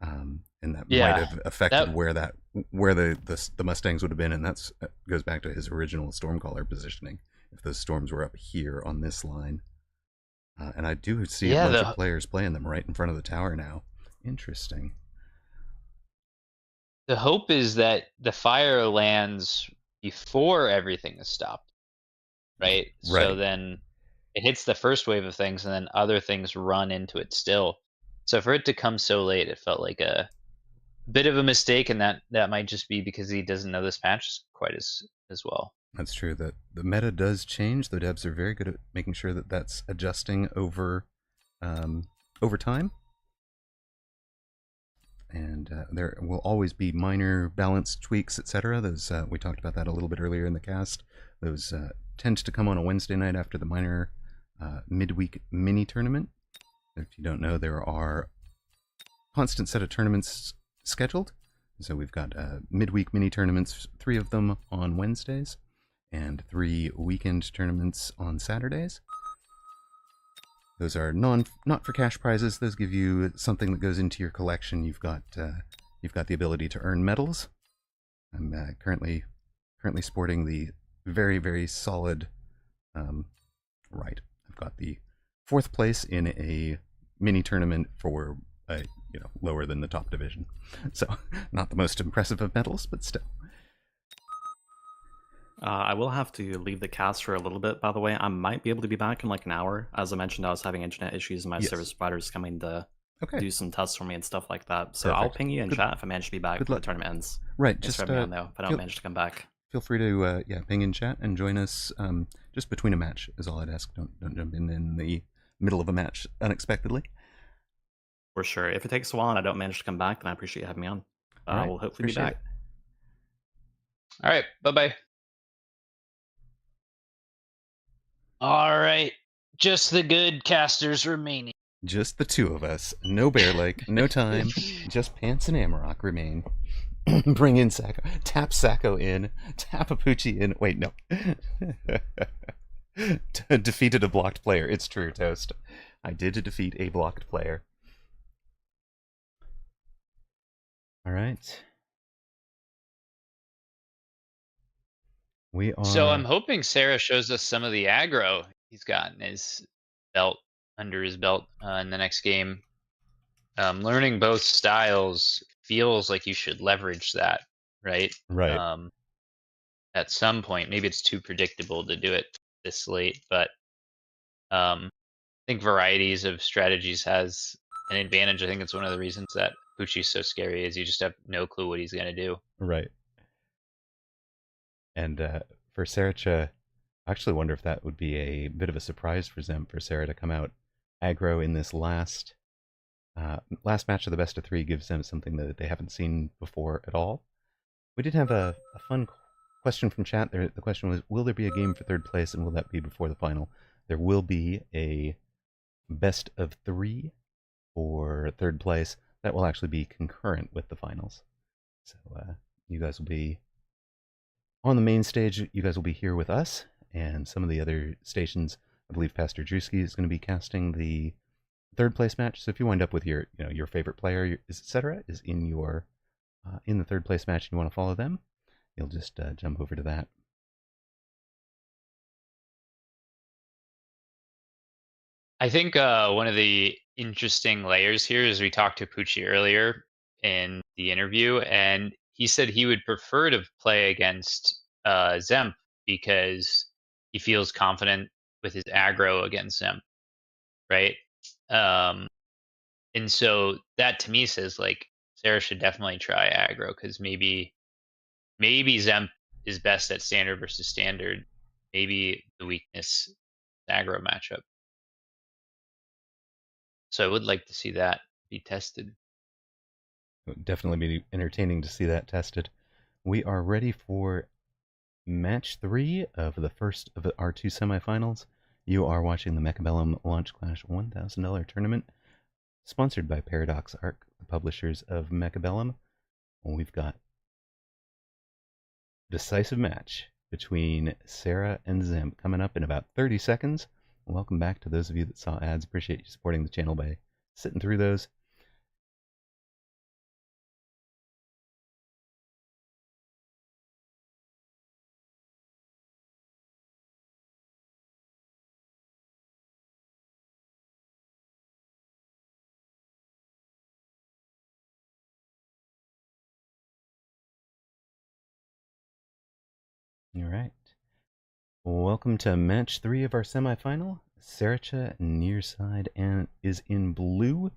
And that might have affected where the Mustangs would have been, and that's goes back to his original Stormcaller positioning. If those storms were up here on this line, and I do see a bunch of players playing them right in front of the tower now. Interesting. The hope is that the fire lands before everything is stopped, right? So then it hits the first wave of things, and then other things run into it still. So for it to come so late, it felt like a bit of a mistake, and that might just be because he doesn't know this patch quite as well. That's true. That the meta does change. The devs are very good at making sure that that's adjusting over time. And there will always be minor balance tweaks, etc. Those we talked about that a little bit earlier in the cast. Those tend to come on a Wednesday night after the minor midweek mini tournament. If you don't know, there are constant set of tournaments scheduled. So we've got midweek mini tournaments, 3 of them on Wednesdays, and 3 weekend tournaments on Saturdays. Those are not for cash prizes. Those give you something that goes into your collection. You've got the ability to earn medals. I'm currently sporting the very, very solid. Right, I've got the 4th place in a mini tournament for lower than the top division. So not the most impressive of medals, but still. I will have to leave the cast for a little bit, by the way. I might be able to be back in like an hour. As I mentioned, I was having internet issues and my service provider's coming to do some tests for me and stuff like that. So I'll ping you in chat if I manage to be back before the tournament ends. Right, just for me on though, if I don't manage to come back. Feel free to ping in chat and join us just between a match is all I'd ask. Don't jump in the middle of a match unexpectedly. For sure. If it takes a while and I don't manage to come back, then I appreciate you having me on. I will hopefully be back. All right, bye-bye. All right, just the good casters remaining. Just the two of us. No Bear Lake, no time. Just Pants and Amarok remain. Bring in Sacco. Tap Sacco in. Tap Apucci in. Wait, no. Defeated a blocked player. It's true, Toast. I did defeat a blocked player. All right. We are. So I'm hoping Sarah shows us some of the aggro he's got in his belt, under his belt in the next game. Learning both styles feels like you should leverage that, right? Right. At some point, maybe it's too predictable to do it this late, but I think varieties of strategies has an advantage. I think it's one of the reasons that Pucci's so scary is you just have no clue what he's going to do. Right. And for Sarah, I actually wonder if that would be a bit of a surprise for Zemp, for Sarah to come out aggro in this last match of the best of three, gives them something that they haven't seen before at all. We did have a fun question from chat there. The question was, will there be a game for third place, and will that be before the final? There will be a best of three for third place. That will actually be concurrent with the finals. So you guys will be on the main stage. You guys will be here with us, and some of the other stations. I believe Pastor Drewski is going to be casting the third place match. So if you wind up with your favorite player, etc., is in your in the third place match, and you want to follow them, you'll just jump over to that. I think one of the interesting layers here is we talked to Pucci earlier in the interview, and he said he would prefer to play against Zemp because he feels confident with his aggro against Zemp, right? And so that to me says like Sarah should definitely try aggro because maybe Zemp is best at standard versus standard. Maybe the weakness is aggro matchup. So I would like to see that be tested. It would definitely be entertaining to see that tested. We are ready for match 3 of the first of our 2 semifinals. You are watching the Mechabellum Launch Clash $1,000 tournament, sponsored by Paradox Arc, the publishers of Mechabellum. We've got decisive match between Sarah and Zemp coming up in about 30 seconds. Welcome back to those of you that saw ads. Appreciate you supporting the channel by sitting through those. All right. Welcome to match 3 of our semifinal. Sarah near side and is in blue.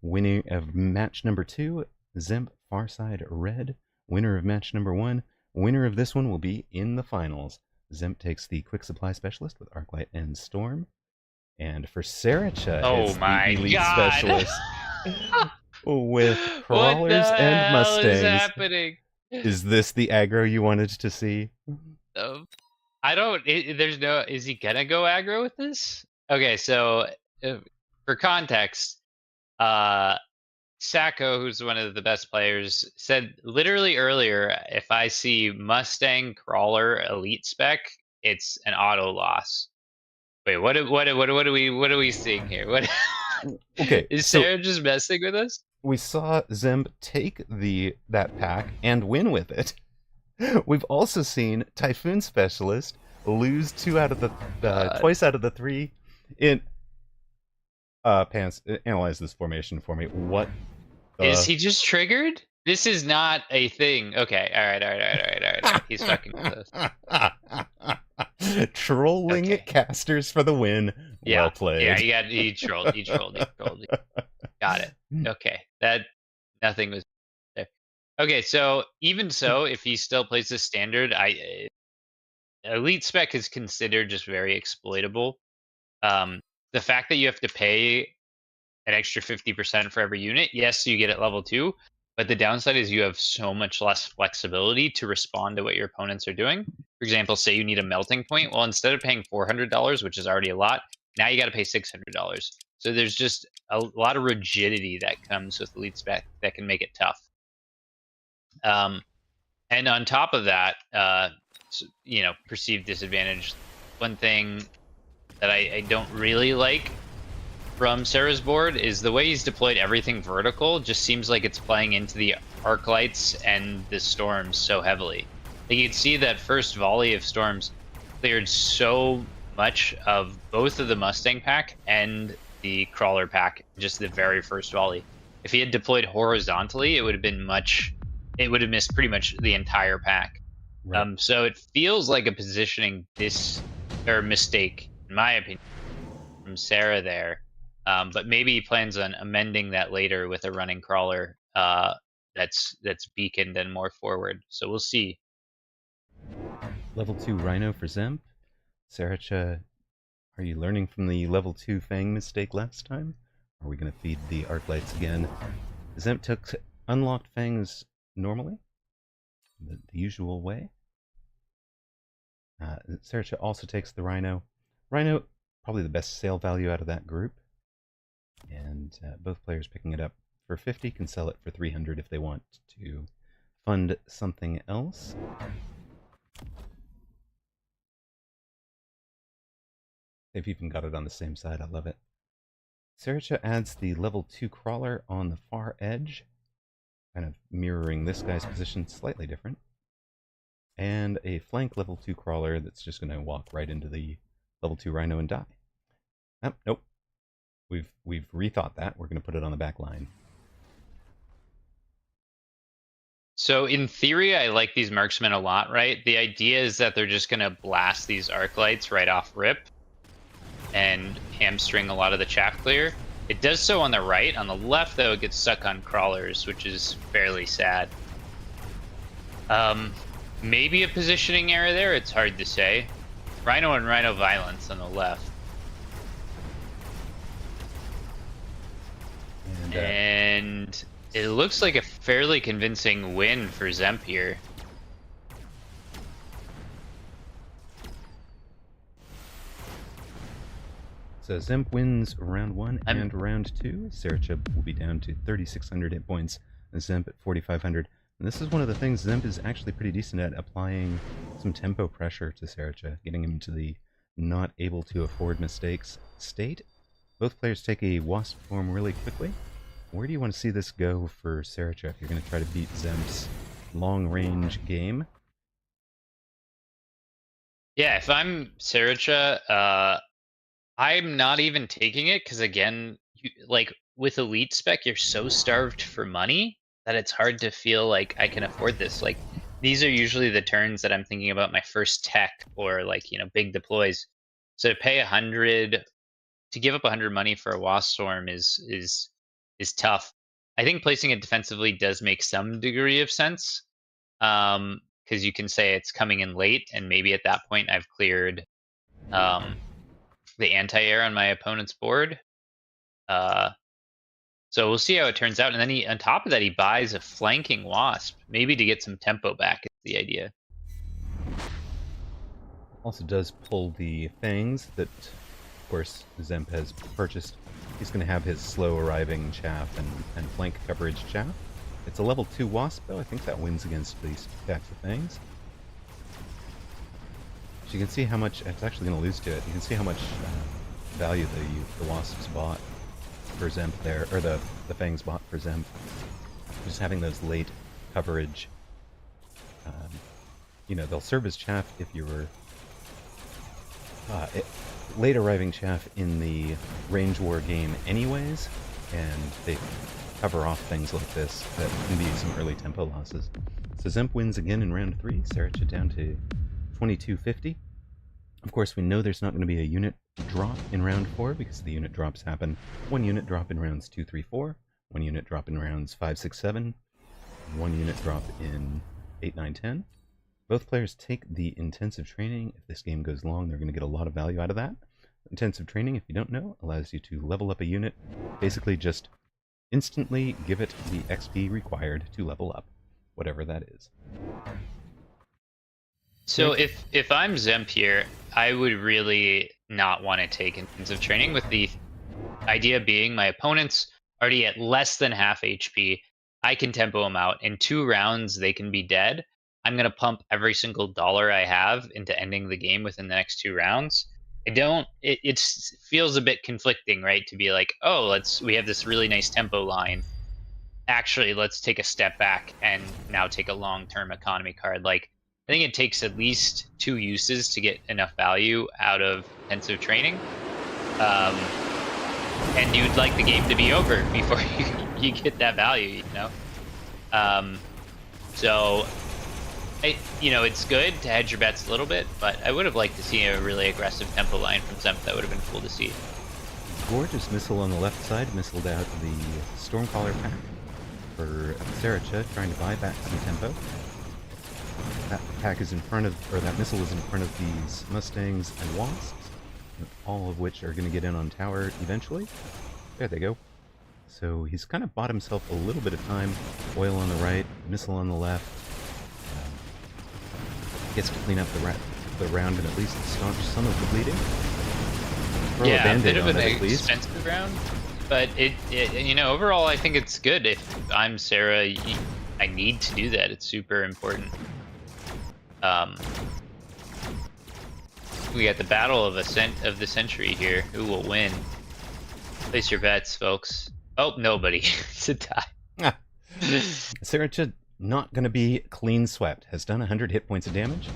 Winner of match number 2, Zemp far side red. Winner of match number 1. Winner of this one will be in the finals. Zemp takes the quick supply specialist with Arclight and Storm. And for Sarah, it's the elite specialist with crawlers and mustangs. What is happening? Is this the aggro you wanted to see? I don't. There's no. Is he gonna go aggro with this? Okay, so for context, Sacco, who's one of the best players, said literally earlier, if I see Mustang Crawler Elite spec, it's an auto loss. Wait, what are we seeing here? What? Okay, is Sarah just messing with us? We saw Zemp take that pack and win with it. We've also seen Typhoon Specialist lose 2 out of the twice out of the 3 in Pants. Analyze this formation for me. What is he just triggered? This is not a thing. Okay, all right. He's fucking with us. Trolling casters for the win. Yeah, well played. Yeah, he trolled. Got it. Okay, that nothing was there. Okay, so even so, if he still plays the standard, elite spec is considered just very exploitable. The fact that you have to pay an extra 50% for every unit, yes, you get it level 2, but the downside is you have so much less flexibility to respond to what your opponents are doing. For example, say you need a melting point. Well, instead of paying $400, which is already a lot, now you got to pay $600. So there's just a lot of rigidity that comes with elite spec that can make it tough. And on top of that, perceived disadvantage. One thing that I don't really like from Sarah's board is the way he's deployed everything vertical. Just seems like it's playing into the arc lights and the storms so heavily. Like you can see that first volley of storms cleared so much of both of the Mustang pack and the crawler pack, just the very first volley. If he had deployed horizontally, it would have been it would have missed pretty much the entire pack. Right. So it feels like a positioning mistake, in my opinion, from Sarah there. But maybe he plans on amending that later with a running crawler that's beaconed and more forward. So we'll see. Level 2 Rhino for Zemp. Saracha, are you learning from the level 2 Fang mistake last time? Are we going to feed the arc lights again? Zemp took unlocked Fangs normally, the usual way. Saracha also takes the Rhino. Rhino, probably the best sale value out of that group. And both players picking it up for 50 can sell it for 300 if they want to fund something else. They've even got it on the same side. I love it. Saracha adds the level 2 crawler on the far edge, kind of mirroring this guy's position, slightly different. And a flank level 2 crawler that's just going to walk right into the level 2 Rhino and die. Oh, nope. We've rethought that. We're going to put it on the back line. So in theory, I like these marksmen a lot, right? The idea is that they're just going to blast these arc lights right off rip and hamstring a lot of the chaff clear. It does so on the right. On the left, though, it gets stuck on crawlers, which is fairly sad. Maybe a positioning error there. It's hard to say. Rhino and Rhino violence on the left. And it looks like a fairly convincing win for Zemp here. So Zemp wins round 1 and round 2. Saracha will be down to 3,600 hit points, and Zemp at 4,500. And this is one of the things Zemp is actually pretty decent at, applying some tempo pressure to Saracha, getting him to the not able to afford mistakes state. Both players take a Wasp form really quickly. Where do you want to see this go for Saracha if you're going to try to beat Zemp's long-range game? Yeah, if I'm Saracha, I'm not even taking it because, again, with elite spec, you're so starved for money that it's hard to feel like I can afford this. Like, these are usually the turns that I'm thinking about my first tech or big deploys. So to pay 100, to give up 100 money for a Wasp Storm is tough. I think placing it defensively does make some degree of sense, because you can say it's coming in late, and maybe at that point I've cleared the anti-air on my opponent's board. So we'll see how it turns out. And then on top of that, he buys a flanking Wasp, maybe to get some tempo back is the idea. Also does pull the Fangs that, of course, Zemp has purchased. He's going to have his slow arriving chaff and flank coverage chaff. It's a level 2 Wasp, though. I think that wins against these stacks of Fangs. So you can see how much, it's actually going to lose to it. You can see how much value the Wasps bought for Zemp there, or the Fangs bought for Zemp. Just having those late coverage, they'll serve as chaff if you were late arriving chaff in the range war game anyways, and they cover off things like this that can be some early tempo losses. So Zemp wins again in round 3, Saracha down to 2250. Of course, we know there's not going to be a unit drop in round 4 because the unit drops happen. 1 unit drop in rounds 2, 3, 4, 1 unit drop in rounds 5, 6, 7, 1 unit drop in 8, 9, 10. Both players take the intensive training. If this game goes long, they're going to get a lot of value out of that. Intensive training, if you don't know, allows you to level up a unit. Basically just instantly give it the XP required to level up, whatever that is. So if I'm Zemp here, I would really not want to take intensive training with the Idea being my opponent's already at less than half HP. I can tempo them out. In 2 rounds, they can be dead. I'm going to pump every single dollar I have into ending the game within the next 2 rounds. It feels a bit conflicting, right? To be like, oh, we have this really nice tempo line. Actually, let's take a step back and now take a long-term economy card. Like, I think it takes at least 2 uses to get enough value out of intensive training. And you'd like the game to be over before you get that value, you know? So, it's good to hedge your bets a little bit, but I would have liked to see a really aggressive tempo line from Zemp. That would have been cool to see. Gorgeous missile on the left side, missiled out the Stormcaller pack for Saracha, trying to buy back some tempo. That pack is in front of, or that missile is in front of these Mustangs and Wasps, all of which are going to get in on tower eventually. There they go. So he's kind of bought himself a little bit of time. Oil on the right, missile on the left. Gets to clean up the round and at least staunch some of the bleeding. Throw Yeah, a bit of an expensive round, but overall I think it's good. If I'm Sarah, I need to do that. It's super important. We got the battle of the century here. Who will win? Place your bets, folks. Oh, nobody. It's a tie. Saracha not going to be clean swept. Has done 100 hit points of damage.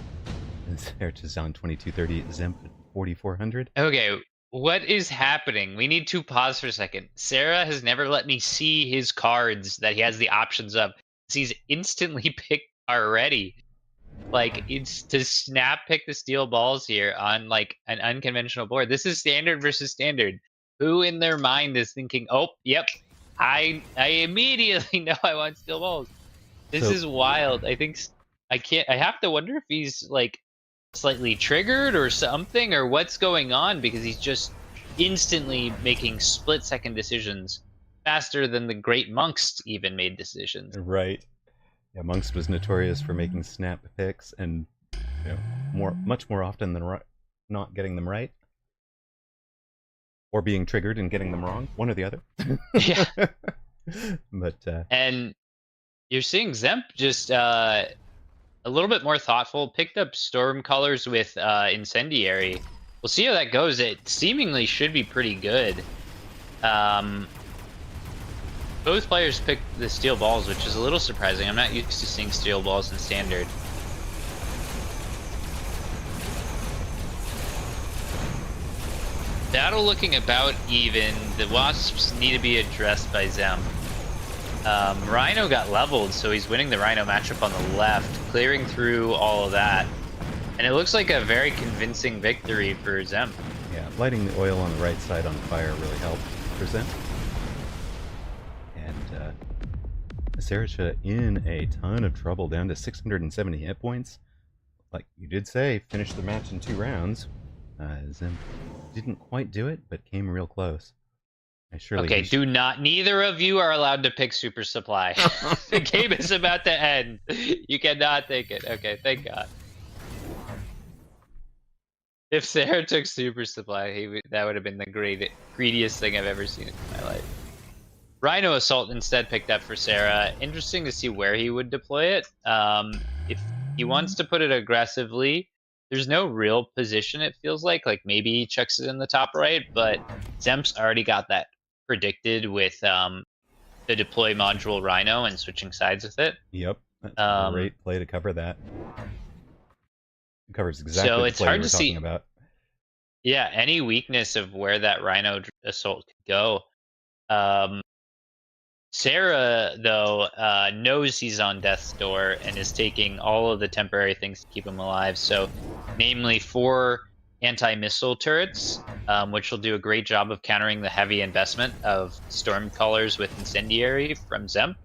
And Saracha's on 2230, Zemp at 4400. Okay, what is happening? We need to pause for a second. Sarah has never let me see his cards that he has the options of. He's instantly picked already. Like, it's to snap pick the steel balls here on like an unconventional board. This is standard versus standard. Who in their mind is thinking, oh, yep, I immediately know I want steel balls. This is wild. I think I have to wonder if he's like slightly triggered or something, or what's going on, because he's just instantly making split-second decisions faster than the great monks even made decisions. Right. Yeah, Monks was notorious for making snap picks and much more often than not getting them right. Or being triggered and getting them wrong. One or the other. Yeah. But and you're seeing Zemp just a little bit more thoughtful. Picked up Storm Colors with Incendiary. We'll see how that goes. It seemingly should be pretty good. Both players picked the steel balls, which is a little surprising. I'm not used to seeing steel balls in standard. Battle looking about even. The Wasps need to be addressed by Zemp. Rhino got leveled, so he's winning the Rhino matchup on the left, clearing through all of that. And it looks like a very convincing victory for Zemp. Yeah, lighting the oil on the right side on fire really helped for Zemp. And Saracha in a ton of trouble, down to 670 hit points. Like you did say, finished the match in 2 rounds. Zemp didn't quite do it, but came real close. Okay, neither of you are allowed to pick Super Supply. The game is about to end. You cannot take it. Okay, thank God. If Sarah took Super Supply, that would have been the greediest thing I've ever seen in my life. Rhino Assault instead picked up for Sarah. Interesting to see where he would deploy it. If he wants to put it aggressively, there's no real position, it feels like. Like, maybe he chucks it in the top right, but Zemp's already got that predicted with the deploy module Rhino and switching sides with it. Yep, that's a great play to cover that. It covers exactly the play we were talking about. Yeah, any weakness of where that Rhino Assault could go. Sarah, though, knows he's on death's door and is taking all of the temporary things to keep him alive. So, namely 4 anti-missile turrets, which will do a great job of countering the heavy investment of Storm Colors with Incendiary from Zemp.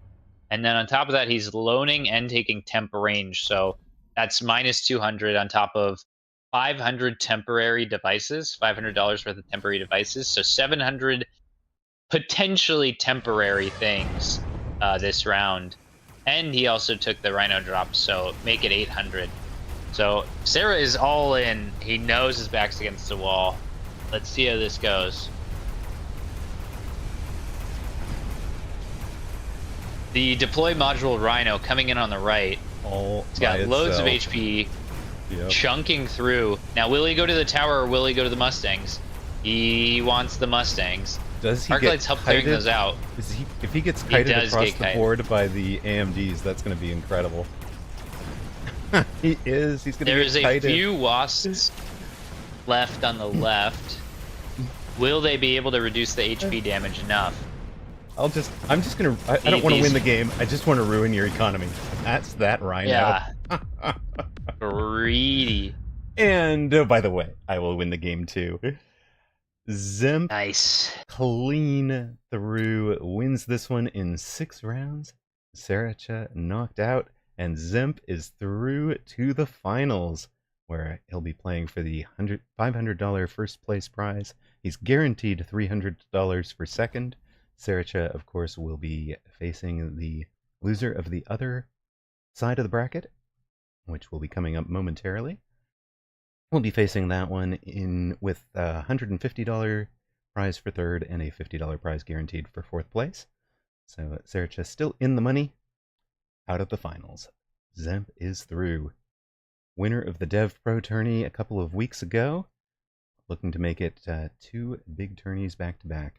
And then on top of that, he's loaning and taking temp range. So that's minus 200 on top of 500 temporary devices, $500 worth of temporary devices. So 700 potentially temporary things this round. And he also took the Rhino drop, so make it 800. So Sarah is all in. He knows his back's against the wall. Let's see how this goes. The deploy module Rhino coming in on the right. All It's got loads of itself. HP, Yep. chunking through. Now, will he go to the tower or will he go to the Mustangs? He wants the Mustangs. Does he Arclight's get help clearing kited? those out. If he gets kited does across get the kited. board by the AMDs, that's going to be incredible. He is. He's going to There get is a kited. few wasps left on the left. Will they be able to reduce the HP damage enough? I'm just gonna. I don't want to win the game. I just want to ruin your economy. That's that Rhino. Yeah. Greedy. And oh, by the way, I will win the game too. Zemp Nice. clean through, wins this one in 6 rounds. Saracha knocked out, and Zemp is through to the finals, where he'll be playing for the $500 first place prize. He's guaranteed $300 for second. Saracha, of course, will be facing the loser of the other side of the bracket, which will be coming up momentarily. We'll be facing that one with a $150 prize for third and a $50 prize guaranteed for fourth place. So Saracha still in the money, out of the finals. Zemp is through. Winner of the Dev Pro tourney a couple of weeks ago, looking to make it 2 big tourneys back to back.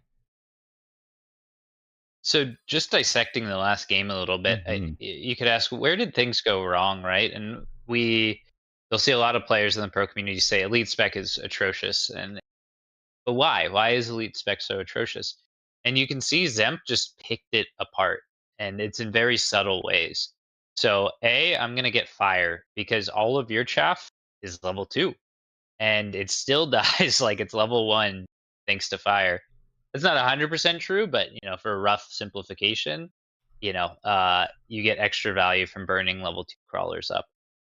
So just dissecting the last game a little bit, you could ask, where did things go wrong, right? And you'll see a lot of players in the pro community say elite spec is atrocious, but why? Why is elite spec so atrocious? And you can see Zemp just picked it apart, and it's in very subtle ways. So I'm gonna get fire because all of your chaff is level 2, and it still dies like it's level 1 thanks to fire. It's not 100% true, but for a rough simplification, you get extra value from burning level 2 crawlers up.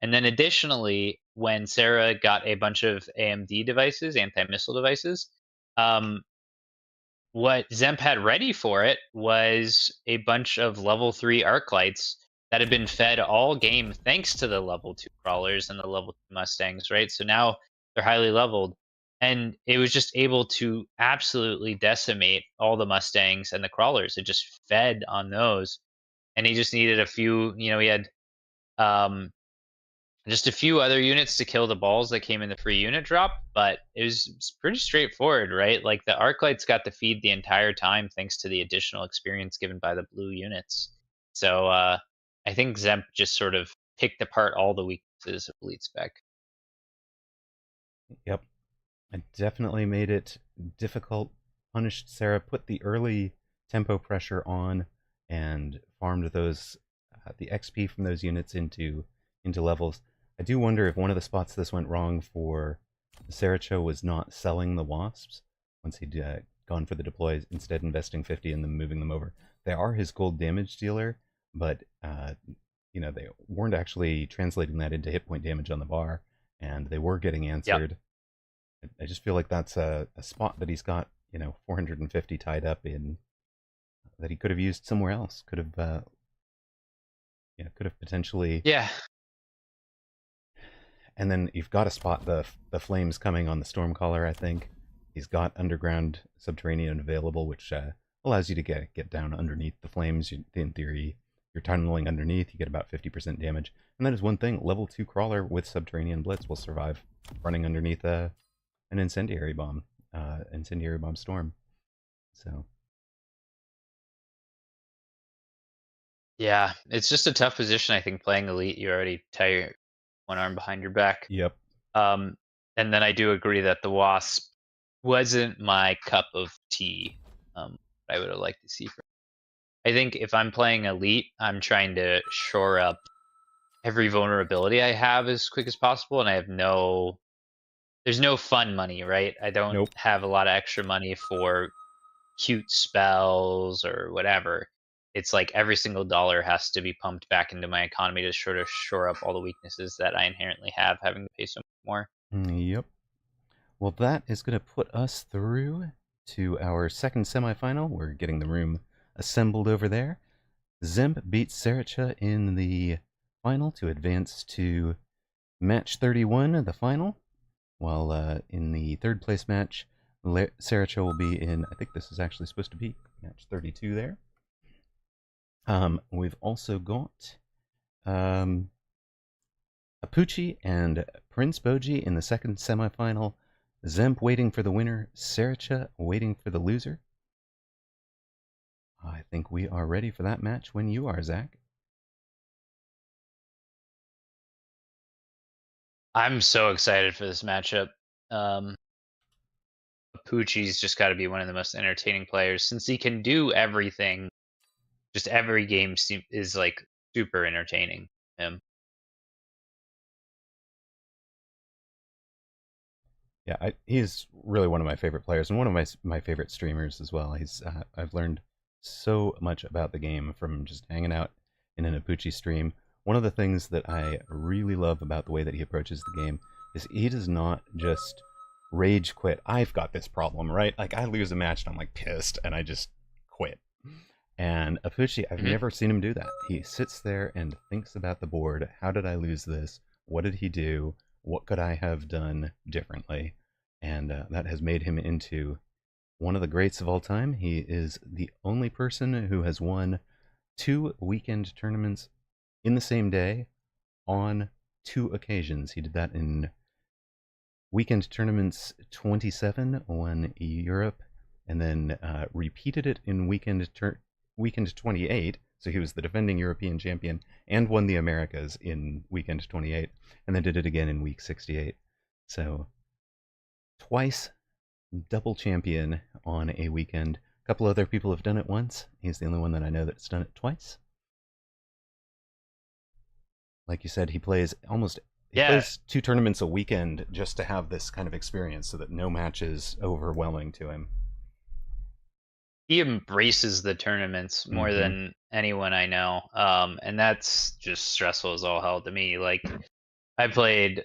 And then additionally, when Sarah got a bunch of AMD devices, anti-missile devices, what Zemp had ready for it was a bunch of level 3 arc lights that had been fed all game thanks to the level 2 crawlers and the level 2 Mustangs, right? So now they're highly leveled. And it was just able to absolutely decimate all the Mustangs and the crawlers. It just fed on those. And he just needed a few, he had just a few other units to kill the balls that came in the free unit drop, but it's pretty straightforward, right? Like the Arclights got to feed the entire time thanks to the additional experience given by the blue units. So I think Zemp just sort of picked apart all the weaknesses of Elite Spec. Yep. It definitely made it difficult, punished Sarah, put the early tempo pressure on, and farmed those the XP from those units into levels. I do wonder if one of the spots this went wrong for Saracho was not selling the wasps once he'd gone for the deploys, instead investing 50 and then moving them over. They are his gold damage dealer, but they weren't actually translating that into hit point damage on the bar, and they were getting answered. Yep. I just feel like that's a spot that he's got 450 tied up in that he could have used somewhere else. Could have potentially. Yeah. And then you've got to spot the flames coming on the Stormcaller. I think he's got underground subterranean available, which allows you to get down underneath the flames. In theory, you're tunneling underneath. You get about 50% damage, and that is one thing. Level 2 crawler with subterranean blitz will survive running underneath an incendiary bomb storm. So. Yeah, it's just a tough position. I think playing elite, you already tie your one arm behind your back. Yep. And then I do agree that the Wasp wasn't my cup of tea. I would have liked to see. I think if I'm playing elite, I'm trying to shore up every vulnerability I have as quick as possible, and I have there's no fun money, right? I don't have a lot of extra money for cute spells or whatever. It's like every single dollar has to be pumped back into my economy to sort of shore up all the weaknesses that I inherently have, having to pay so much more. Yep. Well, that is going to put us through to our second semifinal. We're getting the room assembled over there. Zemp beats Saracha in the final to advance to match 31, the final. While in the third place match, Saracha will be in, I think this is actually supposed to be match 32 there. We've also got Apucci and Prince Boji in the second semifinal. Zemp waiting for the winner. Sericha waiting for the loser. I think we are ready for that match when you are, Zach. I'm so excited for this matchup. Apucci's just got to be one of the most entertaining players since he can do everything. Just every game is like super entertaining. Him. Yeah, he's really one of my favorite players and one of my favorite streamers as well. I've learned so much about the game from just hanging out in an Apucci stream. One of the things that I really love about the way that he approaches the game is he does not just rage quit. I've got this problem, right? Like I lose a match and I'm like pissed and I just quit. And Apucci, I've never seen him do that. He sits there and thinks about the board. How did I lose this? What did he do? What could I have done differently? And that has made him into one of the greats of all time. He is the only person who has won 2 weekend tournaments in the same day on 2 occasions. He did that in weekend tournaments 27, won Europe, and then repeated it in weekend 28. So he was the defending European champion and won the Americas in weekend 28, and then did it again in week 68. So twice double champion on a weekend. A couple other people have done it once. He's the only one that I know that's done it twice. Like you said, he plays plays 2 tournaments a weekend just to have this kind of experience so that no match is overwhelming to him. He embraces the tournaments more than anyone I know. And that's just stressful as all hell to me. Like I played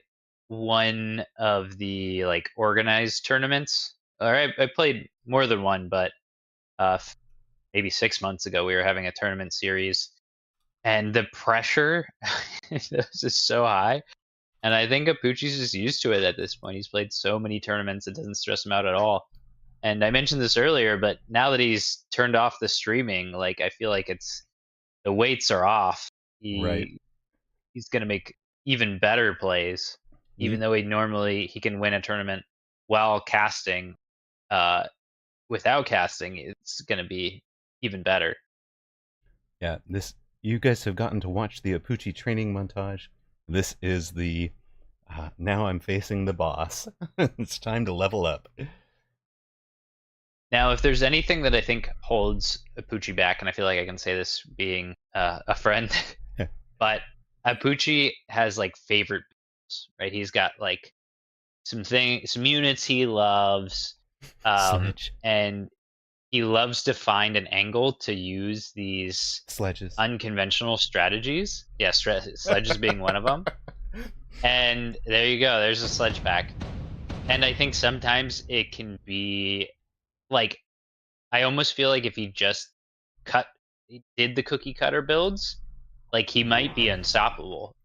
one of the like organized tournaments, or I played more than one, but maybe 6 months ago we were having a tournament series, and the pressure is just so high. And I think Apucci's just used to it at this point. He's played so many tournaments, it doesn't stress him out at all. And I mentioned this earlier, but now that he's turned off the streaming, like I feel like the weights are off. He's gonna make even better plays, even though he can win a tournament while casting. Without casting, it's gonna be even better. Yeah, you guys have gotten to watch the Apucci training montage. This is the now I'm facing the boss. It's time to level up. Now, if there's anything that I think holds Apucci back, and I feel like I can say this being a friend, but Apucci has like favorite builds, right? He's got like some units he loves, and he loves to find an angle to use these sledges, unconventional strategies. Yeah, sledges being one of them. And there you go. There's a sledge back. And I think sometimes it can be like, I almost feel like if he just did the cookie cutter builds, like he might be unstoppable.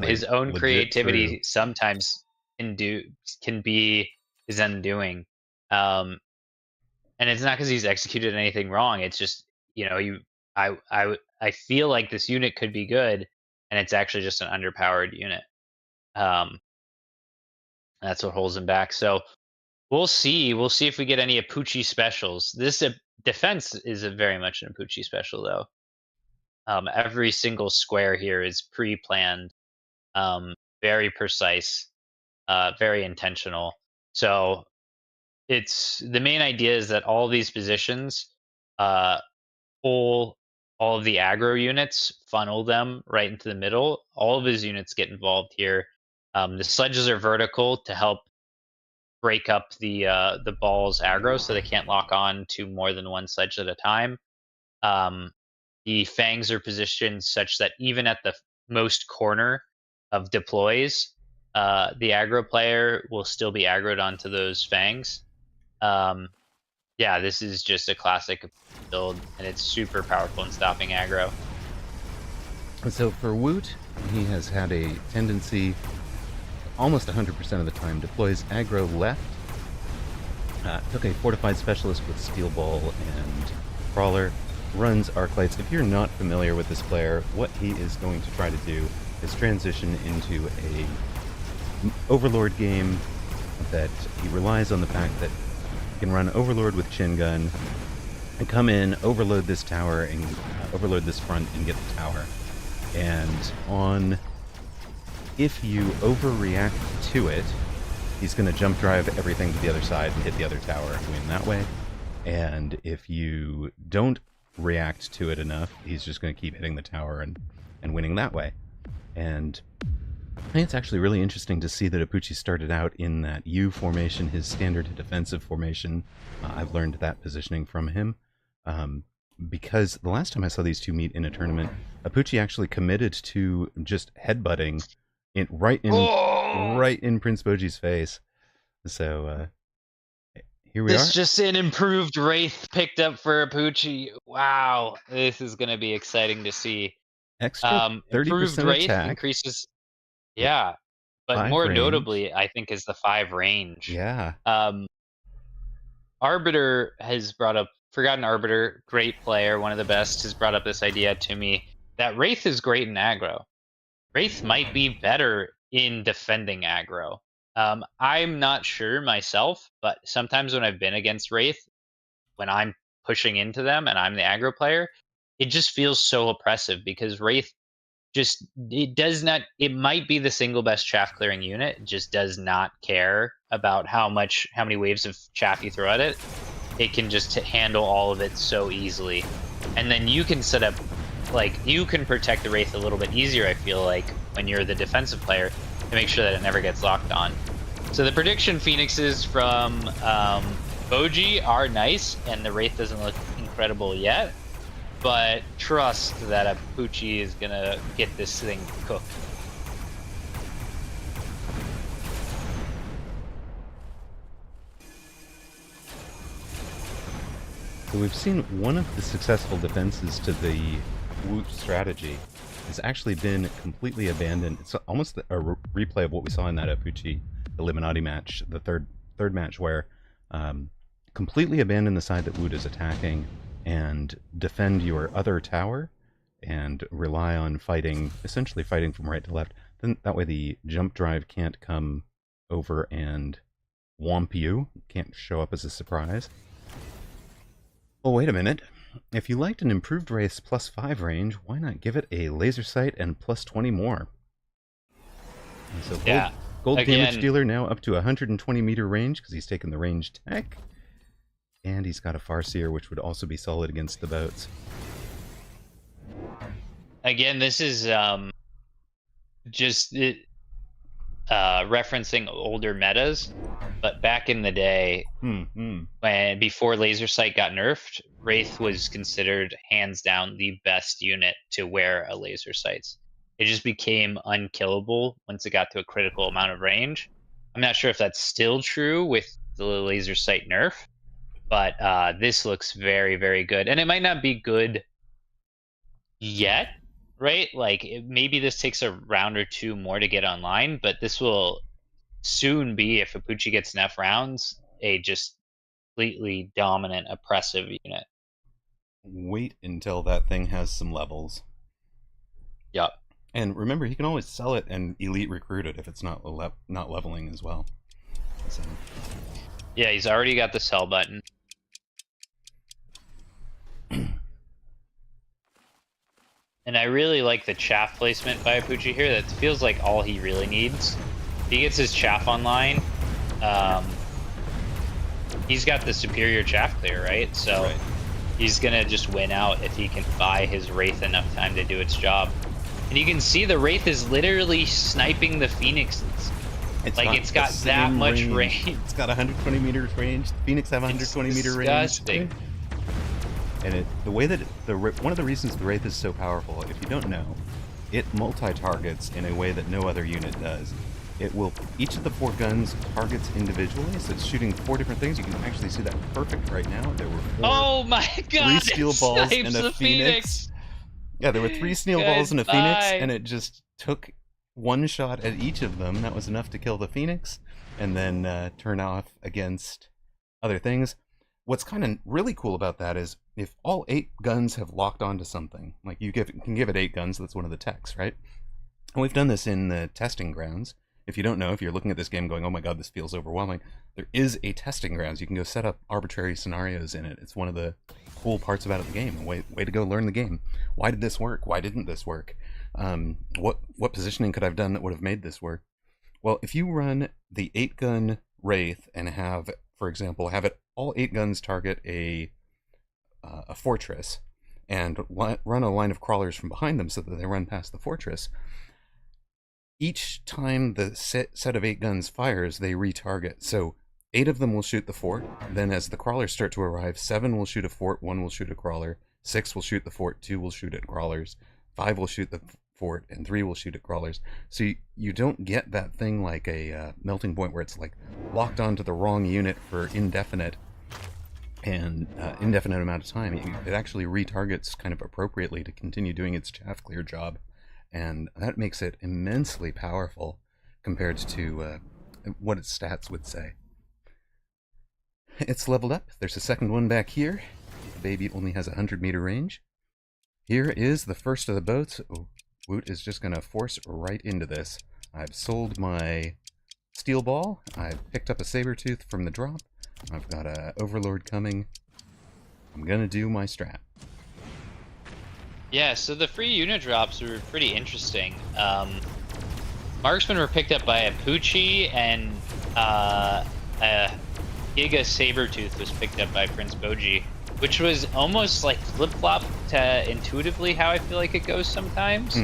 His own creativity sometimes can be his undoing. And it's not because he's executed anything wrong. It's just, I feel like this unit could be good, and it's actually just an underpowered unit. That's what holds him back. So we'll see. We'll see if we get any Apucci specials. This defense is very much an Apucci special, though. Every single square here is pre-planned, very precise, very intentional. So the main idea is that all these positions pull all of the aggro units, funnel them right into the middle. All of his units get involved here. The sledges are vertical to help break up the ball's aggro so they can't lock on to more than one sledge at a time. The fangs are positioned such that even at the most corner of deploys, the aggro player will still be aggroed onto those fangs. Yeah, this is just a classic build, and it's super powerful in stopping aggro. So for Woot, he has had a tendency, almost 100% of the time, deploys aggro left. Took a fortified specialist with steel ball and crawler, runs Arclights. If you're not familiar with this player, what he is going to try to do is transition into a Overlord game that he relies on the fact that he can run Overlord with Chin Gun and come in, overload this tower, and overload this front and get the tower. And if you overreact to it, he's going to jump drive everything to the other side and hit the other tower and win that way. And if you don't react to it enough, he's just going to keep hitting the tower and winning that way. And I think it's actually really interesting to see that Apucci started out in that U formation, his standard defensive formation. I've learned that positioning from him. Because the last time I saw these two meet in a tournament, Apucci actually committed to just headbutting right in Prince Boji's face. So here we are. This just an improved Wraith picked up for Apucci. Wow, this is going to be exciting to see. Extra 30% improved Wraith attack increases. Yeah, but more notably, I think, is the 5 range. Yeah. Arbiter has brought up, Forgotten Arbiter, great player, one of the best, has brought up this idea to me that Wraith is great in aggro. Wraith might be better in defending aggro. I'm not sure myself, but sometimes when I've been against Wraith, when I'm pushing into them and I'm the aggro player, it just feels so oppressive because Wraith it might be the single best chaff clearing unit, just does not care about how many waves of chaff you throw at it. It can just handle all of it so easily. And then you can set up, you can protect the Wraith a little bit easier, I feel like, when you're the defensive player, to make sure that it never gets locked on. So the prediction Phoenixes from Boji are nice, and the Wraith doesn't look incredible yet. But trust that Apucci is gonna get this thing cooked. So we've seen one of the successful defenses to the Woot strategy has actually been completely abandoned. It's almost a replay of what we saw in that Apucci Illuminati match, the third match, where completely abandon the side that Woot is attacking and defend your other tower and rely on essentially fighting from right to left. Then that way the jump drive can't come over and womp you, can't show up as a surprise. Oh, wait a minute. If you liked an improved Wraith's +5 range, why not give it a laser sight and +20 more? And so gold damage dealer now up to 120 meter range because he's taken the range tech. And he's got a Farseer, which would also be solid against the boats. Again, this is referencing older metas, but back in the day, before Laser Sight got nerfed, Wraith was considered hands down the best unit to wear a Laser Sights. It just became unkillable once it got to a critical amount of range. I'm not sure if that's still true with the Laser Sight nerf, but this looks very, very good. And it might not be good yet, right? Maybe this takes a round or two more to get online, but this will soon be, if Apucci gets enough rounds, a just completely dominant, oppressive unit. Wait until that thing has some levels. Yep. And remember, he can always sell it and elite recruit it if it's not leveling as well. So. Yeah, he's already got the sell button. And I really like the chaff placement by Apucci here. That feels like all he really needs. If he gets his chaff online, he's got the superior chaff clear, right? So he's gonna just win out if he can buy his Wraith enough time to do its job. And you can see the Wraith is literally sniping the Phoenixes. It's got that much range. It's got 120 meters range. The Phoenix have 120 meter range. Disgusting. And the way that one of the reasons the Wraith is so powerful, if you don't know, it multi-targets in a way that no other unit does. It will, each of the 4 guns targets individually, so it's shooting 4 different things. You can actually see that perfect right now. There were 4, oh my god, 3 steel balls and a Phoenix. Yeah, there were 3 steel balls and a Phoenix, and it just took one shot at each of them. That was enough to kill the Phoenix, and then turn off against other things. what's kind of really cool about that is if all 8 guns have locked onto something, like you can give it 8 guns, that's one of the techs, right? And we've done this in the testing grounds. If you don't know, if you're looking at this game going, oh my god, this feels overwhelming, there is a testing grounds. You can go set up arbitrary scenarios in it. It's one of the cool parts about the game. Way to go learn the game. Why did this work? Why didn't this work? What positioning could I have done that would have made this work? Well, if you run the 8-gun Wraith and have, for example, have it all 8 guns target a fortress and run a line of crawlers from behind them so that they run past the fortress, each time the set of 8 guns fires, they retarget. So 8 of them will shoot the fort. Then as the crawlers start to arrive, 7 will shoot a fort, 1 will shoot a crawler, 6 will shoot the fort, 2 will shoot at crawlers, 5 will shoot the fort, and 3 will shoot at crawlers. So you don't get that thing like a melting point where it's like locked onto the wrong unit for indefinite amount of time. It actually retargets kind of appropriately to continue doing its chaff clear job. And that makes it immensely powerful compared to what its stats would say. It's leveled up. There's a second one back here. The baby only has 100-meter range. Here is the first of the boats. Oh, Woot is just going to force right into this. I've sold my steel ball. I've picked up a saber-tooth from the drop. I've got a overlord coming. I'm going to do my strat. Yeah, so the free unit drops were pretty interesting. Marksmen were picked up by a Poochie, and a Giga Sabertooth was picked up by Prince Boji, which was almost like flip-flop to intuitively how I feel like it goes sometimes.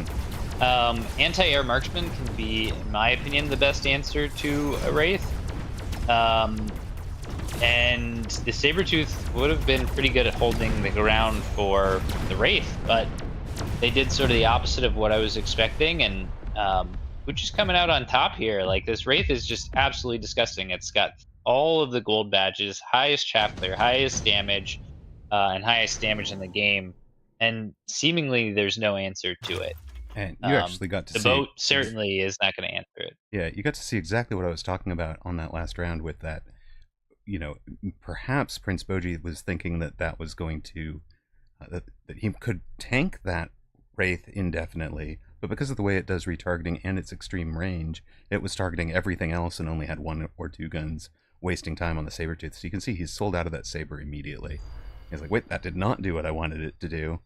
Anti-air marksman can be, in my opinion, the best answer to a Wraith. And the Sabertooth would have been pretty good at holding the ground for the Wraith, but they did sort of the opposite of what I was expecting, and which is coming out on top here. Like, this Wraith is just absolutely disgusting. It's got all of the gold badges, highest chaff clear, highest damage, and highest damage in the game, and seemingly there's no answer to it. And you actually got to see... The boat certainly is not going to answer it. Yeah, you got to see exactly what I was talking about on that last round with that. You know, perhaps Prince Boji was thinking that that was going to... that he could tank that Wraith indefinitely, but because of the way it does retargeting and its extreme range, it was targeting everything else and only had 1 or 2 guns, wasting time on the Sabertooth. So you can see he's sold out of that saber immediately. He's like, wait, that did not do what I wanted it to do.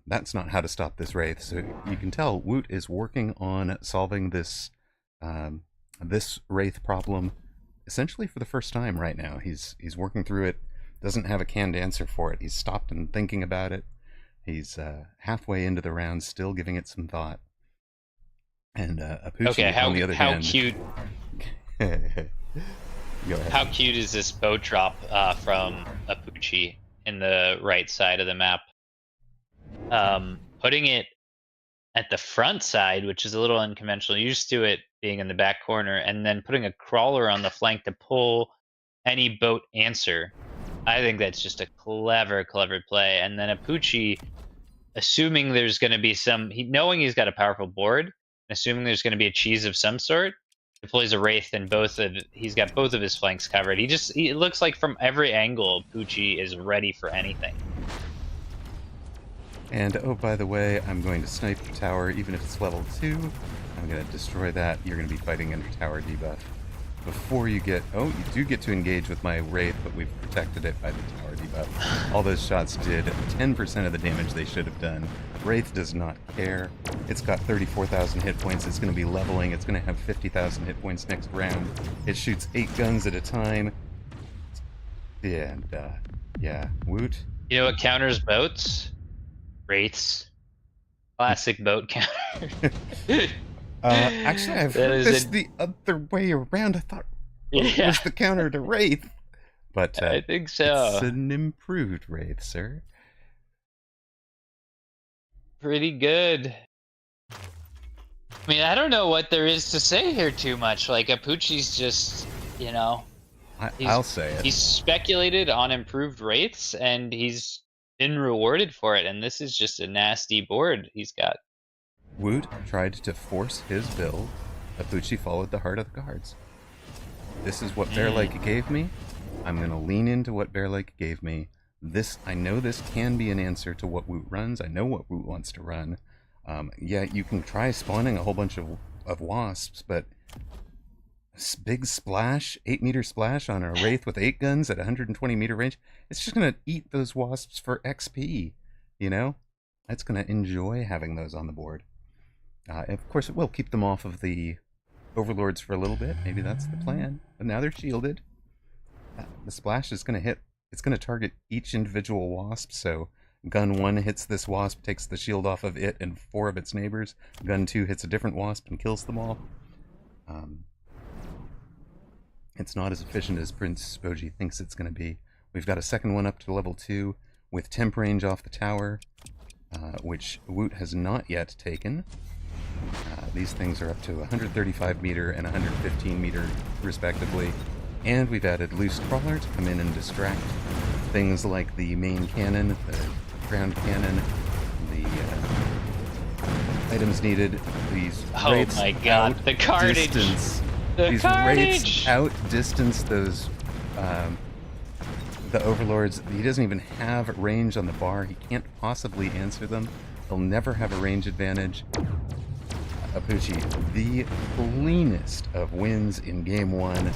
That's not how to stop this Wraith. So you can tell Woot is working on solving this this Wraith problem essentially for the first time right now. He's working through it, doesn't have a canned answer for it. He's stopped and thinking about it. He's halfway into the round, still giving it some thought. And Apucci, on the other hand... cute... Go ahead. How cute is this boat drop from Apucci in the right side of the map? Putting it at the front side, which is a little unconventional, used to it being in the back corner, and then putting a crawler on the flank to pull any boat answer. I think that's just a clever play. And then Apucci, assuming there's going to be knowing he's got a powerful board, assuming there's going to be a cheese of some sort, deploys a Wraith, and he's got both of his flanks covered. It looks like from every angle, Apucci is ready for anything. And oh, by the way, I'm going to snipe the tower, even if it's level 2. I'm going to destroy that. You're going to be fighting under tower debuff. Before you get... Oh, you do get to engage with my Wraith, but we've protected it by the tower debuff. All those shots did 10% of the damage they should have done. Wraith does not care. It's got 34,000 hit points. It's going to be leveling. It's going to have 50,000 hit points next round. It shoots 8 guns at a time. And, yeah, Woot. You know what counters boats? Wraiths. Classic boat counter. Actually, I've heard this the other way around. I thought it was the counter to Wraith. But I think so. It's an improved Wraith, sir. Pretty good. I mean, I don't know what there is to say here too much. Like, Apucci's just, you know... I'll say it. He's speculated on improved Wraiths, and he's been rewarded for it, and this is just a nasty board he's got. Woot tried to force his build. Apucci followed the heart of the cards. This is what Bearlike gave me. I'm going to lean into what Bear Lake gave me. I know this can be an answer to what Woot runs. I know what Woot wants to run. Yeah, you can try spawning a whole bunch of wasps, but big splash, 8-meter splash on a Wraith with 8 guns at 120 meter range, it's just going to eat those wasps for XP, you know? It's going to enjoy having those on the board. Of course, it will keep them off of the overlords for a little bit. Maybe that's the plan. But now they're shielded. The splash is going to hit. It's going to target each individual wasp. So gun 1 hits this wasp, takes the shield off of it and 4 of its neighbors. Gun 2 hits a different wasp and kills them all. It's not as efficient as Prince Boji thinks it's going to be. We've got a second one up to level 2 with temp range off the tower, which Woot has not yet taken. These things are up to 135 meter and 115 meter respectively. And we've added loose crawler to come in and distract things like the main cannon, the ground cannon, the items needed. These oh my god, the carnage! These wraiths outdistance those the overlords. He doesn't even have range on the bar. He can't possibly answer them. He'll never have a range advantage. Apuchi, the cleanest of wins in game 1.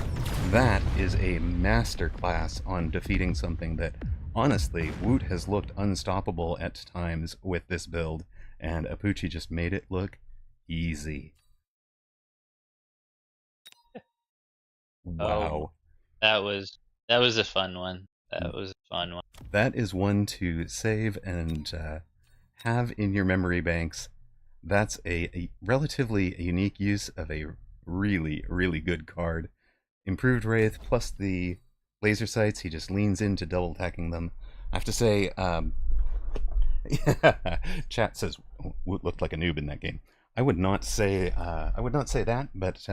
That is a masterclass on defeating something that, honestly, Woot has looked unstoppable at times with this build, and Apuchi just made it look easy. Wow. That was a fun one. That was a fun one. That is one to save and have in your memory banks. That's a relatively unique use of a really, really good card. Improved Wraith plus the laser sights. He just leans into double attacking them. I have to say, chat says Woot looked like a noob in that game. I would not say that, but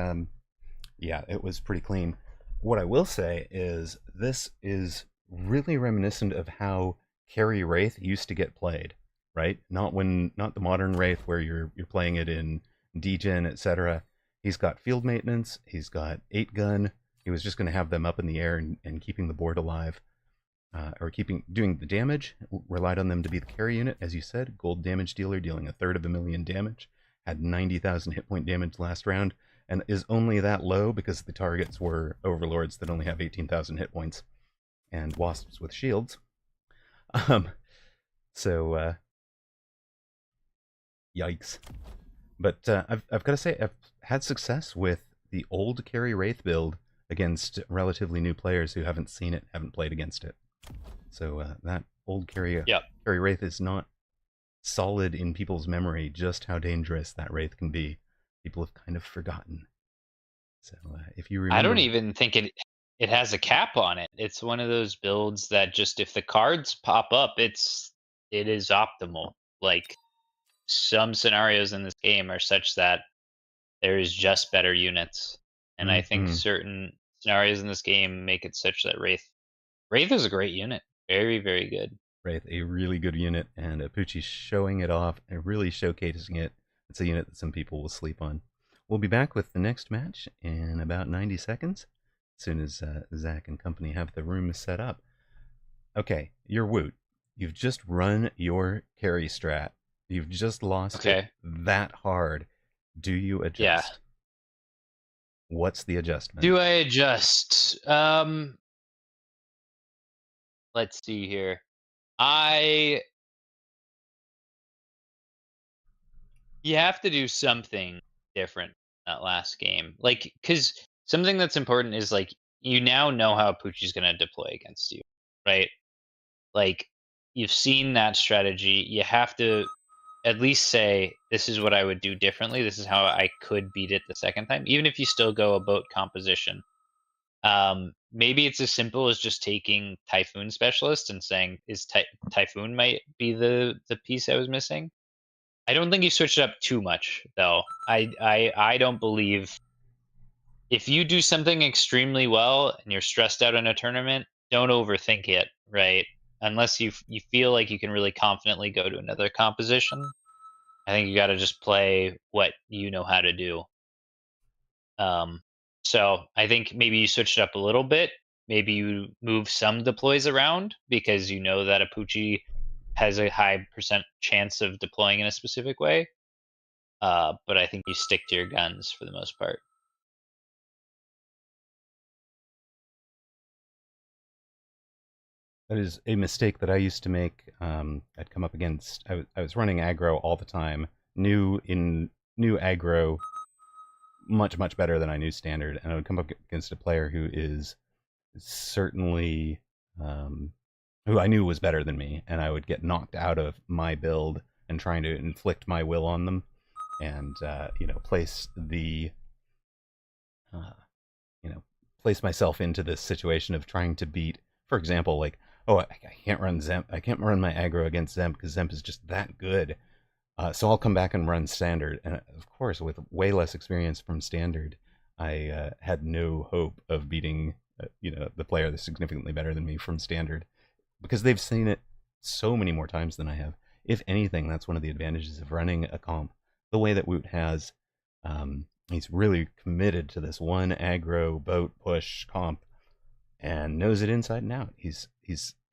yeah, it was pretty clean. What I will say is this is really reminiscent of how carry Wraith used to get played, right? Not the modern Wraith where you're playing it in degen, etc. He's got field maintenance, he's got 8 gun. He was just going to have them up in the air and keeping the board alive, or doing the damage. Relied on them to be the carry unit, as you said. Gold damage dealer, dealing 1/3 of a million damage. Had 90,000 hit point damage last round, and is only that low because the targets were overlords that only have 18,000 hit points, and wasps with shields. So yikes. But I've got to say, I've had success with the old carry Wraith build against relatively new players who haven't seen it, haven't played against it. So that old carry Wraith is not solid in people's memory just how dangerous that Wraith can be. People have kind of forgotten. So if you remember... I don't even think it has a cap on it. It's one of those builds that just, if the cards pop up, it is optimal. Like, some scenarios in this game are such that there is just better units, and I think certain scenarios in this game make it such that Wraith is a great unit. Very, very good. Wraith, a really good unit, and Apuchi's showing it off and really showcasing it. It's a unit that some people will sleep on. We'll be back with the next match in about 90 seconds, as soon as Zach and company have the room set up. Okay, you're Woot. You've just run your carry strat. You've just lost it that hard. Do you adjust? Yeah. What's the adjustment? Do I adjust? Let's see here. You have to do something different that last game. Like, because something that's important is, like, you now know how Poochie's going to deploy against you, right? Like, you've seen that strategy. You have to at least say, this is what I would do differently. This is how I could beat it the second time, even if you still go about composition. Maybe it's as simple as just taking Typhoon Specialist and saying, Typhoon might be the piece I was missing. I don't think you switched it up too much, though. I don't believe, if you do something extremely well and you're stressed out in a tournament, don't overthink it, right? Unless you feel like you can really confidently go to another composition. I think you got to just play what you know how to do. So I think maybe you switched it up a little bit. maybe you move some deploys around because you know that a Poochie has a high percent chance of deploying in a specific way. But I think you stick to your guns for the most part. That is a mistake that I used to make. I'd come up against. I was running aggro all the time. New aggro, much better than I knew standard, and I would come up against a player who is certainly who I knew was better than me, and I would get knocked out of my build and trying to inflict my will on them, and place the place myself into this situation of trying to beat, for example, like, oh, I can't run Zemp. I can't run my aggro against Zemp because Zemp is just that good. So I'll come back and run standard, and of course, with way less experience from standard, I had no hope of beating the player that's significantly better than me from standard, because they've seen it so many more times than I have. If anything, that's one of the advantages of running a comp the way that Woot has. He's really committed to this one aggro boat push comp and knows it inside and out. He's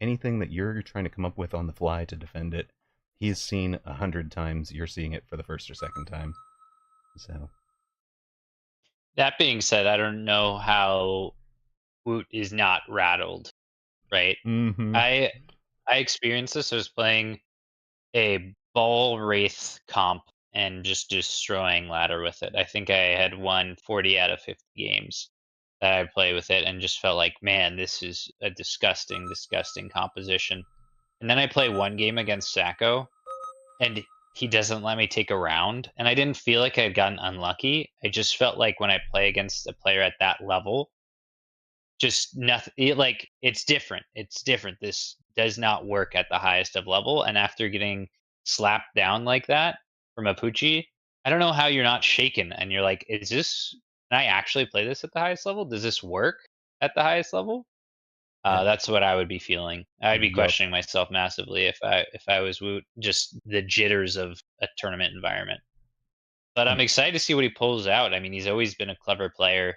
anything that you're trying to come up with on the fly to defend it, he's seen 100 times. You're seeing it for the first or second time. So that being said, I don't know how Woot is not rattled, right? mm-hmm. I experienced this. I was playing a ball wraith comp and just destroying ladder with it. I think I had won 40 out of 50 games that I play with it, and just felt like, man, this is a disgusting composition. And then I play one game against Sacco, and he doesn't let me take a round, and I didn't feel like I had gotten unlucky. I just felt like when I play against a player at that level, just nothing. It's different. It's different. This does not work at the highest of level. And after getting slapped down like that from a Poochie, I don't know how you're not shaken. And you're like, is this? Can I actually play this at the highest level? Does this work at the highest level? That's what I would be feeling. I'd be questioning myself massively if I was Woot. Just the jitters of a tournament environment. But I'm excited to see what he pulls out. I mean, he's always been a clever player.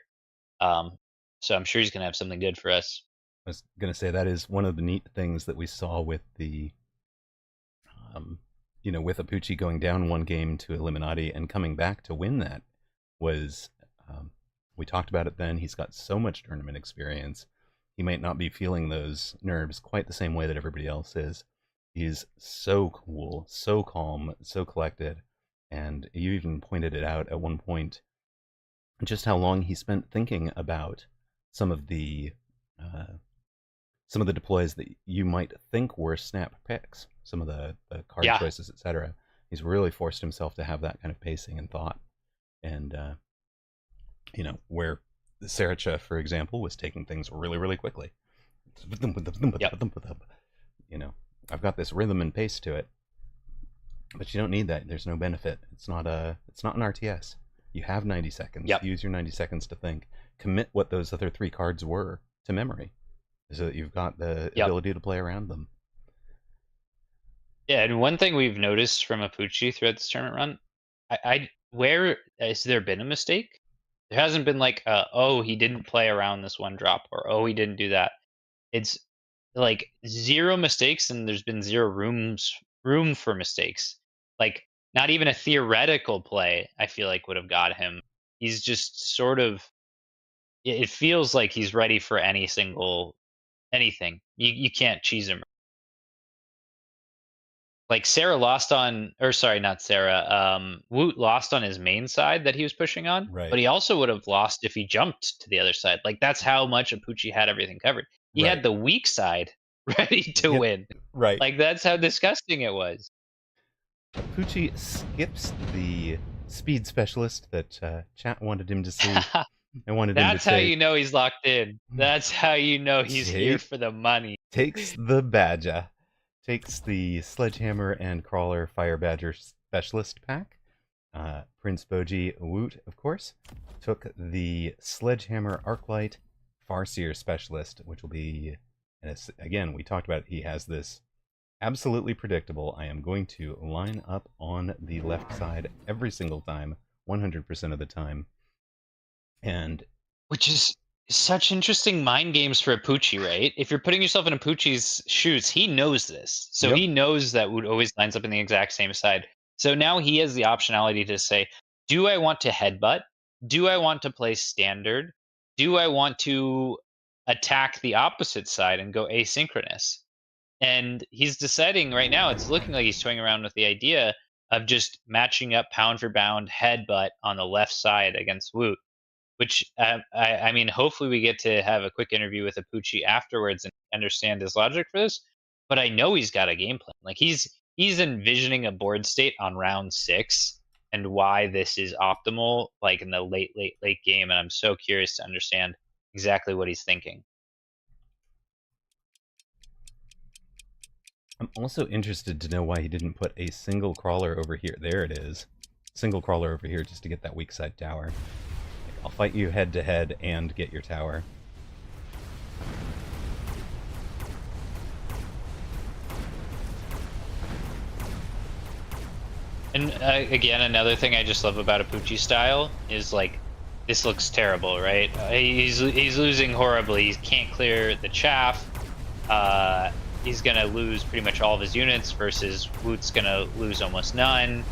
So I'm sure he's going to have something good for us. I was going to say that is one of the neat things that we saw with the, with Apucci going down one game to Illuminati and coming back to win that was, we talked about it then, he's got so much tournament experience. He might not be feeling those nerves quite the same way that everybody else is. He's so cool, so calm, so collected. And you even pointed it out at one point, just how long he spent thinking about some of the deploys that you might think were snap picks, some of the card choices, etc. He's really forced himself to have that kind of pacing and thought. And where Saracha, for example, was taking things really quickly. I've got this rhythm and pace to it, but you don't need that. There's no benefit. It's not an RTS. You have 90 seconds. Use your 90 seconds to think. Commit what those other 3 cards were to memory, so that you've got the ability to play around them. Yeah, and one thing we've noticed from Apucci throughout this tournament run, where has there been a mistake? There hasn't been like, oh, he didn't play around this one drop, or oh, he didn't do that. It's like 0 mistakes, and there's been 0 room for mistakes. Like, not even a theoretical play, I feel like, would have got him. He's just sort of, it feels like he's ready for anything. You can't cheese him. Like Sarah lost on, or sorry, not Sarah. Woot lost on his main side that he was pushing on, right. But he also would have lost if he jumped to the other side. Like, that's how much Apucci had everything covered. He had the weak side ready to win. Right. Like, that's how disgusting it was. Apucci skips the speed specialist that chat wanted him to see. That's how you know he's locked in. That's how you know he's here for the money. Takes the Badger. Takes the Sledgehammer and Crawler Fire Badger Specialist pack. Prince Boji Woot, of course, took the Sledgehammer Arclight Farseer Specialist, which will be, and again, we talked about it, he has this absolutely predictable, I am going to line up on the left side every single time, 100% of the time. And which is Such interesting mind games for Apucci, right? If you're putting yourself in Apucci's shoes, he knows this. So Yep. he knows that Woot always lines up in the exact same side. So now he has the optionality to say, do I want to headbutt? Do I want to play standard? Do I want to attack the opposite side and go asynchronous? And he's deciding right now, it's looking like he's toying around with the idea of just matching up pound for pound headbutt on the left side against Woot, which I mean, hopefully we get to have a quick interview with Apucci afterwards and understand his logic for this. But I know he's got a game plan. Like he's envisioning a board state on round 6 and why this is optimal, like in the late game. And I'm so curious to understand exactly what he's thinking. I'm also interested to know why he didn't put a single crawler over here. There it is. Single crawler over here just to get that weak side tower. Like, I'll fight you head to head and get your tower. And again, another thing I just love about Apucci's style is like, this looks terrible, right? He's losing horribly. He can't clear the chaff. He's gonna lose pretty much all of his units versus Woot's gonna lose almost none.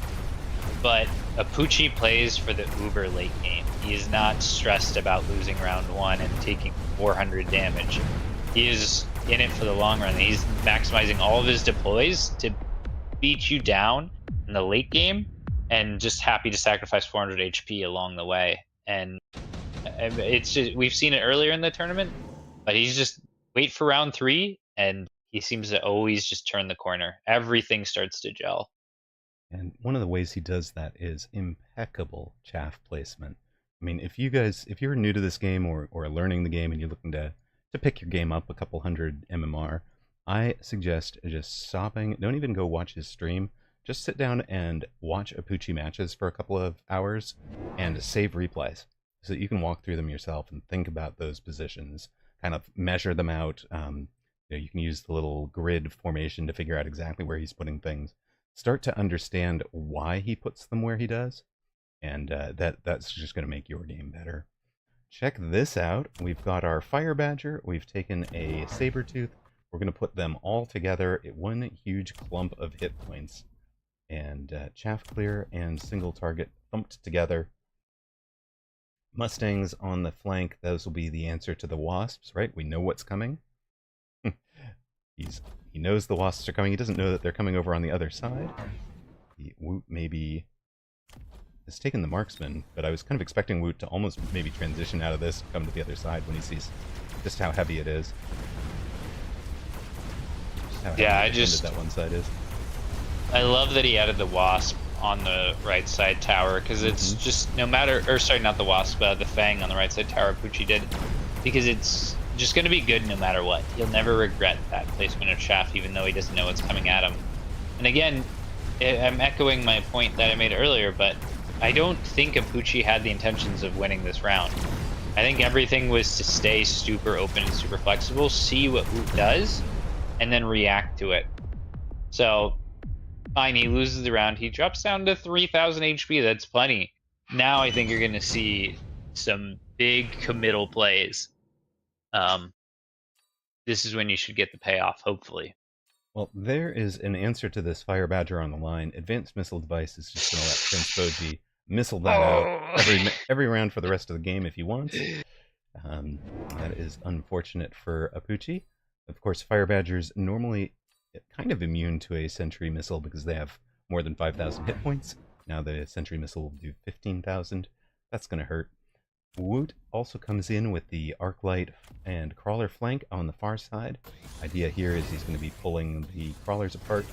But Apucci plays for the uber late game. He is not stressed about losing round 1 and taking 400 damage. He is in it for the long run. He's maximizing all of his deploys to beat you down in the late game, and just happy to sacrifice 400 HP along the way. And it's just, we've seen it earlier in the tournament, but he's just wait for round 3, and he seems to always just turn the corner. Everything starts to gel. And one of the ways he does that is impeccable chaff placement. I mean, if you're new to this game or learning the game and you're looking to pick your game up a couple hundred MMR, I suggest just stopping. Don't even go watch his stream. Just sit down and watch Apucci matches for a couple of hours and save replays so that you can walk through them yourself and think about those positions, kind of measure them out. You can use the little grid formation to figure out exactly where he's putting things. Start to understand why he puts them where he does, and that's just going to make your game better. Check this out. We've got our Fire Badger. We've taken a Sabertooth. We're going to put them all together at one huge clump of hit points. And Chaff Clear and Single Target thumped together. Mustangs on the flank. Those will be the answer to the Wasps, right? We know what's coming. He knows the Wasps are coming. He doesn't know that they're coming over on the other side. Woot maybe has taken the Marksman, but I was kind of expecting Woot to almost maybe transition out of this and come to the other side when he sees just how heavy it is. Just that one side is. I love that he added the Wasp on the right side tower, because it's just no matter, or sorry, not the Wasp, the Fang on the right side tower Apucci did, because it's just going to be good no matter what. He'll never regret that placement of Chaff, even though he doesn't know what's coming at him. And again, I'm echoing my point that I made earlier, but I don't think Apucci had the intentions of winning this round. I think everything was to stay super open and super flexible, see what Woot does, and then react to it. So, fine, he loses the round. He drops down to 3,000 HP. That's plenty. Now I think you're going to see some big committal plays. This is when you should get the payoff, hopefully. Well, there is an answer to this Fire Badger on the line. Advanced Missile Device is just going to let Prince Boji missile that out every round for the rest of the game if he wants. That is unfortunate for Apucci. Of course, Fire Badgers normally kind of immune to a Sentry Missile because they have more than 5,000 hit points. Now the Sentry Missile will do 15,000. That's going to hurt. Woot also comes in with the Arclight and Crawler flank on the far side. Idea here is he's going to be pulling the Crawlers apart.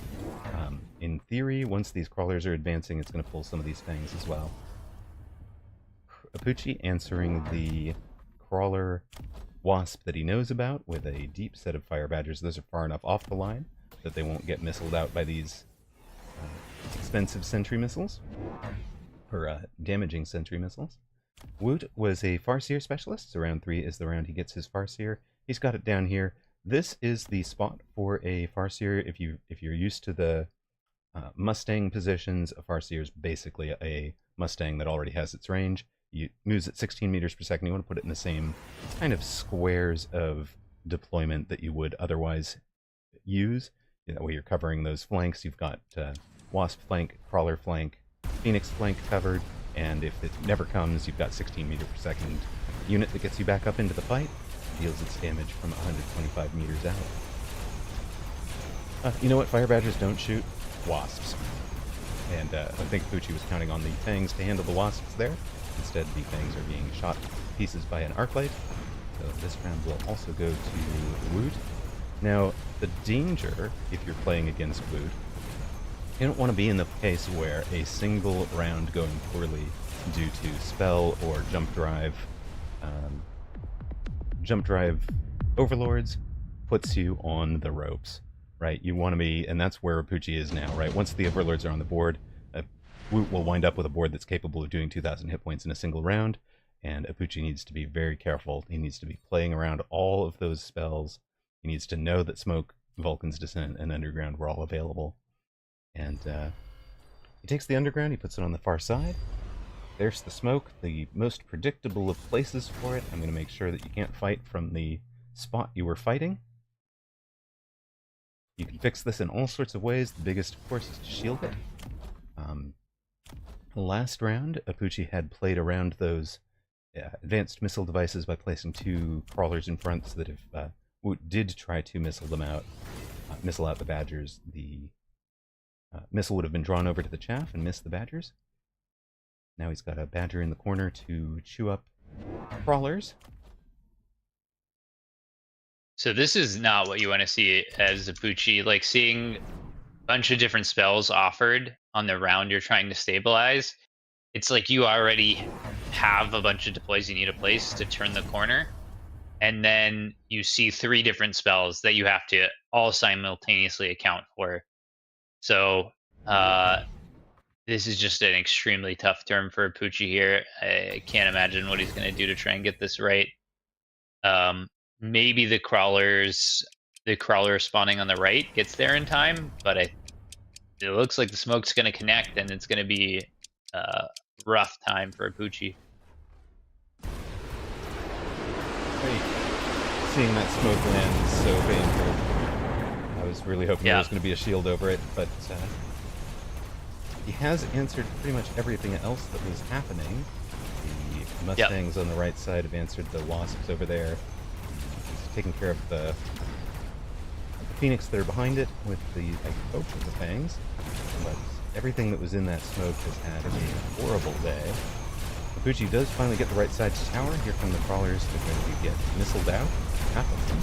In theory, once these Crawlers are advancing, it's going to pull some of these Fangs as well. Apucci answering the Crawler Wasp that he knows about with a deep set of Fire Badgers. Those are far enough off the line that they won't get missiled out by these expensive Sentry Missiles, or damaging Sentry Missiles. Woot was a Farseer specialist, so round 3 is the round he gets his Farseer. He's got it down here. This is the spot for a Farseer. If you're used to the Mustang positions, a Farseer is basically a Mustang that already has its range. You moves at 16 meters per second. You want to put it in the same kind of squares of deployment that you would otherwise use. That way you're covering those flanks. You've got Wasp flank, Crawler flank, Phoenix flank covered, and if it never comes, you've got 16 meter per second unit that gets you back up into the fight, deals its damage from 125 meters out. You know what? Fire Badgers don't shoot wasps. And I think Pucci was counting on the fangs to handle the wasps there. Instead, the fangs are being shot to pieces by an arclight. So this round will also go to Woot. Now, the danger, if you're playing against Woot, you don't want to be in the case where a single round going poorly due to spell or jump drive overlords puts you on the ropes, right? You want to be, and that's where Pucci is now, right? Once the overlords are on the board, Woot will wind up with a board that's capable of doing 2,000 hit points in a single round, and Pucci needs to be very careful. He needs to be playing around all of those spells. He needs to know that Smoke, Vulcan's Descent, and Underground were all available. And he takes the Underground, he puts it on the far side. There's the Smoke, the most predictable of places for it. I'm going to make sure that you can't fight from the spot you were fighting. You can fix this in all sorts of ways. The biggest, of course, is to shield it. Last round, Pucci had played around those advanced missile devices by placing 2 crawlers in front, so that if Woot did try to missile out the Badgers, the missile would have been drawn over to the chaff and missed the Badgers. Now he's got a Badger in the corner to chew up crawlers. So this is not what you want to see as a Pucci. Like, seeing a bunch of different spells offered on the round you're trying to stabilize, it's like you already have a bunch of deploys you need to place to turn the corner, and then you see 3 different spells that you have to all simultaneously account for. So this is just an extremely tough turn for Pucci here. I can't imagine what he's going to do to try and get this right. Maybe the crawler spawning on the right gets there in time, but it looks like the Smoke's going to connect, and it's going to be a rough time for Pucci. Seeing that Smoke land is so painful. I was really hoping there was going to be a shield over it, but he has answered pretty much everything else that was happening. The Mustangs on the right side have answered the Wasps over there. He's taking care of the Phoenix that are behind it with the, I hope, with the Fangs. But everything that was in that Smoke has had a horrible day. Pucci does finally get the right side to tower. Here come the crawlers. They're going to get missiled out. Half of them.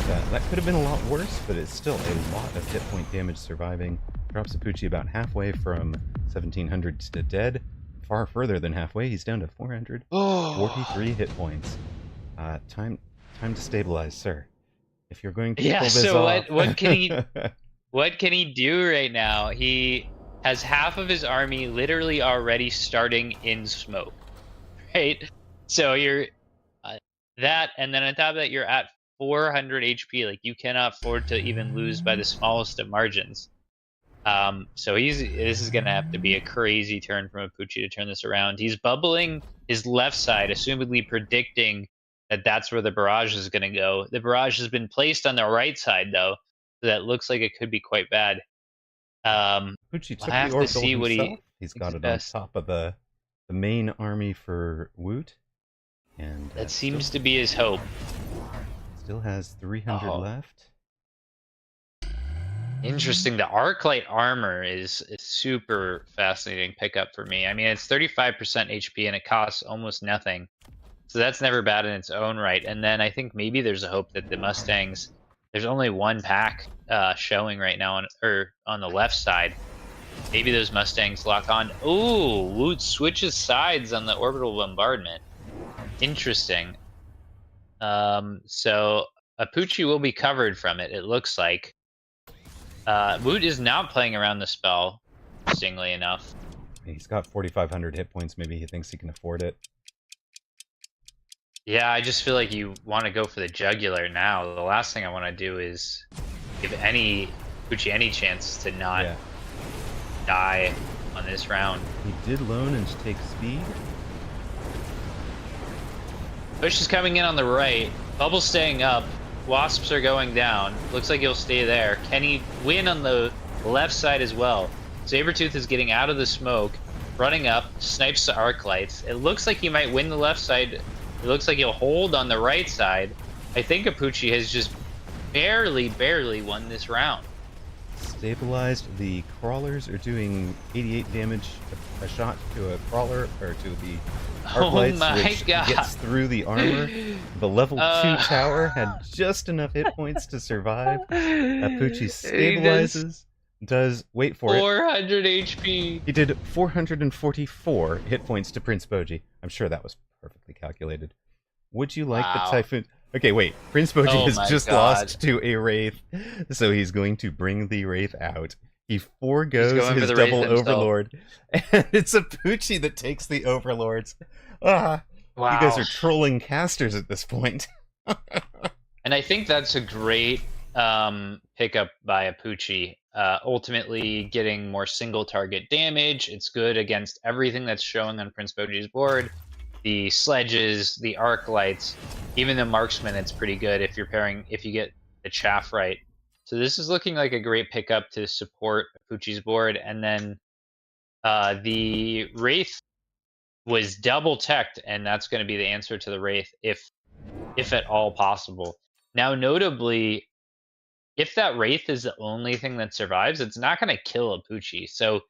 But that could have been a lot worse, but it's still a lot of hit point damage surviving. Drops Pucci about halfway from 1,700 to dead. Far further than halfway. He's down to 443 hit points. Time to stabilize, sir. If you're going to pull this off... what can he... What can he do right now? He has half of his army literally already starting in Smoke, right? So you're that, and then on top of that, you're at 400 HP. Like, you cannot afford to even lose by the smallest of margins. So this is gonna have to be a crazy turn from Pucci to turn this around. He's bubbling his left side, assumedly predicting that that's where the barrage is gonna go. The barrage has been placed on the right side, though. That looks like it could be quite bad. Pucci took the orbital to see himself. what He's got it on top of the main army for Woot. And that seems to be his hope. Still has 300 left. Interesting. The Arclight armor is super fascinating pickup for me. I mean, it's 35% HP and it costs almost nothing. So that's never bad in its own right. And then I think maybe there's a hope that the Mustangs... There's only one pack showing right now on the left side. Maybe those Mustangs lock on. Ooh, Woot switches sides on the orbital bombardment. Interesting. So Pucci will be covered from it, it looks like. Woot is not playing around the spell, interestingly enough. He's got 4,500 hit points. Maybe he thinks he can afford it. Yeah, I just feel like you want to go for the jugular now. The last thing I want to do is give any Poochie any chance to not Yeah. die on this round. He did loan and take speed. Push is coming in on the right. Bubble's staying up. Wasps are going down. Looks like he'll stay there. Can he win on the left side as well? Sabertooth is getting out of the smoke, running up, snipes the arc lights. It looks like he might win the left side. It looks like he'll hold on the right side. I think Apucci has just barely won this round. Stabilized. The crawlers are doing 88 damage a shot to a crawler, or to the arc lights, which gets through the armor. The level 2 tower had just enough hit points to survive. Apucci stabilizes. Does wait for 400 HP. He did 444 hit points to Prince Boji. I'm sure that was perfectly calculated. Would you like the Typhoon? Okay, wait. Prince Boji has just lost to a Wraith, so he's going to bring the Wraith out. He foregoes his double Overlord, and it's Apucci that takes the Overlords. Wow. You guys are trolling casters at this point. And I think that's a great pickup by Apucci. Ultimately getting more single target damage. It's good against everything that's showing on Prince Boji's board. The sledges, the arc lights, even the marksman, it's pretty good if you get the chaff right. So this is looking like a great pickup to support Apucci's board. And then the Wraith was double teched, and that's going to be the answer to the Wraith if at all possible. Now, notably, if that Wraith is the only thing that survives, it's not going to kill Apucci. So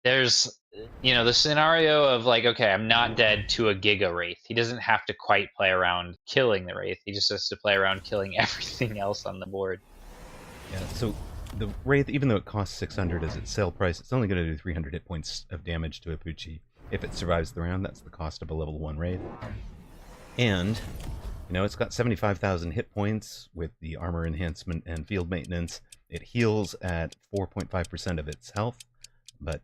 there's, the scenario of like, okay, I'm not dead to a Giga Wraith. He doesn't have to quite play around killing the Wraith. He just has to play around killing everything else on the board. Yeah, so the Wraith, even though it costs 600 as its sale price, it's only going to do 300 hit points of damage to Apucci. If it survives the round, that's the cost of a level 1 Wraith. And it's got 75,000 hit points with the armor enhancement and field maintenance. It heals at 4.5% of its health, but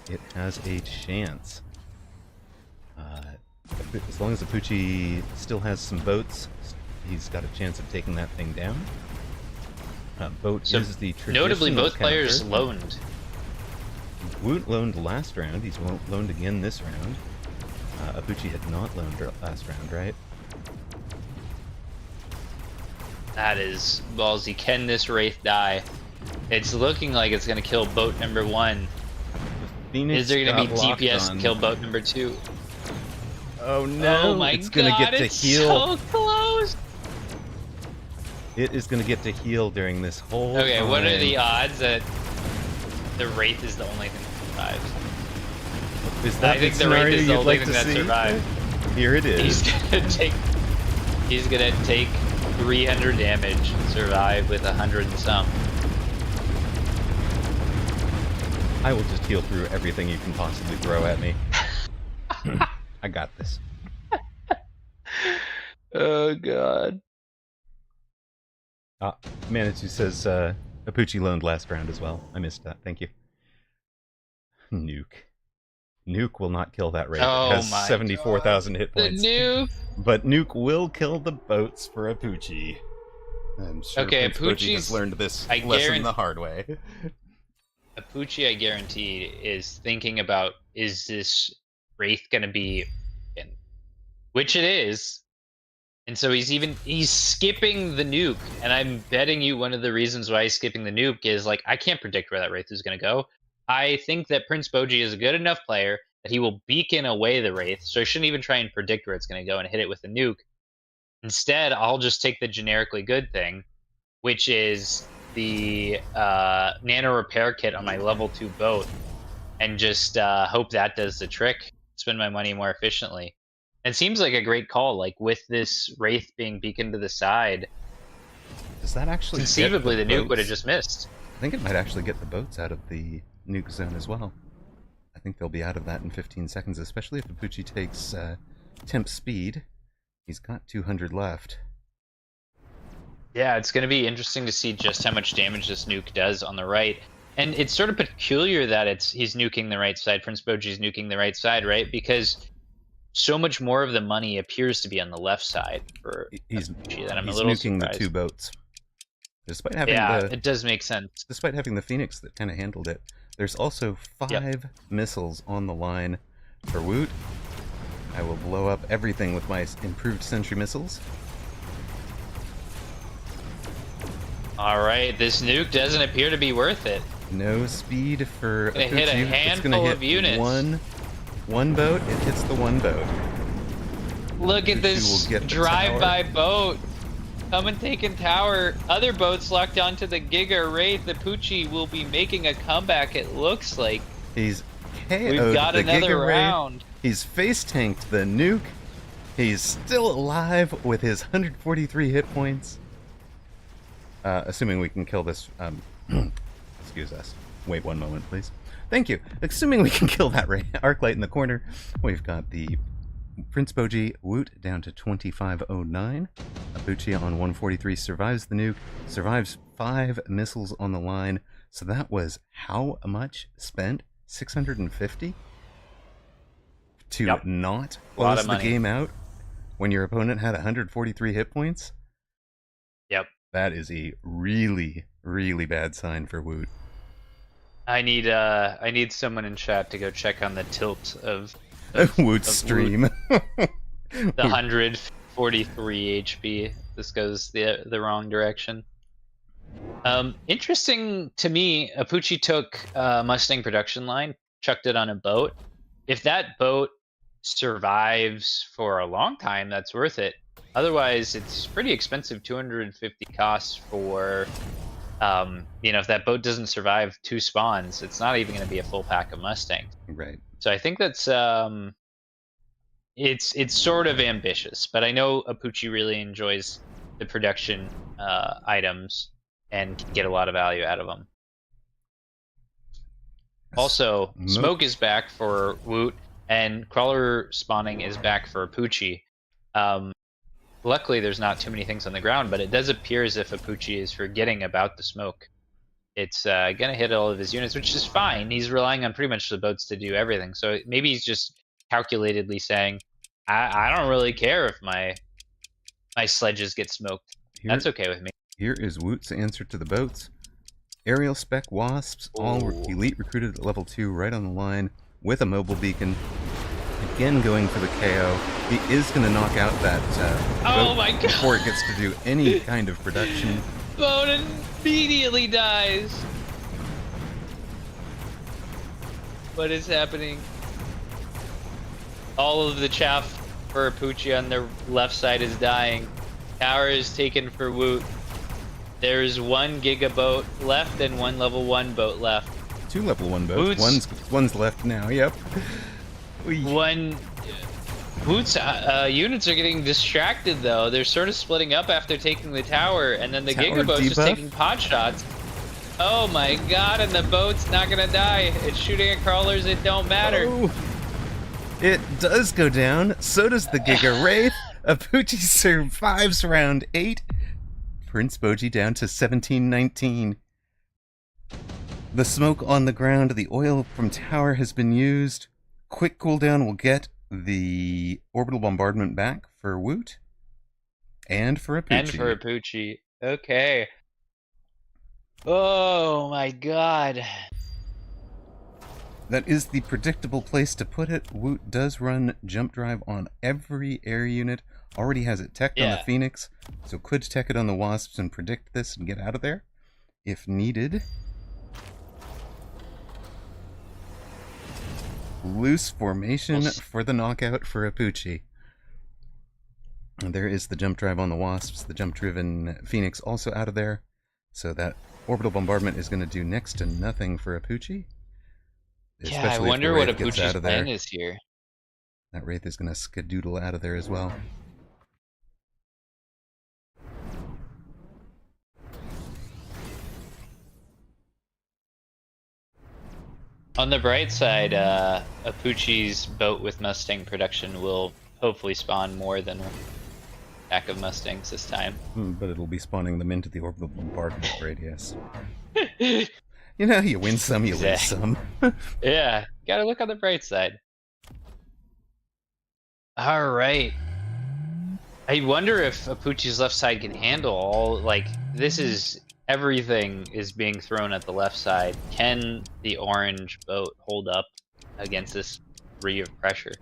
it has a chance. As long as Apucci still has some boats, he's got a chance of taking that thing down. Boat is the traditional notably, both counter. players loaned. Woot loaned last round. He's loaned again this round. Apucci had not loaned last round, right? That is ballsy. Can this Wraith die? It's looking like it's going to kill boat number 1. Is there going to be DPS to kill boat number 2? Oh no! Oh my it's going to get to heal. So close. It is going to get to heal during this whole Okay, time. what are the odds that the Wraith is the only thing that survives? Is that I think the Wraith is the only thing that survives. Here it is. He's gonna take 300 damage and survive with 100 and some. I will just heal through everything you can possibly throw at me. I got this. Oh god. Manitou says Apucci loaned last round as well. I missed that. Thank you. Nuke. Nuke will not kill that Wraith. Oh it has my 74,000 hit points. The nuke! But Nuke will kill the boats for Apucci. I'm sure Okay, Prince Boji has Apucci's- learned this I lesson the hard way. Apucci, I guarantee, is thinking about, is this Wraith gonna be in? Which it is. And so he's skipping the nuke. And I'm betting you one of the reasons why he's skipping the nuke is like, I can't predict where that Wraith is gonna go. I think that Prince Boji is a good enough player that he will beacon away the Wraith, so I shouldn't even try and predict where it's going to go and hit it with a nuke. Instead, I'll just take the generically good thing, which is the nano repair kit on my level 2 boat, and just hope that does the trick, spend my money more efficiently. It seems like a great call, like with this Wraith being beaconed to the side. Does that actually Conceivably, the nuke boats? would have just missed. I think it might actually get the boats out of the nuke zone as well. I think they'll be out of that in 15 seconds, especially if Apucci takes temp speed. He's got 200 left. Yeah, it's going to be interesting to see just how much damage this nuke does on the right. And it's sort of peculiar that he's nuking the right side, Prince Boji's nuking the right side, right? Because so much more of the money appears to be on the left side for He's Apucci that I'm a little nuking surprised. the 2 boats. Despite having it does make sense. Despite having the Phoenix that kind of handled it, there's also 5 missiles on the line for Woot. I will blow up everything with my improved sentry missiles. All right, this nuke doesn't appear to be worth it. No speed for Gonna hit a Apuchi. handful It's gonna of units. One boat. It hits the one boat. Look at Apuchi this will get the drive-by boat. Come and taking tower. Other boats locked onto the Giga Wraith. The Apuchi will be making a comeback, it looks like. He's KO'd We've got the another Giga Wraith. round. He's face tanked the nuke. He's still alive with his 143 hit points. Assuming we can kill this. Excuse us. Wait one moment, please. Thank you. Assuming we can kill that arc light in the corner, we've got the Prince Boji Woot down to 2509. Apuchi on 143 survives the nuke, survives 5 missiles on the line. So that was how much spent? 650? To not close the game out when your opponent had 143 hit points? Yep. That is a really, really bad sign for Woot. I need someone in chat to go check on the tilt of Woot's stream. The 143 HP. This goes the wrong direction. Interesting to me, Apuchi took Mustang production line, chucked it on a boat. If that boat survives for a long time, that's worth it. Otherwise, it's pretty expensive, 250 costs for, if that boat doesn't survive 2 spawns, it's not even going to be a full pack of Mustangs. Right. So I think that's, it's sort of ambitious, but I know Apuchi really enjoys the production items and can get a lot of value out of them. Also, smoke is back for Woot, and crawler spawning is back for Apuchi. Luckily, there's not too many things on the ground, but it does appear as if Apuchi is forgetting about the smoke. It's going to hit all of his units, which is fine. He's relying on pretty much the boats to do everything. So maybe he's just calculatedly saying, I don't really care if my sledges get smoked. That's okay with me. Here is Woot's answer to the boats. Aerial spec wasps, all elite recruited at level 2, right on the line, with a mobile beacon. Again going for the KO. He is going to knock out that boat my God. before it gets to do any kind of production. Boat immediately dies. What is happening? All of the chaff for Apuchi on the left side is dying. Tower is taken for Woot. There's 1 Giga boat left and 1 level 1 boat left. 2 level 1 boats. One's left now. Yep. Woot's units are getting distracted though. They're sort of splitting up after taking the tower, and then the Giga boat's just taking pot shots. Oh my God! And the boat's not gonna die. It's shooting at crawlers. It don't matter. Oh, it does go down. So does the Giga Wraith. Apuchi survives round 8. Prince Boji down to 1719. The smoke on the ground, the oil from tower has been used. Quick cooldown will get the orbital bombardment back for Woot. And for Apuchi. Okay. Oh my God. That is the predictable place to put it. Woot does run jump drive on every air unit. Already has it teched on the Phoenix, so could tech it on the Wasps and predict this and get out of there if needed. Loose formation for the knockout for Apuchi. And there is the jump drive on the Wasps, the jump-driven Phoenix also out of there. So that orbital bombardment is going to do next to nothing for Apuchi. Yeah, I wonder what Apuchi's plan is here. That Wraith is going to skedoodle out of there as well. On the bright side, Apuchi's boat with Mustang production will hopefully spawn more than a pack of Mustangs this time. But it'll be spawning them into the orbital bombardment radius. You know, you win some, you lose some. Yeah, gotta look on the bright side. Alright. I wonder if Apuchi's left side can handle all, like, this is everything is being thrown at the left side. Can the orange boat hold up against this degree of pressure?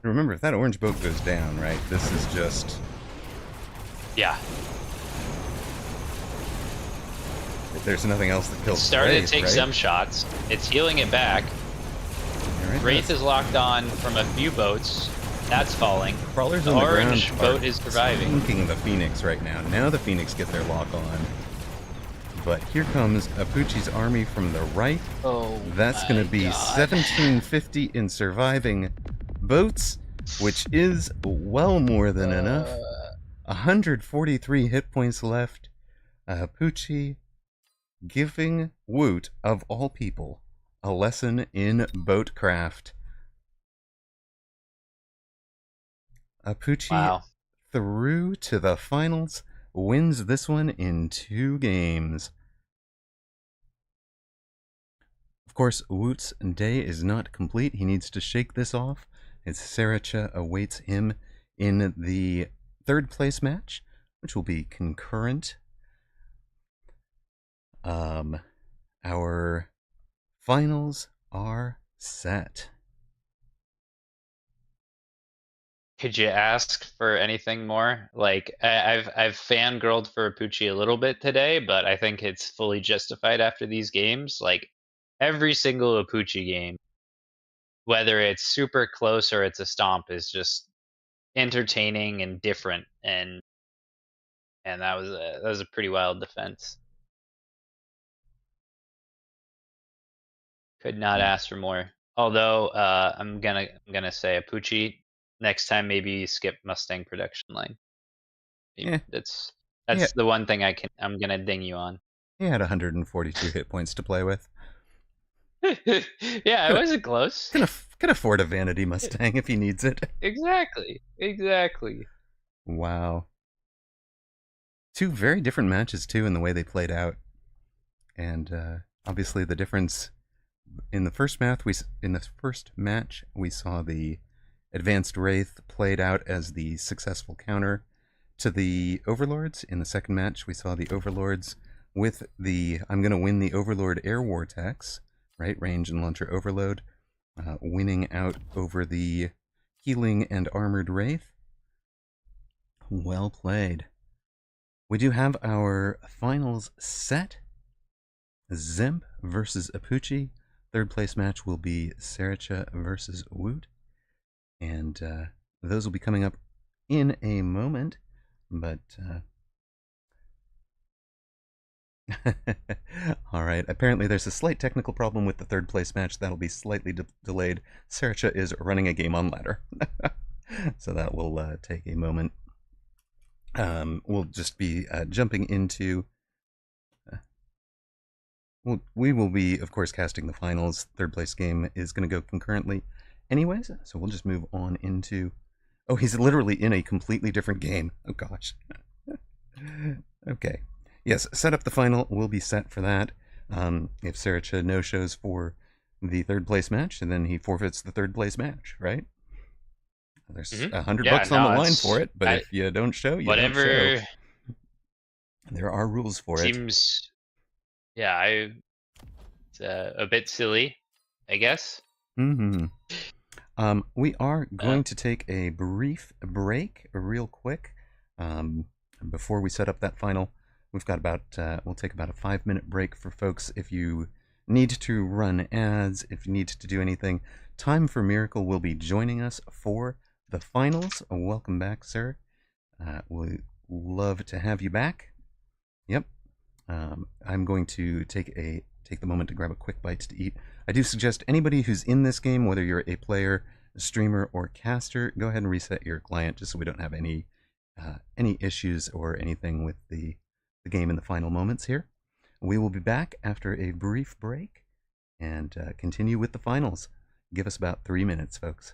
Remember, if that orange boat goes down, right, this is just... Yeah. If there's nothing else that kills It's starting Wraith, to take right? some shots. It's healing it back. Right, Wraith is locked on from a few boats. That's falling. Crawlers The on the ground orange boat is surviving. Slinking the Phoenix right now. Now the Phoenix get their lock on. But here comes Apuchi's army from the right. Oh, That's going to be God. 1750 in surviving boats, which is well more than enough. 143 hit points left. Apuchi giving Woot, of all people, a lesson in boatcraft. Apuchi Wow. through to the finals, wins this one in 2 games. Of course, Woot's day is not complete. He needs to shake this off, as Saracha awaits him in the 3rd place match, which will be concurrent. Our finals are set. Could you ask for anything more? Like I've fangirled for Apuchi a little bit today, but I think it's fully justified after these games. Like every single Apuchi game, whether it's super close or it's a stomp, is just entertaining and different, and that was a pretty wild defense. Could not ask for more. Although I'm gonna say Apuchi next time, maybe skip Mustang production line. Yeah. That's Yeah. the one thing I'm gonna ding you on. He had 142 hit points to play with. Yeah, it wasn't close. Can afford a Vanity Mustang if he needs it. Exactly. Wow. 2 very different matches too in the way they played out, and obviously the difference in the first match we saw the advanced Wraith played out as the successful counter to the Overlords. In the second match, we saw the Overlords with the I'm gonna win the Overlord Air Vortex, right? Range and launcher overload, winning out over the healing and armored Wraith. Well played. We do have our finals set. Zemp versus Apuchi. 3rd place match will be Saracha versus Woot. And those will be coming up in a moment. But all right. Apparently there's a slight technical problem with the 3rd place match. That'll be slightly delayed. Saracha is running a game on ladder. So that will take a moment. We'll just be jumping into... we will be, of course, casting the finals. 3rd place game is going to go concurrently anyways, so we'll just move on into... Oh, he's literally in a completely different game. Oh, gosh. Okay. Yes, set up the final. We'll be set for that. If Saracha no-shows for the 3rd place match, and then he forfeits the 3rd place match, right? There's $100 on the line for it, but if you don't show, you don't show. There are rules for it. Seems... Yeah, it's a bit silly, I guess. We are going to take a brief break, real quick, before we set up that final. We've got about, we'll take about a 5-minute break for folks if you need to run ads, if you need to do anything. Time for Miracle will be joining us for the finals. Welcome back, sir. We'd love to have you back. Yep. I'm going to take the moment to grab a quick bite to eat. I do suggest anybody who's in this game, whether you're a player, a streamer, or caster, go ahead and reset your client just so we don't have any issues or anything with the game in the final moments here. We will be back after a brief break and continue with the finals. Give us about 3 minutes, folks.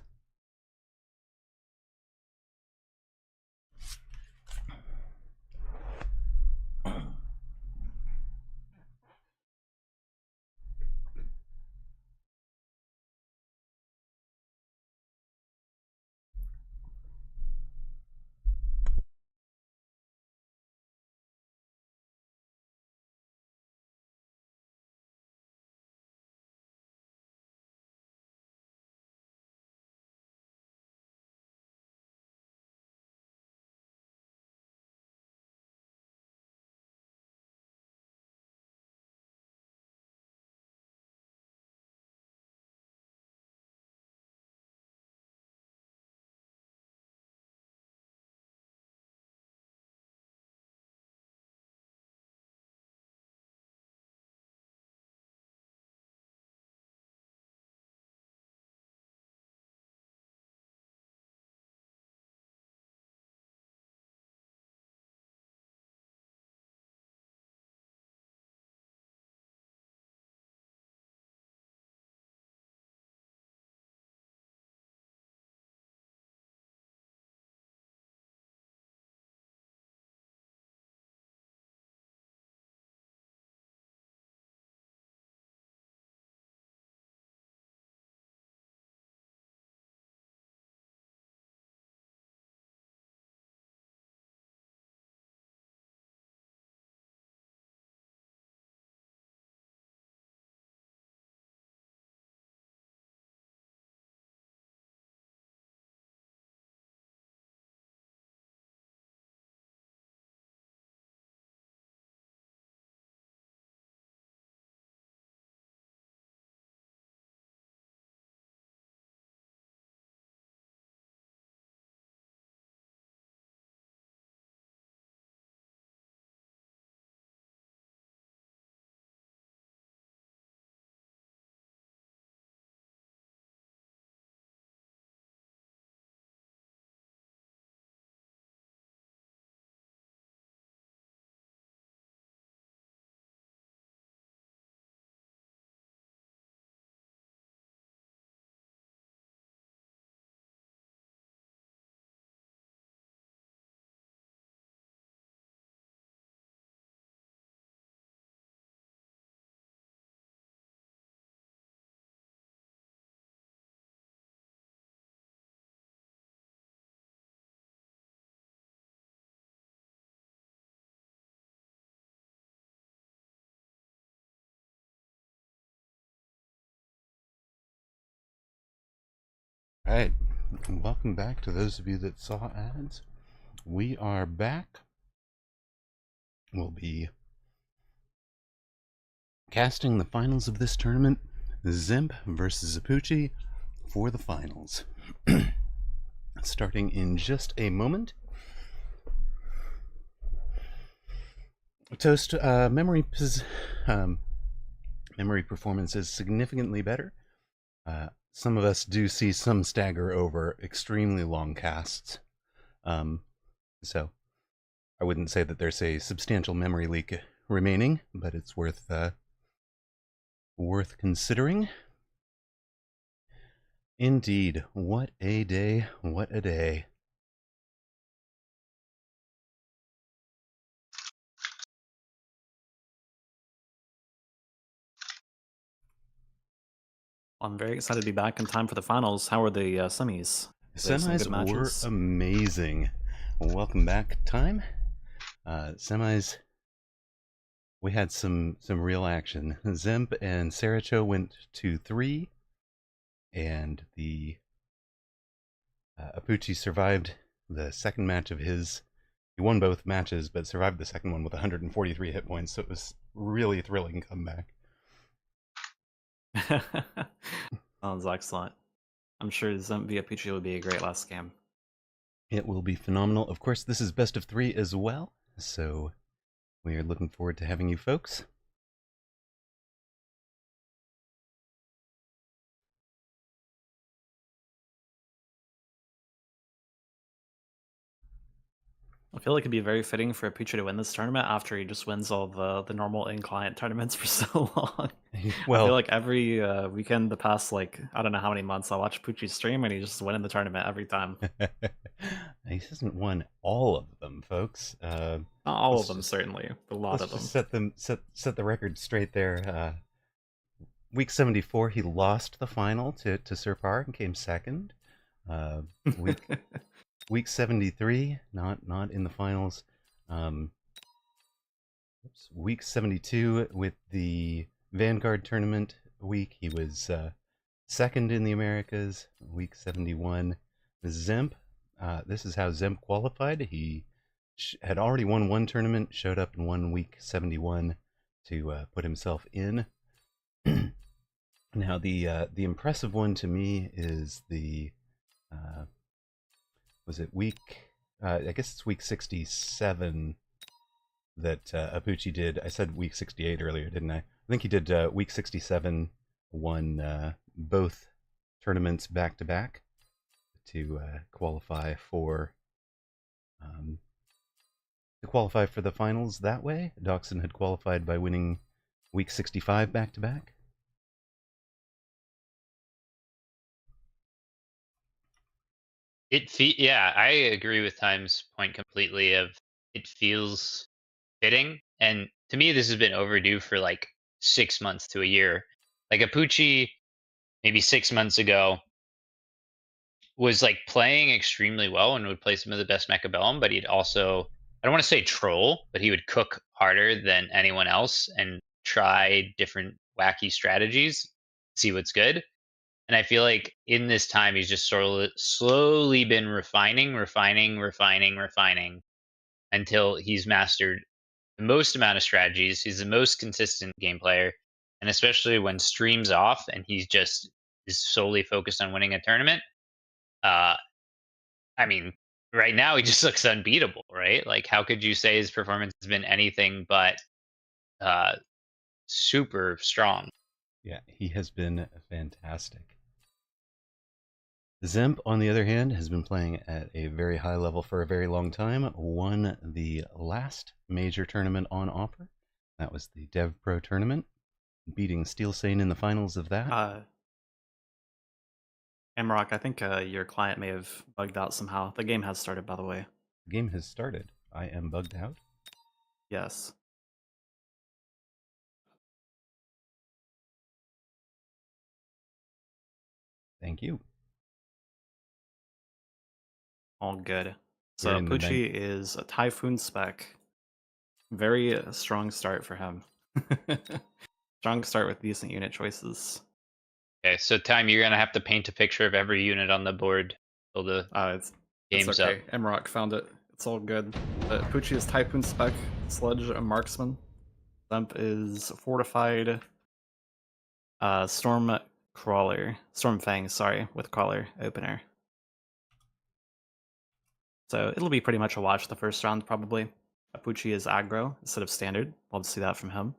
Alright, welcome back to those of you that saw ads. We are back. We'll be casting the finals of this tournament, Zimp versus Apucci, for the finals. Starting in just a moment. Toast, memory performance is significantly better. Some of us do see some stagger over extremely long casts. So I wouldn't say that there's a substantial memory leak remaining, but it's worth considering. Indeed, what a day, what a day. I'm very excited to be back in time for the finals. How are the semis? Semis were amazing. Welcome back, time. Semis, we had some real action. Zemp and Saracho went 2-3, and the Apucci survived the second match of his. He won both matches, but survived the second one with 143 hit points, so it was really thrilling comeback. Sounds excellent. I'm sure Zemp via Apucci would be a great last game. It will be phenomenal. Of course, this is best of 3 as well, so we are looking forward to having you folks. I feel like it'd be very fitting for Apucci to win this tournament after he just wins all the normal in-client tournaments for so long. Well, I feel like every weekend the past, like, I don't know how many months, I watch Apucci stream and he just winning the tournament every time. He hasn't won all of them, folks. Not all of them, certainly. A lot of them. Set the record straight there. Week 74, he lost the final to Surpar and came second. Week 73, not in the finals. Week 72 with the Vanguard tournament week, he was second in the Americas. Week 71, Zemp. This is how Zemp qualified. He had already won one tournament, showed up and won week 71 to put himself in. Now the impressive one to me is the was it week? I guess it's week 67 that Apucci did. I said week 68 earlier, didn't I? I think he did week 67, won both tournaments back to back to qualify for the finals that way. Doxson had qualified by winning week 65 back to back. Yeah, I agree with Time's point completely. Of it feels fitting, and to me, this has been overdue for like 6 months to a year. Like Apucci, maybe 6 months ago, was like playing extremely well and would play some of the best Mechabellum, but he'd also, I don't want to say troll, but he would cook harder than anyone else and try different wacky strategies, see what's good. And I feel like in this time, he's just slowly been refining until he's mastered the most amount of strategies. He's the most consistent game player. And especially when streams off and he's just is solely focused on winning a tournament. I mean, right now he just looks unbeatable, right? Like, how could you say his performance has been anything but super strong? Yeah, he has been fantastic. Zemp, on the other hand, has been playing at a very high level for a very long time. Won the last major tournament on offer. That was the Dev Pro tournament, beating Steel Sane in the finals of that. Amrock, I think your client may have bugged out somehow. The game has started, by the way. The game has started. I am bugged out. Yes. Thank you. All good. So Apucci is a Typhoon spec. Very strong start for him. Strong start with decent unit choices. Okay, so Time, you're gonna have to paint a picture of every unit on the board till the It's game's okay. up. Mrock found it. It's all good. But Poochie is Typhoon spec, Sludge, and Marksman. Zemp is Fortified, Storm Crawler, Storm Fang, sorry, with Crawler opener. So it'll be pretty much a watch the first round, probably. Poochie is aggro instead of standard. Love to see that from him.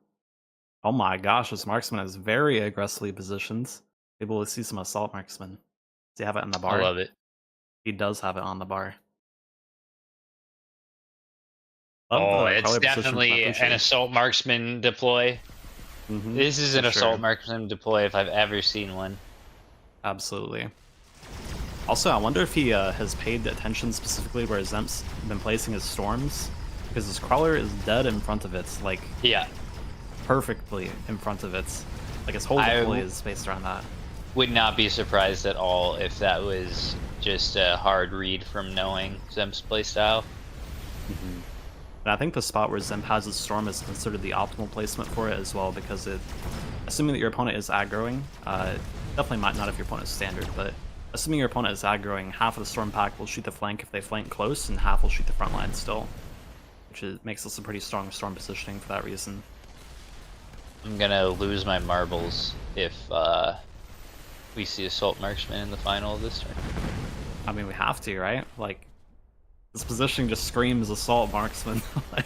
Oh my gosh, this Marksman is very aggressively positioned. Able to see some Assault Marksman. Does he have it on the bar? I love it. He does have it on the bar. Oh, the it's crawler position from definitely an Poochie. Assault Marksman deploy. This is an for Assault sure. Marksman deploy if I've ever seen one. Absolutely. Also, I wonder if he has paid attention specifically where Zemp's been placing his storms, because his crawler is dead in front of it, like Yeah. perfectly in front of it. Like his whole deploy is based around that. Would not be surprised at all if that was just a hard read from knowing Zemp's playstyle. And I think the spot where Zemp has his storm is considered the optimal placement for it as well, because it, assuming that your opponent is aggroing, definitely might not if your opponent is standard, but assuming your opponent is aggroing, half of the storm pack will shoot the flank if they flank close, and half will shoot the front line still, which makes this a pretty strong storm positioning for that reason. I'm gonna lose my marbles if we see Assault Marksman in the final of this turn. I mean, we have to, right? Like, this positioning just screams Assault Marksman. Like,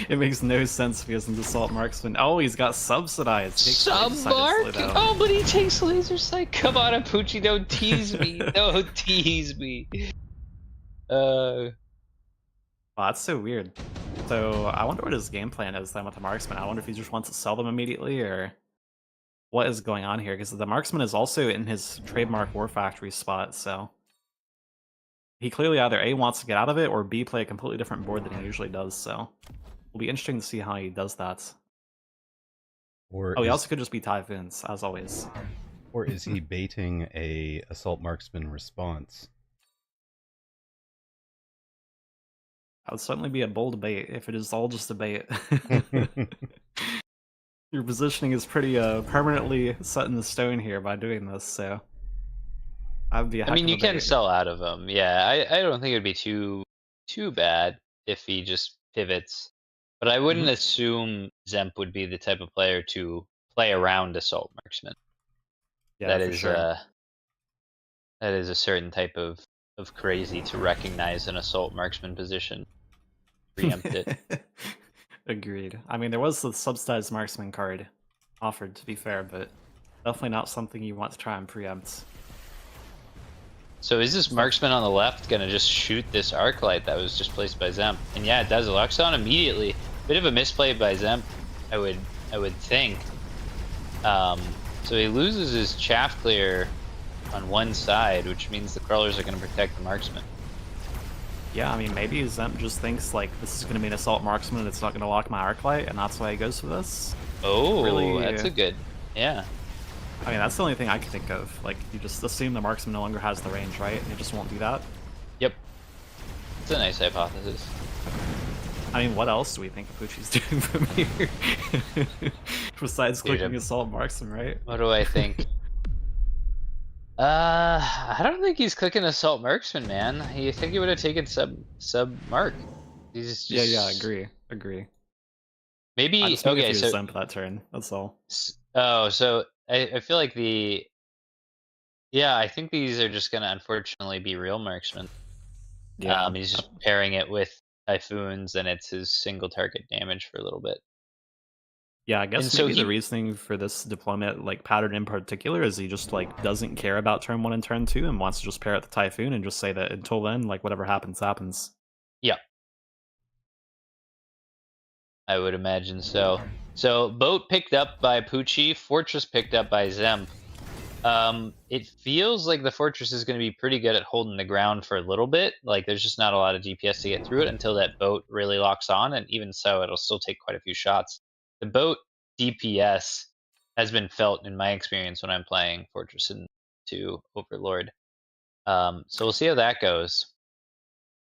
it makes no sense if he isn't Assault Marksman. Oh, he's got Subsidized. Sub-mark? Oh, but he takes Laser Sight. Come on, Poochie, don't tease me. Don't tease me. Wow, that's so weird. So, I wonder what his game plan is then with the Marksman. I wonder if he just wants to sell them immediately, or what is going on here, because the Marksman is also in his trademark War Factory spot, so he clearly either A, wants to get out of it, or B, play a completely different board than he usually does, so it'll be interesting to see how he does that. Or he also could just be Typhoons, as always. Or is he baiting a Assault Marksman response? That would certainly be a bold bait if it is all just a bait. Your positioning is pretty permanently set in the stone here by doing this, so that would be a heck I mean, of a you can bait. sell out of him. Yeah, I don't think it'd be too bad if he just pivots. But I wouldn't assume Zemp would be the type of player to play around Assault Marksman. Yeah, That for is sure. that is a certain type of crazy to recognize an Assault Marksman position. Preempt it. Agreed. I mean, there was the subsidized Marksman card offered, to be fair, but definitely not something you want to try and preempt. So is this Marksman on the left gonna just shoot this Arclight that was just placed by Zemp? And yeah, it does. It locks on immediately. Bit of a misplay by Zemp, I would think. So he loses his chaff clear on one side, which means the crawlers are gonna protect the Marksman. Yeah, I mean, maybe Zemp just thinks, like, this is going to be an Assault Marksman and it's not going to lock my Arclight, and that's why he goes for this. Oh, Really, that's a good, yeah. I mean, that's the only thing I can think of. Like, you just assume the Marksman no longer has the range, right? And it just won't do that. Yep. It's a nice hypothesis. I mean, what else do we think Poochie's doing from here? Besides clicking Assault Marksman, right? What do I think? I don't think he's clicking Assault Marksman, man. I think he would have taken sub Mark. He's just... Yeah, agree. Maybe, I just okay, so... Zemp that turn, that's all. Oh, so I feel like yeah, I think these are just gonna unfortunately be real Marksman. Yeah. He's just pairing it with Typhoons, and it's his single target damage for a little bit. Yeah, I guess maybe the reasoning for this deployment, like, pattern in particular, is he just, like, doesn't care about turn 1 and turn 2 and wants to just pair out the Typhoon and just say that until then, like, whatever happens, happens. Yeah. I would imagine so. So, Boat picked up by Poochie, Fortress picked up by Zemp. It feels like the Fortress is going to be pretty good at holding the ground for a little bit. Like, there's just not a lot of DPS to get through it until that Boat really locks on, and even so, it'll still take quite a few shots. The Boat DPS has been felt in my experience when I'm playing Fortress and 2 Overlord. So we'll see how that goes.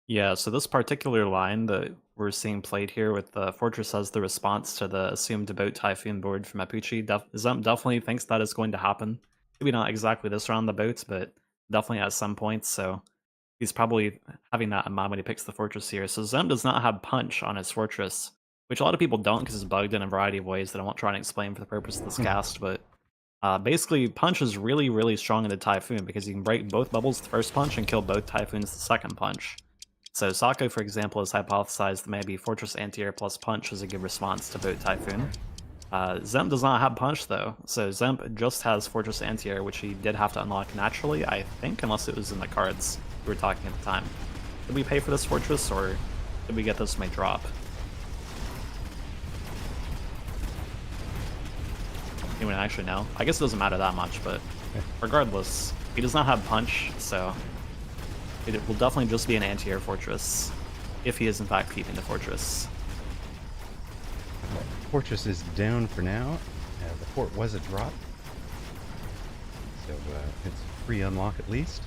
Yeah, so this particular line, the we're seeing played here with the Fortress as the response to the assumed boat Typhoon board from Apuchi. Zemp definitely thinks that is going to happen. Maybe not exactly this round, the boats, but definitely at some point. So he's probably having that in mind when he picks the Fortress here. So Zemp does not have Punch on his Fortress, which a lot of people don't because it's bugged in a variety of ways that I won't try and explain for the purpose of this cast. But basically, Punch is really, really strong in the Typhoon because you can break both bubbles with the first punch and kill both Typhoons the second punch. So Sako, for example, has hypothesized that maybe Fortress Anti-Air plus Punch is a good response to boat Typhoon. Zemp does not have Punch, though, so Zemp just has Fortress Anti-Air, which he did have to unlock naturally, I think, unless it was in the cards we were talking at the time. Did we pay for this Fortress, or did we get this from a drop? Anyone actually know? I guess it doesn't matter that much, but regardless, he does not have Punch, so it will definitely just be an anti-air Fortress, if he is in fact keeping the Fortress. Fortress is down for now. The fort was a drop, so it's free unlock at least.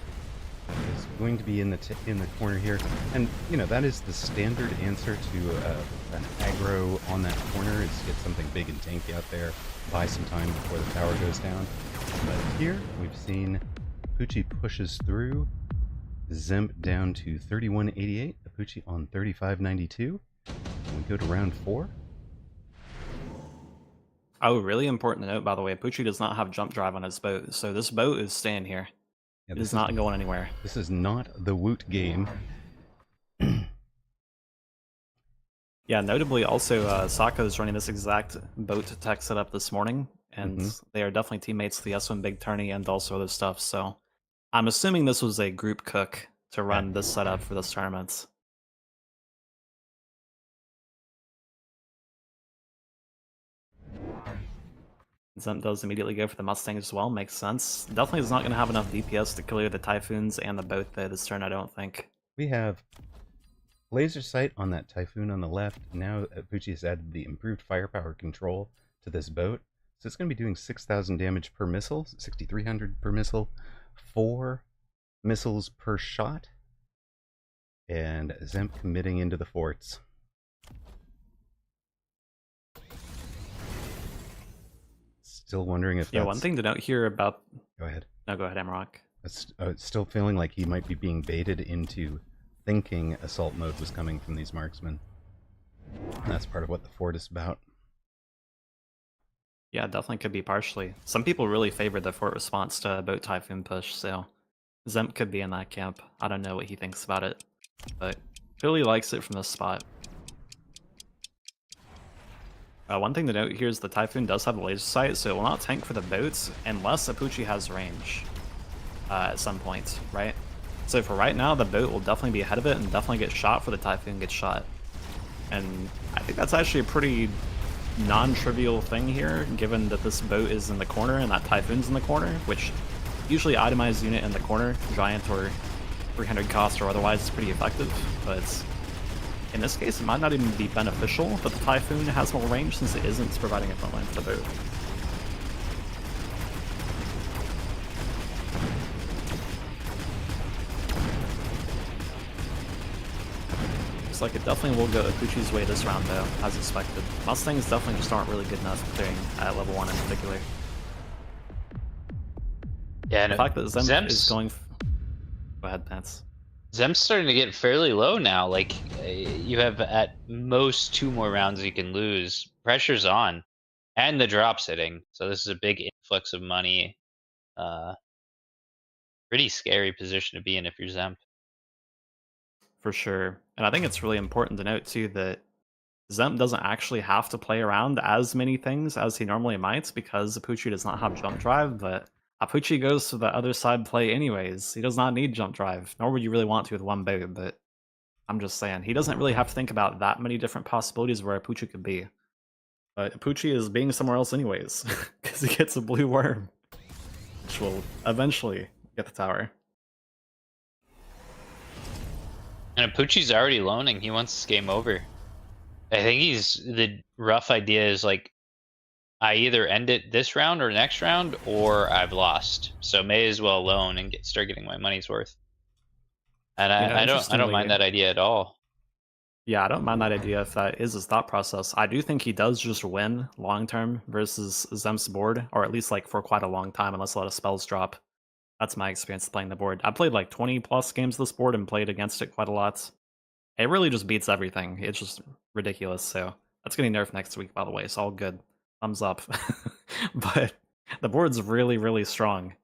It's going to be in the corner here, and you know that is the standard answer to an aggro on that corner is get something big and tanky out there, buy some time before the tower goes down. But here we've seen Apuchi pushes through. Zemp down to 31.88, Apuchi on 35.92. We go to round 4. Oh, really important to note, by the way, Apuchi does not have jump drive on his boat, so this boat is staying here. Yeah, it is not going anywhere. This is not the Woot game. Yeah, notably also, Sako is running this exact boat tech setup this morning, and they are definitely teammates to the S1 Big Tourney and also other stuff, so I'm assuming this was a group cook to run this setup for this tournament. Zemp does immediately go for the Mustang as well, makes sense. Definitely is not going to have enough DPS to clear the Typhoons and the boat though this turn, I don't think. We have laser sight on that Typhoon on the left. Now Apuchi has added the improved firepower control to this boat. So it's going to be doing 6,000 damage per missile, 6,300 per missile, 4 missiles per shot, and Zemp committing into the forts. Still wondering if one thing to note here about... Go ahead. No, go ahead, Amarok. Still feeling like he might be being baited into thinking assault mode was coming from these marksmen. And that's part of what the fort is about. Yeah, definitely could be partially. Some people really favor the fort response to boat Typhoon push, so Zemp could be in that camp. I don't know what he thinks about it, but clearly likes it from this spot. One thing to note here is the Typhoon does have a laser sight, so it will not tank for the boats unless Apuchi has range at some point, right? So for right now, the boat will definitely be ahead of it and definitely get shot for the Typhoon gets shot. And I think that's actually a pretty non-trivial thing here, given that this boat is in the corner and that Typhoon's in the corner, which usually itemized unit in the corner, giant or 300 cost or otherwise, is pretty effective, but in this case, it might not even be beneficial that the Typhoon has more range since it isn't providing a front line for the boat. Looks like it definitely will go Apuchi's way this round though, as expected. Mustangs definitely just aren't really good enough for clearing at level 1 in particular. Yeah, the fact that Zemp is going... Go ahead, Pants. Zemp's starting to get fairly low now. Like, you have at most 2 more rounds you can lose. Pressure's on. And the drop's hitting. So this is a big influx of money. Pretty scary position to be in if you're Zemp. For sure. And I think it's really important to note, too, that Zemp doesn't actually have to play around as many things as he normally might because Apuchi does not have jump drive, but Apuchi goes to the other side play anyways. He does not need jump drive, nor would you really want to with one boat, but I'm just saying, he doesn't really have to think about that many different possibilities where Apuchi could be. But Apuchi is being somewhere else anyways, because he gets a blue worm, which will eventually get the tower. And Apuchi's already loaning. He wants this game over. I think the rough idea is like, I either end it this round or next round, or I've lost. So may as well loan and start getting my money's worth. And I don't mind that idea at all. Yeah, I don't mind that idea if that is his thought process. I do think he does just win long term versus Zemp's board, or at least like for quite a long time, unless a lot of spells drop. That's my experience playing the board. I played like 20 plus games this board and played against it quite a lot. It really just beats everything. It's just ridiculous. So that's getting nerfed next week, by the way. It's all good. Thumbs up. But the board's really, really strong.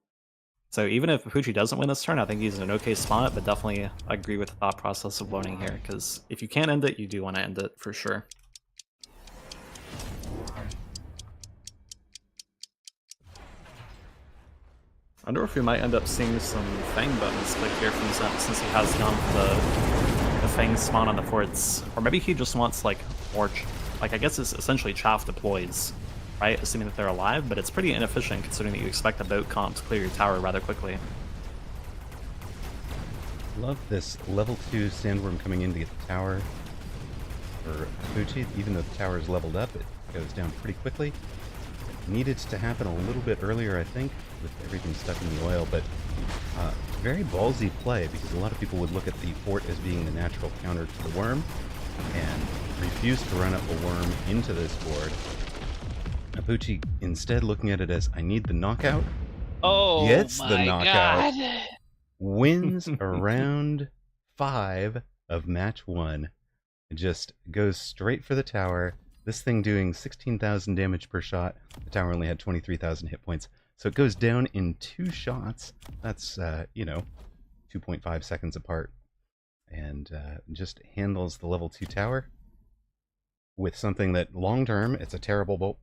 So even if Pucci doesn't win this turn, I think he's in an okay spot, but definitely agree with the thought process of loaning here, because if you can't end it, you do want to end it for sure. I wonder if we might end up seeing some Fang buttons click here from Zep, since he has gone for the Fang spawn on the forts. Or maybe he just wants like more, like I guess it's essentially chaff deploys, right? Assuming that they're alive, but it's pretty inefficient considering that you expect a boat comp to clear your tower rather quickly. Love this level 2 sandworm coming in to get the tower for Pucci. Even though the tower is leveled up, it goes down pretty quickly. Needed to happen a little bit earlier, I think, with everything stuck in the oil, but very ballsy play, because a lot of people would look at the fort as being the natural counter to the worm and refuse to run up a worm into this board. Pucci instead looking at it as, I need the knockout, gets the knockout, wins around 5 of match 1, and just goes straight for the tower. This thing doing 16,000 damage per shot. The tower only had 23,000 hit points. So it goes down in 2 shots. That's, 2.5 seconds apart. And just handles the level 2 tower with something that long-term, it's a terrible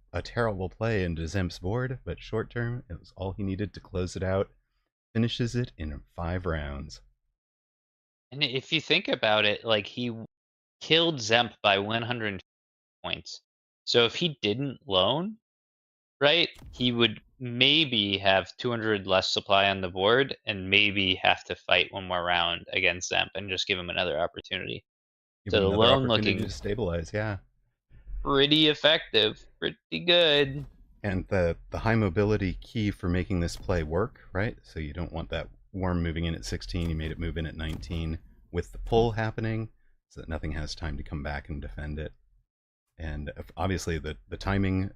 play into Zemp's board, but short-term, it was all he needed to close it out. Finishes it in 5 rounds. And if you think about it, like, he killed Zemp by 100 points. So if he didn't loan, right, he would maybe have 200 less supply on the board and maybe have to fight one more round against Zemp and just give him another opportunity. Give So him the another loan opportunity looking to stabilize, yeah. pretty effective, pretty good. And the high mobility key for making this play work, right? So you don't want that worm moving in at 16, you made it move in at 19 with the pull happening so that nothing has time to come back and defend it. And obviously the timing,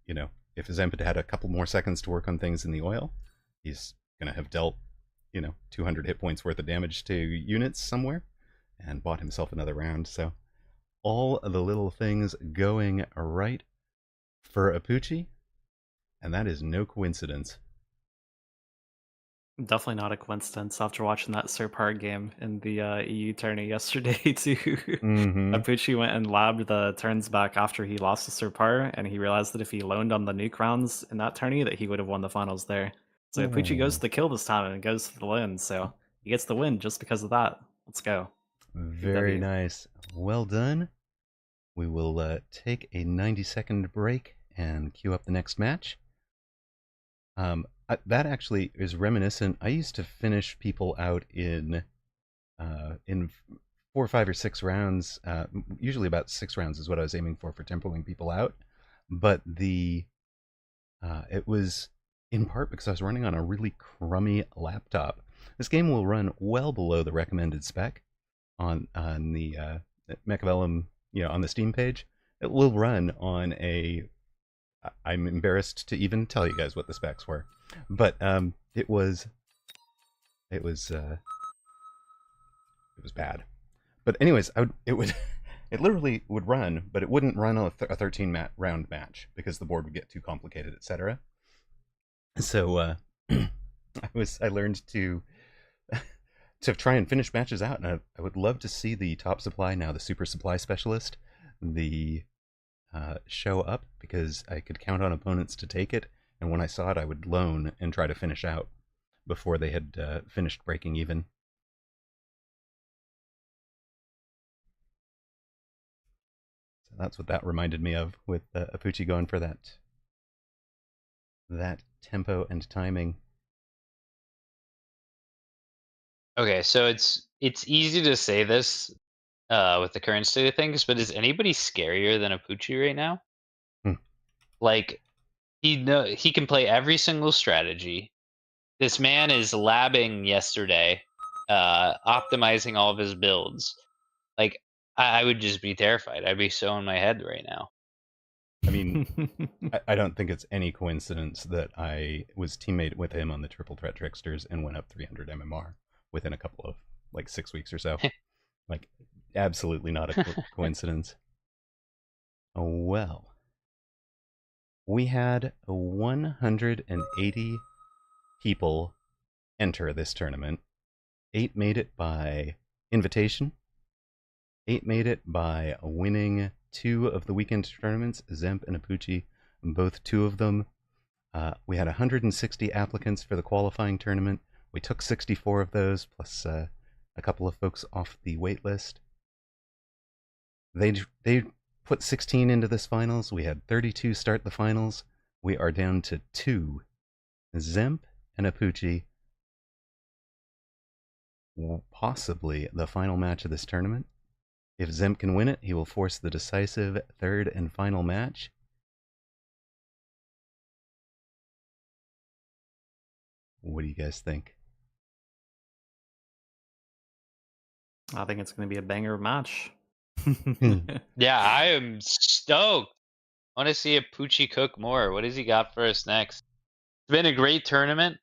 if Zemp had a couple more seconds to work on things in the oil, he's going to have dealt, 200 hit points worth of damage to units somewhere and bought himself another round. So all of the little things going right for Pucci, and that is no coincidence. Definitely not a coincidence after watching that Serpart game in the EU tourney yesterday too. Pucci went and labbed the turns back after he lost to Serpart, and he realized that if he loaned on the nuke rounds in that tourney, that he would have won the finals there. So Pucci goes to the kill this time and goes to the loan, so he gets the win just because of that. Let's go. Very nice. Well done. We will take a 90-second break and queue up the next match. That actually is reminiscent. I used to finish people out in 4, 5, or 6 rounds. Usually about 6 rounds is what I was aiming for tempoing people out. But it was in part because I was running on a really crummy laptop. This game will run well below the recommended spec on the Mechabellum, on the Steam page. It will run on I'm embarrassed to even tell you guys what the specs were, but it was bad. But anyways, it literally would run, but it wouldn't run a 13 round match because the board would get too complicated, etc. So I learned to try and finish matches out, and I would love to see the top supply now, the super supply specialist, show up, because I could count on opponents to take it, and when I saw it, I would loan and try to finish out before they had finished breaking even. So that's what that reminded me of, with Pucci going for that tempo and timing. Okay, so it's easy to say this with the current state of things, but is anybody scarier than a Pucci right now? Like, he can play every single strategy. This man is labbing yesterday, optimizing all of his builds. Like, I would just be terrified. I'd be so in my head right now. I mean, I don't think it's any coincidence that I was teammate with him on the Triple Threat Tricksters and went up 300 MMR within a couple of, like, 6 weeks or so. Like, absolutely not a coincidence. Oh, well. We had 180 people enter this tournament. 8 made it by invitation. 8 made it by winning 2 of the weekend tournaments, Zemp and Apucci, both 2 of them. We had 160 applicants for the qualifying tournament. We took 64 of those, plus a couple of folks off the wait list. They put 16 into this finals. We had 32 start the finals. We are down to 2. Zemp and Apucci, possibly the final match of this tournament. If Zemp can win it, he will force the decisive third and final match. What do you guys think? I think it's going to be a banger match. Yeah, I am stoked. I want to see Apucci cook more. What has he got for us next? It's been a great tournament.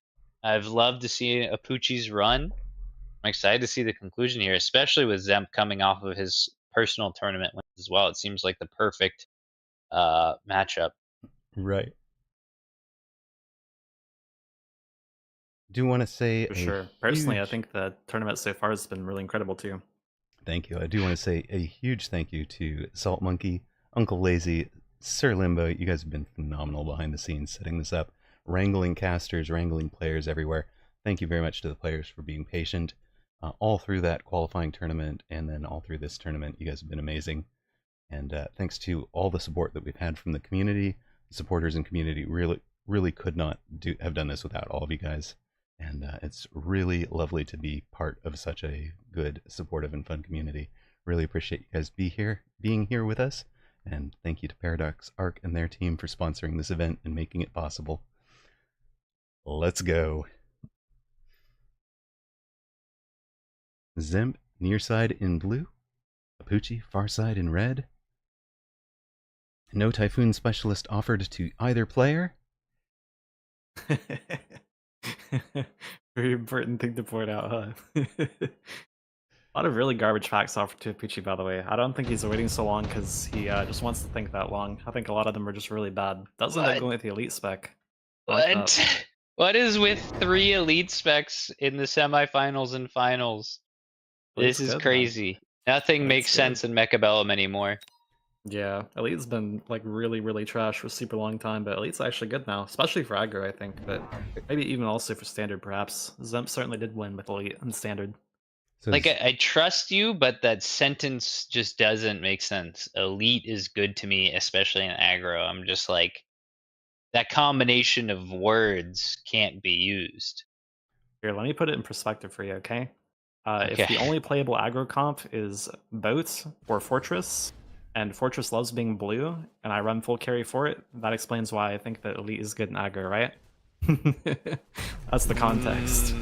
I've loved to see Apucci's run. I'm excited to see the conclusion here, especially with Zemp coming off of his personal tournament wins as well. It seems like the perfect matchup. Right. Do want to say For sure. Personally, I think the tournament so far has been really incredible too. Thank you. I do want to say a huge thank you to Salt Monkey, Uncle Lazy, Sir Limbo. You guys have been phenomenal behind the scenes setting this up, wrangling casters, wrangling players everywhere. Thank you very much to the players for being patient all through that qualifying tournament and then all through this tournament. You guys have been amazing. And thanks to all the support that we've had from the community. The supporters and community really could not have done this without all of you guys. And it's really lovely to be part of such a good, supportive, and fun community. Really appreciate you guys being here with us. And thank you to Paradox Arc and their team for sponsoring this event and making it possible. Let's go. Zemp, near side in blue. Apucci, far side in red. No Typhoon Specialist offered to either player. Very important thing to point out, huh? A lot of really garbage facts offered to Apucci, by the way. I don't think he's waiting so long because he just wants to think that long. I think a lot of them are just really bad. Doesn't end up going with the elite spec. What? What is with 3 elite specs in the semifinals and finals? This is crazy. Nothing makes sense in Mechabellum anymore. Yeah, Elite's been like really trash for a super long time, but Elite's actually good now, especially for aggro, I think, but maybe even also for standard, perhaps. Zemp certainly did win with Elite and standard. So like, I trust you, but that sentence just doesn't make sense. Elite is good to me, especially in aggro. I'm just like, that combination of words can't be used. Here, let me put it in perspective for you, okay? If the only playable aggro comp is Boat or Fortress, and Fortress loves being blue, and I run full carry for it, that explains why I think that Elite is good in aggro, right? That's the context.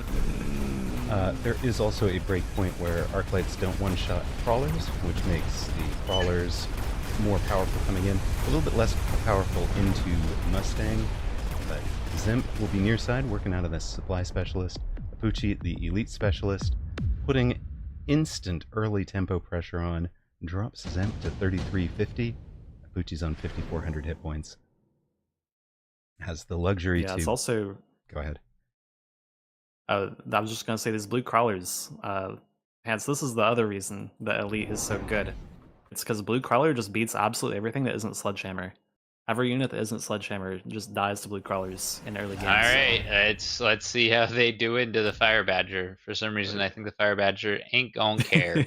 There is also a breakpoint where Arclights don't one-shot crawlers, which makes the crawlers more powerful coming in, a little bit less powerful into Mustang, but Zemp will be near side, working out of the supply specialist, Apucci, the elite specialist, putting instant early tempo pressure on, drops Zemp to 3350. Apucci's on 5400 hit points. Has the luxury to... It's also... Go ahead. I was just going to say these blue crawlers. Hence, this is the other reason that Elite is so good. It's because blue crawler just beats absolutely everything that isn't Sledgehammer. Every unit that isn't Sledgehammer just dies to blue crawlers in early games. Alright, let's see how they do into the Fire Badger. For some reason, I think the Fire Badger ain't gonna care.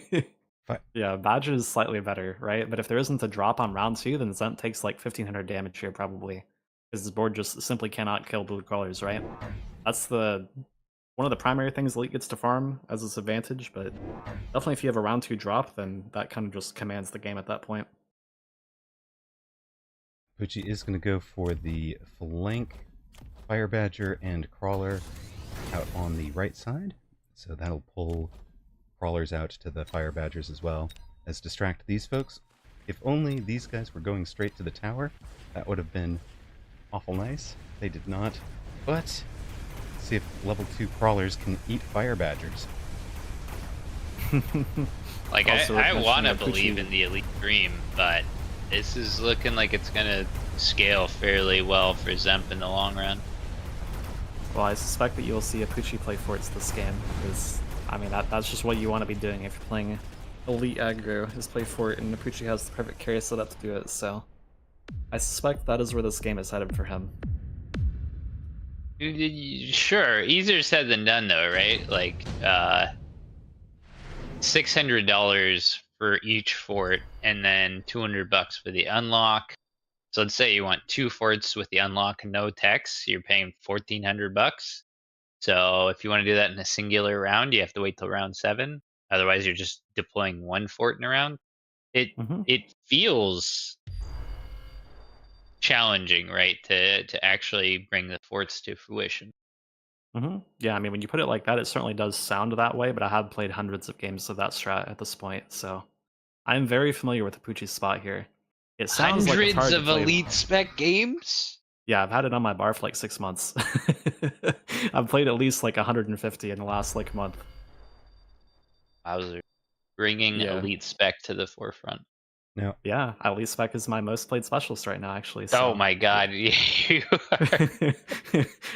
Yeah, Badger is slightly better, right? But if there isn't a drop on round 2, then Zemp takes like 1500 damage here probably. Because this board just simply cannot kill blue crawlers, right? That's one of the primary things Elite gets to farm as its advantage, but definitely if you have a round 2 drop, then that kind of just commands the game at that point. Apucci is going to go for the flank Fire Badger and Crawler out on the right side. So that'll pull Crawlers out to the Fire Badgers as well. as distract these folks. If only these guys were going straight to the tower, that would have been awful nice. They did not. But let's see if level 2 crawlers can eat fire badgers. Like, Also, I with want to mentioning believe Apuchi- in the elite dream, but this is looking like it's gonna scale fairly well for Zemp in the long run. Well, I suspect that you'll see Apuchi play Forts this game, because, I mean, that's just what you want to be doing if you're playing Elite Aggro, is play Fort, and Apuchi has the perfect carry set up to do it, so I suspect that is where this game is headed for him. Sure, easier said than done though, right? Like, $600 for each fort, and then $200 for the unlock. So let's say you want 2 forts with the unlock and no techs, you're paying $1,400. So if you want to do that in a singular round, you have to wait till round 7. Otherwise, you're just deploying 1 fort in a round. It feels challenging, right, to actually bring the forts to fruition. Yeah, I mean, when you put it like that, it certainly does sound that way, but I have played hundreds of games of that strat at this point, so I'm very familiar with Apuchi's spot here. It sounds like it's hard Hundreds to of play. elite spec games? Yeah, I've had it on my bar for like 6 months. I've played at least like 150 in the last like month. Wowzer. Bringing Yeah. elite spec to the forefront. Now, Yeah, Elite Spec is my most played specialist right now, actually. So. Oh my god, you are,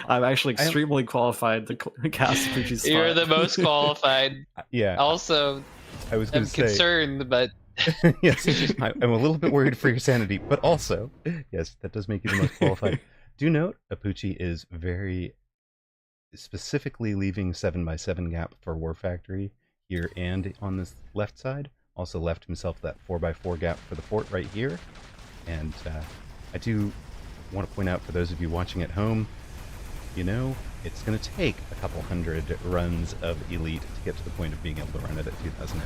I'm actually extremely qualified to cast Apuchi's spot. you're the most qualified. yeah, Also, I was going I'm to say... concerned, but yes, I'm a little bit worried for your sanity, but also, yes, that does make you the most qualified. Do note, Apuchi is very specifically leaving 7x7 gap for War Factory here and on this left side. Also left himself that 4x4 gap for the fort right here. And I do want to point out for those of you watching at home, you know, it's going to take a couple hundred runs of Elite to get to the point of being able to run it at 2000 MMR.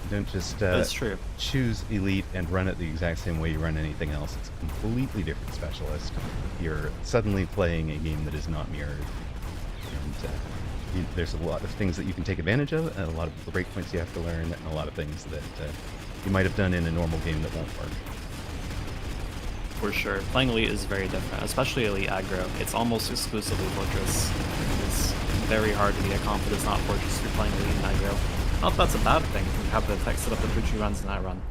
Don't just That's true. choose Elite and run it the exact same way you run anything else. It's a completely different specialist. You're suddenly playing a game that is not mirrored. And there's a lot of things that you can take advantage of, and a lot of breakpoints you have to learn, and a lot of things that you might have done in a normal game that won't work. For sure. Playing Elite is very different, especially Elite Aggro. It's almost exclusively Fortress. It's very hard to be a comp that is not Fortress if you're playing Elite and Aggro. Not that that's a bad thing, you have the tech set up that Apuchi runs and I run.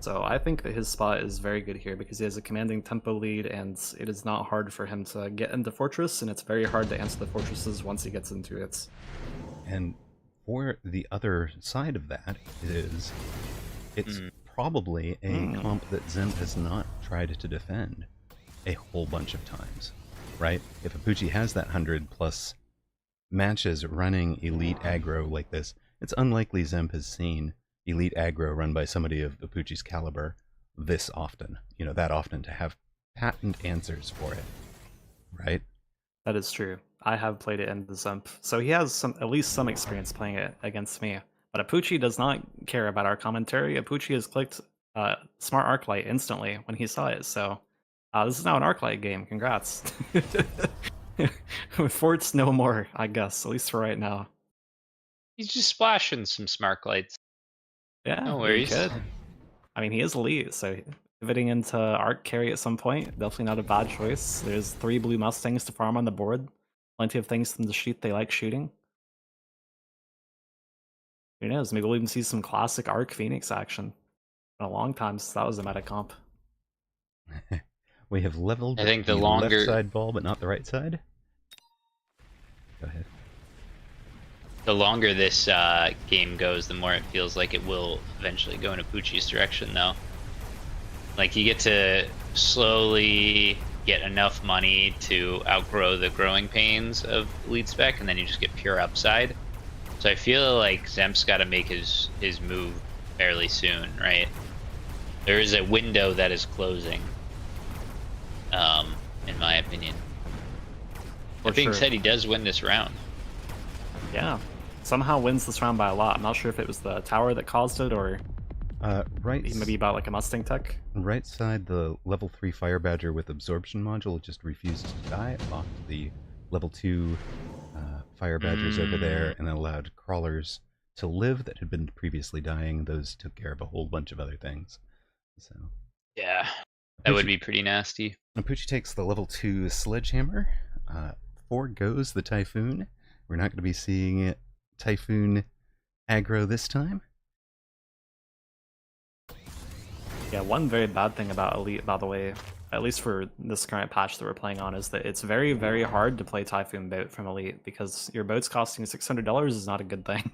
So I think that his spot is very good here because he has a commanding tempo lead, and it is not hard for him to get into Fortress, and it's very hard to answer the Fortresses once he gets into it. And for the other side of that is, it's probably a comp that Zemp has not tried to defend a whole bunch of times, right? If Apuchi has that 100+ matches running Elite Aggro like this, it's unlikely Zemp has seen Elite Aggro run by somebody of Apuchi's caliber this often, you know, that often, to have patent answers for it, right? That is true. I have played it in the Zemp, so he has at least some experience playing it against me. But Apuchi does not care about our commentary. Apuchi has clicked Smart Arclight instantly when he saw it, so this is now an Arclight game. Congrats. Forts no more, I guess, at least for right now. he's just splashing some smart lights. Yeah, No worries. He could. I mean, he is elite, so pivoting into Arc carry at some point, definitely not a bad choice. There's 3 blue Mustangs to farm on the board. Plenty of things for them to shoot they like shooting. Who knows, maybe we'll even see some classic Arc Phoenix action. In a long time since that was a meta comp. We have leveled I think the left longer- side ball, but not the right side. Go ahead. The longer this game goes, the more it feels like it will eventually go in Apuchi's direction, though. Like, you get to slowly get enough money to outgrow the growing pains of Elite Spec, and then you just get pure upside. So I feel like Zemp's got to make his move fairly soon, right? There is a window that is closing, in my opinion. That being said, he does win this round. Yeah. Somehow wins this round by a lot. I'm not sure if it was the tower that caused it or Right. maybe about like a Mustang tech. Right side, the level 3 Fire Badger with absorption module just refused to die. It locked the level 2 Fire Badgers over there and allowed crawlers to live that had been previously dying. Those took care of a whole bunch of other things. So Yeah, that would be pretty nasty. Mapuche takes the level 2 Sledgehammer, forgoes the Typhoon. We're not going to be seeing Typhoon aggro this time. Yeah, one very bad thing about Elite, by the way, at least for this current patch that we're playing on, is that it's very, very hard to play Typhoon boat from Elite, because your boat's costing $600 is not a good thing.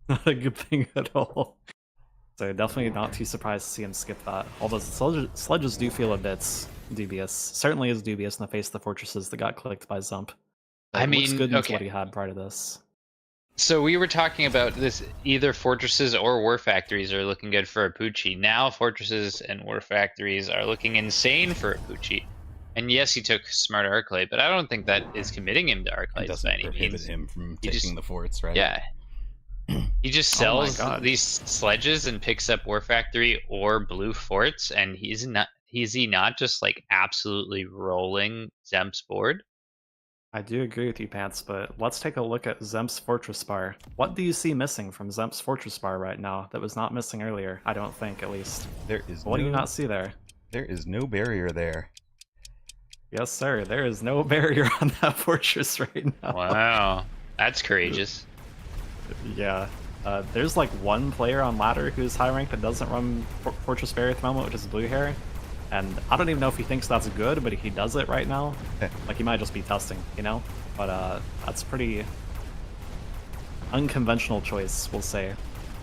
Not a good thing at all. So definitely not too surprised to see him skip that. Although sledges do feel a bit dubious. Certainly is dubious in the face of the fortresses that got clicked by Zump. But I it looks mean, good into okay. what he had prior to this. So we were talking about this, either fortresses or war factories are looking good for Apuchi. Now fortresses and war factories are looking insane for Apuchi. And yes, he took smart Arclight, but I don't think that is committing him to Arclight by any means. Him from taking the forts, right? Yeah. He just sells these sledges and picks up war factory or blue forts, and is he not just like absolutely rolling Zemp's board? I do agree with you, Pants, but let's take a look at Zemp's Fortress Bar. What do you see missing from Zemp's Fortress Bar right now that was not missing earlier? I don't think, at least. There is What do you not see there? There is no barrier there. Yes, sir. There is no barrier on that fortress right now. Wow. That's courageous. Yeah. There's like one player on ladder who's high ranked that doesn't run Fortress Barrier at the moment, which is Blue Hair. And I don't even know if he thinks that's good, but he does it right now. Like, he might just be testing, you know? But that's pretty unconventional choice, we'll say.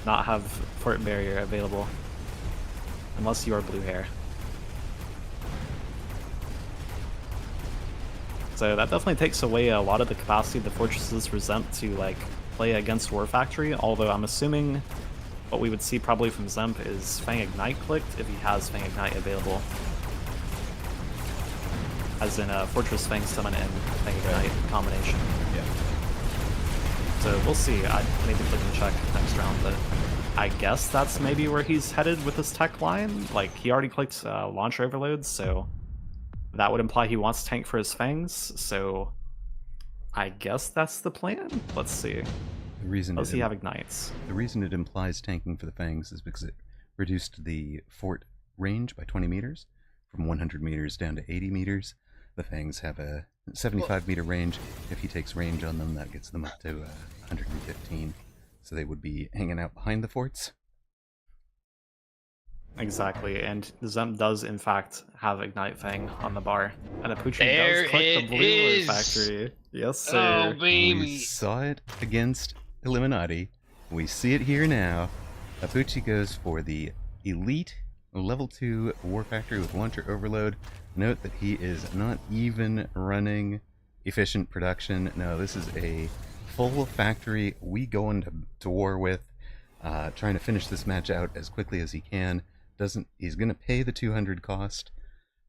Not have Fort Barrier available. Unless you are Blue Hair. So that definitely takes away a lot of the capacity of the fortresses for Zemp to, like, play against War Factory, although I'm assuming what we would see probably from Zemp is Fang Ignite clicked if he has Fang Ignite available. As in Fortress Fang Summon and Fang Ignite combination. Yeah. So we'll see. I maybe click and check next round, but I guess that's maybe where he's headed with his tech line. Like, he already clicked Launcher Overload, so that would imply he wants tank for his Fangs, so I guess that's the plan. Let's see. The reason does he have Ignites? The reason it implies tanking for the Fangs is because it reduced the fort range by 20 meters, from 100 meters down to 80 meters. The Fangs have a 75-meter range. If he takes range on them, that gets them up to 115. So they would be hanging out behind the forts. Exactly, and Zemp does in fact have Ignite Fang on the bar. And Apuchi There does click the Blue is. Factory. Yes, sir. Oh, baby. We saw it against Illuminati. We see it here now. Apuchi goes for the Elite Level 2 War Factory with Launcher Overload. Note that he is not even running efficient production. No, this is a full factory we go into war with, trying to finish this match out as quickly as he can. He's going to pay the 200 cost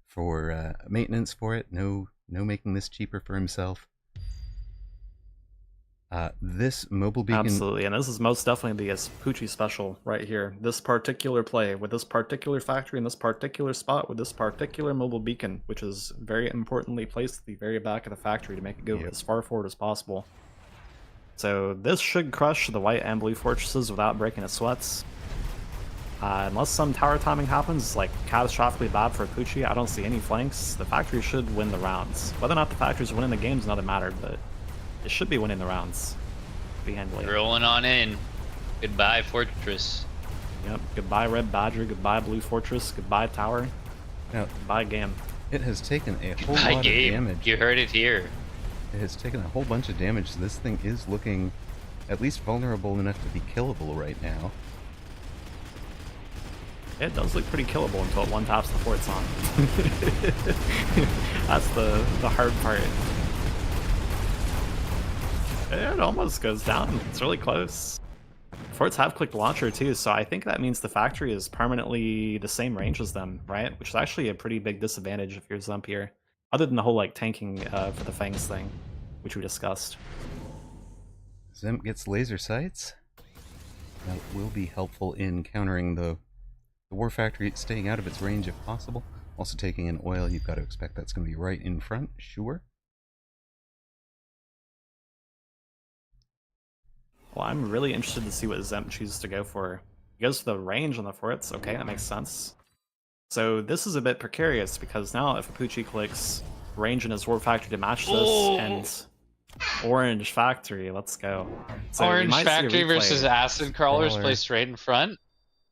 for maintenance for it. No making this cheaper for himself. This mobile beacon... Absolutely, and this is most definitely the Apuchi special right here. This particular play with this particular factory in this particular spot with this particular mobile beacon, which is very importantly placed at the very back of the factory to make it go as far forward as possible. So this should crush the white and blue fortresses without breaking a sweats. Unless some tower timing happens, like catastrophically bad for Apuchi, I don't see any flanks. The factory should win the rounds. Whether or not the factory's winning the game is another matter, but it should be winning the rounds. Be handily. Rolling on in. Goodbye, Fortress. Yep. Goodbye, Red Badger. Goodbye, Blue Fortress. Goodbye, Tower. Now, goodbye, game. It has taken a whole lot of damage. You heard it here. It has taken a whole bunch of damage, so this thing is looking at least vulnerable enough to be killable right now. It does look pretty killable until it one-taps the forts on. That's the hard part. It almost goes down. It's really close. Forts have clicked launcher too, so I think that means the factory is permanently the same range as them, right? Which is actually a pretty big disadvantage if you're Zemp here. Other than the whole like tanking for the Fangs thing, which we discussed. Zemp gets laser sights. That will be helpful in countering the War Factory, staying out of its range if possible. Also taking in oil, you've got to expect that's going to be right in front, sure. Well, I'm really interested to see what Zemp chooses to go for. He goes for the range on the forts. Okay, that makes sense. So this is a bit precarious because now if Apucci clicks range in his War Factory to match this and Orange Factory, let's go. So we Orange might see a Factory replay. versus Acid Crawlers Crawler. placed right in front.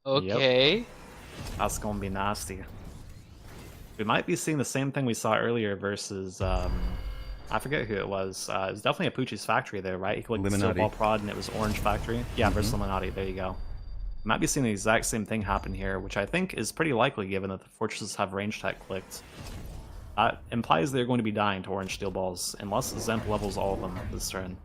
Okay. That's gonna be nasty. We might be seeing the same thing we saw earlier versus I forget who it was. It was definitely Apucci's factory there, right? He clicked Steel Illuminati. Ball Prod and it was Orange Factory. Yeah, versus Illuminati. There you go. We might be seeing the exact same thing happen here, which I think is pretty likely given that the fortresses have range tech clicked. That implies they're going to be dying to Orange Steel Balls, unless Zemp levels all of them this turn.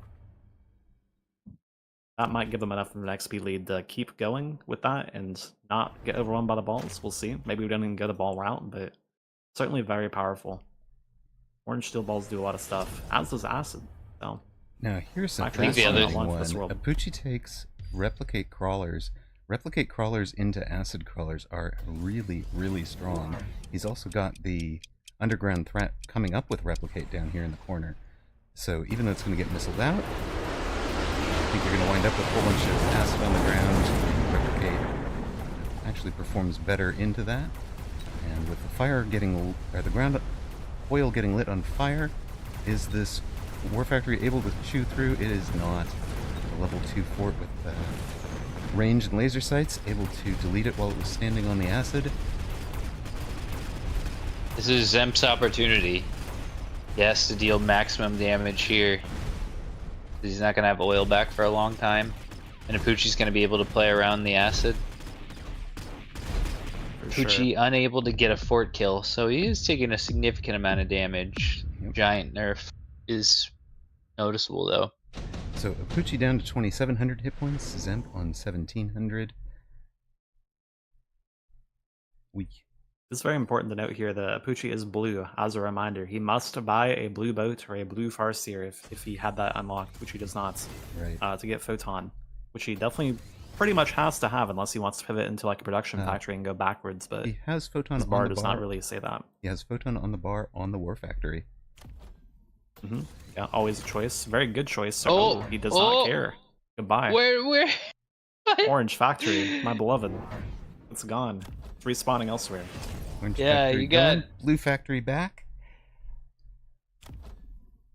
That might give them enough of an XP lead to keep going with that and not get overrun by the balls. We'll see. Maybe we don't even go the ball route, but certainly very powerful. Orange Steel Balls do a lot of stuff, as does Acid. So Now here's a I think the fascinating other- one. this world. Apucci takes Replicate Crawlers. Replicate Crawlers into Acid Crawlers are really, really strong. He's also got the Underground Threat coming up with Replicate down here in the corner. So even though it's going to get missiled out, I think you're going to wind up with a whole bunch of Acid on the ground. And Replicate actually performs better into that. And with the fire getting, or the ground oil getting lit on fire, is this War Factory able to chew through? It is not. A level 2 fort with range and laser sights, able to delete it while it was standing on the acid. This is Zemp's opportunity. He has to deal maximum damage here. He's not going to have oil back for a long time. And Apucci's going to be able to play around the acid. Apucci unable to get a fort kill, so he is taking a significant amount of damage. Yep. Giant nerf is noticeable though. So Apucci down to 2,700 hit points, Zemp on 1,700. Weak. It's very important to note here that Apucci is blue. As a reminder, he must buy a blue boat or a blue Farseer if he had that unlocked, which he does not, Right. to get Photon, which he definitely pretty much has to have unless he wants to pivot into like a production factory and go backwards. But He has Photon his on bar the does bar. not really say that. He has Photon on the bar on the War Factory. Yeah, always a choice. Very good choice. Oh, He does oh. not care. Goodbye. Where? What? Orange Factory, my beloved. It's gone. It's respawning elsewhere. Orange Yeah, Factory you got- gone, Blue Factory back.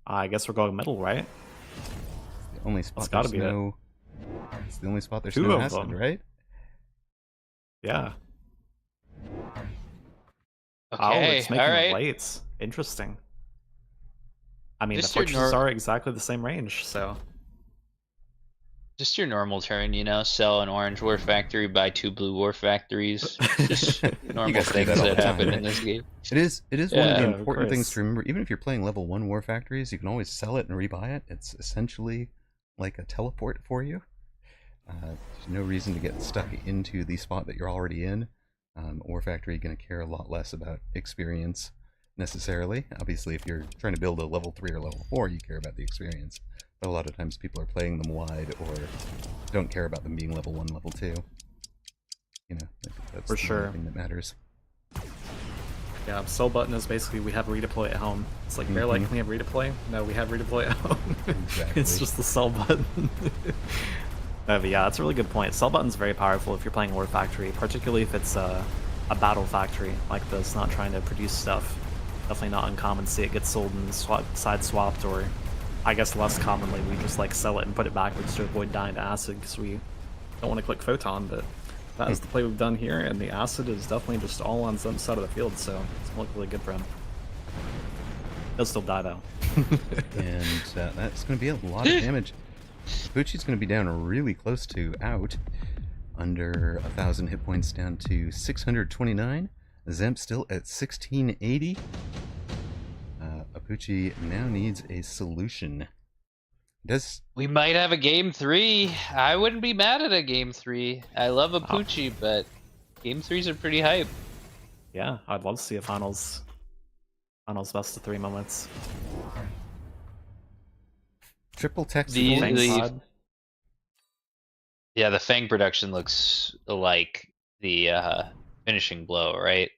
I guess we're going middle, right? It's the only spot It's gotta there's be it. no. It's the only spot there's Two no of acid, them. right? Yeah. Okay, Oh, it's making all it right. late. Interesting. I mean, Just the your fortresses nor- are exactly the same range, so... Just your normal turn, you know, sell an orange war factory, buy 2 blue war factories. Just normal guys do things that all that the time, happen right? in this game. It is one of the Yeah, of important things course. to remember. Even if you're playing level 1 War Factories, you can always sell it and rebuy it. It's essentially like a teleport for you. There's no reason to get stuck into the spot that you're already in. War Factory going to care a lot less about experience necessarily. Obviously, if you're trying to build a level 3 or level 4, you care about the experience. But a lot of times people are playing them wide or don't care about them being level 1, level 2. You know, that's For the sure. only thing that matters. Yeah, sell button is basically we have redeploy at home. It's like, they're like, can we have redeploy? No, we have redeploy at home. Exactly. It's just the sell button. But yeah, that's a really good point. Sell button's very powerful if you're playing War Factory, particularly if it's a battle factory like this, not trying to produce stuff. Definitely not uncommon to see it get sold and side swapped, or I guess less commonly we just like sell it and put it backwards to avoid dying to acid because we don't want to click Photon, but that is the play we've done here, and the acid is definitely just all on some side of the field, so it's gonna look really good for him. He'll still die though. And that's going to be a lot of damage. Apucci's going to be down really close to out. Under 1,000 hit points down to 629. Zemp still at 1680. Apucci now needs a solution. We might have a game 3. I wouldn't be mad at a game 3. I love Apucci, but game 3s are pretty hype. Yeah, I'd love to see a finals best of 3 moments. triple text The- Thank the- God. Yeah, the Fang production looks like the finishing blow, right?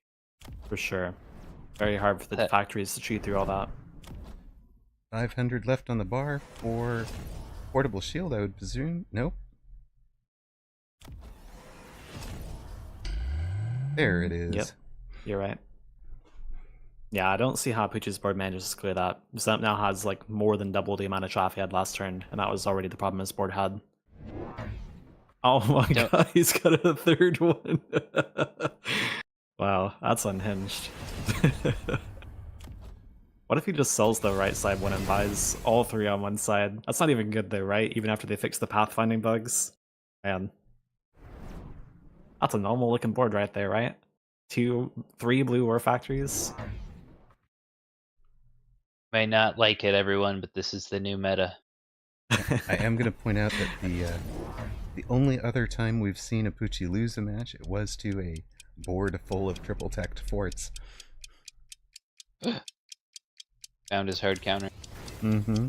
For sure. Very hard for the That- factories to cheat through all that. 500 left on the bar for Portable shield, I would presume. Nope. There it is. Yep, you're right. Yeah, I don't see how Poochie's board manages to clear that. Zemp now has like more than double the amount of chaff he had last turn, and that was already the problem his board had. Oh my god, he's got a third one. Wow, that's unhinged. What if he just sells the right side one and buys all three on one side? That's not even good though, right? Even after they fix the pathfinding bugs. Man. That's a normal looking board right there, right? 3 blue war factories. May not like it, everyone, but this is the new meta. I am going to point out that the only other time we've seen a Poochie lose a match, it was to a board full of triple teched forts. Found his hard counter. Mm-hmm.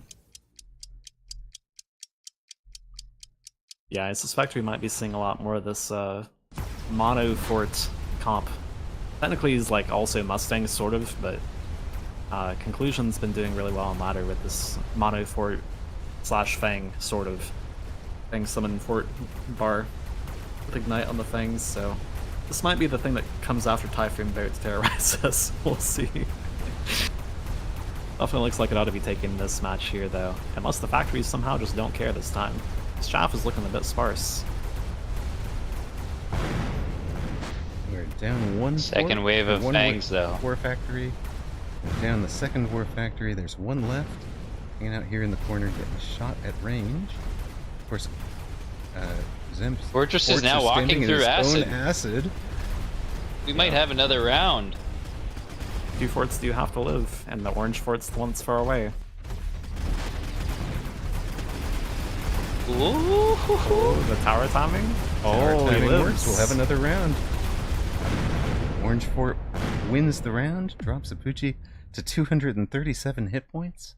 Yeah, I suspect we might be seeing a lot more of this mono fort comp. Technically he's like also Mustang sort of, but Conclusion's been doing really well on ladder with this mono fort slash Fang sort of. Fang summon fort bar with Ignite on the Fangs, so this might be the thing that comes after Typhoon Boat to terrorize us. We'll see. Definitely looks like it ought to be taking this match here though, unless the factories somehow just don't care this time. This chaff is looking a bit sparse. We're down one Second fort, wave of one Fangs, though. War factory. We're down the second war factory. There's one left. Hanging out here in the corner, getting shot at range. Of course, Zemp's Fortress is now walking standing in through his acid. own acid. We might have another round. 2 forts do have to live, and the orange fort's the one that's far away. Ooh. Oh, the tower timing? Tower Oh, he timing lives. works. We'll have another round. Orange Fort wins the round, drops a Poochie to 237 hit points.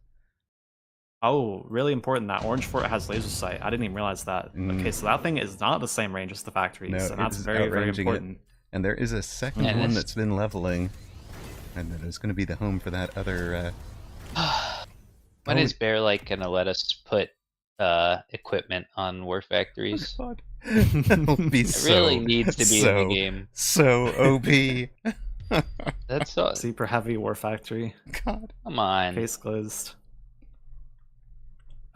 Oh, really important that orange fort has laser sight. I didn't even realize that. Okay, so that thing is not the same range as the factories, No, and that's it is very, very outranging important. And there is a second And one it's- that's been leveling, and that is going to be the home for that other. When Oh, is Bear like gonna let us put equipment on war factories? God. That'll be It really needs to be in the game. So OP. That's all. Super heavy war factory. God. Come on. Case closed.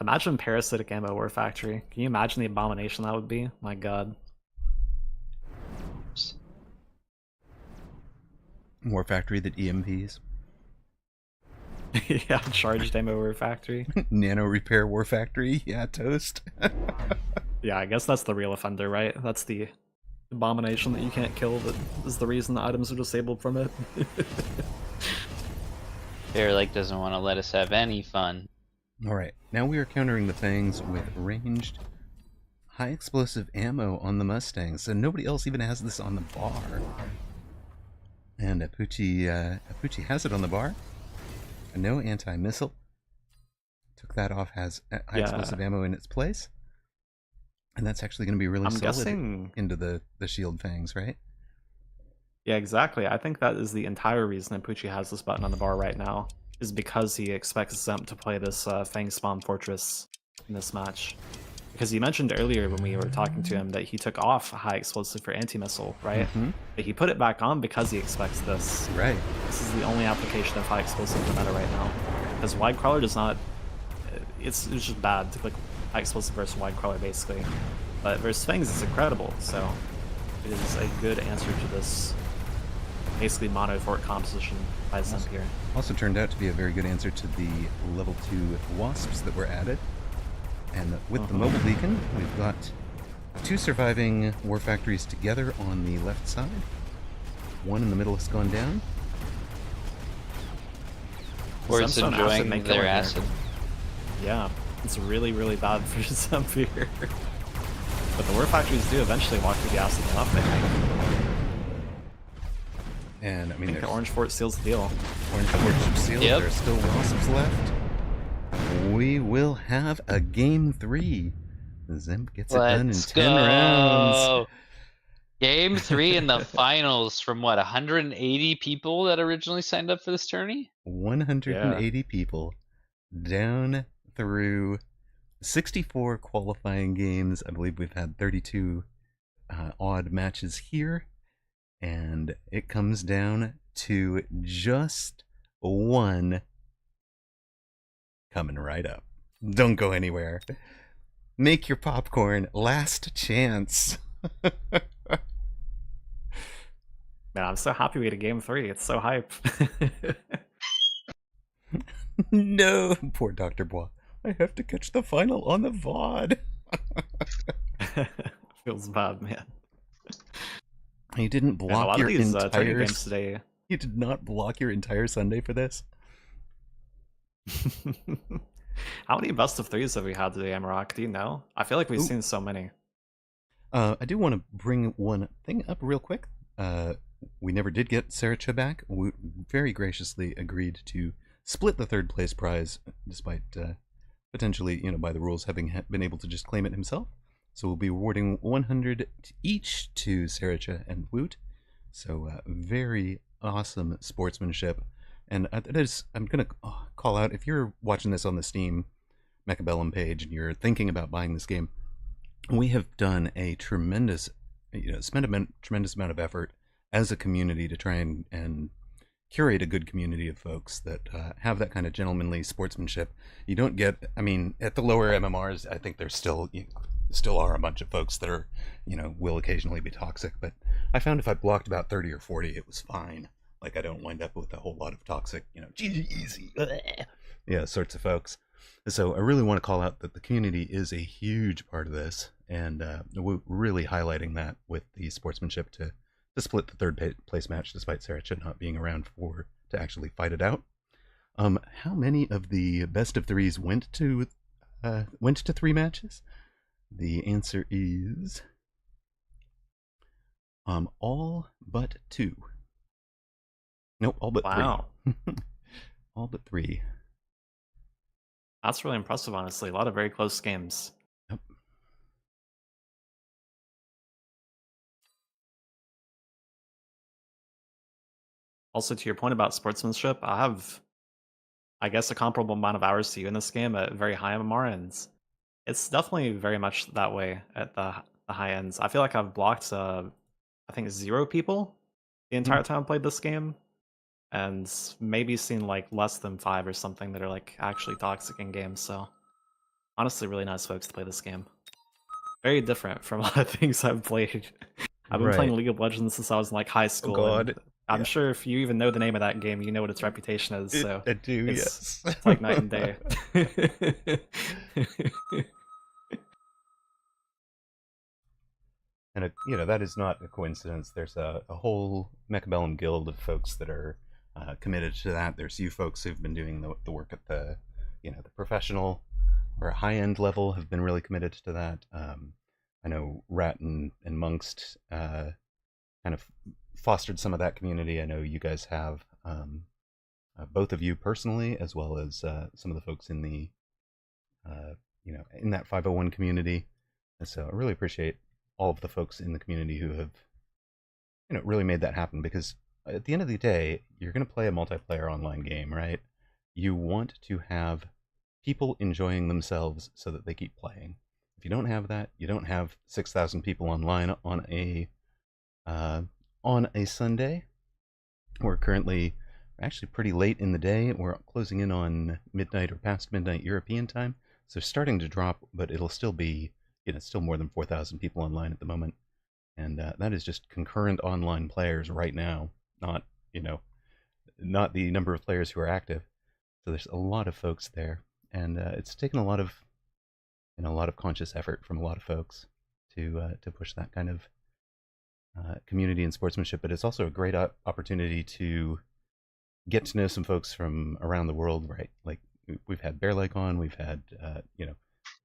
Imagine parasitic ammo war factory. Can you imagine the abomination that would be? My god. War factory that EMPs. Yeah, charged ammo war factory. Nano repair war factory. Yeah, toast. Yeah, I guess that's the real offender, right? That's the abomination that you can't kill that is the reason the items are disabled from it. Bear like doesn't want to let us have any fun. Alright, now we are countering the Fangs with ranged high explosive ammo on the Mustangs, so nobody else even has this on the bar. And Apuchi has it on the bar. No anti-missile. Took that off, has high explosive ammo in its place. And that's actually going to be really solid guessing into the shield Fangs, right? Yeah, exactly. I think that is the entire reason Apuchi has this button on the bar right now, is because he expects Zemp to play this Fang Spawn Fortress in this match. Because you mentioned earlier when we were talking to him that he took off high explosive for anti-missile, right? Mm-hmm. But he put it back on because he expects this. Right. This is the only application of high explosive in the meta right now. Because wide crawler does not... It's just bad to click high explosive versus wide crawler, basically. But versus Fangs, it's incredible, so it is a good answer to this basically mono fort composition by Zemp here. Also turned out to be a very good answer to the level 2 wasps that were added. And with the mobile beacon, we've got 2 surviving war factories together on the left side. One in the middle has gone down. Or it's Zem's on acid enjoying may kill their him here. acid. Yeah, it's really, really bad for Zemp here. But the war factories do eventually walk through the acid enough, I think. And I mean, I think the there's Orange Fort seals the deal. Orange Fort sealed. Yep. There are still wasps left. We will have a game 3. Zemp gets it done in Let's 10 rounds. go. Game 3 in the finals from what, 180 people that originally signed up for this tourney? 180 people down through 64 qualifying games. I believe we've had 32 odd matches here, and it comes down to just one coming right up. Don't go anywhere. Make your popcorn. Last chance. Man, I'm so happy we had a game 3. It's so hype. No, poor Dr. Bois. I have to catch the final on the VOD. Feels bad, man. You didn't Man, a block lot your of these entire games today. You did not block your entire Sunday for this? How many best of 3s have we had today, Amarak? Do you know? I feel like we've seen so many. I do want to bring one thing up real quick. We never did get Saracha back. We very graciously agreed to split the third place prize, despite potentially, by the rules, having been able to just claim it himself. So we'll be awarding 100 each to Saracha and Woot. So very awesome sportsmanship. And I'm going to call out, if you're watching this on the Steam Mechabellum page and you're thinking about buying this game, we have done a tremendous, spent a tremendous amount of effort as a community to try and curate a good community of folks that have that kind of gentlemanly sportsmanship. You don't get, at the lower MMRs, I think there's still are a bunch of folks that are, will occasionally be toxic, but I found if I blocked about 30 or 40, it was fine. Like, I don't wind up with a whole lot of toxic, easy, sorts of folks. So I really want to call out that the community is a huge part of this, and we're really highlighting that with the sportsmanship to split the third place match, despite Saracha not being around to actually fight it out. How many of the best of threes went to 3 matches? The answer is all but 2. Nope, all but 3. Wow. All but 3. That's really impressive, honestly. A lot of very close games. Yep. Also, to your point about sportsmanship, I have, I guess, a comparable amount of hours to you in this game at very high MMR ends. It's definitely very much that way at the high ends. I feel like I've blocked, I think, 0 people the entire time I played this game, and maybe seen like less than 5 or something that are like actually toxic in games. So honestly, really nice folks to play this game. Very different from a lot of things I've played. I've been playing League of Legends since I was in like high school. Oh God. I'm sure if you even know the name of that game, you know what its reputation is. So I do, it's, yes. it's like night and day. And that is not a coincidence. There's a whole Mechabellum guild of folks that are committed to that. There's you folks who've been doing the work at the the professional or high end level have been really committed to that. I know Rat and Mongst kind of fostered some of that community. I know you guys have both of you personally, as well as some of the folks in the in that 501 community. And so I really appreciate all of the folks in the community who have really made that happen, because at the end of the day, you're going to play a multiplayer online game, right? You want to have people enjoying themselves so that they keep playing. If you don't have that, you don't have 6,000 people online on a Sunday. We're currently actually pretty late in the day. We're closing in on midnight or past midnight European time, so starting to drop, but it'll still be still more than 4,000 people online at the moment, and that is just concurrent online players right now, not not the number of players who are active. So there's a lot of folks there, and it's taken a lot of conscious effort from a lot of folks to push that kind of community and sportsmanship. But it's also a great opportunity to get to know some folks from around the world, right? Like we've had Bear Lake on, we've had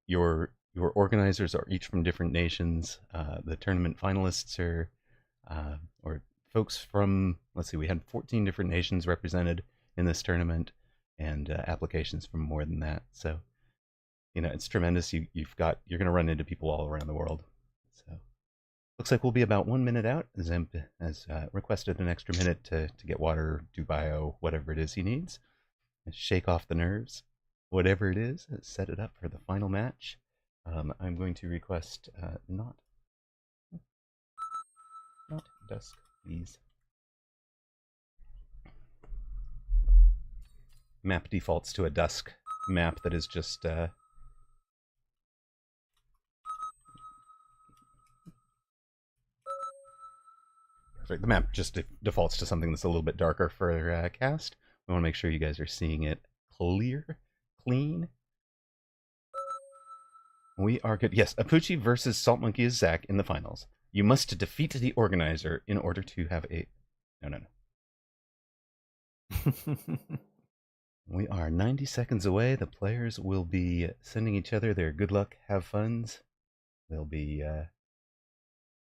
your organizers are each from different nations. The tournament finalists are or folks from, let's see, we had 14 different nations represented in this tournament, and applications from more than that. So it's tremendous. You're going to run into people all around the world. So looks like we'll be about 1 minute out. Zemp has requested an extra minute to get water, do bio, whatever it is he needs, and shake off the nerves. whatever it is, set it up for the final match. I'm going to request not dusk, please. Map defaults to a dusk map that is just perfect. The map just defaults to something that's a little bit darker for cast. We want to make sure you guys are seeing it clean. We are good. Yes, Apuchi versus Salt Monkey is Zach in the finals. You must defeat the organizer in order to have a... No. We are 90 seconds away. The players will be sending each other their good luck, have funs. They'll be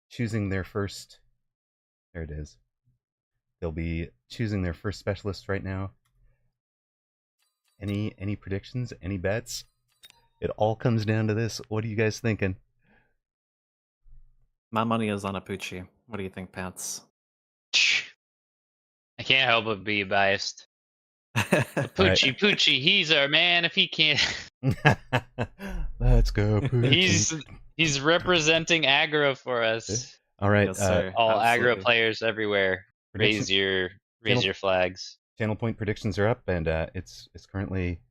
choosing their first... There it is. They'll be choosing their first specialist right now. Any predictions? Any bets? It all comes down to this. What are you guys thinking? My money is on Apuchi. What do you think, Pants? I can't help but be biased. Poochie, he's our man. If he can't, let's go, Poochie. He's representing aggro for us. All right, yes, sir. All Absolutely. aggro players everywhere. Raise your flags. Channel point predictions are up, and it's currently.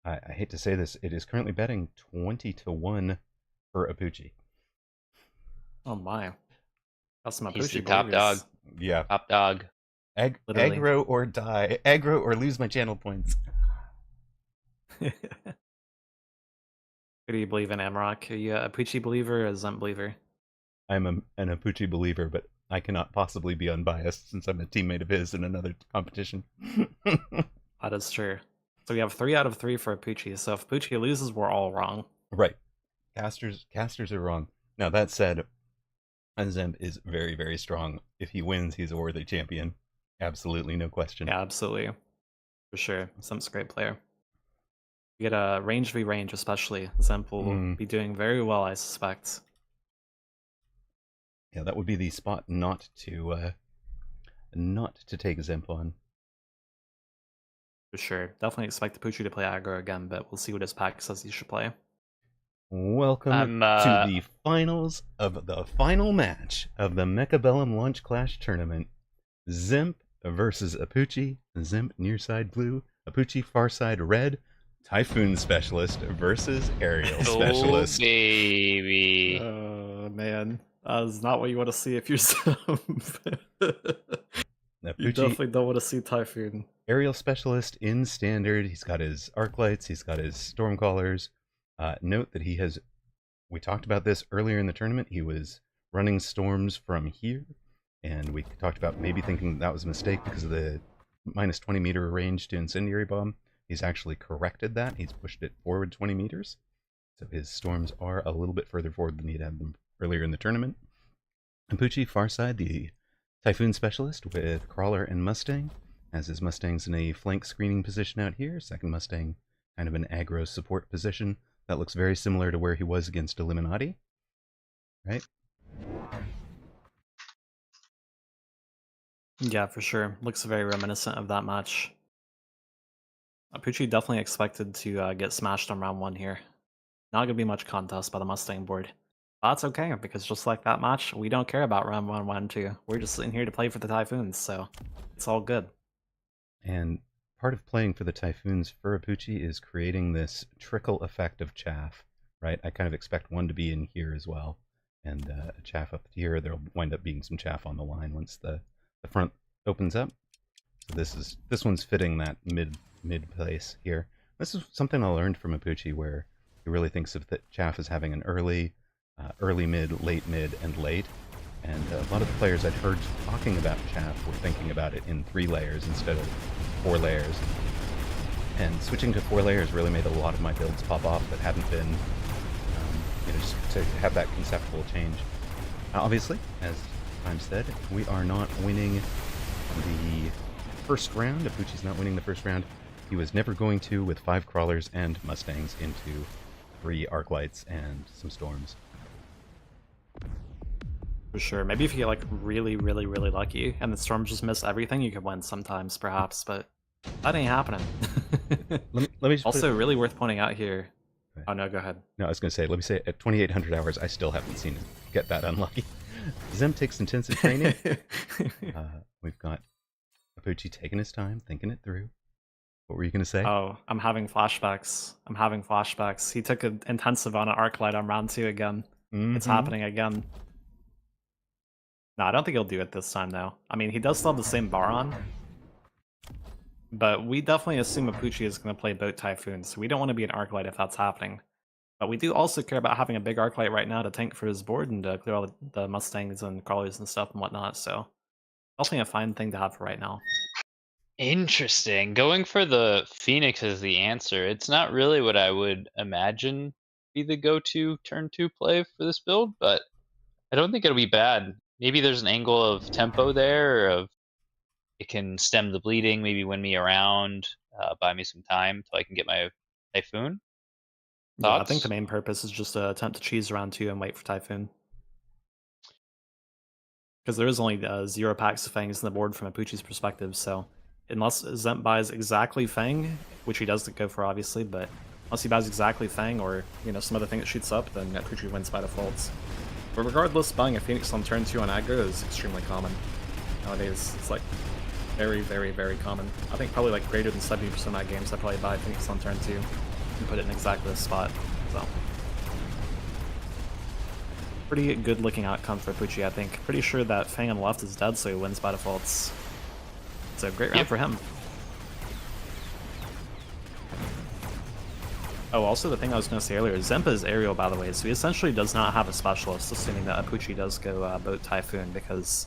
I hate to say this, it is currently betting 20-1 for Apuchi. Oh my, that's my He's Apuchi the top dog. Yeah, Top dog. Aggro or die. Aggro or lose my channel points. Who do you believe in, Amrock? Are you a Apuchi believer or a Zemp believer? I'm an Apuchi believer, but I cannot possibly be unbiased since I'm a teammate of his in another competition. That is true. So we have 3 out of 3 for Apuchi. So if Apuchi loses, we're all wrong. Right. Casters are wrong. Now, that said, Zemp is very, very strong. If he wins, he's a worthy champion. Absolutely, no question. Yeah, absolutely. For sure. Zemp's a great player. You get a range v range, especially. Zemp will be doing very well, I suspect. Yeah, that would be the spot not to take Zemp on. For sure. Definitely expect Apuchi to play aggro again, but we'll see what his pack says he should play. Welcome to the finals of the final match of the Mechabellum Launch Clash Tournament. Zemp versus Apuchi. Zemp near side blue, Apuchi far side red. Typhoon Specialist versus Aerial Specialist. Oh, baby. Oh, man. That is not what you want to see if you're Zemp. You definitely don't want to see Typhoon. Aerial Specialist in Standard. He's got his Arc Lights. He's got his Stormcallers. Note that we talked about this earlier in the tournament. He was running storms from here. And we talked about maybe thinking that was a mistake because of the minus 20 meter range to Incendiary Bomb. He's actually corrected that. He's pushed it forward 20 meters. So his storms are a little bit further forward than he'd had them earlier in the tournament. Apuchi, far side, the Typhoon Specialist with Crawler and Mustang. Has his Mustangs in a flank screening position out here. Second Mustang kind of an aggro support position. That looks very similar to where he was against Illuminati. Right? Yeah, for sure. Looks very reminiscent of that match. Apuchi definitely expected to get smashed on round 1 here. Not going to be much contest by the Mustang board. But that's okay, because just like that match, we don't care about round 1, 1, 2. We're just sitting here to play for the Typhoons, so it's all good. And part of playing for the Typhoons for Apuchi is creating this trickle effect of chaff, right? I kind of expect one to be in here as well. And a chaff up here, there'll wind up being some chaff on the line once the front opens up. So this one's fitting that mid place here. This is something I learned from Apuchi, where he really thinks of the chaff as having an early mid, and late. And a lot of the players I'd heard talking about chaff were thinking about it in 3 layers instead of 4 layers. And switching to 4 layers really made a lot of my builds pop off that hadn't been, just to have that conceptual change. Obviously, as Time said, we are not winning the first round. Apuchi's not winning the first round. He was never going to with 5 Crawlers and Mustangs into 3 Arc Lights and some Storms. For sure. Maybe if you get like really, really, really lucky and the Storms just miss everything, you could win sometimes, perhaps, but That ain't happening. Let me just Also, really worth pointing out here. Okay. Oh no, go ahead. No, I was going to say, let me say, at 2,800 hours, I still haven't seen it get that unlucky. Zem takes intensive training. We've got Apucci taking his time, thinking it through. What were you going to say? Oh, I'm having flashbacks. I'm having flashbacks. He took an intensive on an Arclight on round 2 again. It's happening again. No, I don't think he'll do it this time, though. I mean, he does still have the same bar on. But we definitely assume Apucci is going to play Boat Typhoon, so we don't want to be an Arclight if that's happening. But we do also care about having a big Arclight right now to tank for his board and to clear all the Mustangs and Crawlers and stuff and whatnot, so definitely a fine thing to have for right now. Interesting. Going for the Phoenix as the answer. It's not really what I would imagine be the go-to turn 2 play for this build, but I don't think it'll be bad. Maybe there's an angle of tempo there, or of it can stem the bleeding, maybe win me around, buy me some time till I can get my Typhoon. Yeah, I think Thoughts? the main purpose is just to attempt to cheese round 2 and wait for Typhoon. Because there is only 0 packs of Fangs in the board from Apucci's perspective, so unless Zemp buys exactly Fang, which he does go for obviously, but unless he buys exactly Fang or some other thing that shoots up, then Apucci wins by default. But regardless, buying a Phoenix on turn 2 on aggro is extremely common. Nowadays, it's like very, very, very common. I think probably like greater than 70% of my games I probably buy Phoenix on turn 2 and put it in exactly this spot. So pretty good looking outcome for Apucci, I think. Pretty sure that Fang on the left is dead, so he wins by defaults. So great round for him. Oh, also the thing I was going to say earlier, Zempa is aerial, by the way, so he essentially does not have a specialist, assuming that Apucci does go Boat Typhoon, because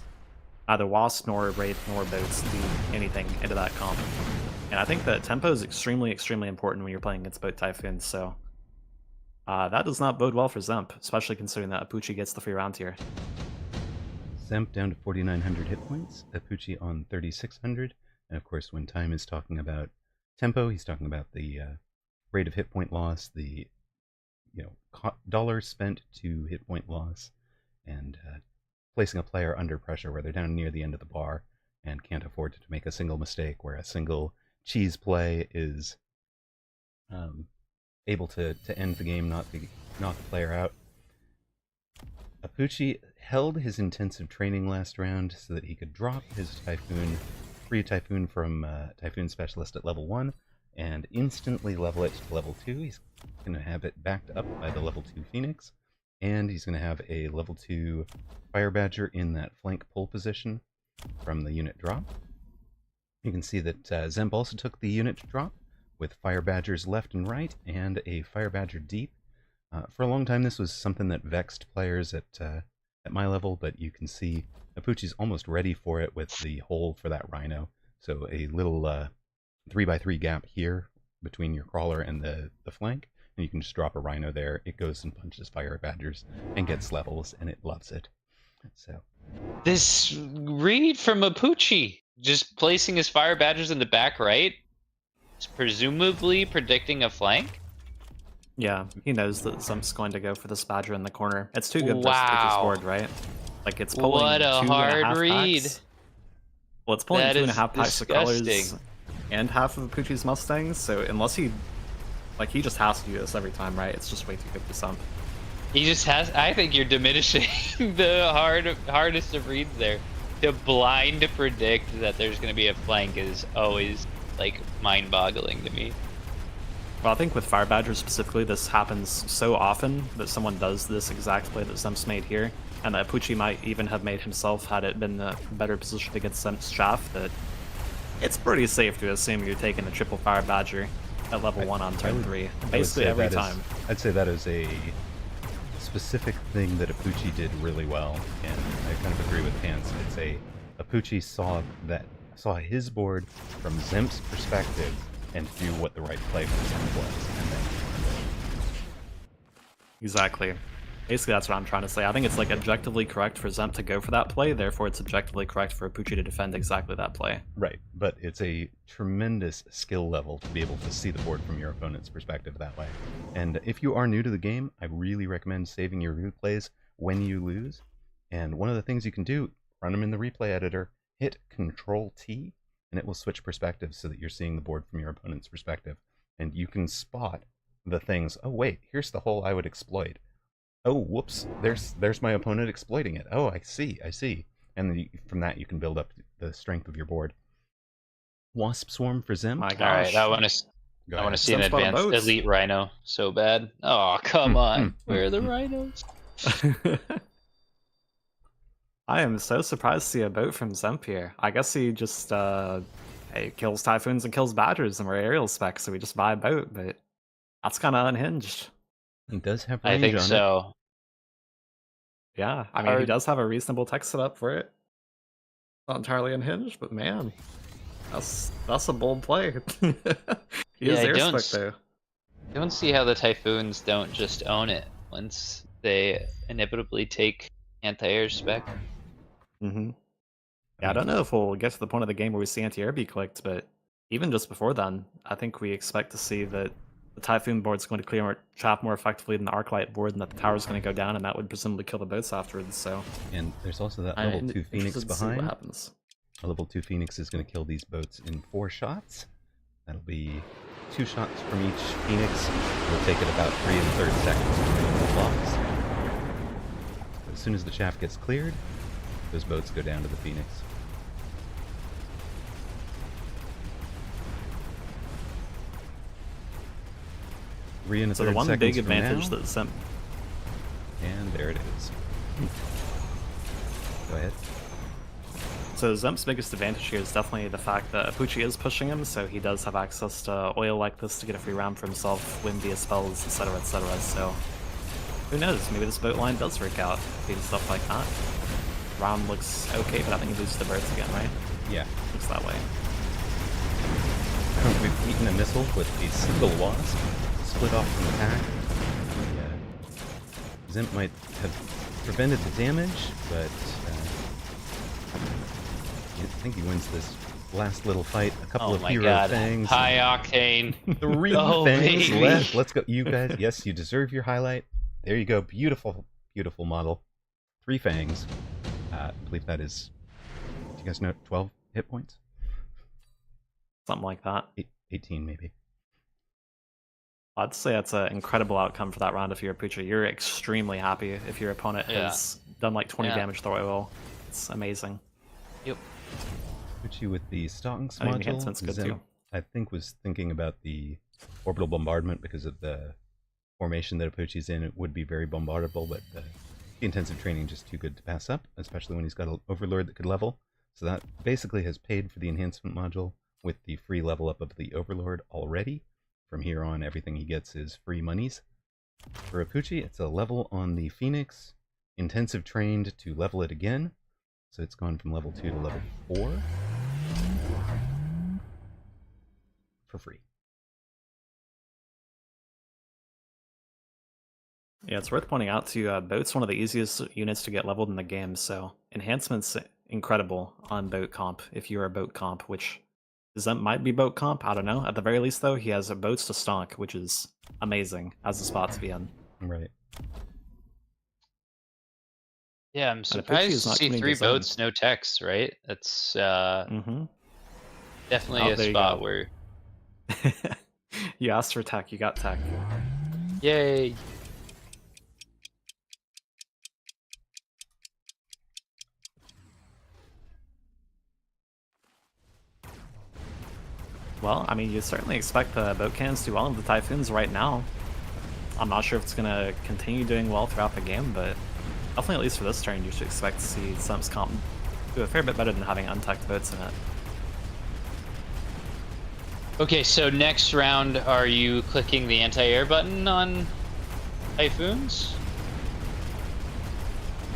neither Wasp nor Wraith nor Boats do anything into that comp. And I think that tempo is extremely, extremely important when you're playing against Boat Typhoon, so that does not bode well for Zemp, especially considering that Apucci gets the free round here. Zemp down to 4,900 hit points, Apucci on 3,600, and of course when Time is talking about tempo, he's talking about the rate of hit point loss, the dollars spent to hit point loss, and placing a player under pressure where they're down near the end of the bar and can't afford to make a single mistake, where a single cheese play is able to end the game, knock the player out. Apucci held his intensive training last round so that he could drop his Typhoon, free Typhoon from Typhoon Specialist at level 1, and instantly level it to level 2. He's going to have it backed up by the level 2 Phoenix, and he's going to have a level 2 Fire Badger in that flank pull position from the unit drop. You can see that Zemp also took the unit drop with Fire Badgers left and right and a Fire Badger deep. For a long time this was something that vexed players at my level, but you can see Apucci's almost ready for it with the hole for that Rhino. So a little 3x3 gap here between your crawler and the flank, and you can just drop a Rhino there. It goes and punches Fire Badgers and gets levels, and it loves it. So this read from Apucci, just placing his Fire Badgers in the back right, is presumably predicting a flank. Yeah, he knows that Zemp's going to go for this Badger in the corner. It's too good for Apucci's board, right? Like it's pulling what a 2.5 hard read. packs. Well, it's pulling That 2.5 packs is of colors disgusting. and half of Apucci's Mustangs. So unless he just has to do this every time, right? It's just way too good for Zemp. He just has. I think you're diminishing the hardest of reads there. To blind predict that there's going to be a flank is always like mind-boggling to me. Well, I think with Fire Badger specifically, this happens so often that someone does this exact play that Zemp's made here, and that Apucci might even have made himself had it been a better position against Zemp's Chaff, that it's pretty safe to assume you're taking a triple Fire Badger at level 1 on turn 3. Basically every time. I'd say that is a specific thing that Apucci did really well, and I kind of agree with Pants. It's Apucci saw his board from Zemp's perspective and knew what the right play for Zemp was. And then exactly. Basically, that's what I'm trying to say. I think it's like objectively correct for Zemp to go for that play, therefore it's objectively correct for Apucci to defend exactly that play. Right, but it's a tremendous skill level to be able to see the board from your opponent's perspective that way. And if you are new to the game, I really recommend saving your replays when you lose. And one of the things you can do, run them in the replay editor, hit Control-T, and it will switch perspectives so that you're seeing the board from your opponent's perspective, and you can spot the things. Oh wait, here's the hole I would exploit. Oh whoops, there's my opponent exploiting it. Oh, I see. And then from that you can build up the strength of your board. Wasp Swarm for Zim. My All gosh. right, I want to see an Some spot advanced boats. elite rhino so bad. Oh, come on. Where are the rhinos? I am so surprised to see a boat from Zemp here. I guess he just he kills typhoons and kills badgers, and we're aerial specs, so we just buy a boat. But that's kind of unhinged. He does have range I think on so. Yeah, I mean, he does have a reasonable tech setup for it. Not entirely unhinged, but man, that's a bold play. He is Yeah, I air don't spec though. don't see how the typhoons don't just own it once they inevitably take anti-air spec. Mm-hmm. Yeah, I don't know if we'll get to the point of the game where we see anti-air be clicked, but even just before then, I think we expect to see that the Typhoon board's going to clear trap more effectively than the Arclight board, and that the tower's going to go down, and that would presumably kill the boats afterwards. So, And there's also that I'm level 2 Phoenix interested to see what behind. happens. A level 2 Phoenix is going to kill these boats in 4 shots. That'll be 2 shots from each Phoenix. It'll take it about 3 1/3 seconds to kill the blocks. But as soon as the chaff gets cleared, those boats go down to the Phoenix. Three and a So the third one seconds big from advantage now, that Zemp and there it is. Go ahead. So Zemp's biggest advantage here is definitely the fact that Apuchi is pushing him, so he does have access to oil like this to get a free round for himself, win via spells, etc, etc. So who knows, maybe this boat line does work out, and stuff like that. Round looks okay, but I think he loses the birds again, right? Yeah. Looks that way. We've eaten a missile with a single wasp, split off from the pack. Zimp might have prevented the damage, but I think he wins this last little fight. A couple of hero fangs. High octane. 3 Oh, fangs baby. left. Let's go. You guys, yes, you deserve your highlight. There you go. Beautiful, beautiful model. 3 fangs. I believe that is, do you guys know, 12 hit points? Something like that. 18 maybe. I'd say that's an incredible outcome for that round if you're a Apuchi. You're extremely happy if your opponent has done like 20 damage to the oil. It's amazing. Yep. Apuchi with the Stonks I mean, module. enhancement's good Zimp, too. I think was thinking about the orbital bombardment because of the formation that Apuchi's in. It would be very bombardable, but the intensive training just too good to pass up, especially when he's got an overlord that could level. So that basically has paid for the enhancement module with the free level up of the overlord already. From here on, everything he gets is free monies. For Apuchi, it's a level on the Phoenix, intensive trained to level it again. So it's gone from level 2 to level 4 for free. Yeah, it's worth pointing out too, Boat's one of the easiest units to get leveled in the game, so enhancement's incredible on Boat comp, if you're a Boat comp, which Zemp might be Boat comp, I don't know. At the very least though, he has boats to stonk, which is amazing as a spot to be in. Right. Yeah, I'm surprised is to not see committing 3 to Zen. boats, no techs, right? That's definitely Oh, a there you spot go. where, You asked for tech, you got tech. yay. Well, I mean, you certainly expect the boat cannons to do well in the Typhoons right now. I'm not sure if it's going to continue doing well throughout the game, but definitely at least for this turn, you should expect to see Zemp's comp do a fair bit better than having untacked boats in it. Okay, so next round, are you clicking the anti-air button on Typhoons?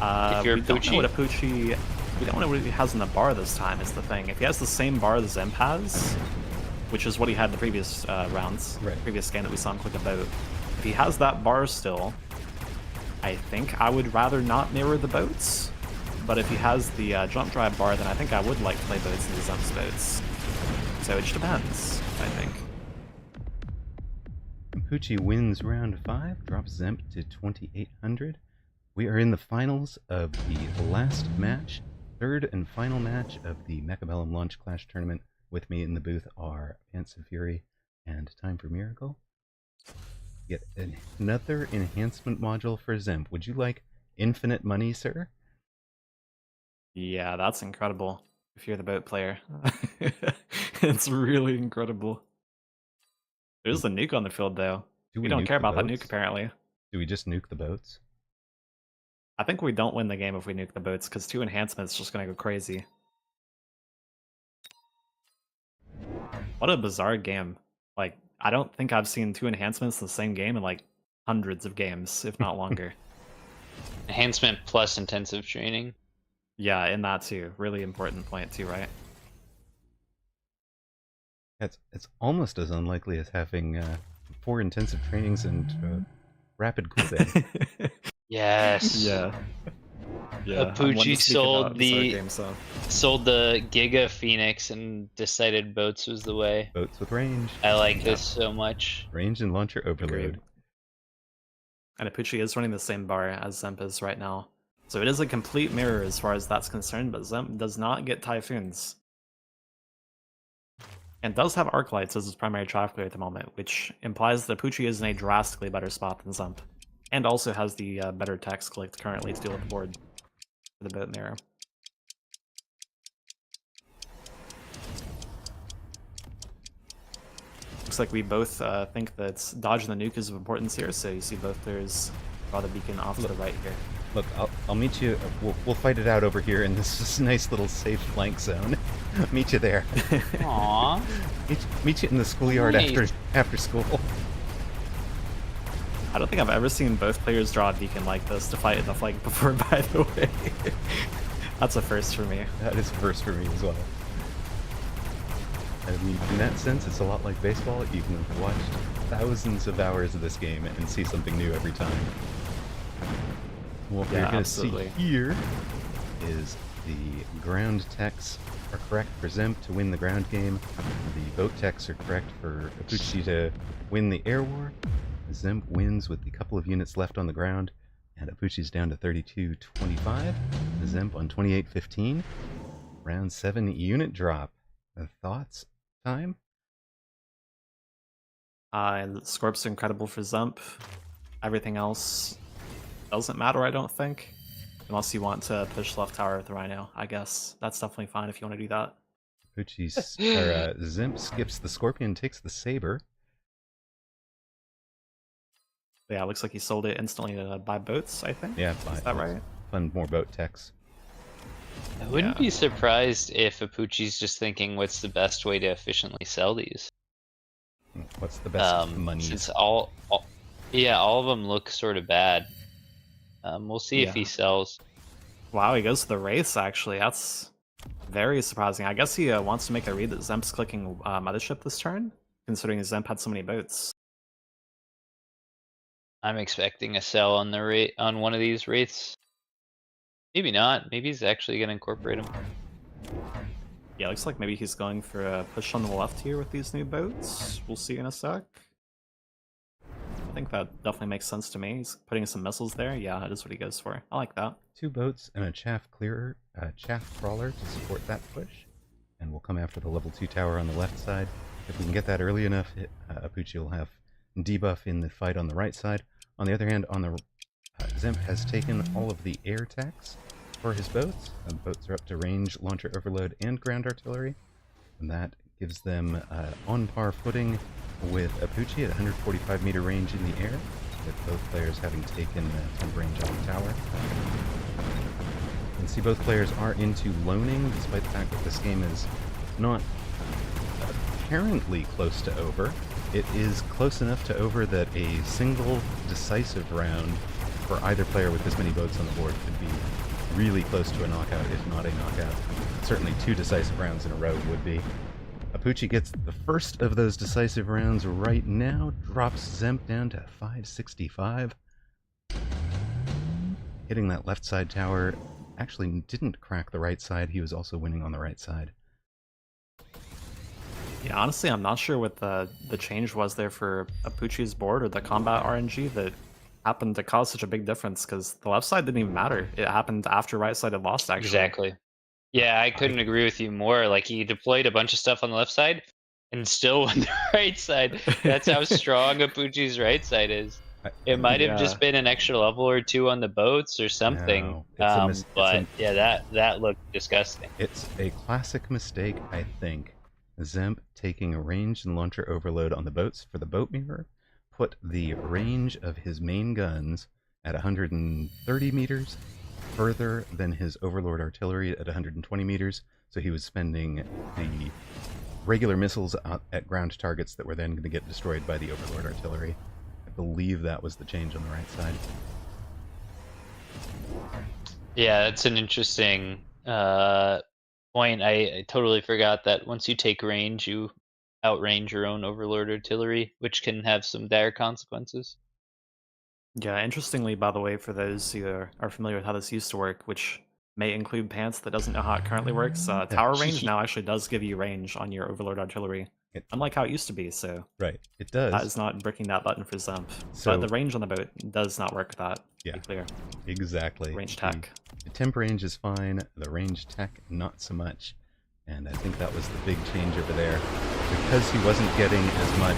If you're We don't know Apuchi? what Apuchi... We don't know what he has in the bar this time, is the thing. If he has the same bar that Zemp has, which is what he had in the previous rounds, Right. previous game that we saw him click a boat, if he has that bar still, I think I would rather not mirror the boats. But if he has the jump drive bar, then I think I would like to play boats into Zemp's boats. So it just depends, I think. Apuchi wins round 5, drops Zemp to 2,800. We are in the finals of the last match, third and final match of the Mechabellum Launch Clash Tournament With me in the booth are Pants of Fury and Time for Miracle. Yet another enhancement module for Zemp. Would you like infinite money, sir? Yeah, that's incredible. If you're the boat player, it's really incredible. There's a nuke on the field, though. Do we don't nuke care the about that boats? nuke, apparently. Do we just nuke the boats? I think we don't win the game if we nuke the boats, because 2 enhancements just gonna go crazy. What a bizarre game. Like, I don't think I've seen 2 enhancements in the same game in like hundreds of games, if not longer. Enhancement plus intensive training. Yeah, in that too. Really important point too, right? It's almost as unlikely as having 4 intensive trainings and rapid cooldown. Yes. Yeah. Yeah. Apucci sold the game, so. sold the Giga Phoenix and decided boats was the way. Boats with range. I like this so much. Range and launcher overload. Agreed. And Apucci is running the same bar as Zemp is right now. So it is a complete mirror as far as that's concerned, but Zemp does not get Typhoons. And does have Arc Lights as his primary trafficker at the moment, which implies that Apucci is in a drastically better spot than Zemp. And also has the better text clicked currently to deal with the board for the boat mirror. Looks like we both think that dodging the nuke is of importance here, so you see both players draw the beacon off to the right here. Look, I'll meet you. We'll fight it out over here in this nice little safe flank zone. Meet you there. Aww. Meet you in the schoolyard Nice. after school. I don't think I've ever seen both players draw a beacon like this to fight in the flank before, by the way. That's a first for me. That is a first for me as well. I mean, in that sense, it's a lot like baseball. You can watch thousands of hours of this game and see something new every time. What we're going to see here is the ground techs are correct for Zemp to win the ground game. The boat techs are correct for Apucci to win the air war. Zemp wins with a couple of units left on the ground, and Apucci's down to 32-25. Zemp on 28-15. Round 7 unit drop. Thoughts? Time? Scorp's incredible for Zemp. Everything else doesn't matter, I don't think. Unless you want to push left tower with the Rhino, I guess. That's definitely fine if you want to do that. Zemp skips the Scorpion, takes the Saber. Yeah, it looks like he sold it instantly to buy boats, I think. Yeah, is that right? Fund more boat techs. I wouldn't be surprised if Apucci's just thinking, what's the best way to efficiently sell these? What's the best money? Since all of them look sort of bad. We'll see if he sells. Wow, he goes to the race, actually. That's very surprising. I guess he wants to make a read that Zemp's clicking Mothership this turn, considering Zemp had so many boats. I'm expecting a sell on the on one of these wraiths. Maybe not. Maybe he's actually going to incorporate them. Yeah, looks like maybe he's going for a push on the left here with these new boats. We'll see in a sec. I think that definitely makes sense to me. He's putting some missiles there. Yeah, that is what he goes for. I like that. 2 boats and a chaff crawler to support that push. And we'll come after the level 2 tower on the left side. If we can get that early enough, Apucci will have debuff in the fight on the right side. On the other hand, on the Zemp has taken all of the air attacks for his boats. The boats are up to range, launcher overload, and ground artillery. And that gives them on par footing with Apucci at 145 meter range in the air, with both players having taken 10 range on the tower. You can see both players are into loaning, despite the fact that this game is not apparently close to over. It is close enough to over that a single decisive round for either player with this many boats on the board could be really close to a knockout, if not a knockout. Certainly 2 decisive rounds in a row would be. Apucci gets the first of those decisive rounds right now, drops Zemp down to 565. Hitting that left side tower actually didn't crack the right side, he was also winning on the right side. Yeah, honestly, I'm not sure what the change was there for Apucci's board or the combat RNG that happened to cause such a big difference, because the left side didn't even matter. It happened after right side had lost, actually. Exactly. Yeah, I couldn't agree with you more. Like, he deployed a bunch of stuff on the left side and still won the right side. That's how strong Apuchi's right side is. It might have Yeah. just been an extra level or two on the boats or something. No, But yeah, that looked disgusting. it's a classic mistake, I think. Zemp taking a range and launcher overload on the boats for the boat mirror put the range of his main guns at 130 meters further than his Overlord artillery at 120 meters, so he was spending the regular missiles at ground targets that were then going to get destroyed by the Overlord artillery. I believe that was the change on the right side. Yeah, that's an interesting point. I totally forgot that once you take range, you outrange your own Overlord artillery, which can have some dire consequences. Yeah, interestingly, by the way, for those who are familiar with how this used to work, which may include Pants that doesn't know how it currently works, tower range now actually does give you range on your Overlord artillery, unlike how it used to be, so Right, it does. that is not bricking that button for Zemp. So, but the range on the boat does not work with that, yeah, to be clear. Exactly. Range tech. The temp range is fine, the range tech not so much. And I think that was the big change over there. Because he wasn't getting as much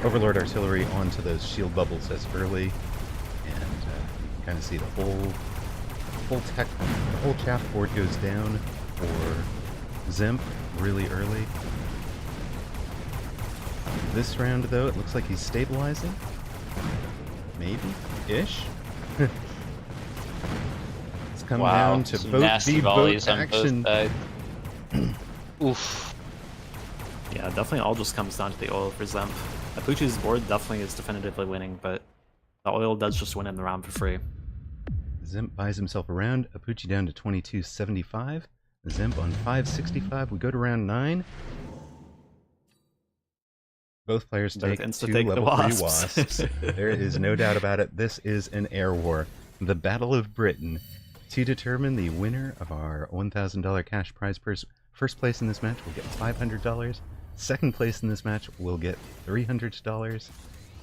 Overlord artillery onto those shield bubbles as early, and you can kind of see the whole chaff board goes down for Zemp really early. This round, though, it looks like he's stabilizing. Maybe-ish. It's come down to some boat nasty v boat volleys on action. both sides. Oof. Yeah, definitely all just comes down to the oil for Zemp. Apuchi's board definitely is definitively winning, but the oil does just win in the round for free. Zemp buys himself around. Apuchi down to 22.75. Zemp on 5.65. We go to round 9. Both players take two level 3 wasps. There is no doubt about it. This is an air war. The Battle of Britain. To determine the winner of our $1,000 cash prize purse, first place in this match will get $500. Second place in this match will get $300.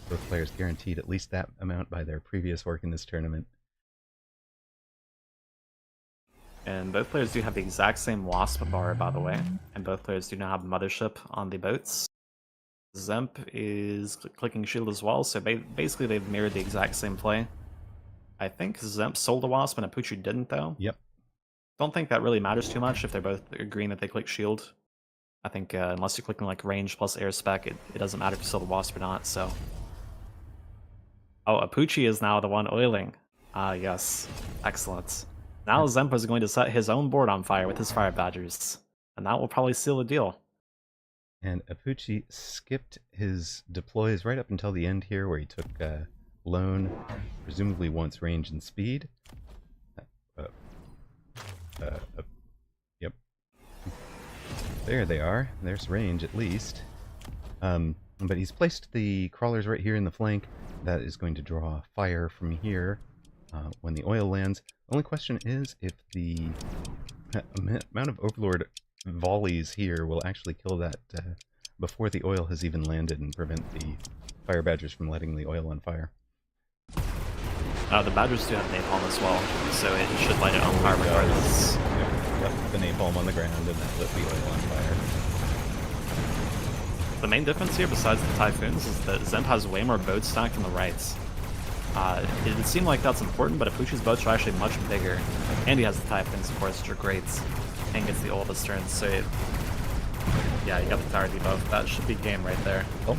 Both players guaranteed at least that amount by their previous work in this tournament. And both players do have the exact same wasp bar, by the way. And both players do not have mothership on the boats. Zemp is clicking shield as well, so basically they've mirrored the exact same play. I think Zemp sold a wasp and Apuchi didn't, though. Yep. Don't think that really matters too much if they're both agreeing that they click shield. I think unless you're clicking like range plus air spec, it doesn't matter if you sold the wasp or not, so. Oh, Apuchi is now the one oiling. Ah, yes. Excellent. Now Zemp is going to set his own board on fire with his fire badgers, and that will probably seal the deal. And Apuchi skipped his deploys right up until the end here, where he took lone, presumably wants range and speed. Yep. There they are. There's range at least. But he's placed the crawlers right here in the flank. That is going to draw fire from here when the oil lands. The only question is if the amount of Overlord volleys here will actually kill that before the oil has even landed and prevent the fire badgers from letting the oil on fire. The badgers do have napalm as well, so it should light it on fire regardless. Yep, the napalm on the ground and that lit the oil on fire. The main difference here, besides the Typhoons, is that Zemp has way more boats stacked on the right. It would seem like that's important, but Apuchi's boats are actually much bigger. And he has the Typhoons, of course, which are great. And gets the oldest turn, so yeah, you got the tower debuff. That should be game right there. Oh,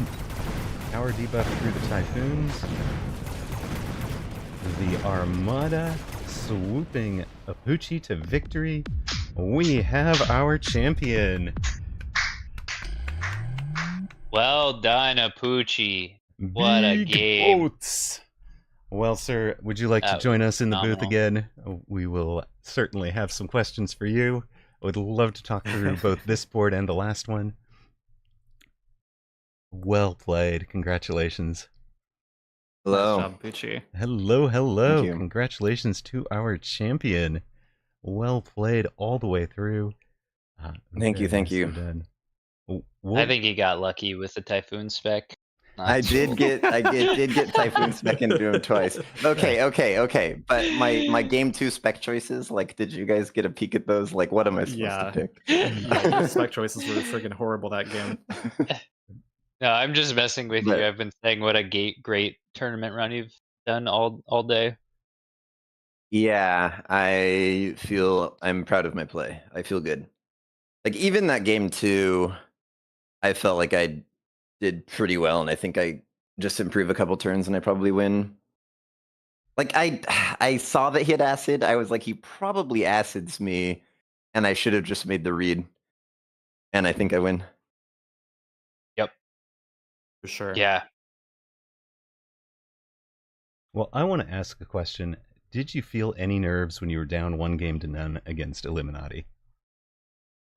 tower debuff through the Typhoons. The Armada swooping Apuchi to victory. We have our champion. Well done, Apuchi. What a game. Boats. Well, sir, would you like to join us in the booth again? We will certainly have some questions for you. I would love to talk through both this board and the last one. Well played. Congratulations. Hello. Nice job, Apuchi. Hello, hello. Thank you. Congratulations to our champion. Well played all the way through. Thank you, thank nicely you. done. I think he got lucky with the Typhoon spec. I did get Typhoon Spec into him twice. Okay. But my game 2 spec choices, like, did you guys get a peek at those? Like, what am I supposed to pick? Yeah, your spec choices were friggin' horrible that game. No, I'm just messing with you. I've been saying what a great tournament run you've done all day. Yeah, I'm proud of my play. I feel good. Like, even that game 2, I felt like I did pretty well, and I think I just improve a couple turns and I probably win. Like, I saw that he had acid. I was like, he probably acids me, and I should have just made the read. And I think I win. Yep. For sure. Yeah. Well, I want to ask a question. Did you feel any nerves when you were down 1-0 against Illuminati?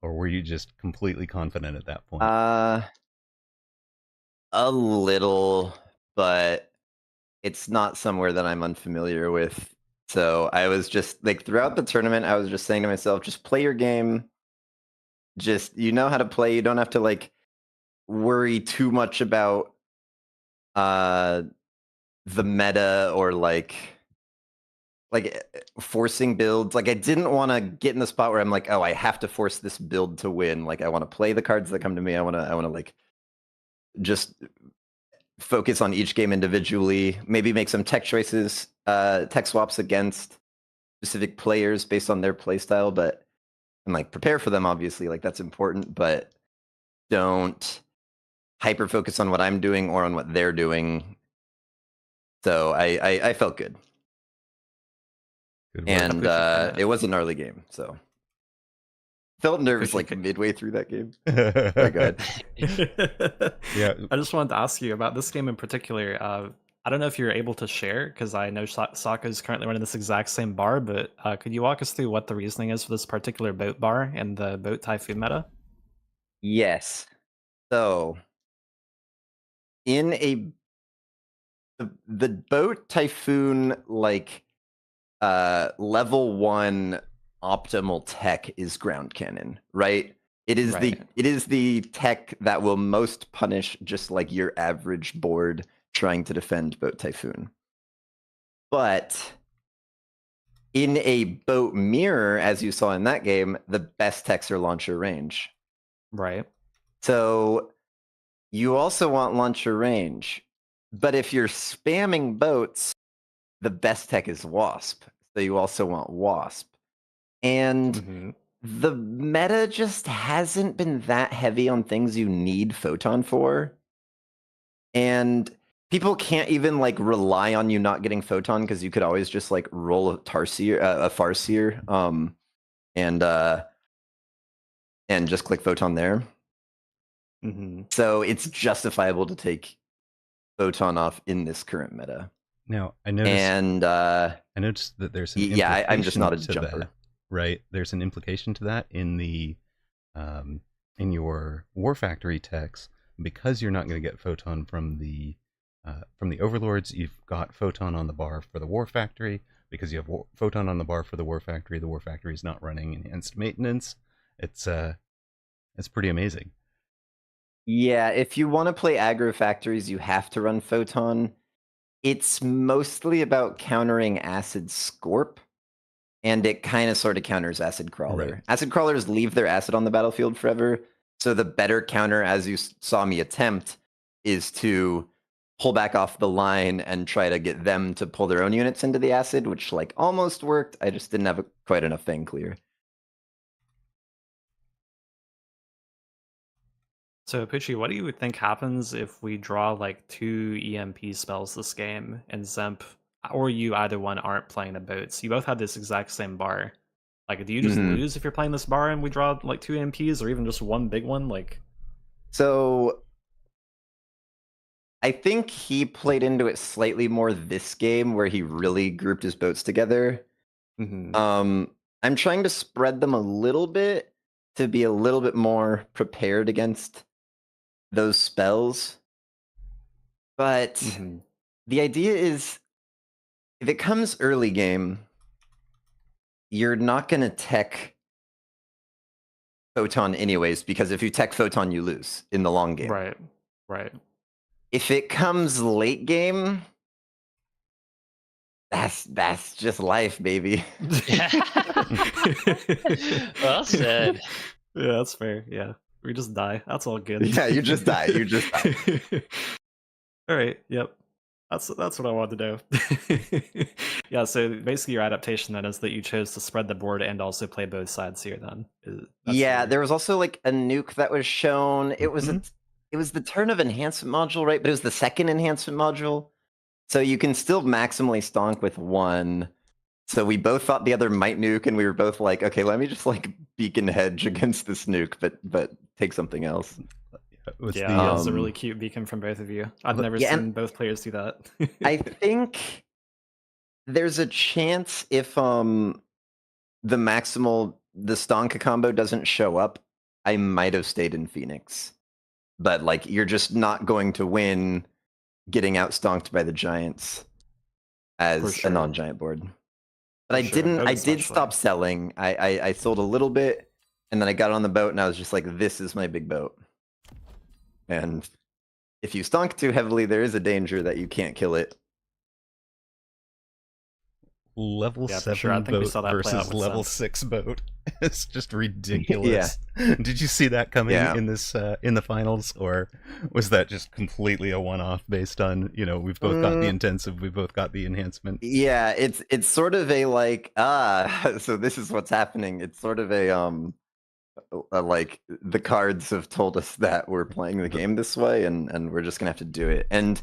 Or were you just completely confident at that point? A little, but it's not somewhere that I'm unfamiliar with. So I was just, like, throughout the tournament, I was just saying to myself, just play your game. Just, you know how to play. You don't have to, like, worry too much about the meta or like forcing builds. Like, I didn't want to get in the spot where I'm like, oh, I have to force this build to win. Like, I want to play the cards that come to me. I want to like just focus on each game individually, maybe make some tech choices, tech swaps against specific players based on their play style, and like prepare for them, obviously, like that's important, but don't hyper focus on what I'm doing or on what they're doing. So I felt good. And it was an early game, so felt nervous like midway through that game. Very good. Yeah. I just wanted to ask you about this game in particular. I don't know if you're able to share, because I know Sokka is currently running this exact same bar, but could you walk us through what the reasoning is for this particular boat bar and the boat Typhoon meta? Yes. So in the boat Typhoon, like level 1 optimal tech is ground cannon, right? It is the tech that will most punish just like your average board trying to defend boat Typhoon. But in a boat mirror, as you saw in that game, the best techs are launcher range. Right. So you also want launcher range. But if you're spamming boats, the best tech is Wasp. So you also want Wasp. And the meta just hasn't been that heavy on things you need Photon for. And people can't even like rely on you not getting Photon, because you could always just like roll a Farseer, and just click Photon there. So it's justifiable to take Photon off in this current meta. Now I noticed that there's an implication I'm just not a to jumper. that, right? There's an implication to that in the in your War Factory techs, because you're not going to get Photon from the Overlords. You've got Photon on the bar for the War Factory. Because you have Photon on the bar for the War Factory is not running enhanced maintenance. It's pretty amazing. Yeah, if you want to play aggro factories, you have to run Photon. It's mostly about countering Acid Scorp, and it kind of sort of counters Acid Crawler. Right. Acid Crawlers leave their acid on the battlefield forever, so the better counter, as you saw me attempt, is to pull back off the line and try to get them to pull their own units into the acid, which like almost worked. I just didn't have quite enough thing clear. So, Pucci, what do you think happens if we draw like 2 EMP spells this game, and Zemp or you, either one, aren't playing the boats? You both had this exact same bar. Like, do you just lose if you're playing this bar and we draw like 2 EMPs, or even just one big one? Like, so I think he played into it slightly more this game, where he really grouped his boats together. I'm trying to spread them a little bit to be a little bit more prepared against those spells. But the idea is, if it comes early game, you're not going to tech Photon anyways, because if you tech Photon, you lose in the long game. Right. If it comes late game, that's just life, baby. Well said. Yeah, that's fair. Yeah, we just die. That's all good. Yeah, you just die. You just die. All right. Yep. That's what I wanted to know. Yeah. So basically, your adaptation then is that you chose to spread the board and also play both sides here. Then. Yeah, there was also like a nuke that was shown. It was it was the turn of enhancement module, right? But it was the second enhancement module, so you can still maximally stonk with one. So we both thought the other might nuke, and we were both like, okay, let me just like beacon hedge against this nuke, but take something else. Yeah, that was a really cute beacon from both of you. I've never seen both players do that. I think there's a chance if the Stonka combo doesn't show up, I might have stayed in Phoenix. But like you're just not going to win getting out stonked by the giants as a non-giant board. But I did stop selling. I sold a little bit, and then I got on the boat and I was just like, this is my big boat. And if you stonk too heavily, there is a danger that you can't kill it. Level 7 boat versus level 6 boat. It's just ridiculous. Yeah. Did you see that coming in this in the finals, or was that just completely a one-off based on, you know, we've both got the intensive, we've both got the enhancement? Yeah, it's sort of a like so this is what's happening. It's sort of a like the cards have told us that we're playing the game this way, and we're just gonna have to do it. And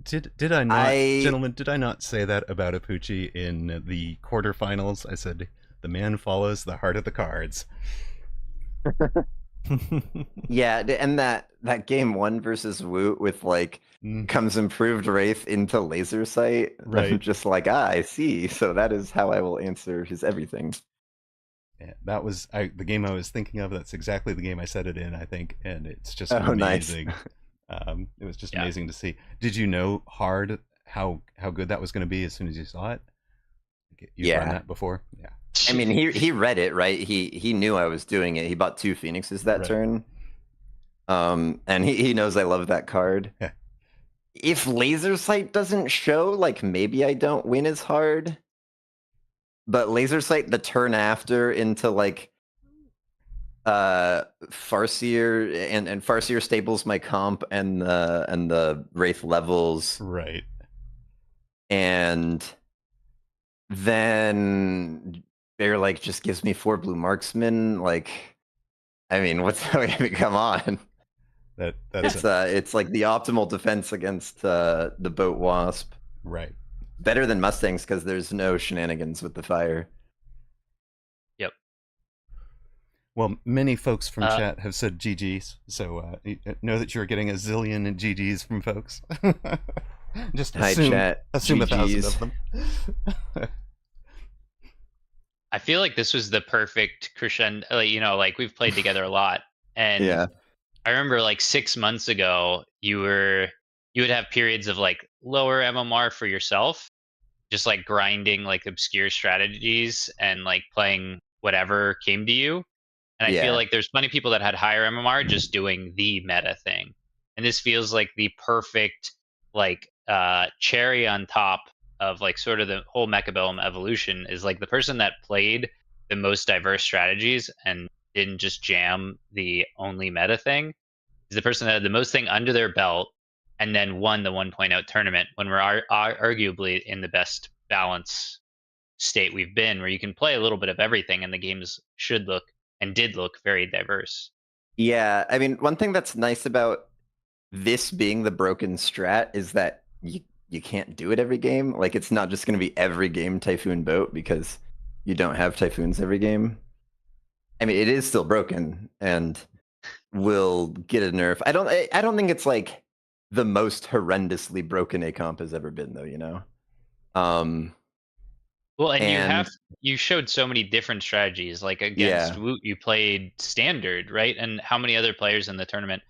did I not, gentlemen? Did I not say that about Apucci in the quarterfinals? I said the man follows the heart of the cards. Yeah, and that game 1 versus Woot with like comes improved Wraith into laser sight. Right. I'm just like, I see. So that is how I will answer his everything. Yeah, that was the game I was thinking of. That's exactly the game I said it in, I think, and it's just amazing. Nice. It was just amazing to see. Did you know hard how good that was going to be as soon as you saw it? You've run that before? Yeah. I mean, he read it, right? He knew I was doing it. He bought 2 Phoenixes that turn. And he knows I love that card. Yeah. If Laser Sight doesn't show, like maybe I don't win as hard. But Laser Sight the turn after into like Farseer and Farseer stables my comp and the Wraith levels. Right. And then Bear like just gives me 4 blue marksmen. Like, I mean, come on. It's like the optimal defense against the boat wasp. Right. Better than Mustangs because there's no shenanigans with the fire. Yep. Well, many folks from chat have said GGs, so know that you're getting a zillion GGs from folks. Just assume 1,000 of them. I feel like this was the perfect crescendo. You know, like we've played together a lot, and I remember like 6 months ago, you would have periods of like lower MMR for yourself, just like grinding like obscure strategies and like playing whatever came to you. And I feel like there's plenty of people that had higher MMR just doing the meta thing. And this feels like the perfect like cherry on top of like sort of the whole Mechabellum evolution is like the person that played the most diverse strategies and didn't just jam the only meta thing is the person that had the most thing under their belt and then won the 1.0 tournament when we're arguably in the best balance state we've been, where you can play a little bit of everything and the games should look and did look very diverse. Yeah, I mean, one thing that's nice about this being the broken strat is that you can't do it every game. Like, it's not just going to be every game Typhoon boat because you don't have Typhoons every game. I mean, it is still broken and will get a nerf. I don't think it's like the most horrendously broken a comp has ever been, though, you know? Well, and you showed so many different strategies. Like against Woot, you played standard, right? And how many other players in the tournament?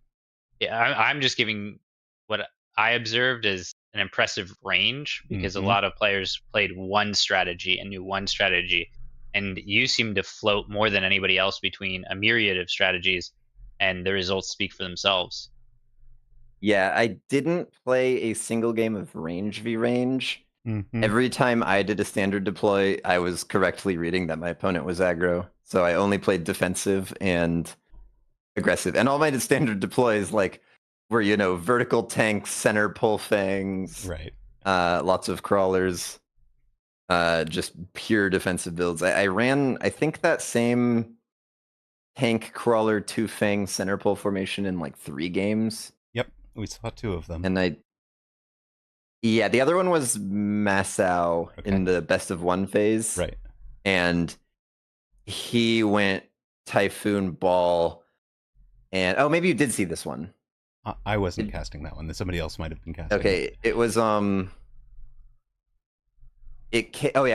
Yeah, I'm just giving what I observed as an impressive range because a lot of players played one strategy and knew one strategy, and you seem to float more than anybody else between a myriad of strategies, and the results speak for themselves. Yeah, I didn't play a single game of range v range. Mm-hmm. Every time I did a standard deploy, I was correctly reading that my opponent was aggro. So I only played defensive and aggressive. And all my standard deploys were, vertical tanks, center pull fangs, Right. lots of crawlers, just pure defensive builds. I ran, I think, that same tank crawler 2-fang center pull formation in 3 games. Yep, we saw 2 of them. And yeah, the other one was Masao in the best of 1 phase. Right. And he went Typhoon Ball. And maybe you did see this one. I wasn't casting that one. Somebody else might have been casting. Okay, it was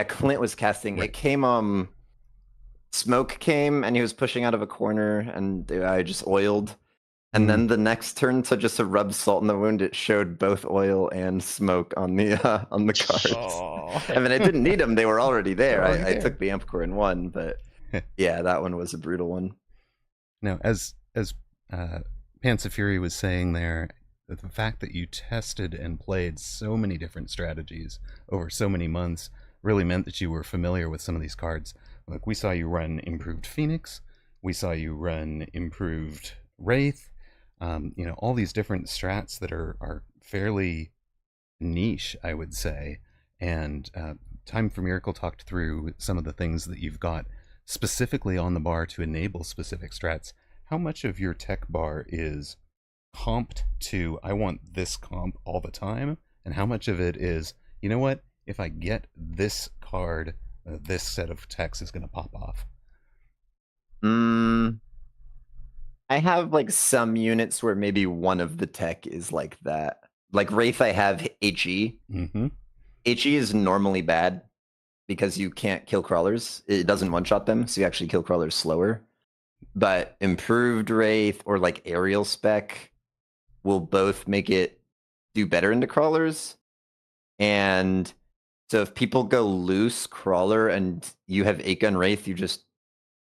Clint was casting. Right. It came Smoke came and he was pushing out of a corner and I just oiled. And then the next turn, so just to rub salt in the wound, it showed both oil and smoke on the cards. Oh. I mean, I didn't need them; they were already there. I took the Amp Core and won, but yeah, that one was a brutal one. Now, as Pants of Fury was saying there, that the fact that you tested and played so many different strategies over so many months really meant that you were familiar with some of these cards. Like, we saw you run Improved Phoenix, we saw you run Improved Wraith. All these different strats that are fairly niche, I would say. And Time for Miracle talked through some of the things that you've got specifically on the bar to enable specific strats. How much of your tech bar is comped to, I want this comp all the time? And how much of it is, you know what, if I get this card, this set of techs is going to pop off? I have some units where maybe one of the tech is like that. Like Wraith, I have HE. Mm-hmm. HE is normally bad because you can't kill crawlers. It doesn't one-shot them, so you actually kill crawlers slower. But Improved Wraith or Aerial Spec will both make it do better into crawlers. And so if people go loose crawler and you have 8-gun Wraith, you just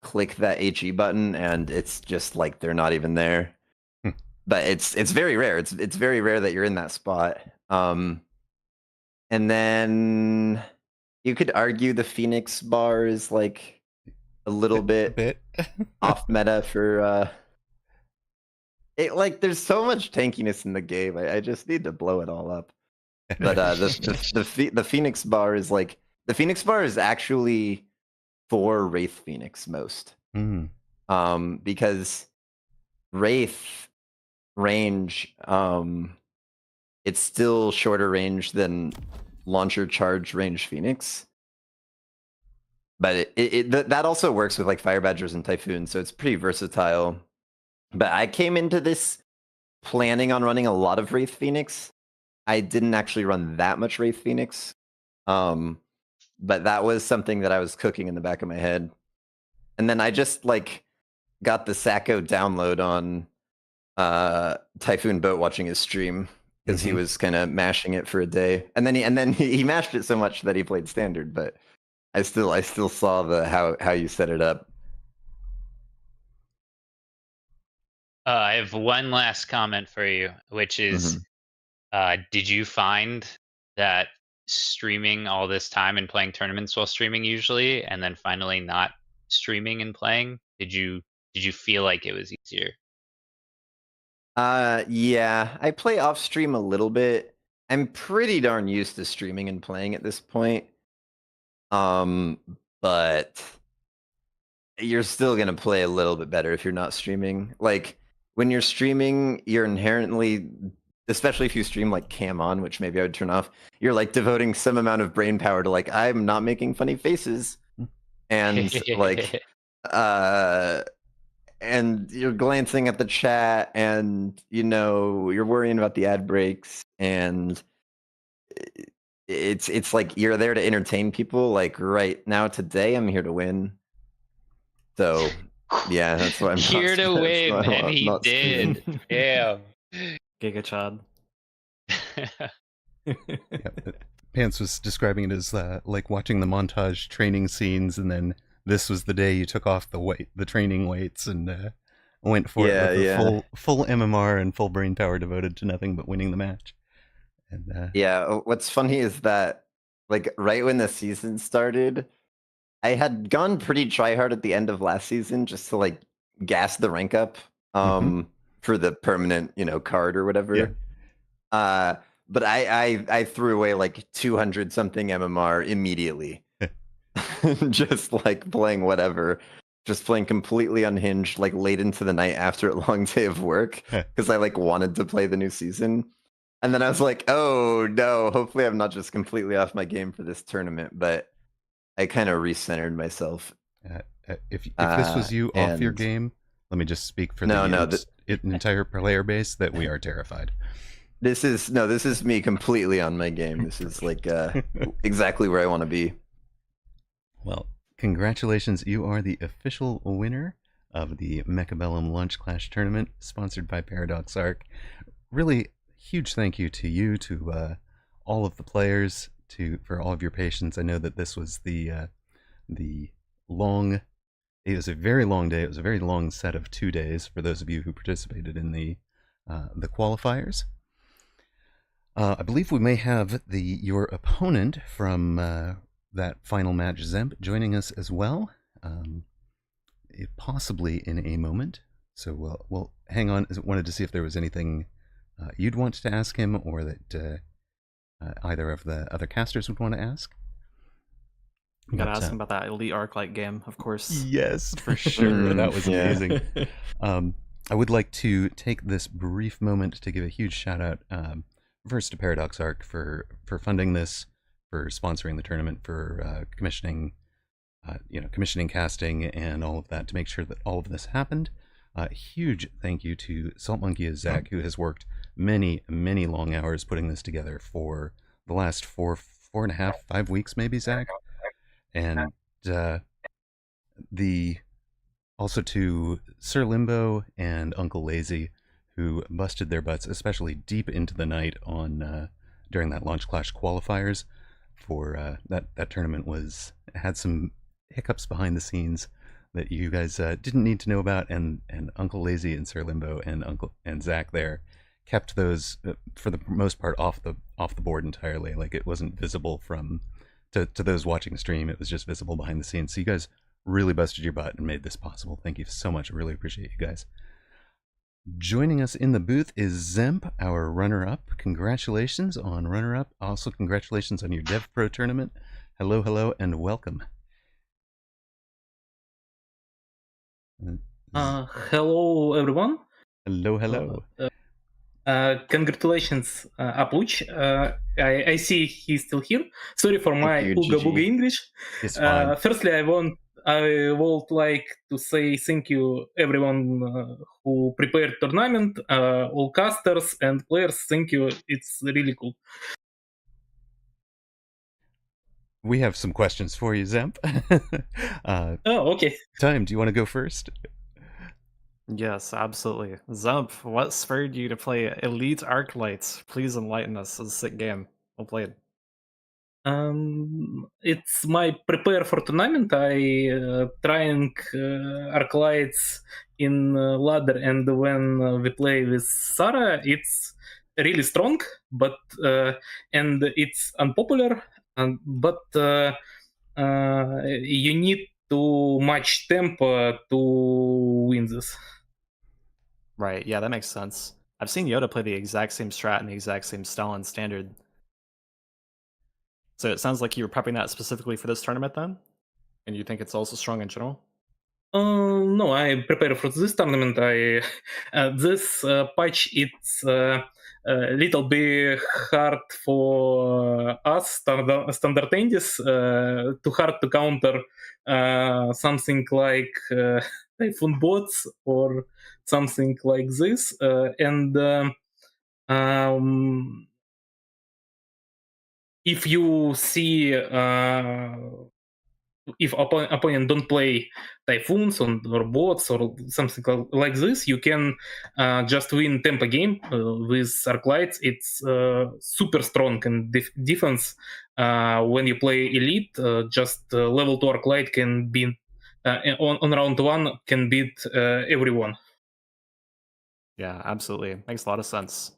click that HE button and it's just they're not even there. But it's very rare. It's very rare that you're in that spot. And then you could argue the Phoenix bar is a little bit off meta for there's so much tankiness in the game. I just need to blow it all up. But the Phoenix bar is the Phoenix bar is actually for Wraith Phoenix most. Because Wraith range, it's still shorter range than launcher charge range Phoenix. But that also works with Fire Badgers and Typhoon, so it's pretty versatile. But I came into this planning on running a lot of Wraith Phoenix. I didn't actually run that much Wraith Phoenix. But that was something that I was cooking in the back of my head. And then I just got the Sacco download on Typhoon Boat watching his stream because he was kind of mashing it for a day. And then he mashed it so much that he played standard, but I still saw the how you set it up. I have one last comment for you, which is did you find that streaming all this time and playing tournaments while streaming usually, and then finally not streaming and playing, did you feel like it was easier? Yeah, I play off stream a little bit. I'm pretty darn used to streaming and playing at this point. But you're still gonna play a little bit better if you're not streaming. When you're streaming, you're inherently, especially if you stream cam on, which maybe I would turn off, you're devoting some amount of brain power to I'm not making funny faces. And and you're glancing at the chat and you're worrying about the ad breaks, and it's you're there to entertain people. Right now, today, I'm here to win. So yeah, that's why I'm here to win, and he did. Damn. Giga Chad. Pants was describing it as like watching the montage training scenes, and then this was the day you took off the training weights, and went for it with the full MMR and full brain power devoted to nothing but winning the match. And what's funny is that, like, right when the season started, I had gone pretty tryhard at the end of last season just to like gas the rank up for the permanent, card or whatever. Yeah. But I threw away like 200 something MMR immediately. Just like playing whatever. Just playing completely unhinged, like late into the night after a long day of work, because I like wanted to play the new season. And then I was like, oh no, hopefully I'm not just completely off my game for this tournament, but I kind of recentered myself. If this was you off your game, let me just speak for the entire player base that we are terrified. This is me completely on my game. This is like exactly where I want to be. Well, congratulations. You are the official winner of the Mechabellum Lunch Clash Tournament, sponsored by Paradox Arc. Really huge thank you to you, to all of the players, for all of your patience. I know that this was it was a very long day. It was a very long set of 2 days for those of you who participated in the qualifiers. I believe we may have your opponent from that final match, Zemp, joining us as well, possibly in a moment. So we'll hang on. I wanted to see if there was anything you'd want to ask him, or that either of the other casters would want to ask. You gotta ask him about that Elite Arclight game, of course. Yes, for sure. That was amazing. I would like to take this brief moment to give a huge shout out first to Paradox Arc for funding this, for sponsoring the tournament, for commissioning casting and all of that to make sure that all of this happened. Huge thank you to Salt Monkey as Zach, who has worked many, many long hours putting this together for the last 4.5 weeks, maybe, Zach. And also to Sir Limbo and Uncle Lazy, who busted their butts, especially deep into the night on during that Launch Clash qualifiers. For that tournament had some hiccups behind the scenes that you guys didn't need to know about, and Uncle Lazy and Sir Limbo and Zach there kept those for the most part off the board entirely. Like, it wasn't visible to those watching the stream. It was just visible behind the scenes. So you guys really busted your butt and made this possible. Thank you so much. I really appreciate you guys. Joining us in the booth is Zemp, our runner-up. Congratulations on runner-up. Also, congratulations on your Dev Pro tournament. Hello, and welcome. Hello, everyone. Hello. Congratulations, Apuch. I see he's still here. Sorry for my Ooga Booga English. It's fine. Firstly, I would like to say thank you everyone who prepared tournament, all casters and players. Thank you. It's really cool. We have some questions for you, Zemp. Okay. Time, do you want to go first? Yes, absolutely. Zemp, what spurred you to play Elite Arclight? Please enlighten us. It's a sick game. Well played. It's my prepare for tournament. I trying Arclights in ladder, and when we play with Sarah, it's really strong, but and it's unpopular. But you need too much tempo to win this. Right, yeah, that makes sense. I've seen Yoda play the exact same strat and the exact same style in Standard. So it sounds like you were prepping that specifically for this tournament then? And you think it's also strong in general? No, I prepare for this tournament. This patch, it's a little bit hard for us, standard indies, too hard to counter something like Typhoon bots or something like this. If you see if opponent don't play Typhoons or bots or something like this, you can just win tempo game with Arclights. It's super strong in defense. When you play Elite, just level 2 Arclight can beat on round 1 can beat everyone. Yeah, absolutely. Makes a lot of sense.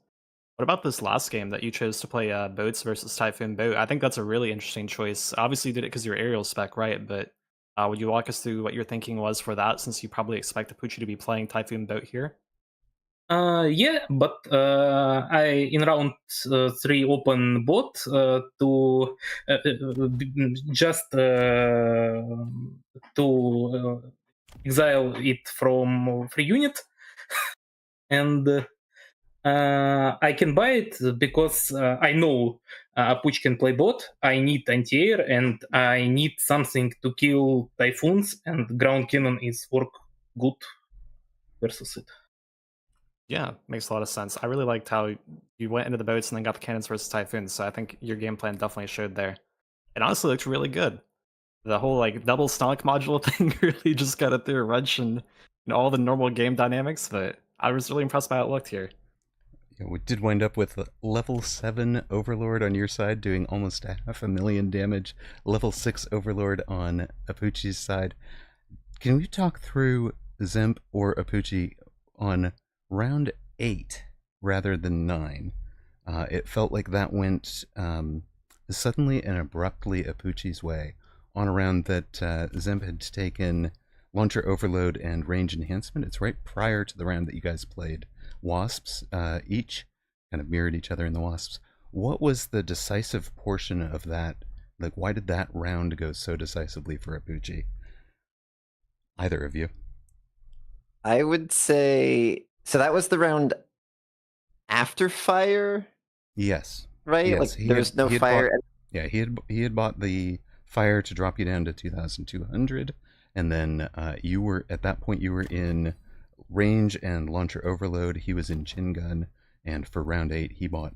What about this last game that you chose to play boats versus Typhoon Boat? I think that's a really interesting choice. Obviously, you did it because you're aerial spec, right? But would you walk us through what your thinking was for that, since you probably expect Apuchi to be playing Typhoon Boat here? Yeah, but I in round 3 open bot to just to exile it from free unit, and I can buy it because I know Apuch can play bot. I need anti-air and I need something to kill typhoons, and ground cannon is work good versus it. Yeah, makes a lot of sense. I really liked how you went into the boats and then got the cannons versus typhoons. So I think your game plan definitely showed there. It honestly looked really good. The whole like double stomach module thing really just got it through a wrench and all the normal game dynamics. But I was really impressed by how it looked here. Yeah, we did wind up with level 7 Overlord on your side doing almost 500,000 damage. Level 6 Overlord on Apuchi's side. Can we talk through Zemp or Apuchi on round 8 rather than 9? It felt like that went suddenly and abruptly Apuchi's way on a round that Zemp had taken Launcher Overload and Range Enhancement. It's right prior to the round that you guys played Wasps, each kind of mirrored each other in the Wasps. What was the decisive portion of that? Like, why did that round go so decisively for Apuchi? Either of you. I would say so. That was the round after fire. Yes. Right. Yes. Like there's no fire. Yeah, he had bought the fire to drop you down to 2,200, and then you were at that point you were in range and launcher overload. He was in chin gun, and for round 8 he bought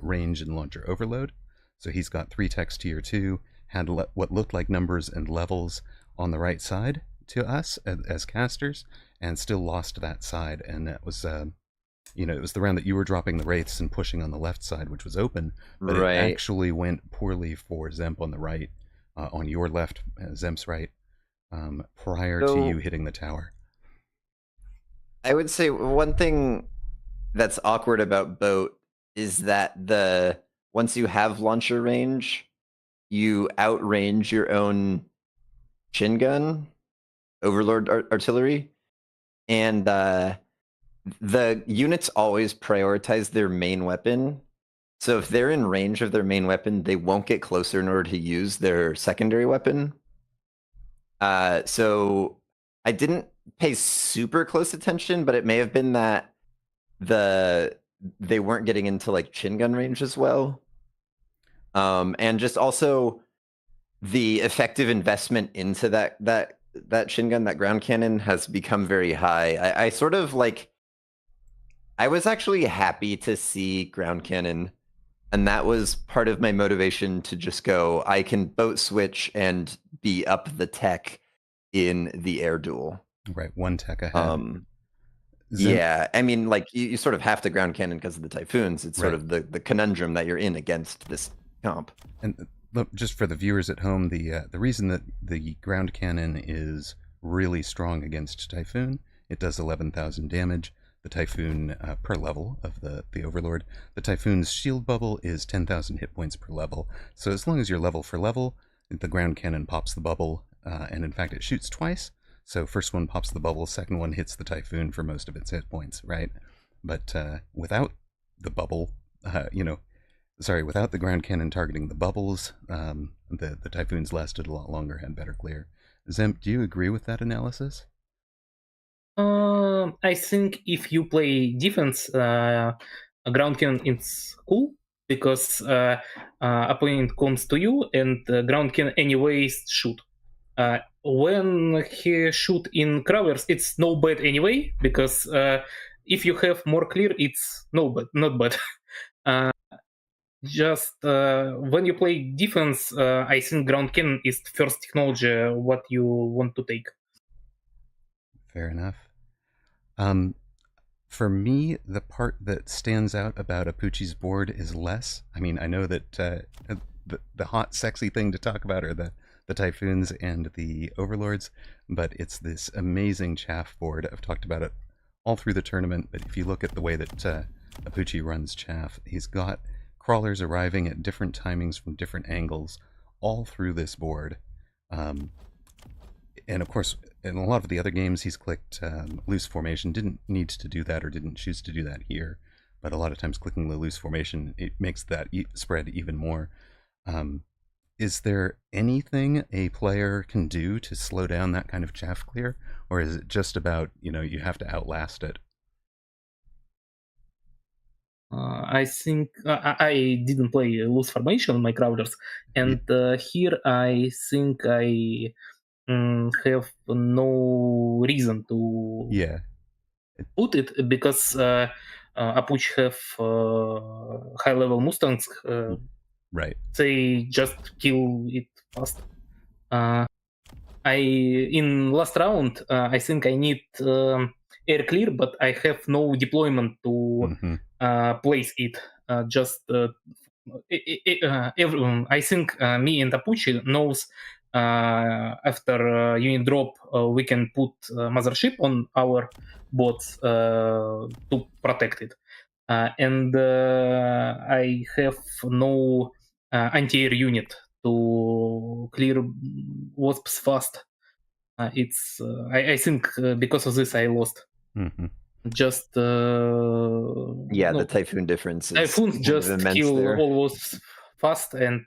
range and launcher overload. So he's got 3 techs tier 2, had what looked like numbers and levels on the right side to us as casters, and still lost that side. And that was it was the round that you were dropping the wraiths and pushing on the left side, which was open, but Right. it actually went poorly for Zemp on the right, on your left, Zemp's right, prior to you hitting the tower. I would say one thing that's awkward about boat is that once you have launcher range, you outrange your own chin gun, overlord artillery, and the units always prioritize their main weapon. So if they're in range of their main weapon, they won't get closer in order to use their secondary weapon. So I didn't pay super close attention, but it may have been that they weren't getting into like chin gun range as well. And just also the effective investment into that chin gun, that ground cannon, has become very high. I sort of like, I was actually happy to see ground cannon, and that was part of my motivation to just go, I can boat switch and be up the tech in the air duel. Right, 1 tech ahead. Yeah, I mean, like you sort of have to ground cannon because of the typhoons. It's sort of the conundrum that you're in against this comp. And look, just for the viewers at home, the reason that the ground cannon is really strong against Typhoon, it does 11,000 damage. The Typhoon per level of the Overlord. The Typhoon's shield bubble is 10,000 hit points per level. So as long as you're level for level, the ground cannon pops the bubble, and in fact it shoots twice. So first one pops the bubble, second one hits the Typhoon for most of its hit points, right? But without the bubble, without the ground cannon targeting the bubbles, the Typhoons lasted a lot longer, had better clear. Zemp, do you agree with that analysis? I think if you play defense, a ground cannon is cool because opponent comes to you and ground cannon anyways shoot. When he shoot in crawlers, it's no bad anyway because if you have more clear, it's not bad. Just when you play defense, I think ground cannon is the first technology what you want to take. Fair enough. For me, the part that stands out about Apuchi's board is less. I mean, I know that the hot, sexy thing to talk about are the Typhoons and the Overlords, but it's this amazing chaff board. I've talked about it all through the tournament. But if you look at the way that Apucci runs Chaff, he's got crawlers arriving at different timings from different angles all through this board. And of course, in a lot of the other games, he's clicked loose formation. Didn't need to do that or didn't choose to do that here. But a lot of times clicking the loose formation, it makes that spread even more. Is there anything a player can do to slow down that kind of chaff clear? Or is it just about, you have to outlast it? I think I didn't play loose formation on my crawlers, and here I think I have no reason to put it, because Apuch have high level Mustangs. Right. They just kill it fast. In last round, I think I need air clear, but I have no deployment to place it. Everyone, I think me and Apucci knows after unit drop we can put mothership on our bots to protect it. And I have no anti-air unit to clear wasps fast. I think because of this I lost. Just the Typhoon difference. Typhoon just kill all wasps fast, and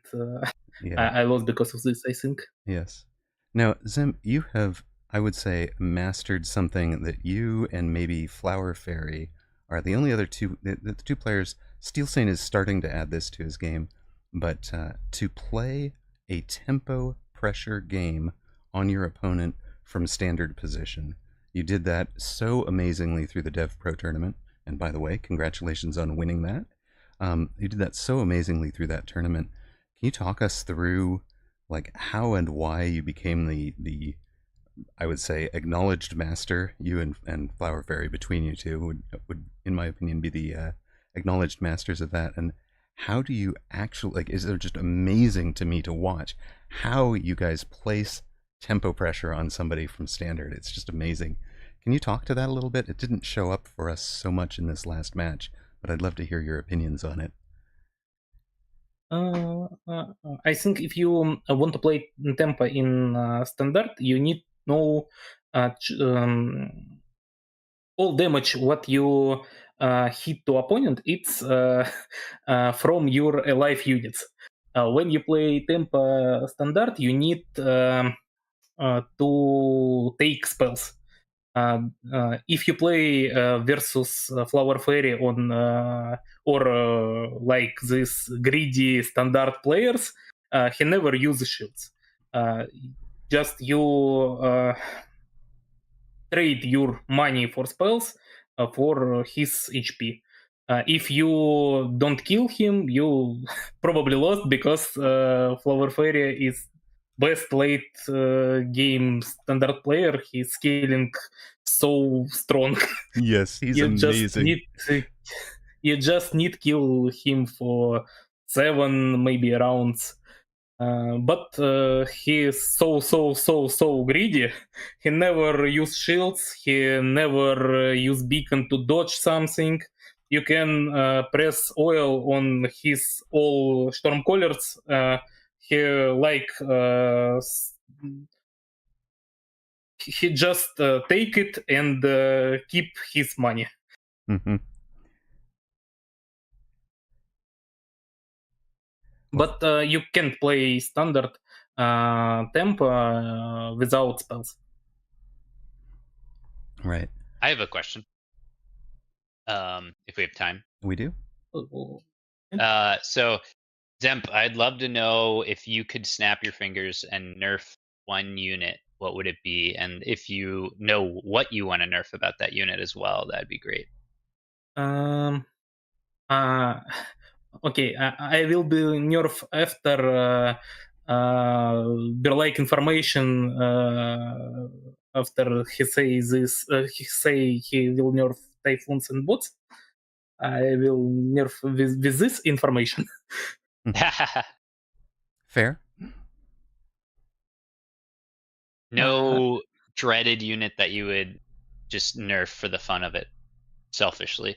I lost because of this, I think. Yes. Now, Zem, you have, I would say, mastered something that you and maybe Flower Fairy are the only other two, the two players. Steel Saint is starting to add this to his game, but to play a tempo pressure game on your opponent from standard position. You did that so amazingly through the Dev Pro tournament, and by the way, congratulations on winning that. You did that so amazingly through that tournament. Can you talk us through like how and why you became the I would say acknowledged master? You and Flower Fairy, between you two, would in my opinion be the acknowledged masters of that. And how do you actually, like, is it just amazing to me to watch how you guys place tempo pressure on somebody from standard? It's just amazing. Can you talk to that a little bit? It didn't show up for us so much in this last match, but I'd love to hear your opinions on it. I think if you want to play tempo in standard, you need to know all damage what you hit to opponent. It's from your alive units. When you play tempo standard, you need to take spells. If you play versus Flower Fairy on like this greedy standard players, he never uses shields. Just you trade your money for spells for his HP. If you don't kill him, you probably lost, because Flower Fairy is best late game standard player. He's scaling so strong. Yes, he's amazing. You just need kill him for 7 maybe rounds. But he is so greedy. He never use shields. He never use beacon to dodge something. You can press oil on his all Stormcallers. He like he just take it and keep his money. But you can't play standard tempo without spells. Right. I have a question. If we have time. We do. So, Zemp, I'd love to know if you could snap your fingers and nerf one unit, what would it be? And if you know what you want to nerf about that unit as well, that'd be great. Okay, I will be nerf after Berlike information. After he say this, he say he will nerf Typhoons and bots. I will nerf with this information. Fair. No dreaded unit that you would just nerf for the fun of it, selfishly?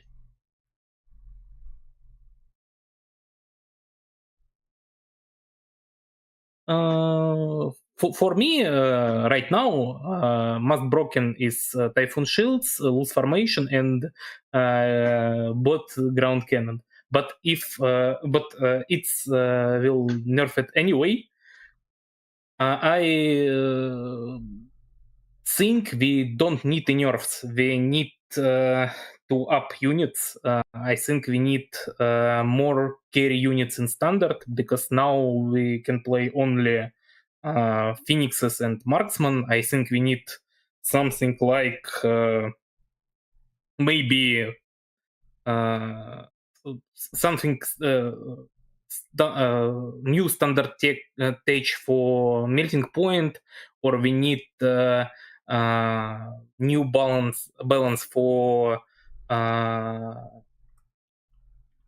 For me, right now, most broken is Typhoon Shields, Loose Formation, and Bot Ground Cannon. But if it's will nerf it anyway. I think we don't need the nerfs. We need to up units. I think we need more carry units in standard, because now we can play only phoenixes and marksman. I think we need something like maybe something new standard tech for melting point, or we need new balance for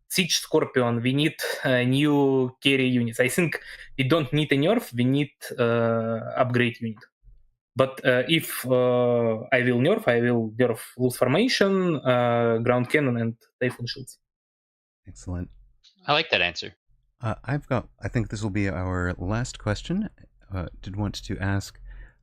Siege Scorpion. We need new carry units. I think we don't need a nerf. We need upgrade unit. But if I will nerf Loose Formation, Ground Cannon, and Typhoon Shields. Excellent. I like that answer. I think this will be our last question. Did want to ask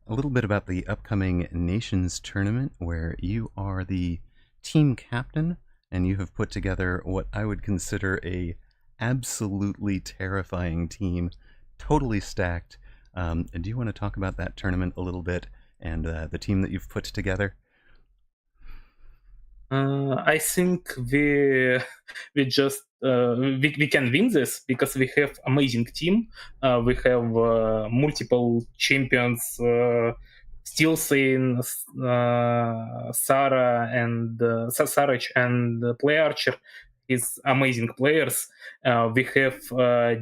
a little bit about the upcoming Nations Tournament, where you are the team captain, and you have put together what I would consider a absolutely terrifying team, totally stacked. Do you want to talk about that tournament a little bit and the team that you've put together? I think we just we can win this because we have amazing team. We have multiple champions. Still saying Sarah and Sarich and Play Archer is amazing players. We have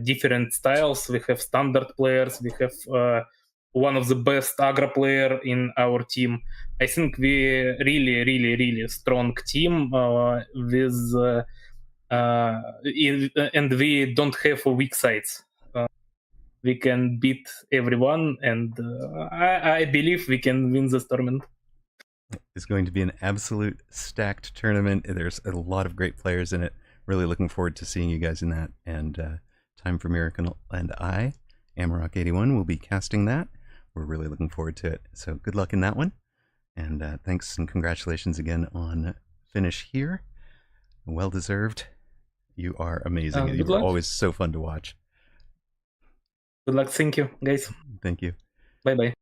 different styles. We have standard players. We have one of the best aggro player in our team. I think we really strong team with and we don't have weak sides. We can beat everyone, and I believe we can win this tournament. It's going to be an absolute stacked tournament. There's a lot of great players in it. Really looking forward to seeing you guys in that. And Time for Miracle and I, Amarok81, will be casting that. We're really looking forward to it. So good luck in that one. And thanks and congratulations again on finish here. Well deserved. You are amazing. You are always so fun to watch. Good luck. Thank you, guys. Thank you. Bye-bye.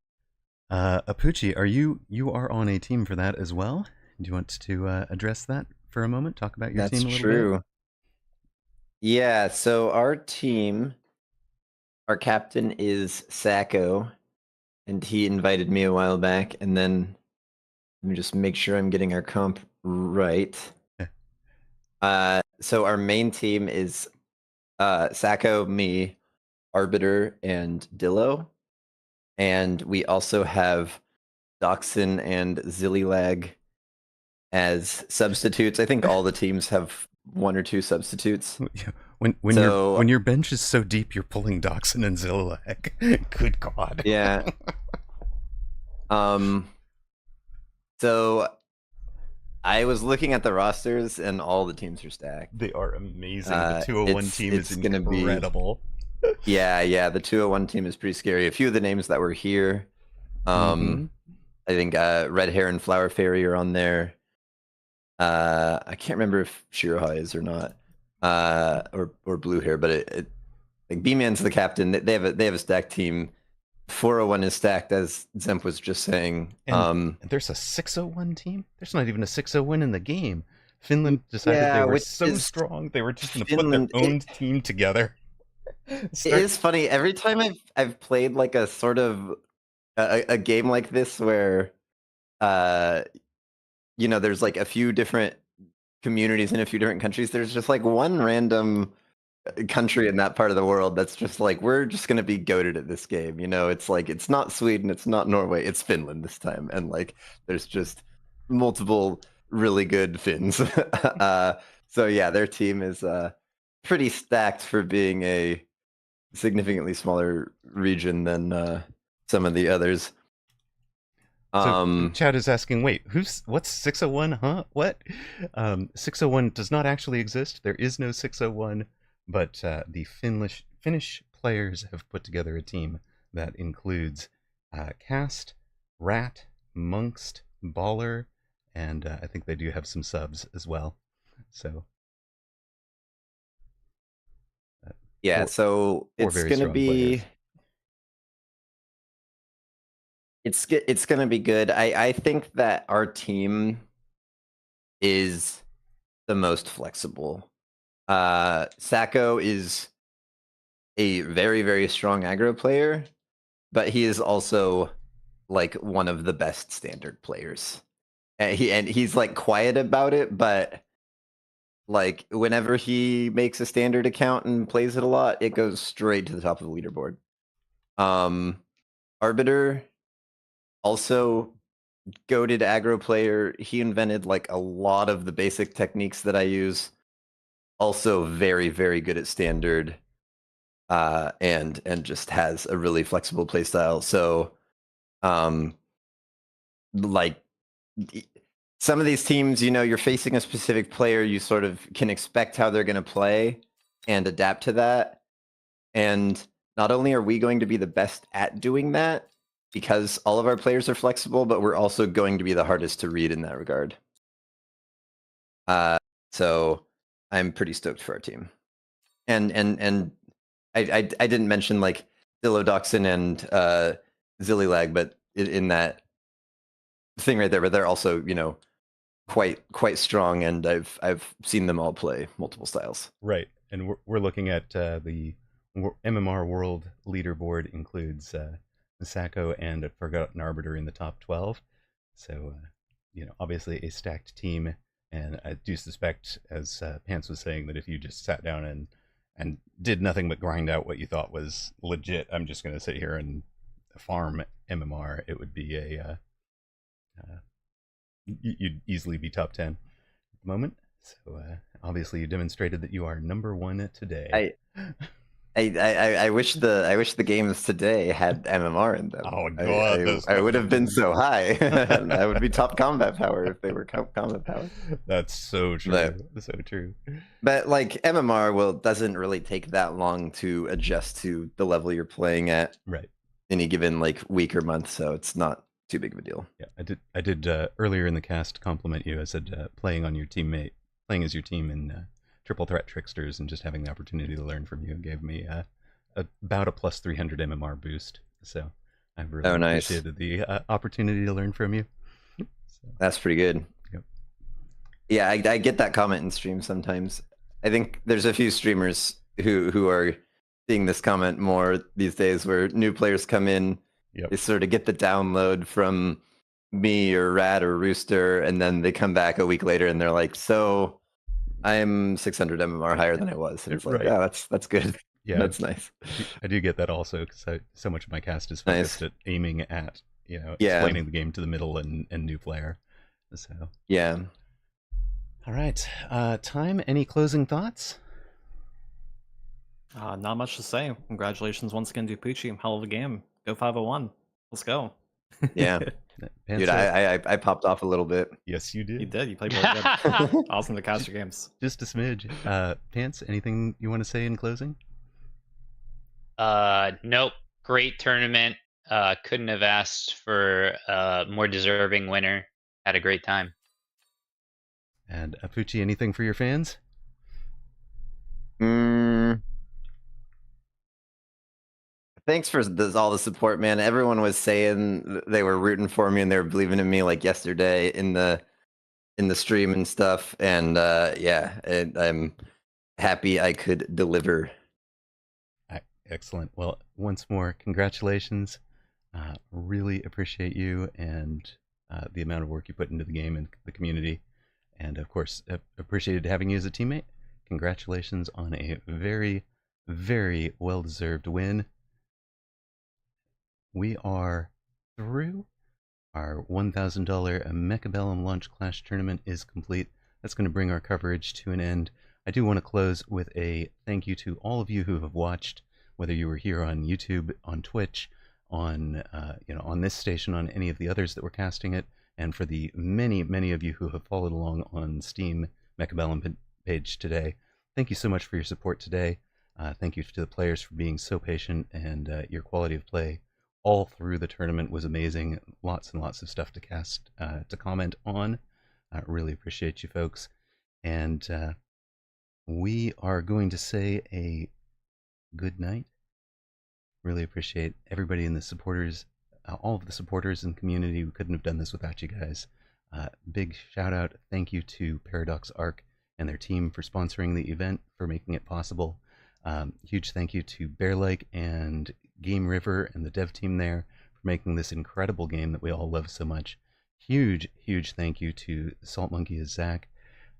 Apuchi, you are on a team for that as well? Do you want to address that for a moment? Talk about your team a little bit? That's true. Yeah, so our team, our captain is Sacco, and he invited me a while back, and then let me just make sure I'm getting our comp right. So our main team is Sacco, me, Arbiter, and Dillo. And we also have Doxin and Zillilag as substitutes. I think all the teams have one or two substitutes. When your bench is so deep, you're pulling Doxin and Zillilag. Good God. Yeah. So I was looking at the rosters, and all the teams are stacked. They are amazing. The 201 team is incredible. Yeah, the 201 team is pretty scary. A few of the names that were here, I think Red Hair and Flower Fairy are on there. I can't remember if Shiroha is or not, or Blue Hair, but like B-Man's the captain. They have a stacked team. 401 is stacked, as Zemp was just saying. And there's a 601 team? There's not even a 601 in the game. Finland decided they were so strong, they were just going to put their own team together. It is funny. Every time I've played like a sort of a game like this where, there's like a few different communities in a few different countries, there's just like one random country in that part of the world that's just like, we're just going to be goated at this game. It's like, it's not Sweden, it's not Norway, it's Finland this time. And like, there's just multiple really good Finns. So yeah, their team is pretty stacked for being a significantly smaller region than some of the others. So Chad is asking, wait, what's 601? Huh? What? 601 does not actually exist. There is no 601, but the Finnish players have put together a team that includes Cast, Rat, Monkst, Baller, and I think they do have some subs as well. So yeah, so it's gonna be it's gonna be good. I think that our team is the most flexible. Sacco is a very, very strong aggro player, but he is also like one of the best standard players. And he's like quiet about it, but like whenever he makes a standard account and plays it a lot, it goes straight to the top of the leaderboard. Arbiter, also goated aggro player. He invented like a lot of the basic techniques that I use. Also very, very good at standard. And just has a really flexible playstyle. So like some of these teams, you know, you're facing a specific player, you sort of can expect how they're going to play and adapt to that. And not only are we going to be the best at doing that because all of our players are flexible, but we're also going to be the hardest to read in that regard. So I'm pretty stoked for our team. And I didn't mention like Dilodoxin and Zillilag, but in that thing right there, but they're also, you know, quite strong, and I've seen them all play multiple styles. Right, and we're looking at the MMR World leaderboard includes Sacco and a Forgotten Arbiter in the top 12. So, you know, obviously a stacked team, and I do suspect, as Pants was saying, that if you just sat down and did nothing but grind out what you thought was legit, I'm just going to sit here and farm MMR, it would be you'd easily be top 10 at the moment. So obviously you demonstrated that you are number one today. I wish the games today had MMR in them. Oh god, I would have been so high. I would be top combat power if they were combat power. That's so true. So true. But like MMR doesn't really take that long to adjust to the level you're playing at. Right. Any given like week or month, so it's not too big of a deal. Yeah, I did earlier in the cast compliment you. I said playing as your team in Triple Threat Tricksters and just having the opportunity to learn from you gave me about a plus 300 MMR boost. So I've really appreciated the opportunity to learn from you. So. That's pretty good. Yep. Yeah, I get that comment in stream sometimes. I think there's a few streamers who are seeing this comment more these days, where new players come in, they sort of get the download from me or Rat or Rooster, and then they come back a week later and they're like, so I'm 600 MMR higher than I was. And it's like, yeah, that's good. Yeah, that's nice. I do get that also, because so much of my cast is focused at aiming at, you know, explaining the game to the middle and new player. So yeah. All right, Time. Any closing thoughts? Not much to say. Congratulations once again to Pucci. Hell of a game. Go 501. Let's go. Yeah. Dude, I popped off a little bit. Yes, you did. You did. You played really good. Awesome to cast your games. Just a smidge. Pants, anything you want to say in closing? Nope. Great tournament. Couldn't have asked for a more deserving winner. Had a great time. And Apuchi, anything for your fans? Thanks for all the support, man. Everyone was saying they were rooting for me and they were believing in me, like yesterday in the stream and stuff. And I'm happy I could deliver. Excellent. Well, once more, congratulations. Really appreciate you and the amount of work you put into the game and the community. And of course, appreciated having you as a teammate. Congratulations on a very, very well-deserved win. We are through. Our $1,000 Mechabellum Launch Clash tournament is complete. That's going to bring our coverage to an end. I do want to close with a thank you to all of you who have watched, whether you were here on YouTube, on Twitch, on on this station, on any of the others that were casting it, and for the many of you who have followed along on Steam Mechabellum page today. Thank you so much for your support today. Thank you to the players for being so patient, and your quality of play all through the tournament was amazing. Lots and lots of stuff to comment on. Really appreciate you folks. And we are going to say a good night. Really appreciate everybody in the supporters, all of the supporters and community. We couldn't have done this without you guys. Big shout out, thank you to Paradox Arc and their team for sponsoring the event, for making it possible. Huge thank you to Bearlike and Game River and the dev team there for making this incredible game that we all love so much. Huge thank you to Salt Monkey as Zach,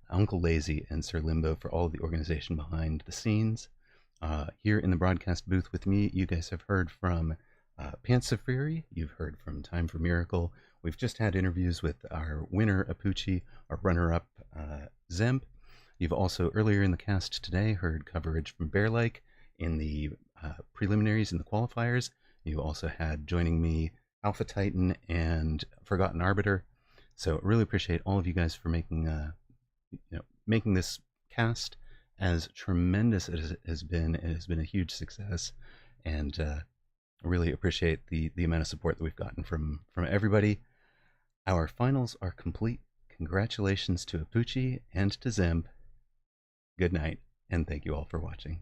Uncle Lazy, and Sir Limbo for all of the organization behind the scenes. Here in the broadcast booth with me, you guys have heard from Pants of Fury, you've heard from Time for Miracle. We've just had interviews with our winner, Apucci, our runner-up, Zemp. You've also, earlier in the cast today, heard coverage from Bearlike in the preliminaries and the qualifiers. You also had, joining me, Alpha Titan and Forgotten Arbiter. So really appreciate all of you guys for making making this cast as tremendous as it has been. It has been a huge success, and really appreciate the amount of support that we've gotten from everybody. Our finals are complete. Congratulations to Apucci and to Zemp. Good night, and thank you all for watching.